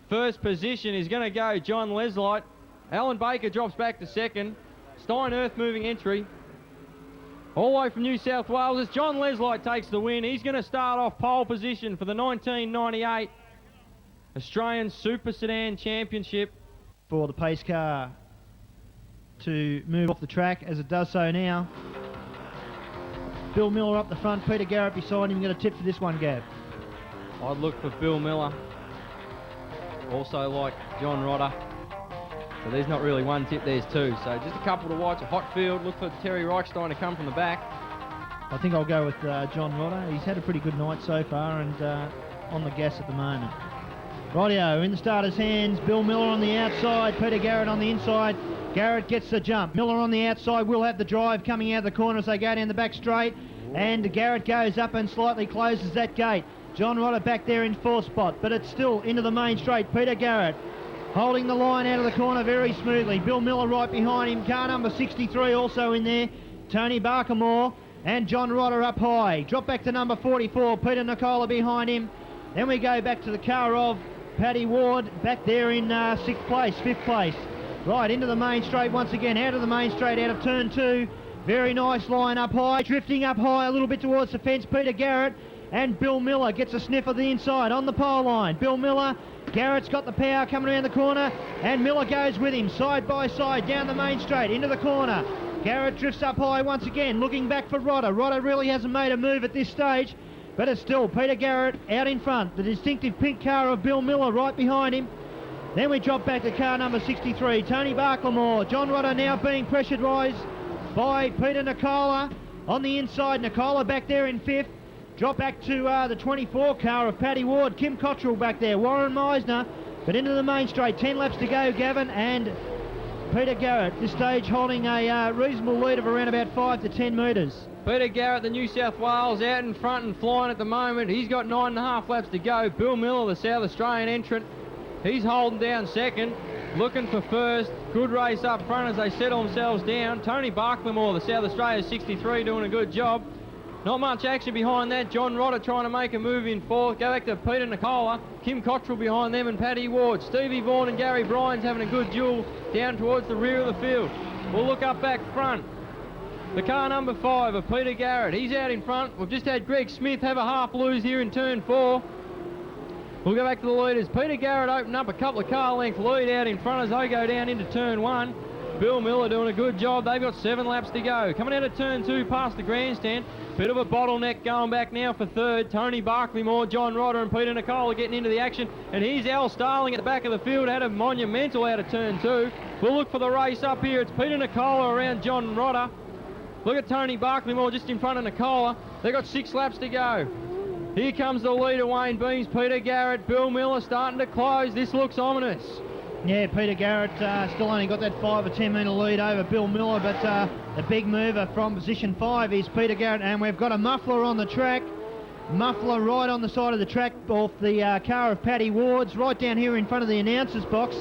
first position is going to go John Leslight. Alan Baker drops back to second. Stein Earth moving entry. All the way from New South Wales as John Leslight takes the win. He's going to start off pole position for the 1998 Australian Super Sedan Championship. For the pace car to move off the track as it does so now. Bill Miller up the front, Peter Garrett beside him. Got a tip for this one, Gav? I'd look for Bill Miller. Also like John Rodder. So there's not really one tip, there's two. So just a couple to watch. A hot field. Look for Terry Reichstein to come from the back. I think I'll go with John Rodder. He's had a pretty good night so far and on the gas at the moment. Rightio, in the starter's hands. Bill Miller on the outside, Peter Garrett on the inside. Garrett gets the jump. Miller on the outside will have the drive coming out of the corner as they go down the back straight. And Garrett goes up and slightly closes that gate. John Rodder back there in fourth spot, but it's still into the main straight. Peter Garrett holding the line out of the corner very smoothly. Bill Miller right behind him. Car number 63 also in there. Tony Barkamore and John Rodder up high. Drop back to number 44. Peter Nicola behind him. Then we go back to the car of Paddy Ward back there in fifth place. Right, into the main straight once again, out of the main straight, out of turn two. Very nice line up high, drifting up high a little bit towards the fence. Peter Garrett and Bill Miller gets a sniff of the inside on the pole line. Bill Miller, Garrett's got the power coming around the corner, and Miller goes with him, side by side, down the main straight, into the corner. Garrett drifts up high once again, looking back for Rodder. Rodder really hasn't made a move at this stage, but it's still Peter Garrett out in front. The distinctive pink car of Bill Miller right behind him. Then we drop back to car number 63, Tony Barkamore. John Rodder now being pressured by Peter Nicola on the inside. Nicola back there in fifth. Drop back to the 24 car of Paddy Ward. Kim Cottrell back there. Warren Meisner, but into the main straight. 10 laps to go, Gavin, and Peter Garrett this stage holding a reasonable lead of around about 5 to 10 metres. Peter Garrett, the New South Wales, out in front and flying at the moment. He's got 9.5 laps to go. Bill Miller, the South Australian entrant, he's holding down second, looking for first. Good race up front as they settle themselves down. Tony Barkamore, the South Australia 63, doing a good job. Not much action behind that. John Rodder trying to make a move in fourth. Go back to Peter Nicola. Kim Cottrell behind them and Paddy Ward. Stevie Vaughan and Gary Bryan's having a good duel down towards the rear of the field. We'll look up back front. The car number 5 of Peter Garrett. He's out in front. We've just had Greg Smith have a half lose here in turn 4. We'll go back to the leaders. Peter Garrett opened up a couple of car length lead out in front as they go down into turn 1. Bill Miller doing a good job. They've got 7 laps to go. Coming out of turn 2 past the grandstand. Bit of a bottleneck going back now for third. Tony Barkamore, John Rodder and Peter Nicola getting into the action. And here's Al Starling at the back of the field. Had a monumental out of turn 2. We'll look for the race up here. It's Peter Nicola around John Rodder. Look at Tony Barkamore just in front of Nicola. They've got 6 laps to go. Here comes the leader, Wayne Beams, Peter Garrett, Bill Miller starting to close. This looks ominous. Yeah, Peter Garrett still only got that 5 or 10 metre lead over Bill Miller, but the big mover from position 5 is Peter Garrett, and we've got a muffler on the track. Muffler right on the side of the track off the car of Paddy Ward's, right down here in front of the announcer's box.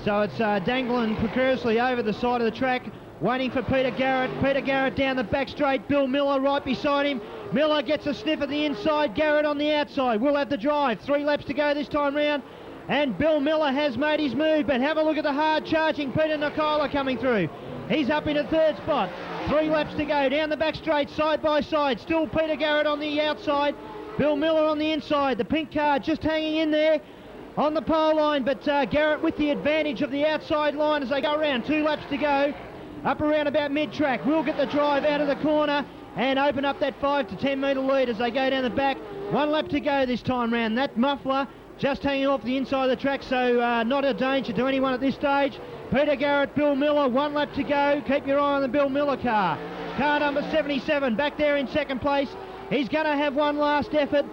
So it's dangling precariously over the side of the track, waiting for Peter Garrett. Peter Garrett down the back straight, Bill Miller right beside him. Miller gets a sniff at the inside, Garrett on the outside. We'll have the drive. 3 laps to go this time round. And Bill Miller has made his move, but have a look at the hard charging Peter Nicola coming through. He's up into third spot. 3 laps to go down the back straight, side by side. Still Peter Garrett on the outside, Bill Miller on the inside. The pink car just hanging in there on the pole line, but Garrett with the advantage of the outside line as they go around. 2 laps to go, up around about mid-track. We'll get the drive out of the corner and open up that 5 to 10 metre lead as they go down the back. 1 lap to go this time round. That muffler just hanging off the inside of the track, so not a danger to anyone at this stage. Peter Garrett, Bill Miller, 1 lap to go. Keep your eye on the Bill Miller car. car number 77 back there in second place. He's going to have one last effort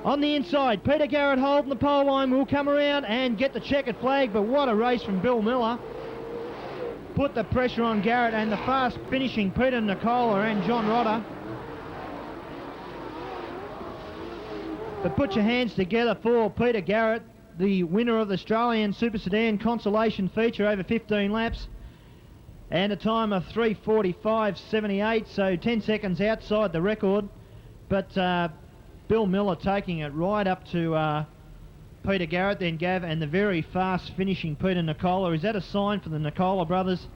on the inside. Peter Garrett holding the pole line, will come around and get the checkered flag, but what a race from Bill Miller. Put the pressure on Garrett and the fast finishing Peter Nicola and John Rodder. But put your hands together for Peter Garrett, the winner of the Australian Super Sedan Consolation feature over 15 laps. And a time of 3:45.78, so 10 seconds outside the record. But Bill Miller taking it right up to Peter Garrett, then Gav, and the very fast finishing Peter Nicola. Is that a sign for the Nicola brothers?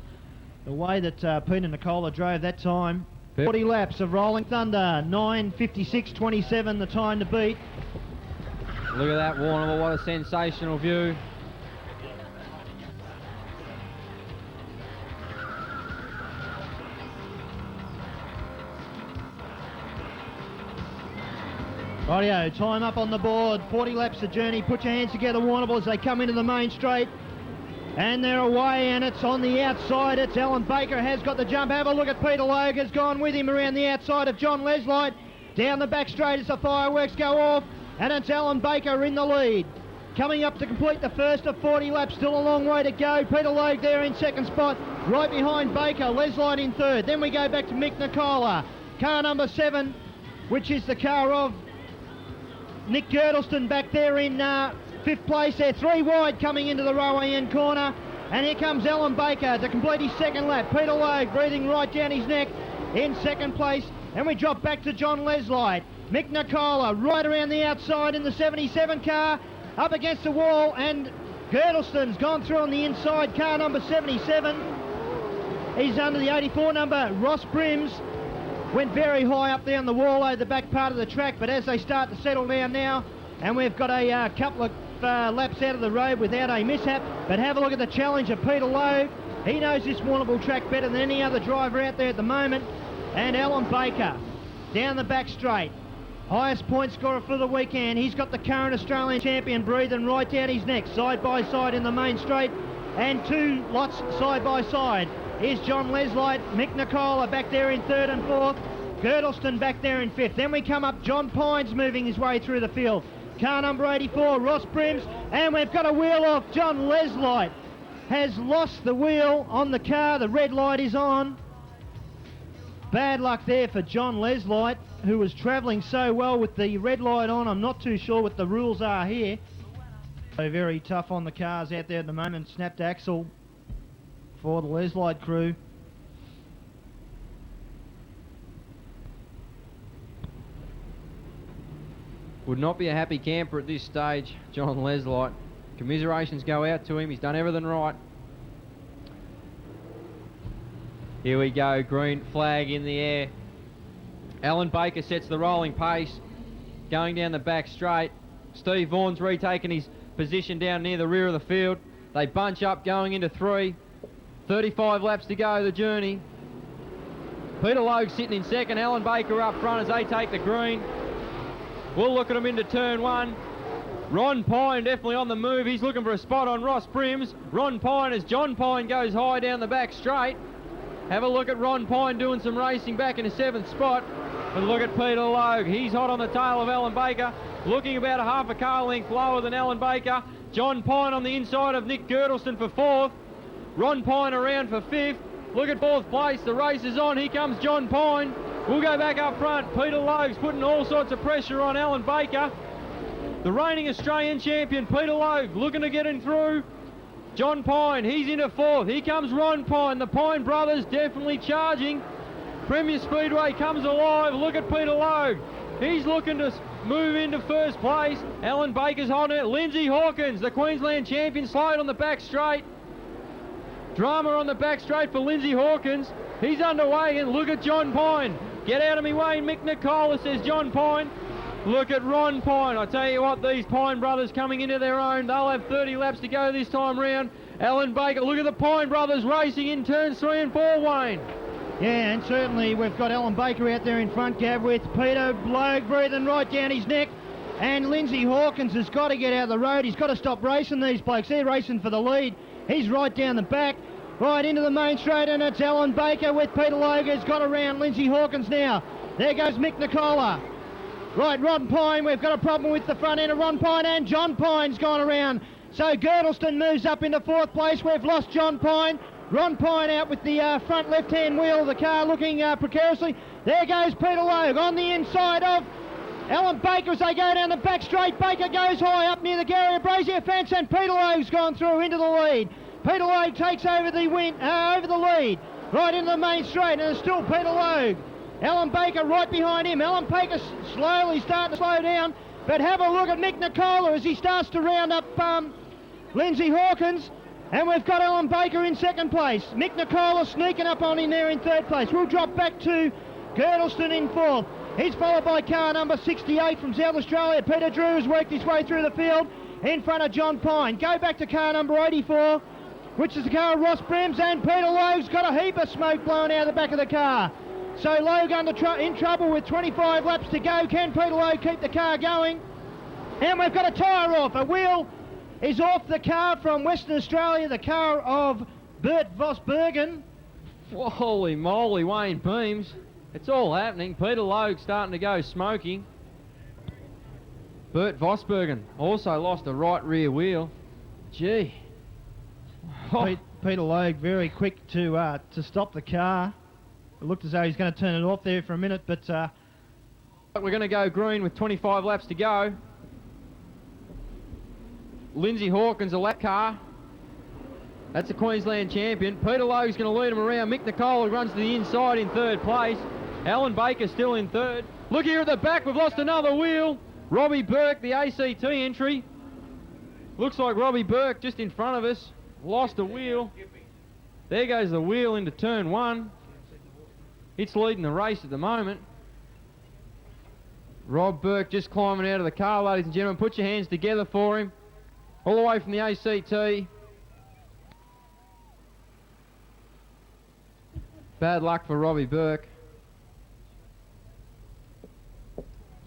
The way that Peter Nicola drove that time. 40 laps of Rolling Thunder, 9:56.27 the time to beat. Look at that, Warrnambool, what a sensational view. Rightio, time up on the board, 40 laps of journey. Put your hands together, Warrnambool, as they come into the main straight. And they're away, and it's on the outside. It's Alan Baker has got the jump. Have a look at Peter Logue, has gone with him around the outside of John Leslight. Down the back straight as the fireworks go off, and it's Alan Baker in the lead. Coming up to complete the first of 40 laps, still a long way to go. Peter Logue there in second spot, right behind Baker. Leslight in third. Then we go back to Mick Nicola. Car number 7, which is the car of Nick Girdleston back there in fifth place. They're 3 wide coming into the railway end corner. And here comes Alan Baker to complete his second lap. Peter Logue breathing right down his neck in second place. And we drop back to John Leslight. Mick Nicola right around the outside in the 77 car. Up against the wall, and Girdleston's gone through on the inside, car number 77. He's under the 84 number. Ross Brims went very high up there on the wall over the back part of the track, but as they start to settle down now, and we've got a couple of laps out of the road without a mishap, but have a look at the challenge of Peter Logue. He knows this Warrnambool track better than any other driver out there at the moment. And Alan Baker down the back straight. Highest point scorer for the weekend. He's got the current Australian champion breathing right down his neck, side by side in the main straight, and 2 lots side by side. Here's John Leslight, Mick Nicola back there in third and fourth, Girdleston back there in fifth. Then we come up, John Pines moving his way through the field. Car number 84, Ross Brims, and we've got a wheel off. John Leslight has lost the wheel on the car. The red light is on. Bad luck there for John Leslight, who was travelling so well with the red light on. I'm not too sure what the rules are here. So very tough on the cars out there at the moment. Snapped axle for the Leslight crew. Would not be a happy camper at this stage, John Leslight. Commiserations go out to him. He's done everything right. Here we go, green flag in the air. Alan Baker sets the rolling pace, going down the back straight. Steve Vaughan's retaken his position down near the rear of the field. They bunch up going into 3. 35 laps to go the journey. Peter Logue sitting in second, Alan Baker up front as they take the green. We'll look at them into turn 1. Ron Pine definitely on the move. He's looking for a spot on Ross Brims. Ron Pine as John Pine goes high down the back straight. Have a look at Ron Pine doing some racing back in the 7th spot. And look at Peter Logue. He's hot on the tail of Alan Baker, looking about a half a car length lower than Alan Baker. John Pine on the inside of Nick Girdleston for 4th. Ron Pine around for 5th. Look at 4th place. The race is on. Here comes John Pine. We'll go back up front. Peter Logue's putting all sorts of pressure on Alan Baker. The reigning Australian champion, Peter Logue, looking to get him through. John Pine, he's into 4th. Here comes Ron Pine. The Pine brothers definitely charging. Premier Speedway comes alive. Look at Peter Logue. He's looking to move into 1st place. Alan Baker's on it. Lindsay Hawkins, the Queensland champion, slowed on the back straight. Drama on the back straight for Lindsay Hawkins. He's underway, and look at John Pine. Get out of me way, Mick Nicola, says John Pine. Look at Ron Pine. I tell you what, these Pine brothers coming into their own. They'll have 30 laps to go this time round. Alan Baker, look at the Pine brothers racing in turns 3 and 4, Wayne. Yeah, and certainly we've got Alan Baker out there in front, Gav, with Peter Logue breathing right down his neck. And Lindsay Hawkins has got to get out of the road. He's got to stop racing these blokes. They're racing for the lead. He's right down the back. Right into the main straight, and it's Alan Baker with Peter Logue has got around Lindsay Hawkins now. There goes Mick Nicola. Right, Ron Pine, we've got a problem with the front end of Ron Pine, and John Pine's gone around. So Girdleston moves up into 4th place. We've lost John Pine. Ron Pine out with the front left-hand wheel of the car looking precariously. There goes Peter Logue on the inside of Alan Baker as they go down the back straight. Baker goes high up near the Gary Brazier fence, and Peter Logue's gone through into the lead. Peter Logue takes over the lead, right into the main straight, and it's still Peter Logue. Alan Baker right behind him. Alan Baker slowly starting to slow down, but have a look at Mick Nicola as he starts to round up Lindsay Hawkins, and we've got Alan Baker in 2nd place. Mick Nicola sneaking up on him there in 3rd place. We'll drop back to Girdleston in 4th. He's followed by car number 68 from South Australia. Peter Drew has worked his way through the field in front of John Pine. Go back to car number 84, which is the car of Ross Brems, and Peter Logue's got a heap of smoke blowing out of the back of the car. So Logue in trouble with 25 laps to go. Can Peter Logue keep the car going? And we've got a tyre off. A wheel is off the car from Western Australia, the car of Bert Vosbergen. Holy moly, Wayne Beams. It's all happening. Peter Logue starting to go smoking. Bert Vosbergen also lost a right rear wheel. Gee. Peter Logue very quick to stop the car. It looked as though he's going to turn it off there for a minute, but we're going to go green with 25 laps to go. Lindsay Hawkins, a lap car. That's a Queensland champion. Peter Logue's going to lead him around. Mick Nicola runs to the inside in 3rd place. Alan Baker still in 3rd. Look here at the back, we've lost another wheel. Robbie Burke, the ACT entry. Looks like Robbie Burke just in front of us. Lost a wheel. There goes the wheel into turn 1. It's leading the race at the moment. Rob Burke just climbing out of the car, ladies and gentlemen. Put your hands together for him. All the way from the ACT. Bad luck for Robbie Burke.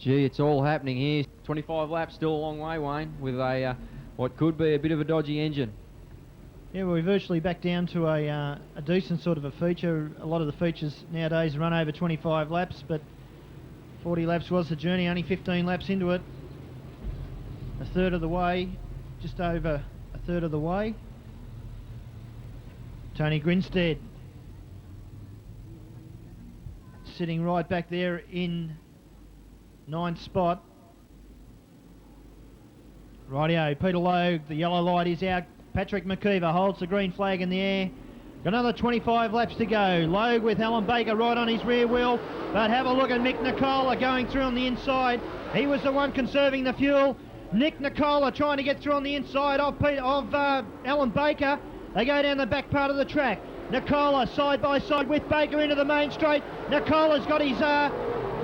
Gee, it's all happening here. 25 laps, still a long way, Wayne, with a what could be a bit of a dodgy engine. Yeah, well, we're virtually back down to a decent sort of a feature. A lot of the features nowadays run over 25 laps, but 40 laps was the journey, only 15 laps into it. A third of the way, just over a third of the way. Tony Grinstead sitting right back there in 9th spot. Rightio, Peter Logue, the yellow light is out. Patrick McKeever holds the green flag in the air. Got another 25 laps to go. Logue with Alan Baker right on his rear wheel. But have a look at Mick Nicola going through on the inside. He was the one conserving the fuel. Nick Nicola trying to get through on the inside of Alan Baker. They go down the back part of the track. Nicola side by side with Baker into the main straight. Nicola's got his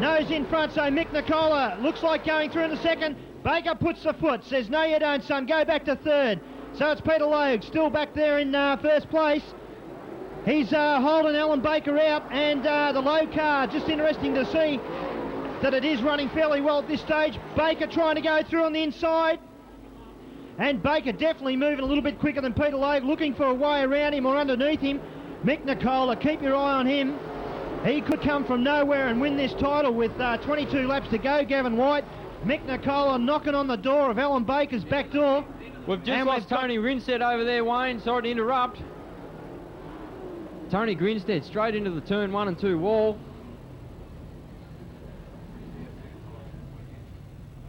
nose in front, so Mick Nicola looks like going through in the second. Baker puts the foot, says, no you don't, son, go back to 3rd. So it's Peter Logue still back there in 1st place. He's holding Alan Baker out, and the Logue car, just interesting to see that it is running fairly well at this stage. Baker trying to go through on the inside, and Baker definitely moving a little bit quicker than Peter Logue, looking for a way around him or underneath him. Mick Nicola, keep your eye on him. He could come from nowhere and win this title with 22 laps to go, Gavin White. Mick Nicola knocking on the door of Alan Baker's back door. We've just lost Tony Grinstead over there, Wayne. Sorry to interrupt. Tony Grinstead straight into the turn 1 and 2 wall.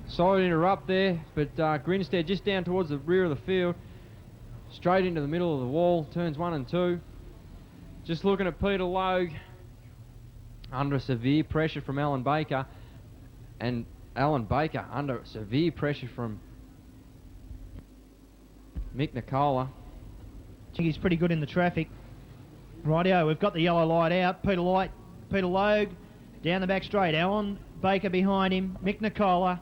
Sorry to interrupt there, but Grinstead just down towards the rear of the field. Straight into the middle of the wall, turns 1 and 2. Just looking at Peter Logue under severe pressure from Alan Baker, and Alan Baker under severe pressure from Mick Nicola. I think he's pretty good in the traffic. Rightio, we've got the yellow light out. Peter Logue down the back straight. Alan Baker behind him. Mick Nicola.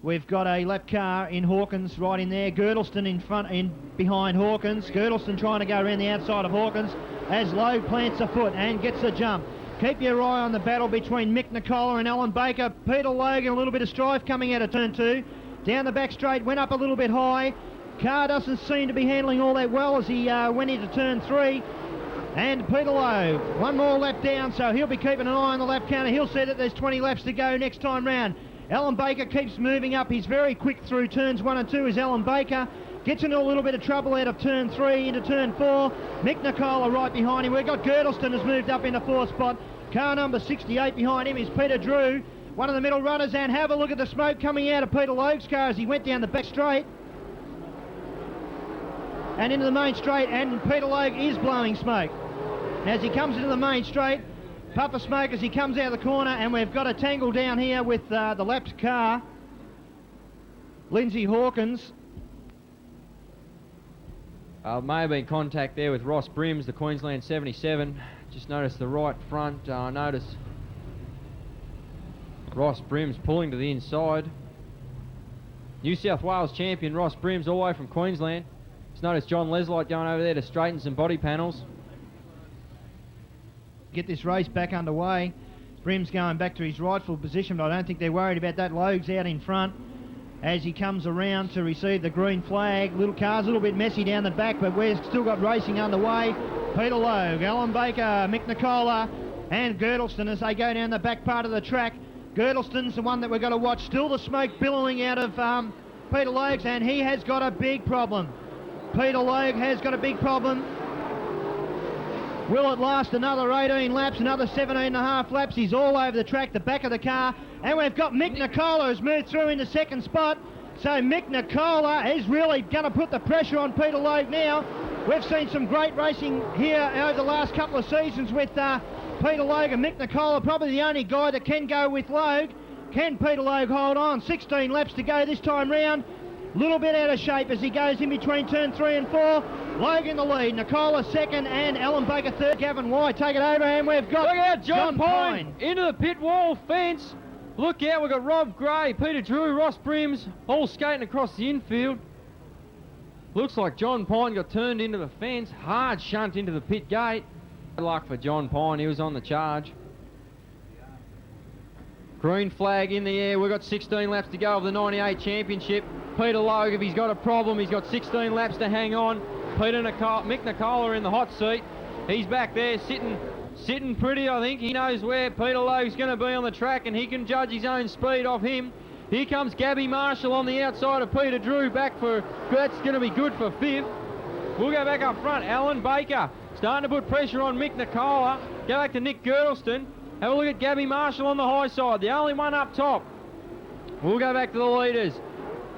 We've got a lap car in Hawkins right in there. Girdleston behind Hawkins. Girdleston trying to go around the outside of Hawkins as Logue plants a foot and gets the jump. Keep your eye on the battle between Mick Nicola and Alan Baker. Peter Logue in a little bit of strife coming out of turn 2. Down the back straight, went up a little bit high. car doesn't seem to be handling all that well as he went into turn 3. And Peter Lowe, one more lap down, so he'll be keeping an eye on the lap counter. He'll see that there's 20 laps to go next time round. Alan Baker keeps moving up. He's very quick through turns 1 and 2 is Alan Baker. Gets into a little bit of trouble out of turn 3 into turn 4. Mick Nicola right behind him. We've got Girdleston has moved up into 4th spot. Car number 68 behind him is Peter Drew, one of the middle runners. And have a look at the smoke coming out of Peter Logue's car as he went down the back straight and into the main straight, and Peter Logue is blowing smoke. As he comes into the main straight, puff of smoke as he comes out of the corner, and we've got a tangle down here with the lapped car. Lindsay Hawkins. May have been contact there with Ross Brims, the Queensland 77. Just noticed the right front. Notice Ross Brims pulling to the inside. New South Wales champion Ross Brims all the way from Queensland. Just noticed John Leslight going over there to straighten some body panels. Get this race back underway. Brim's going back to his rightful position, but I don't think they're worried about that. Logue's out in front as he comes around to receive the green flag. Little car's a little bit messy down the back, but we've still got racing underway. Peter Logue, Alan Baker, Mick Nicola and Girdleston as they go down the back part of the track. Girdleston's the one that we're going to watch. Still the smoke billowing out of Peter Logue's, and he has got a big problem. Peter Logue has got a big problem. Will it last another 18 laps, another 17 and a half laps? He's all over the track, the back of the car. And we've got Mick Nicola who's moved through into 2nd spot. So Mick Nicola is really going to put the pressure on Peter Logue now. We've seen some great racing here over the last couple of seasons with Peter Logue, and Mick Nicola probably the only guy that can go with Logue. Can Peter Logue hold on? 16 laps to go this time round. Little bit out of shape as he goes in between turn 3 and 4. Logue in the lead, Nicola 2nd and Alan Baker 3rd. Gavin White take it over, and we've got look out, John Pine into the pit wall fence. Look out, we've got Rob Gray, Peter Drew, Ross Brims all skating across the infield. Looks like John Pine got turned into the fence, hard shunt into the pit gate. Good luck for John Pine, he was on the charge. Green flag in the air, we've got 16 laps to go of the 98 championship. Peter Logue, if he's got a problem, he's got 16 laps to hang on. Mick Nicola in the hot seat. He's back there sitting pretty, I think. He knows where Peter Logue's going to be on the track, and he can judge his own speed off him. Here comes Gabby Marshall on the outside of Peter Drew, back for, that's going to be good for 5th. We'll go back up front. Alan Baker starting to put pressure on Mick Nicola. Go back to Nick Girdleston. Have a look at Gabby Marshall on the high side, the only one up top. We'll go back to the leaders.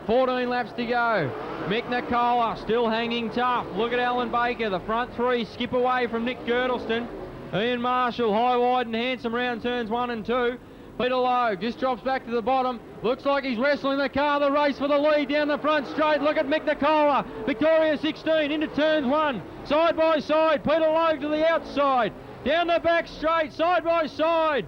14 laps to go. Mick Nicola still hanging tough. Look at Alan Baker. The front 3 skip away from Nick Girdleston. Ian Marshall high, wide and handsome round turns 1 and 2. Peter Logue just drops back to the bottom. Looks like he's wrestling the car. The race for the lead down the front straight. Look at Mick Nicola. Victoria 16 into turns 1. Side by side. Peter Logue to the outside. Down the back straight. Side by side.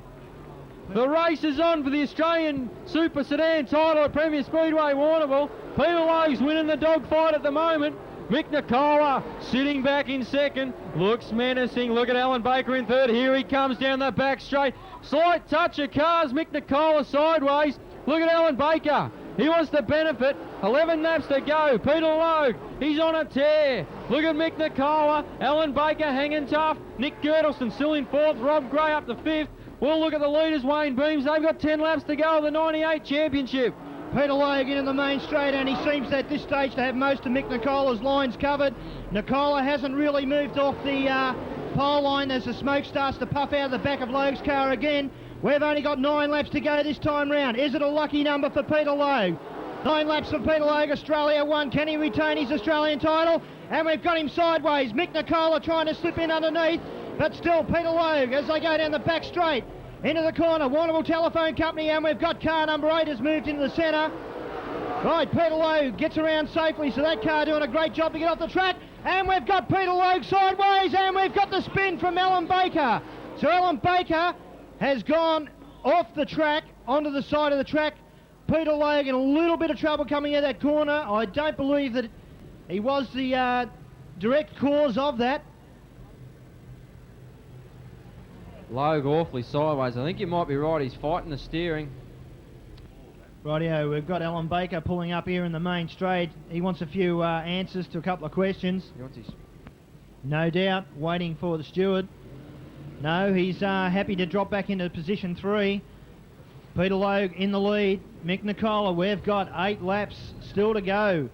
The race is on for the Australian Super Sedan title at Premier Speedway Warrnambool. Peter Logue's winning the dogfight at the moment. Mick Nicola sitting back in 2nd. Looks menacing. Look at Alan Baker in 3rd. Here he comes down the back straight. Slight touch of cars. Mick Nicola sideways. Look at Alan Baker. He wants to benefit. 11 laps to go. Peter Logue, he's on a tear. Look at Mick Nicola. Alan Baker hanging tough. Nick Girdleston still in 4th. Rob Gray up to 5th. We'll look at the leaders, Wayne Beams. They've got 10 laps to go of the 98 championship. Peter Logue in the main straight, and he seems at this stage to have most of Mick Nicola's lines covered. Nicola hasn't really moved off the pole line as the smoke starts to puff out of the back of Logue's car again. We've only got 9 laps to go this time round. Is it a lucky number for Peter Logue? 9 laps for Peter Logue, Australia 1. Can he retain his Australian title? And we've got him sideways. Mick Nicola trying to slip in underneath, but still Peter Logue as they go down the back straight. Into the corner, Warrnambool Telephone Company, and we've got car number 8 has moved into the centre. Right, Peter Logue gets around safely, so that car doing a great job to get off the track. And we've got Peter Logue sideways, and we've got the spin from Alan Baker. So Alan Baker has gone off the track, onto the side of the track. Peter Logue in a little bit of trouble coming out of that corner. I don't believe that he was the direct cause of that. Logue awfully sideways. I think you might be right. He's fighting the steering. Rightio, we've got Alan Baker pulling up here in the main straight. He wants a few answers to a couple of questions. He wants his... No doubt, waiting for the steward. No, he's happy to drop back into position 3. Peter Logue in the lead. Mick Nicola, we've got 8 laps still to go.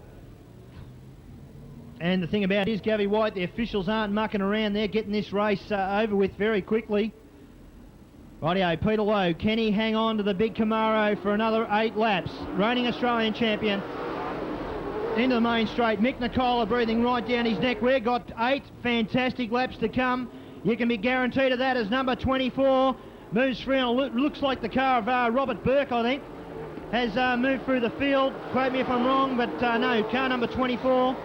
And the thing about it is, Gavin White, the officials aren't mucking around. They're getting this race over with very quickly. Rightio, Peter Logue, can he hang on to the big Camaro for another 8 laps? Reigning Australian champion. Into the main straight. Mick Nicola breathing right down his neck. We've got 8 fantastic laps to come. You can be guaranteed of that as number 24 moves through. Looks like the car of Robert Burke, I think, has moved through the field. Quote me if I'm wrong, but no, car number 24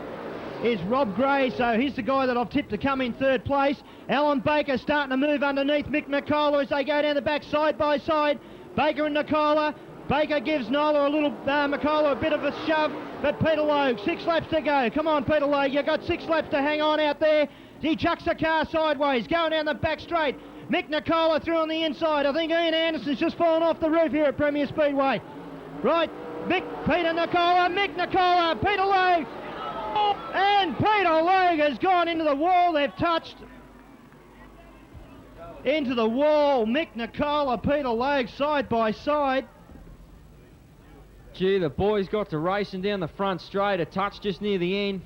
is Rob Gray, so he's the guy that I've tipped to come in 3rd place. Alan Baker starting to move underneath Mick Nicola as they go down the back side by side. Baker and Nicola. Baker gives Nicola a bit of a shove, but Peter Logue, 6 laps to go. Come on, Peter Logue, you've got 6 laps to hang on out there. He chucks the car sideways, going down the back straight. Mick Nicola through on the inside. I think Ian Anderson's just fallen off the roof here at Premier Speedway. Right, Peter Nicola, Mick Nicola, Peter Logue. And Peter Logue has gone into the wall. They've touched into the wall. Mick Nicola, Peter Logue side by side. Gee, the boys got to racing down the front straight, a touch just near the end.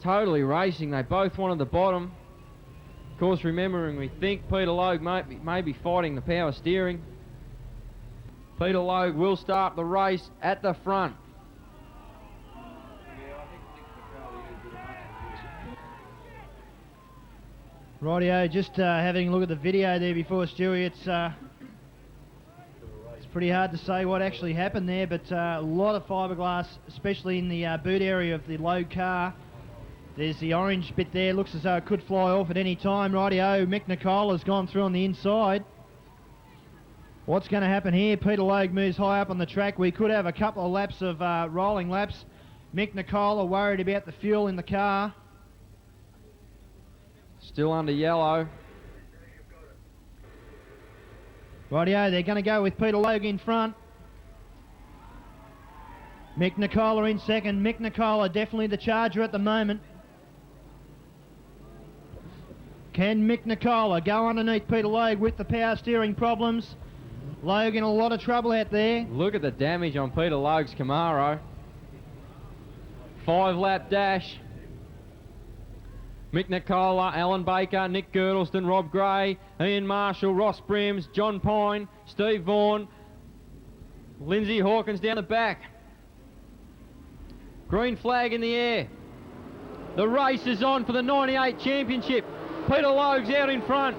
Totally racing, they both wanted the bottom. Of course, remembering we think Peter Logue may be fighting the power steering. Peter Logue will start the race at the front. Rightio, just having a look at the video there before Stewie, it's pretty hard to say what actually happened there, but a lot of fiberglass, especially in the boot area of the Logue car. There's the orange bit there, looks as though it could fly off at any time. Rightio, Mick Nicola's gone through on the inside. What's going to happen here? Peter Logue moves high up on the track. We could have a couple of laps of rolling laps. Mick Nicola worried about the fuel in the car. Still under yellow. Rightio, they're going to go with Peter Logue in front. Mick Nicola in second. Mick Nicola definitely the charger at the moment. Can Mick Nicola go underneath Peter Logue with the power steering problems? Logue in a lot of trouble out there. Look at the damage on Peter Logue's Camaro. 5-lap dash. Mick Nicola, Alan Baker, Nick Girdleston, Rob Gray, Ian Marshall, Ross Brims, John Pine, Steve Vaughan, Lindsay Hawkins down the back. Green flag in the air. The race is on for the 98 championship. Peter Logue's out in front.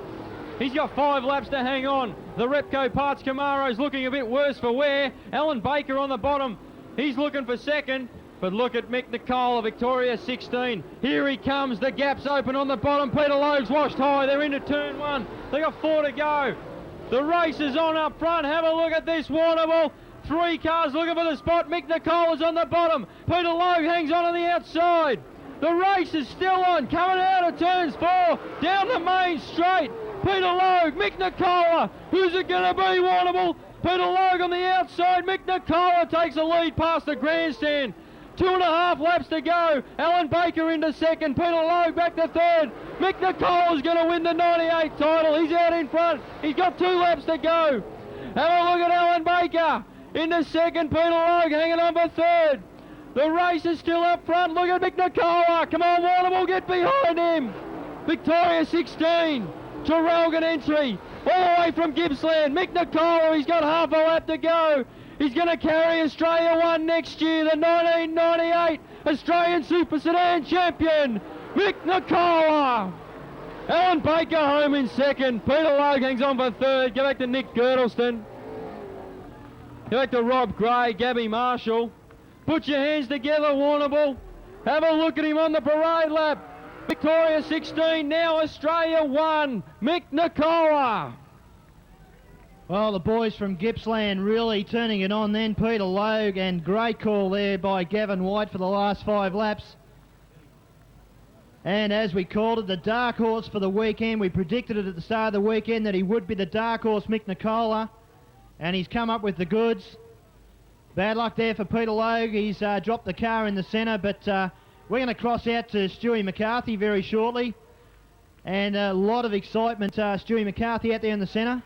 He's got 5 laps to hang on. The Repco Parts Camaro's looking a bit worse for wear. Alan Baker on the bottom. He's looking for second. But look at Mick Nicola, Victoria 16. Here he comes. The gap's open on the bottom. Peter Logue's washed high. They're into turn 1. They got 4 to go. The race is on up front. Have a look at this Warrnambool. 3 cars looking for the spot. Mick Nicola's on the bottom. Peter Logue hangs on the outside. The race is still on. Coming out of turns 4. Down the main straight. Peter Logue, Mick Nicola. Who's it going to be, Warrnambool? Peter Logue on the outside. Mick Nicola takes the lead past the grandstand. 2.5 laps to go. Alan Baker into second. Peter Logue back to third. Mick Nicola's going to win the 98 title. He's out in front. He's got 2 laps to go. Have a look at Alan Baker. Into second. Peter Logue hanging on for third. The race is still up front. Look at Mick Nicola. Come on, Warrnambool, get behind him. Victoria 16. Traralgon entry. All the way from Gippsland. Mick Nicola, he's got half a lap to go. He's going to carry Australia 1 next year, the 1998 Australian Super Sedan champion, Mick Nicola. Alan Baker home in second. Peter Logue hangs on for third. Go back to Nick Girdleston. Go back to Rob Gray, Gabby Marshall. Put your hands together, Warrnambool. Have a look at him on the parade lap. Victoria 16, now Australia 1, Mick Nicola. Well, the boys from Gippsland really turning it on then. Peter Logue, and great call there by Gavin White for the last 5 laps. And as we called it, the dark horse for the weekend. We predicted it at the start of the weekend that he would be the dark horse, Mick Nicola. And he's come up with the goods. Bad luck there for Peter Logue. He's dropped the car in the centre, but we're going to cross out to Stewie McCarthy very shortly. And a lot of excitement. Stewie McCarthy out there in the centre.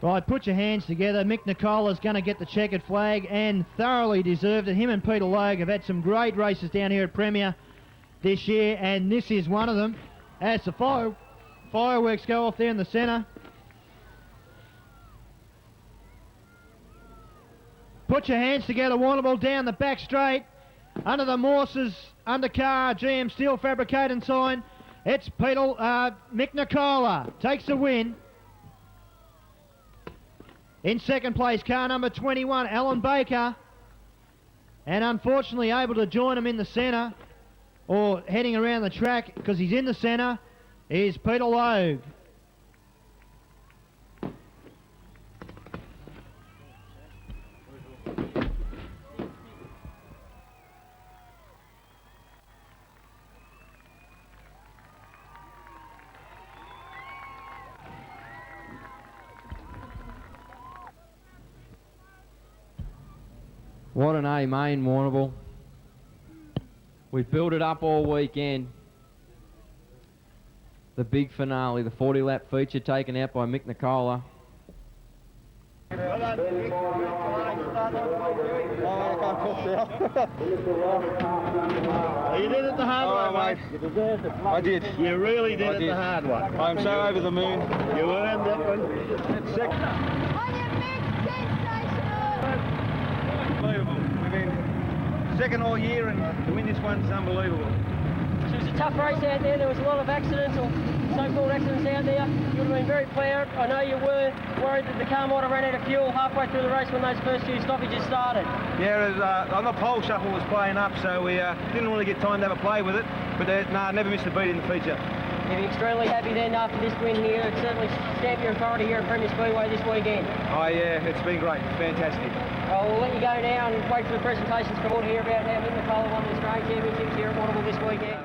Right, put your hands together. Mick Nicola's going to get the checkered flag and thoroughly deserved it. Him and Peter Logue have had some great races down here at Premier this year, and this is one of them. As the fireworks go off there in the centre. Put your hands together, Warrnambool down the back straight. Under the Morses undercar GM Steel Fabricating sign. It's Mick Nicola takes the win. In second place, car number 21, Alan Baker. And unfortunately able to join him in the centre, or heading around the track because he's in the centre, is Peter Logue. What an A main, Warrnambool. We've built it up all weekend. The big finale, the 40-lap feature taken out by Mick Nicola. You did it the hard way, mate. You deserved it. I did. You really did it the hard way. I'm so over the moon. You earned that one. Second. Unbelievable. We've been second all year, and to win this one's unbelievable. It was a tough race out there. There was a lot of accidents, or so-called accidents out there. You would have been very proud. I know you were worried that the car might have run out of fuel halfway through the race when those first few stoppages started. Yeah, it was, the pole shuffle was playing up, so we didn't really get time to have a play with it. But never missed a beat in the feature. You'll be extremely happy then after this win here. It certainly stamped your authority here at Premier Speedway this weekend. Oh yeah, it's been great. Fantastic. Well, we'll let you go now and wait for the presentations from all here about how Mick Nicola won the Australian Championships here at Warrnambool this weekend.